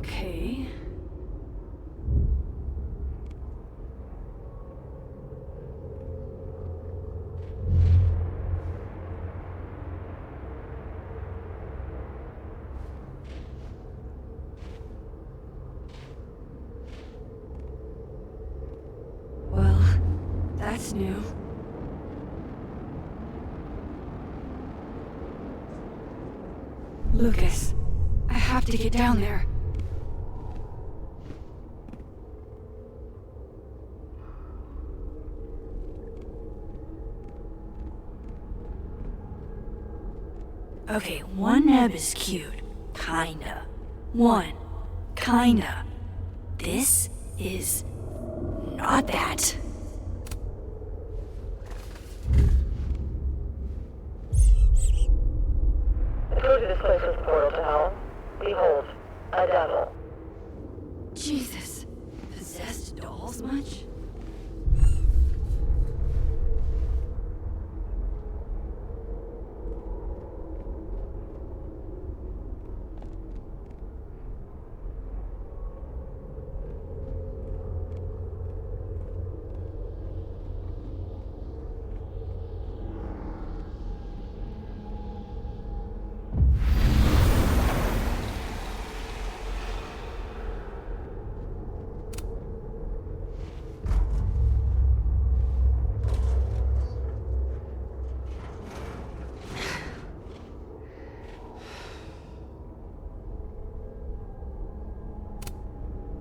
Okay. Well, that's new. Lucas, I have to get down there. Okay, one neb is cute. Kinda. One. Kinda. This is not that. I told you this place was the portal to hell. Behold, a devil. Jesus. Possessed dolls much?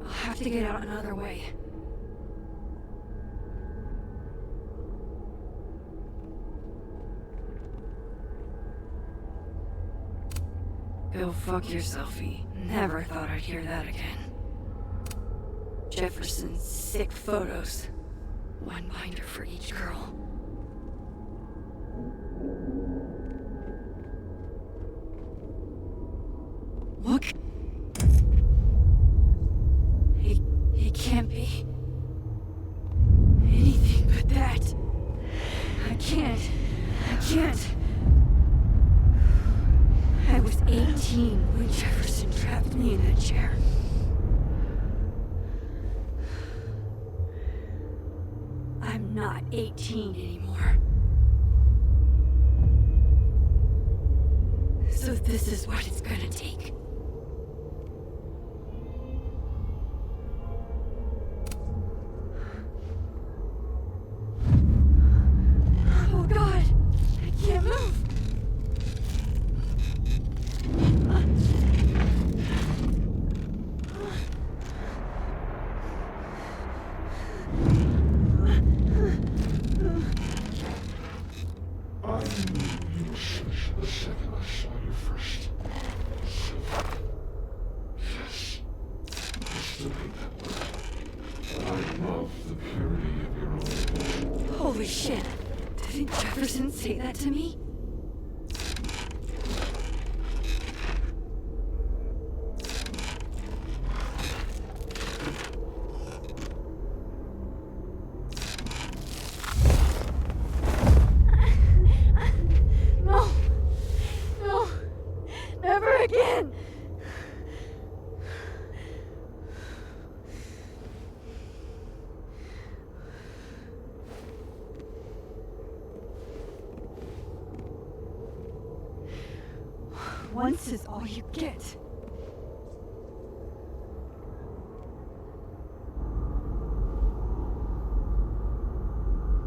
I'll have to get out another way. Go fuck yourself, E. Never thought I'd hear that again. Jefferson's sick photos. One binder for each girl. Look. It can't be anything but that. I can't. I was 18 when Jefferson trapped me in that chair. I'm not 18 anymore. So this is what it's gonna take. Oh God, I can't move. I knew you were special the second I saw you first. Yes. I still hate that word. love the purity of your own. Holy shit. Didn't Jefferson say that to me? No. No. Never again. Once is all you get.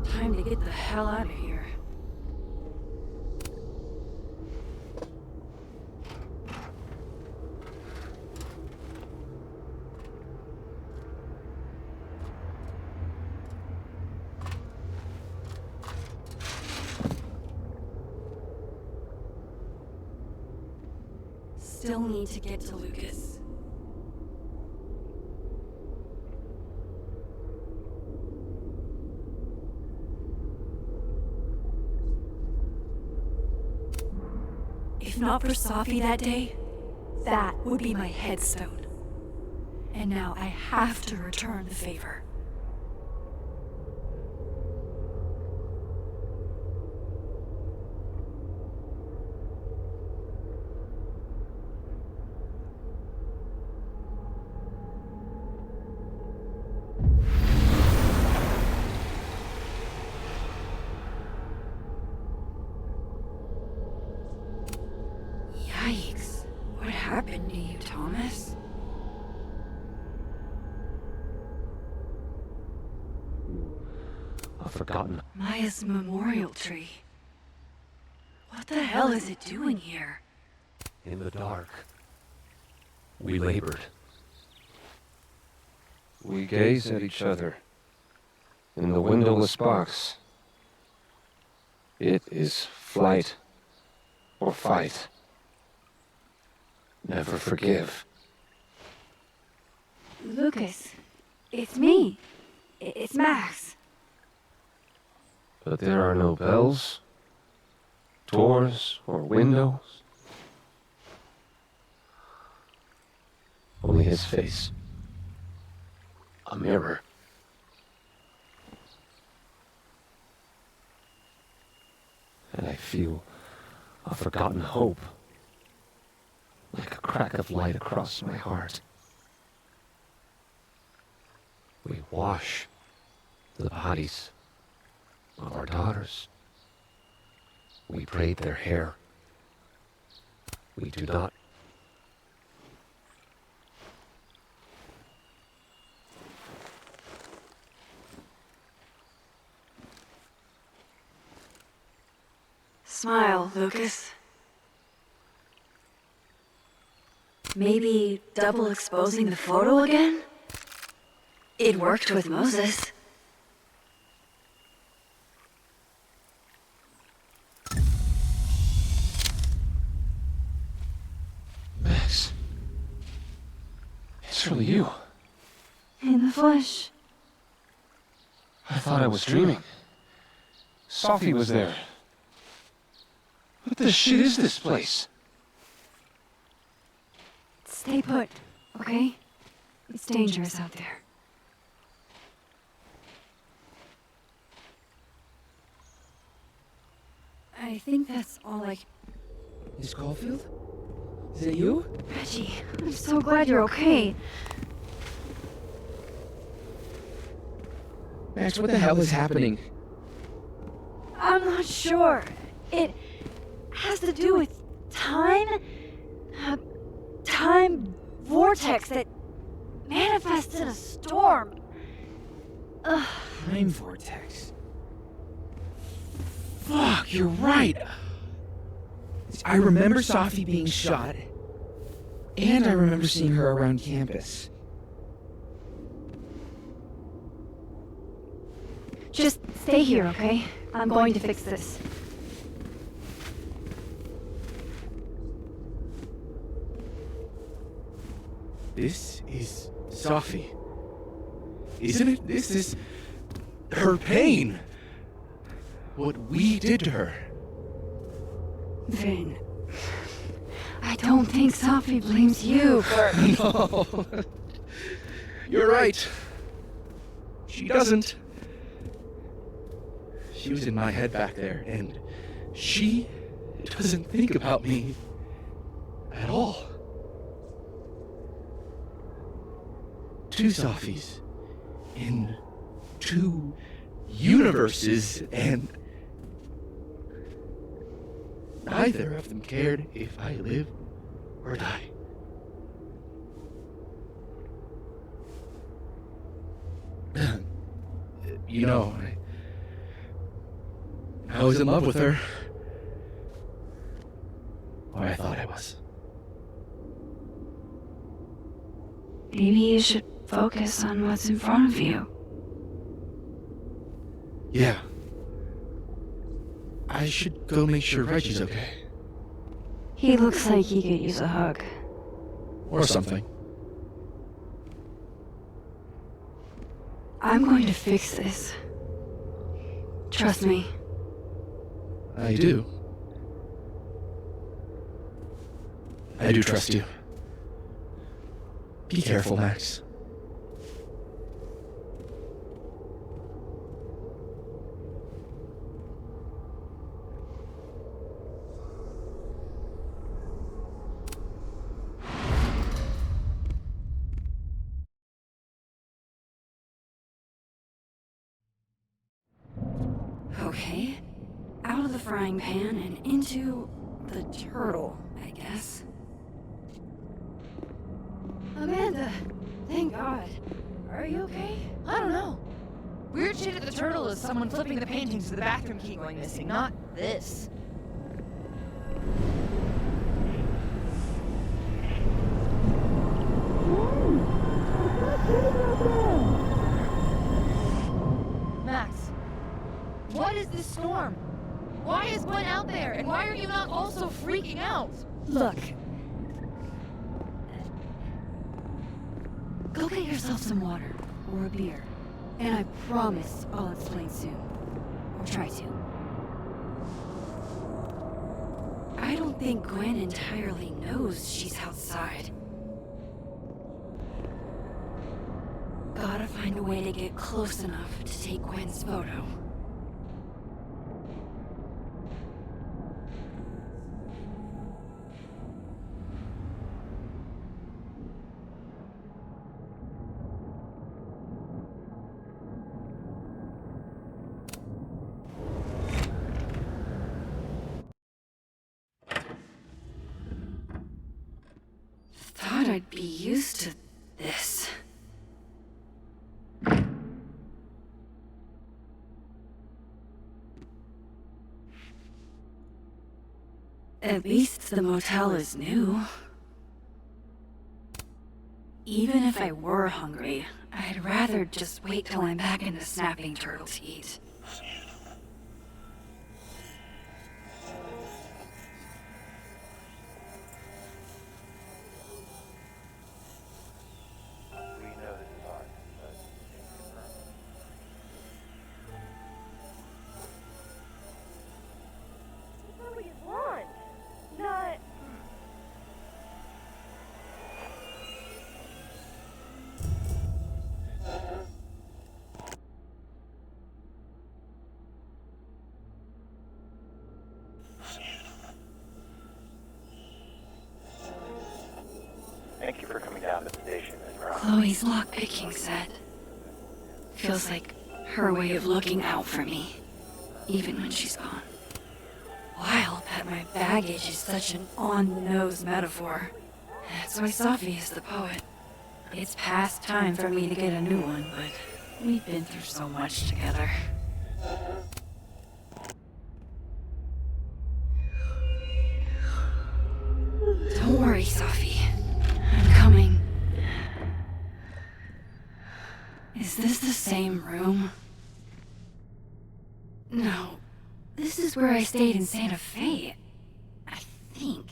Time to get the hell out of here. Still need to get to Lucas. If not for Safi that day, that would be my headstone. And now I have to return the favor. Yikes. What happened to you, Thomas? A forgotten. Maya's memorial tree. What the hell is it doing here? In the dark. We labored. We gaze at each other. In the windowless box. It is flight or fight. Never forgive. Lucas, it's me. It's Max. But there are no bells, doors, or windows. Only his face. A mirror. And I feel a forgotten hope, like a crack of light across my heart. We wash the bodies of our daughters. We braid their hair. We do not. Smile, Lucas. Maybe double exposing the photo again? It worked with Moses. Max. It's really you. In the flesh. I thought I was dreaming. Safi was there. What the shit is this place? Stay put, okay? It's dangerous out there. I think that's all I... Miss Caulfield? Is it you? Reggie, I'm so glad you're okay. Max, what the hell is happening? I'm not sure. It has to do with time? A time vortex that manifests in a storm. Ugh. Time vortex. Fuck, you're right. I remember Safi being shot, and I remember seeing her around campus. Just stay here, okay? I'm going to fix this. This is Safi. isn't it? This is her pain. What we did to her. Vin, I don't think Sophie blames you for... No. You're right. She doesn't. She was in my head back there, and she doesn't think about me at all. Two Sophies in two universes, and neither of them cared if I live or die. You know, I was in love with her. Or I thought I was. Maybe you should focus on what's in front of you. Yeah. I should go make sure Reggie's okay. He looks like he could use a hug. Or something. I'm going to fix this. Trust me. I do. I do trust you. Be careful, Max. Okay. Out of the frying pan and into the turtle, I guess. Amanda, thank God. Are you okay? I don't know. Weird shit at the turtle is someone flipping the paintings to the bathroom key going missing, not this. Max, what is this storm? Why is Gwen out there? And why are you not also freaking out? Look. Go get yourself some water or a beer. And I promise I'll explain soon. Or try to. I don't think Gwen entirely knows she's outside. Gotta find a way to get close enough to take Gwen's photo. Thought I'd be used to this. At least the motel is new. Even if I were hungry, I'd rather just wait till I'm back in the snapping turtle to eat. Thank you for coming down to the station as promised. Chloe's lockpicking set. Feels like her way of looking out for me, even when she's gone. Wild that my baggage is such an on-the-nose metaphor. That's why Sophie is the poet. It's past time for me to get a new one, but we've been through so much together. Don't worry, Sophie. I'm coming. Is this the same room? No. This is where I stayed in Santa Fe. I think.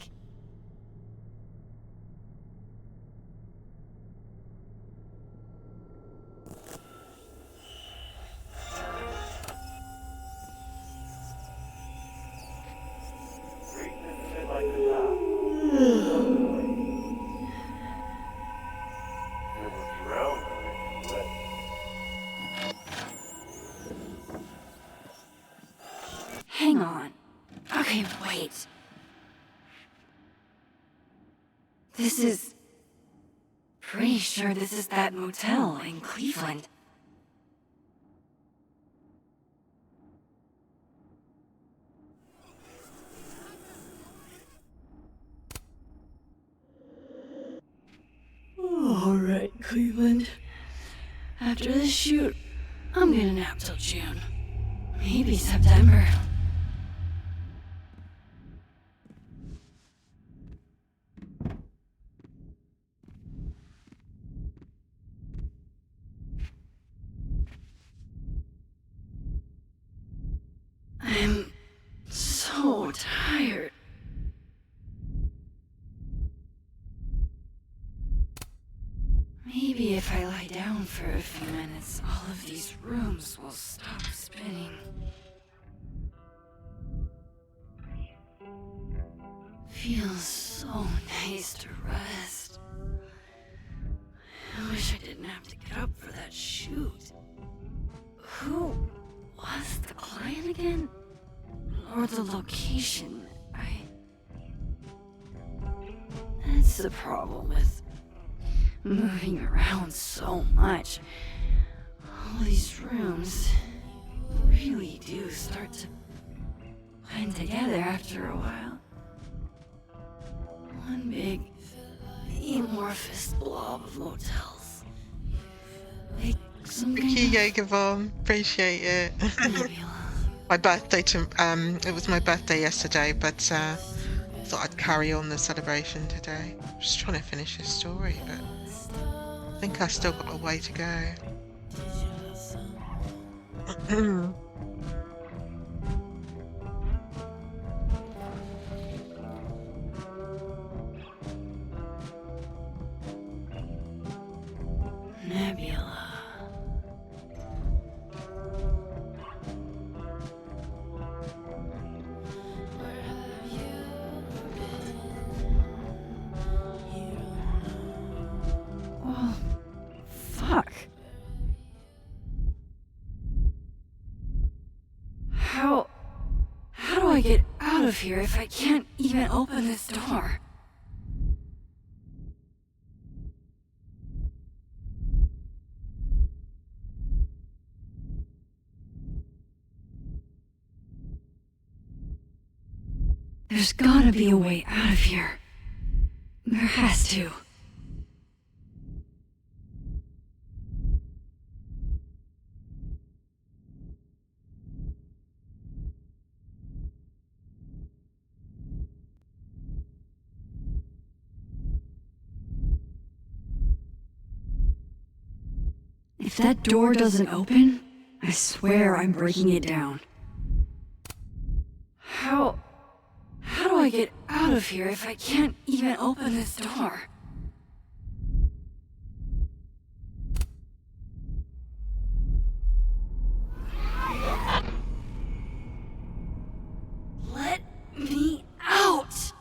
on. Okay, wait. This is... Pretty sure this is that motel in Cleveland. Alright, Cleveland. After this shoot, I'm gonna nap till June. Maybe September. I'm so tired. Maybe if I lie down for a few minutes, all of these rooms will stop spinning. Feels so nice to rest. I wish I didn't have to get up for that shoot. Who was the client again? Or the location? That's the problem with moving around so much. All these rooms really do start to blend together after a while. One big amorphous blob of motels. Like some Thank you, Jagervon. Appreciate it. My birthday it was my birthday yesterday, but thought I'd carry on the celebration today. Just trying to finish this story, but I think I still got a way to go. Nebula. Oh, fuck. How do I get out of here if I can't even open this door? There's gotta be a way out of here. There has to. If that door doesn't open, I swear I'm breaking it down. How do I get out of here if I can't even open this door? Let me out!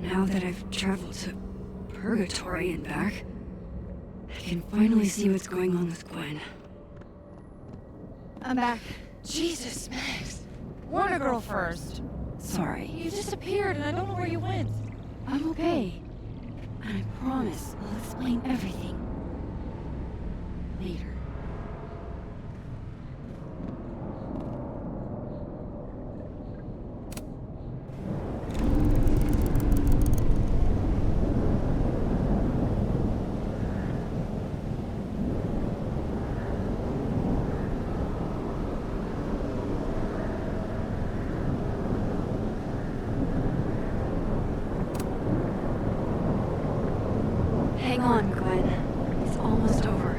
Now that I've traveled to Purgatory and back, I can finally see what's going on with Gwen. I'm back. Jesus, Max. Warn a girl first. Sorry. You disappeared and I don't know where you went. I'm okay. And I promise I'll explain everything later. Hang on, Gwen. It's almost over.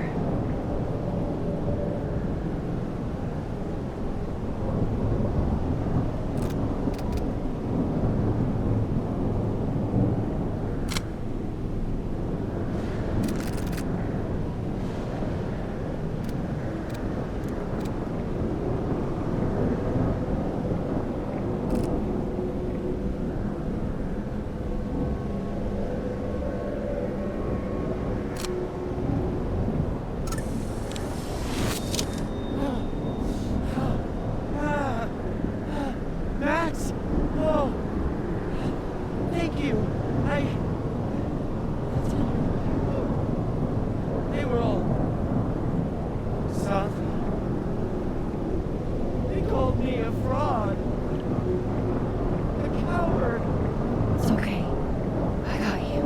me a fraud. A coward. It's okay. I got you.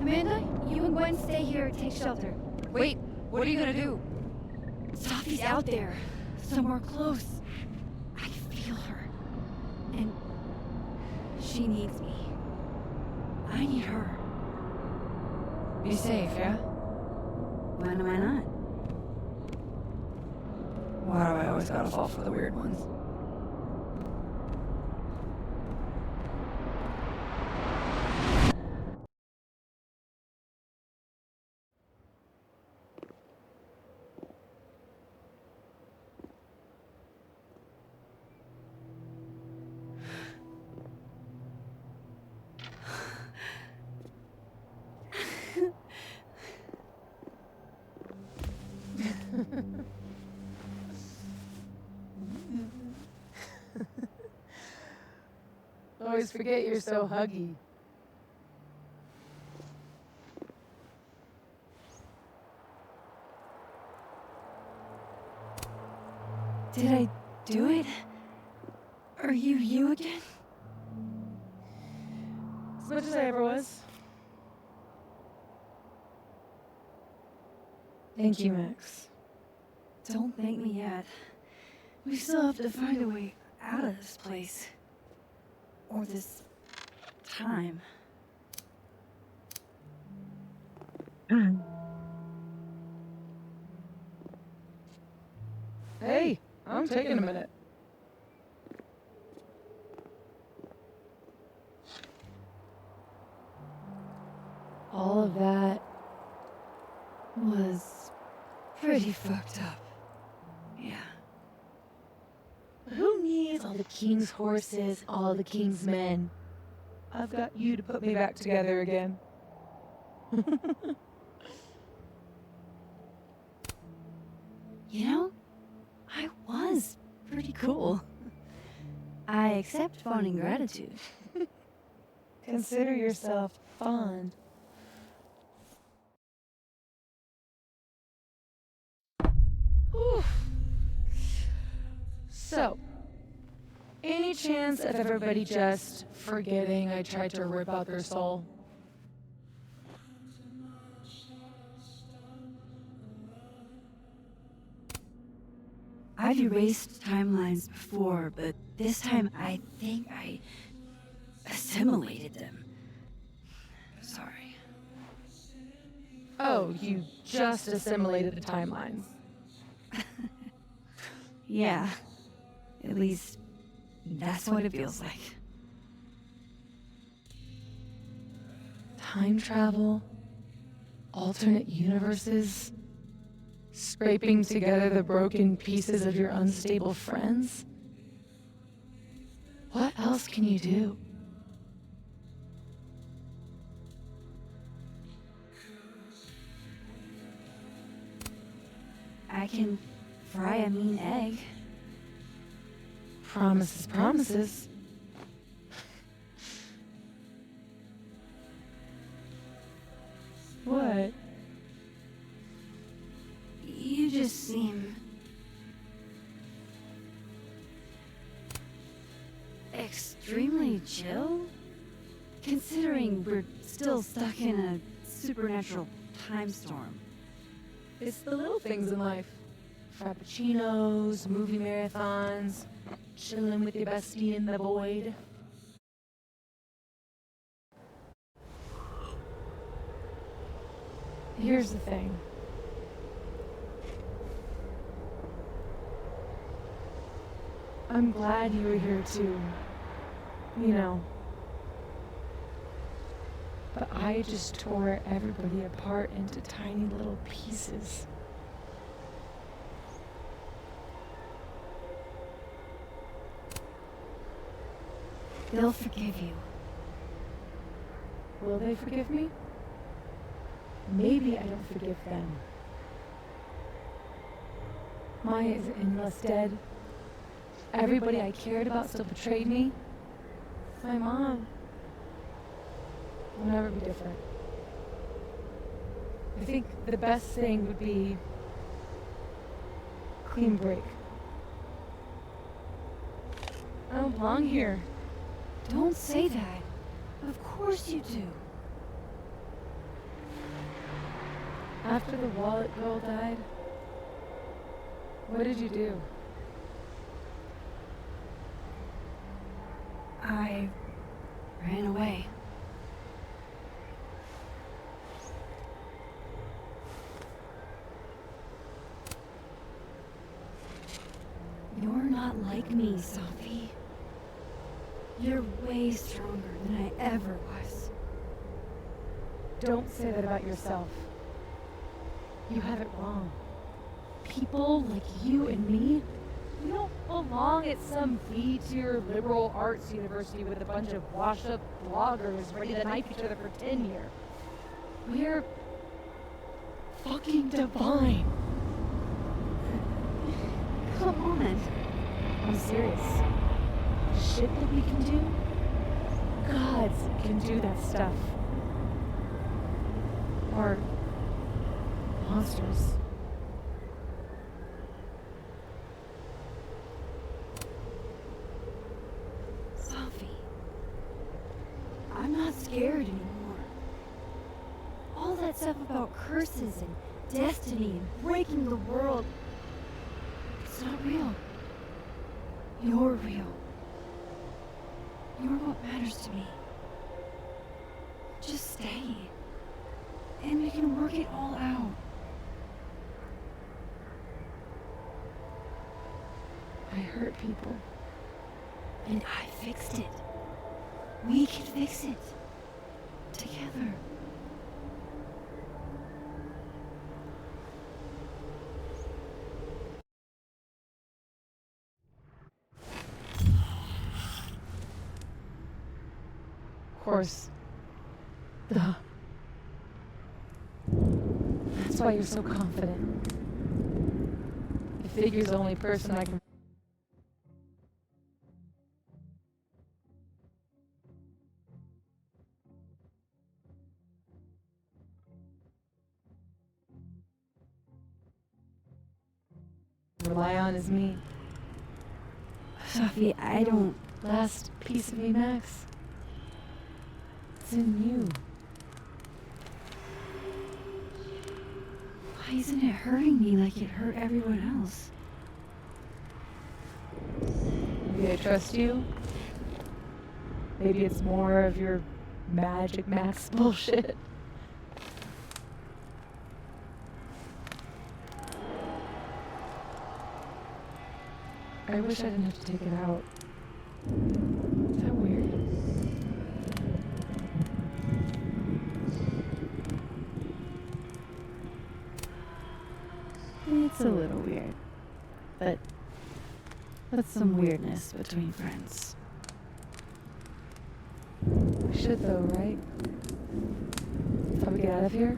Amanda, you and Gwen stay here, take shelter. Wait, what are you gonna do? Sophie's out there, somewhere close. I can feel her. And she needs me. I need her. Be safe, yeah? Why am I not? Why do I always gotta fall for the weird ones? Always forget you're so huggy. Did I do it? Are you again? As much as I ever was. Thank you, Max. Don't thank me yet. We still have to find a way out of this place. Or this time. Hey, I'm taking a minute. All of that Was pretty fucked up. Yeah. Who needs all the king's horses, all the king's men? I've got you to put me back together again. You know, I was pretty cool. I accept fawning gratitude. Consider yourself fond. Oof. So, any chance of everybody just forgetting I tried to rip out their soul? I've erased timelines before, but this time I think I assimilated them. Sorry. Oh, you just assimilated the timelines. Yeah. At least, that's what it feels like. Time travel, alternate universes, scraping together the broken pieces of your unstable friends. What else can you do? I can fry a mean egg. Promises, promises. What? You just seem extremely chill, considering we're still stuck in a supernatural time storm. It's the little things in life. Frappuccinos, movie marathons, chilling with your bestie in the void. Here's the thing. I'm glad you were here too. You know. But I just tore everybody apart into tiny little pieces. They'll forgive you. Will they forgive me? Maybe I don't forgive them. Maya isn't less dead. Everybody I cared about still betrayed me. My mom will never be different. I think the best thing would be Clean break. I don't belong here. Don't say that. Of course you do. After the wallet girl died, what did you do? I ran away. You're not like me, Sophie. You're way stronger than I ever was. Don't say that about yourself. You have it wrong. People like you and me, we don't belong at some V-tier liberal arts university with a bunch of washed-up bloggers ready to knife each other for tenure. We're fucking divine. Come on. I'm serious. The shit that we can do, gods can do that stuff. Or monsters. Sophie, I'm not scared anymore. All that stuff about curses and destiny and breaking the world, it's not real. You're real. You're what matters to me. Just stay, and we can work it all out. I hurt people. And I fixed it. We can fix it. Together. Of course. Duh. That's why you're so confident. If Figure's the only person I can... rely on is me. Sophie, I don't... Last piece of me, Max. It's in you. Why isn't it hurting me like it hurt everyone else? Maybe I trust you. Maybe it's more of your Magic Max bullshit. I wish I didn't have to take it out. Is that weird? It's a little weird. But that's some weirdness between friends. We should though, right? How we get out of here?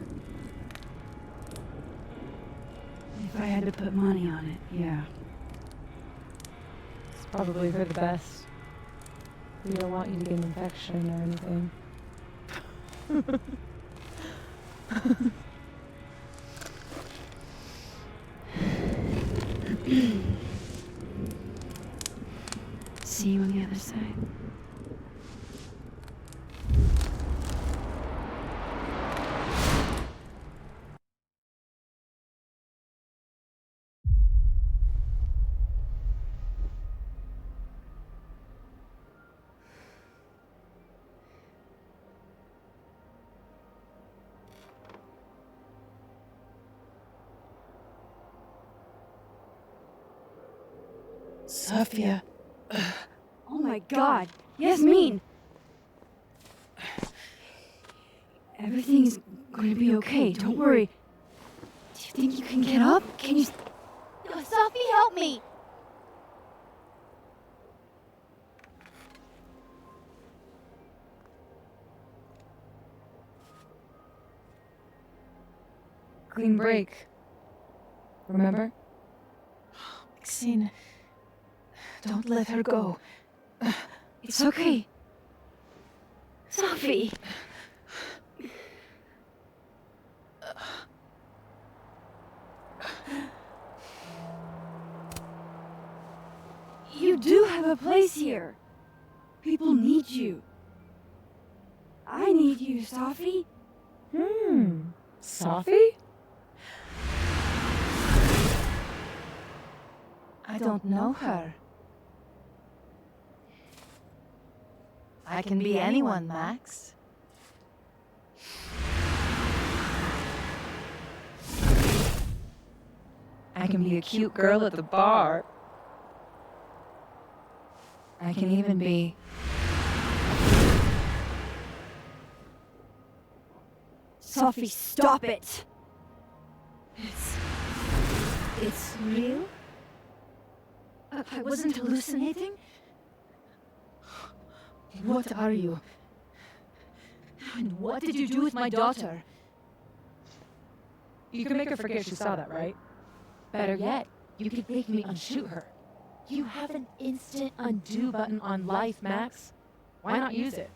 If I had to put money on it, yeah. It's probably for the best. We don't want you to get an infection or anything. See you on the other side. Sophia. Oh my god! Yasmin! Everything's going to be okay, don't worry. Do you think you can get up? Can you... Sophie, help me! Clean break. Remember? Maxine, don't let her go. It's okay. Sophie! You do have a place here. People need you. I need you, Sophie. Sophie? I don't know her. I can be anyone, Max. I can be a cute girl at the bar. I can even be... Sophie, stop it! It's real? I wasn't hallucinating? What are you? And what did you do with my daughter? You can make her forget she saw that, right? Better yet, you could make me unshoot her. You have an instant undo button on life, Max. Why not use it?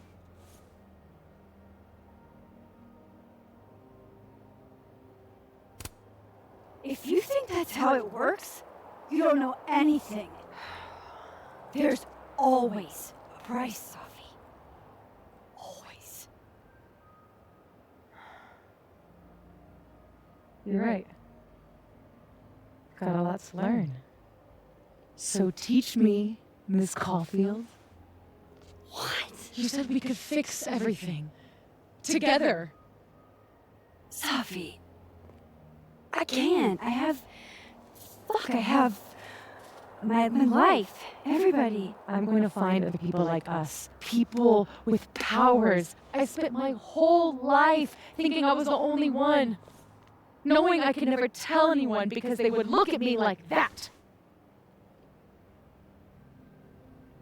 If you think that's how it works, you don't know anything. There's always a price, Sophie. Always. You're right. Got a lot to learn. So teach me, Miss Caulfield. What? You said we could fix everything. Together. Sophie. I can't. I have my life. Everybody. I'm going to find other people like us. People with powers. I spent my whole life thinking I was the only one. Knowing I could never tell anyone because they would look at me like that.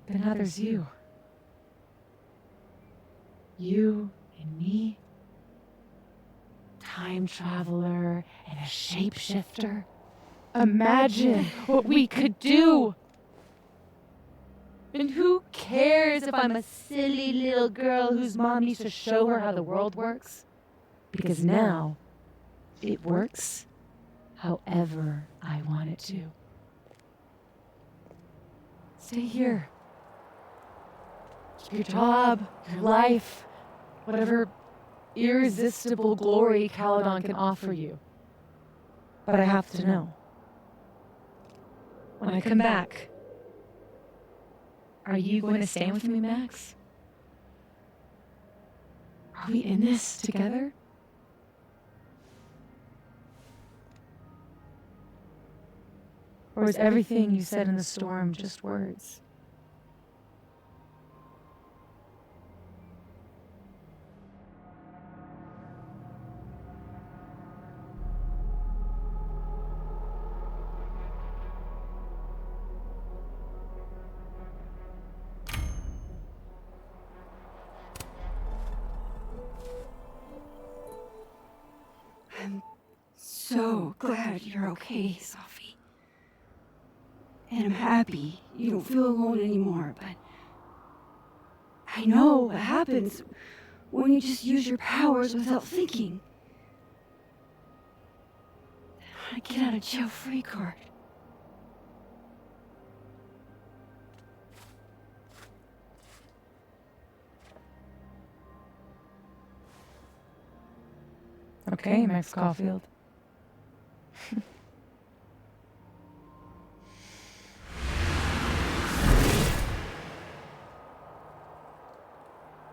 But now there's you. You and me. Time traveler and a shapeshifter. Imagine what we could do. And who cares if I'm a silly little girl whose mom needs to show her how the world works? Because now, it works however I want it to. Stay here. Keep your job, your life, whatever irresistible glory Caledon can offer you. But I have to know. When I come back, are you going to stand with me, Max? Are we in this together? Or is everything you said in the storm just words? I'm so glad you're okay, Sophie. And I'm happy you don't feel alone anymore, but I know what happens when you just use your powers without thinking. I get out of jail free card. Okay, Max Caulfield.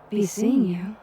Be seeing you.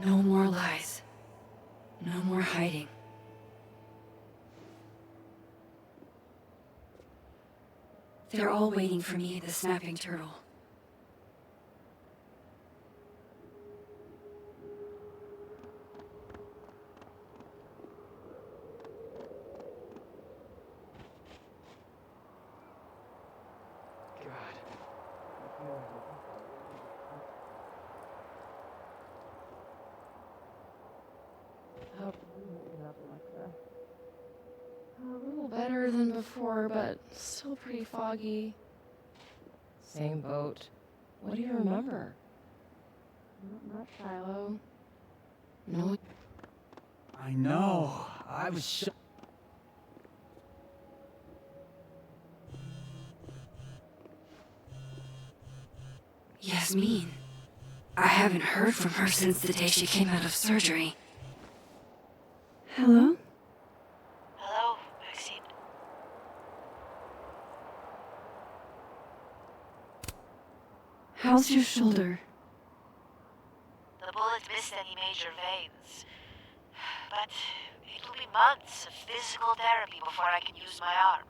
No more lies. No more hiding. They're all waiting for me at the Snapping Turtle. A little better than before, but still pretty foggy. Same boat. What do you remember? Not Shiloh. No. I know. I was Yasmin. I haven't heard from her since the day she came out of surgery. Hello? Hello, Maxine. How's your shoulder? The bullet missed any major veins. But it'll be months of physical therapy before I can use my arm.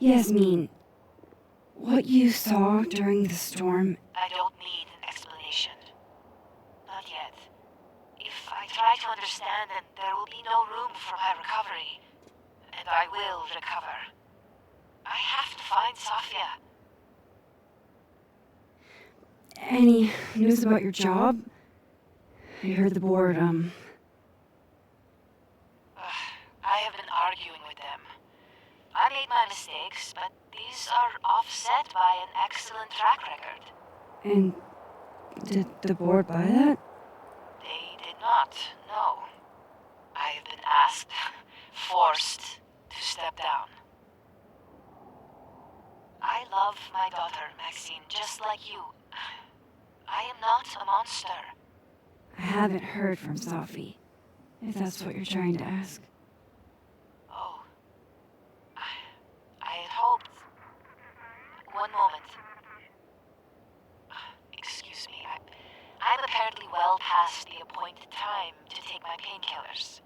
Yasmin, what you saw during the storm, I don't need an explanation. Not yet. If I try to understand, then there will be no room for my recovery. And I will recover. I have to find Safia. any news about your job? I heard the board, I have been arguing with them. I made my mistakes, but these are offset by an excellent track record. And did the board buy that? They did not, no. I have been asked, forced to step down. I love my daughter, Maxine, just like you. I am not a monster. I haven't heard from Safi, if that's what you're trying to ask. Oh. I had hoped. One moment. Excuse me, I'm apparently well past the appointed time to take my painkillers.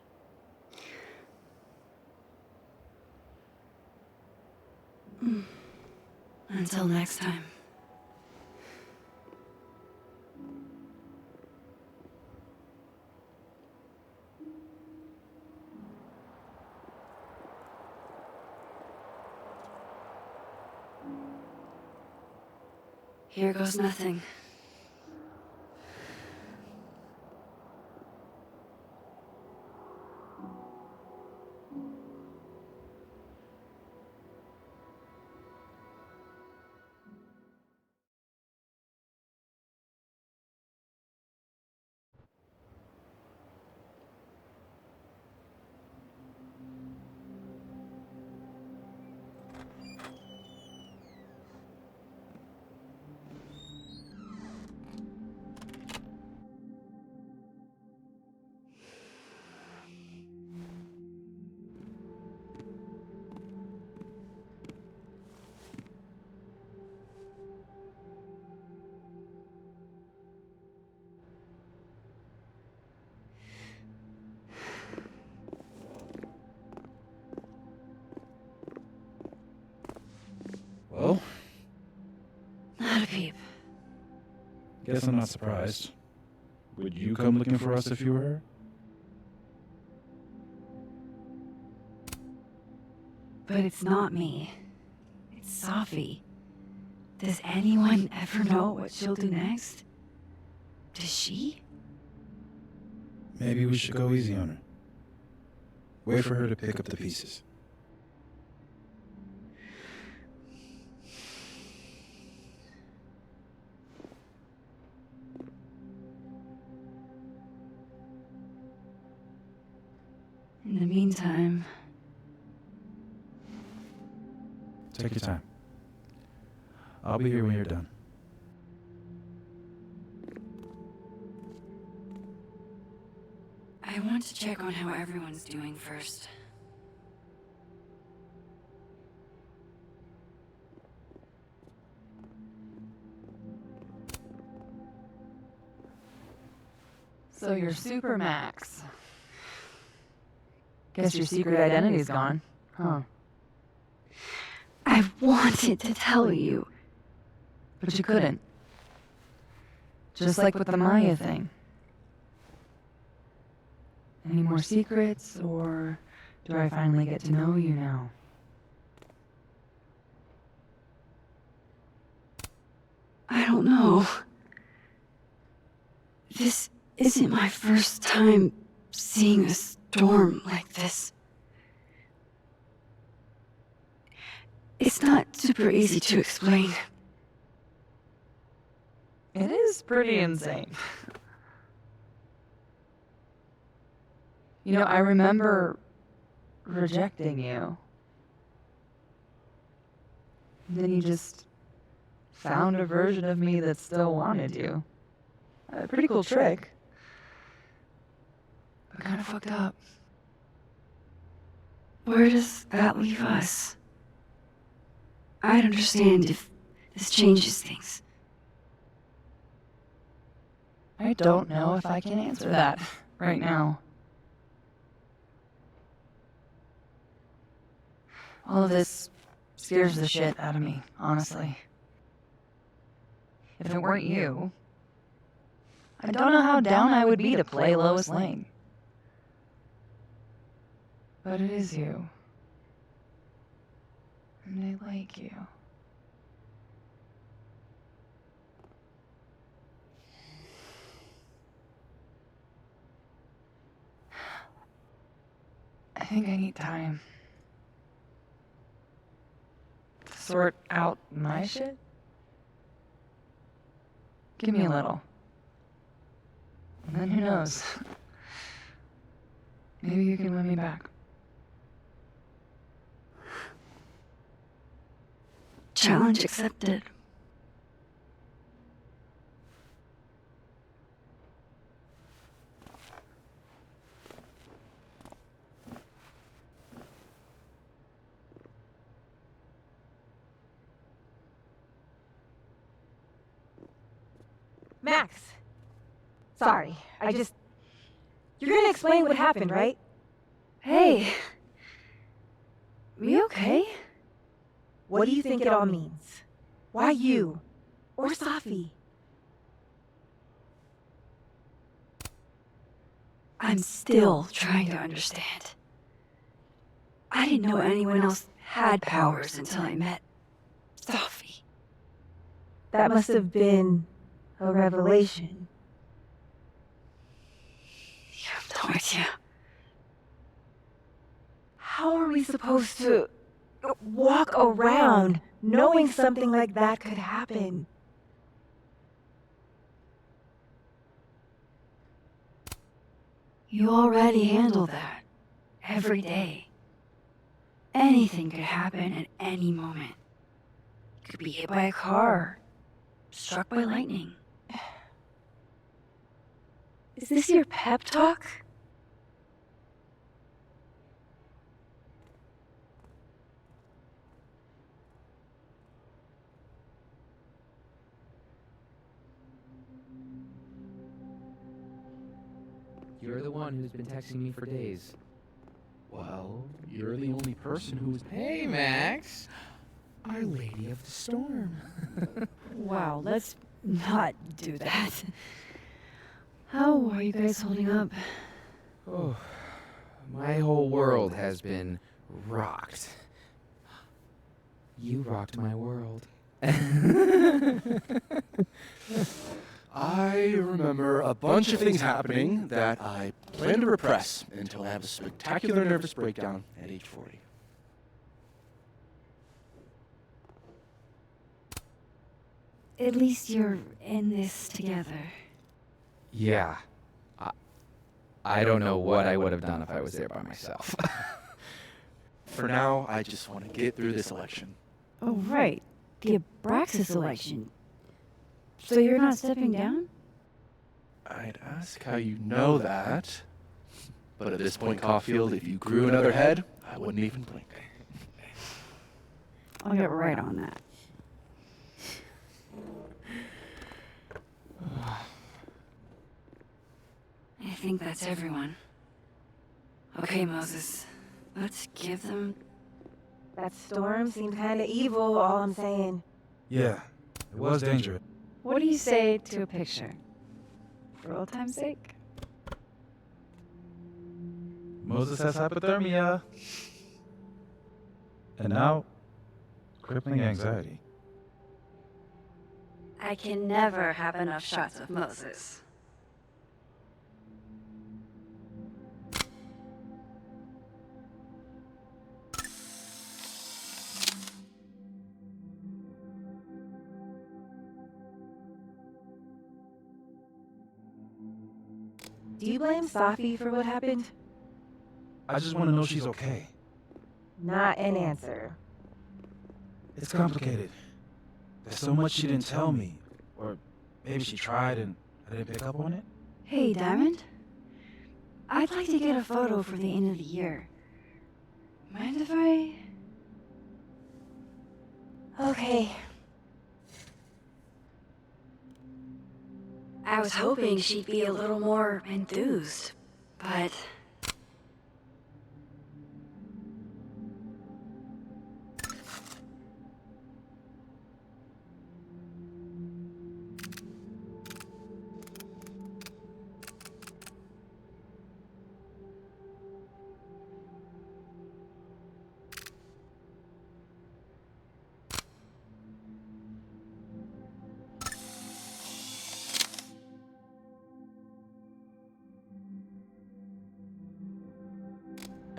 Until next time. Here goes nothing. Well, Not a peep. guess I'm not surprised. Would you come looking for us if you were her? But it's not me. It's Safi. Does anyone ever know what she'll do next? Does she? Maybe we should go easy on her. Wait for her to pick up the pieces. In the meantime, Take your time. I'll be here when you're done. I want to check on how everyone's doing first. So you're Super Max. Guess your secret identity's gone, huh? I wanted to tell you. But you couldn't. Just like with the Maya thing. Any more secrets, or do I finally get to know you now? I don't know. This isn't my first time seeing a storm like this. It's not super easy to explain. It is pretty insane. You know, I remember rejecting you. And then you just found a version of me that still wanted you. A pretty cool trick. But kind of fucked up. Where does that leave us? I'd understand if this changes things. I don't know if I can answer that right now. All of this scares the shit out of me, honestly. If it weren't you, I don't know how down I would be to play Lois Lane. But it is you. And I like you. I think I need time to sort out my shit. Give me a little. And then who knows? Maybe you can win me back. Challenge accepted. Max! Sorry, You're gonna explain what happened, right? Hey. We okay? What do you think it all means? Why you? Or Safi? I'm still trying to understand. I didn't know anyone else had powers until I met Safi. That must have been a revelation. You have no idea. How are we supposed to walk around knowing something like that could happen? You already handle that every day. Anything could happen at any moment. You could be hit by a car, struck by lightning. Is this your pep talk? You're the one who's been texting me for days. Well, you're the only person who's... Hey, Max! Our Lady of the Storm. Wow, let's not do that. How are you guys holding up? Oh, my whole world has been rocked. You rocked my world. I remember a bunch of things happening that I plan to repress until I have a spectacular nervous breakdown at age 40. At least you're in this together. Yeah. I don't know what I would have done if I was there by myself. For now, I just want to get through this election. Oh, right. The Abraxas election. So you're not stepping down? I'd ask how you know that. But at this point, Caulfield, if you grew another head, I wouldn't even blink. I'll get right on that. think that's everyone. Okay, Moses. Let's give them... That storm seemed kinda evil, all I'm saying. Yeah, it was dangerous. What do you say to a picture? For old time's sake? Moses has hypothermia. And now, crippling anxiety. I can never have enough shots of Moses. Do you blame Safi for what happened? I just want to know she's okay. Not an answer. It's complicated. There's so much she didn't tell me. Or maybe she tried and I didn't pick up on it. Hey, Diamond? I'd like to get a photo for the end of the year. Mind if I... Okay. I was hoping she'd be a little more enthused, but...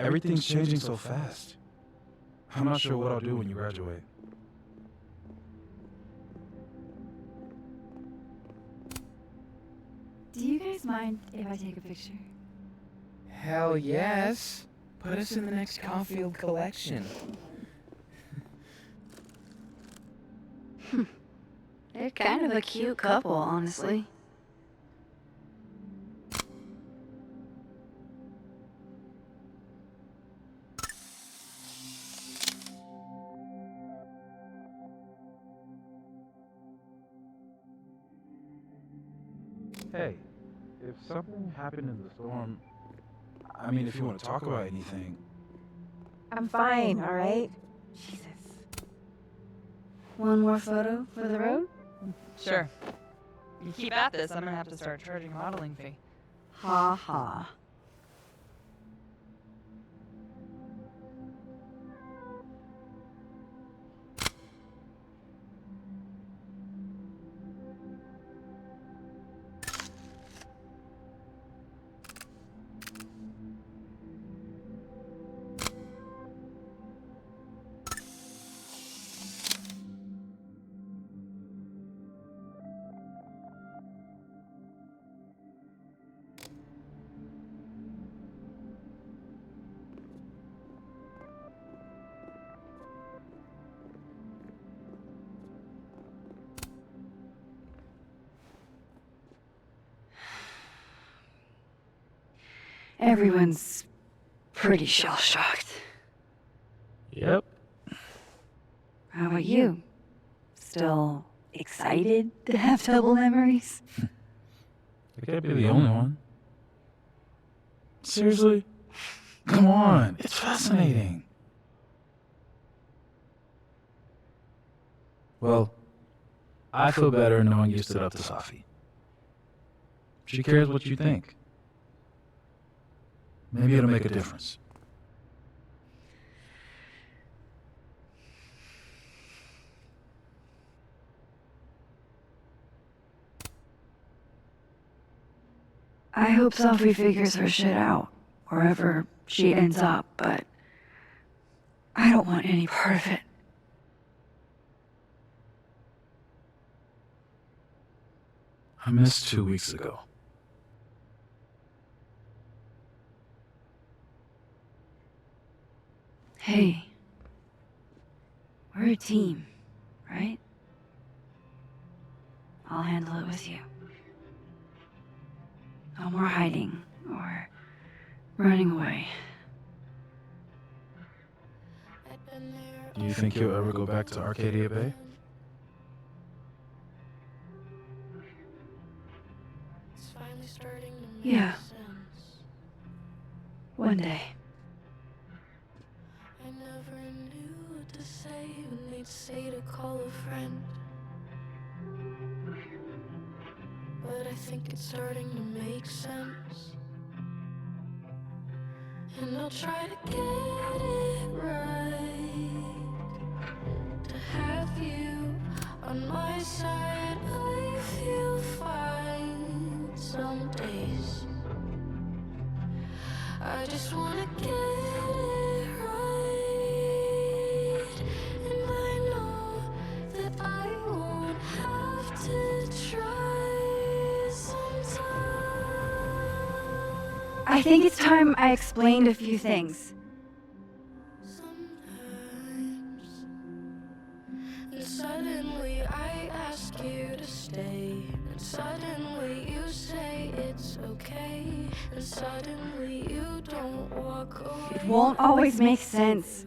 Everything's changing so fast. I'm not sure what I'll do when you graduate. Do you guys mind if I take a picture? Hell yes. Put us in the next Caulfield collection. They're kind of a cute couple, honestly. Hey, if something happened in the storm, I mean, if you want to talk about anything. I'm fine, alright? Jesus. One more photo for the road? Sure. You keep at this, I'm gonna have to start charging a modeling fee. Ha ha. Everyone's pretty shell-shocked. Yep. How about you? Still excited to have double memories? I can't be the only one. Seriously? Come on, it's fascinating. Well, I feel better knowing you stood up to Safi. She cares what you think. Maybe it'll make a difference. I hope Sophie figures her shit out, wherever she ends up, but I don't want any part of it. I missed 2 weeks ago. Hey, we're a team, right? I'll handle it with you. No more hiding or running away. Do you think you'll ever go back to Arcadia Bay? Yeah. One day. I never knew what to say when they'd say to call a friend. But I think it's starting to make sense. And I'll try to get it right. To have you on my side, I feel fine some days. I just wanna get it right. And I know that I won't have to try sometimes. I think it's time I explained a few things. And suddenly I ask you to stay. And suddenly you say it's okay. And suddenly you don't walk away. It won't always make sense.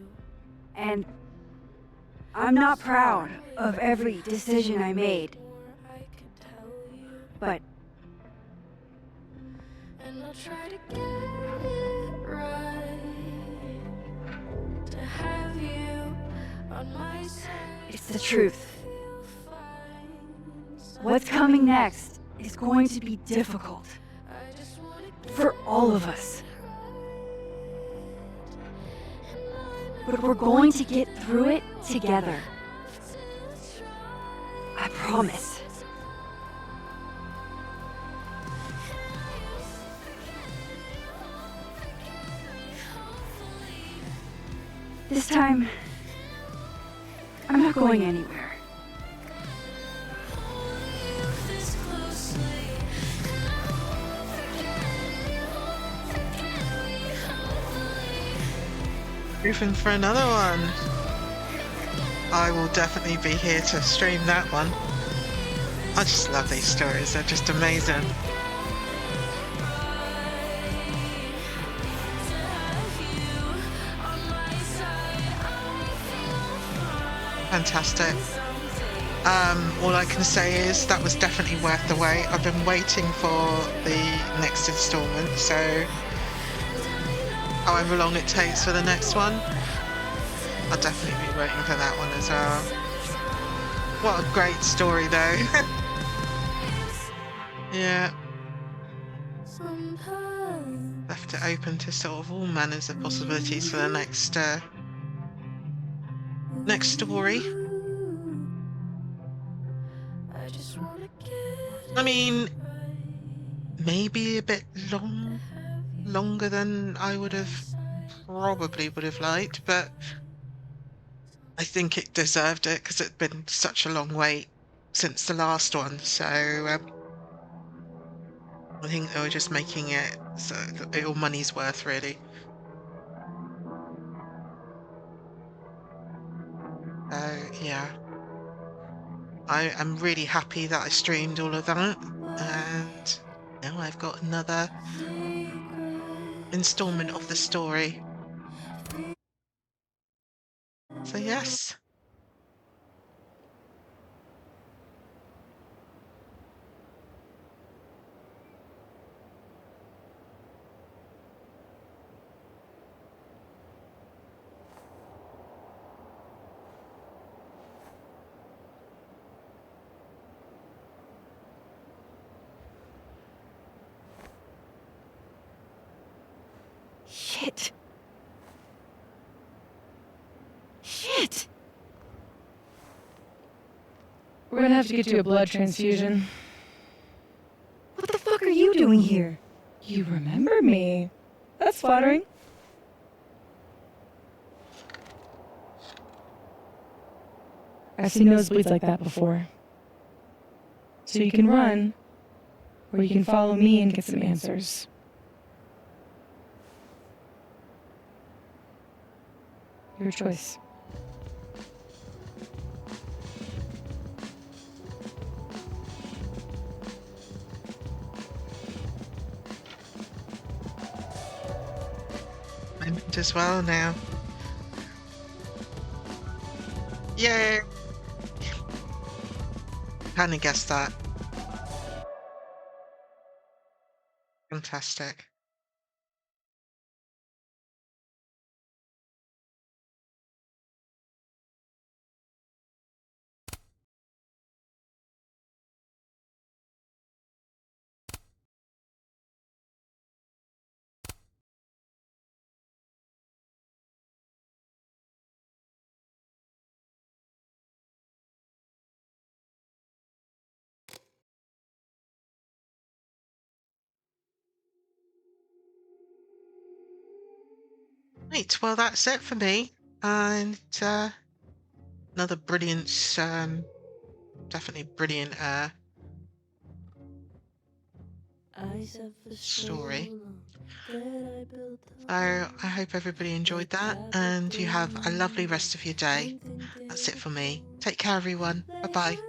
And I'm not proud of every decision I made. But And I'll try to get it right. To have you on my side. it's the truth. What's coming next is going to be difficult. For all of us. But we're going to get through it together. I promise. This time, I'm not going anywhere. Proofing for another one. I will definitely be here to stream that one. I just love these stories, they're just amazing. Fantastic. All I can say is that was definitely worth the wait. I've been waiting for the next installment, so however long it takes for the next one, I'll definitely be waiting for that one as well. What a great story though. Yeah. Left it open to sort of all manners of possibilities for the next next story. I mean, maybe a bit longer than I would have liked, but I think it deserved it because it'd been such a long wait since the last one. So I think they were just making it so that all money's worth, really. Yeah, I am really happy that I streamed all of that, and now I've got another installment of the story. So yes. Shit. Shit. We're gonna have to get you a blood transfusion. What the fuck are you doing here? You remember me. That's flattering. I've seen nosebleeds like that before. So you can run, or you can follow me and get some answers. Your choice. I might as well now. Yay! Kinda guessed that. Fantastic. Right, well, that's it for me. And another brilliant, definitely brilliant story. So I hope everybody enjoyed that and you have a lovely rest of your day. That's it for me. Take care, everyone. Bye-bye.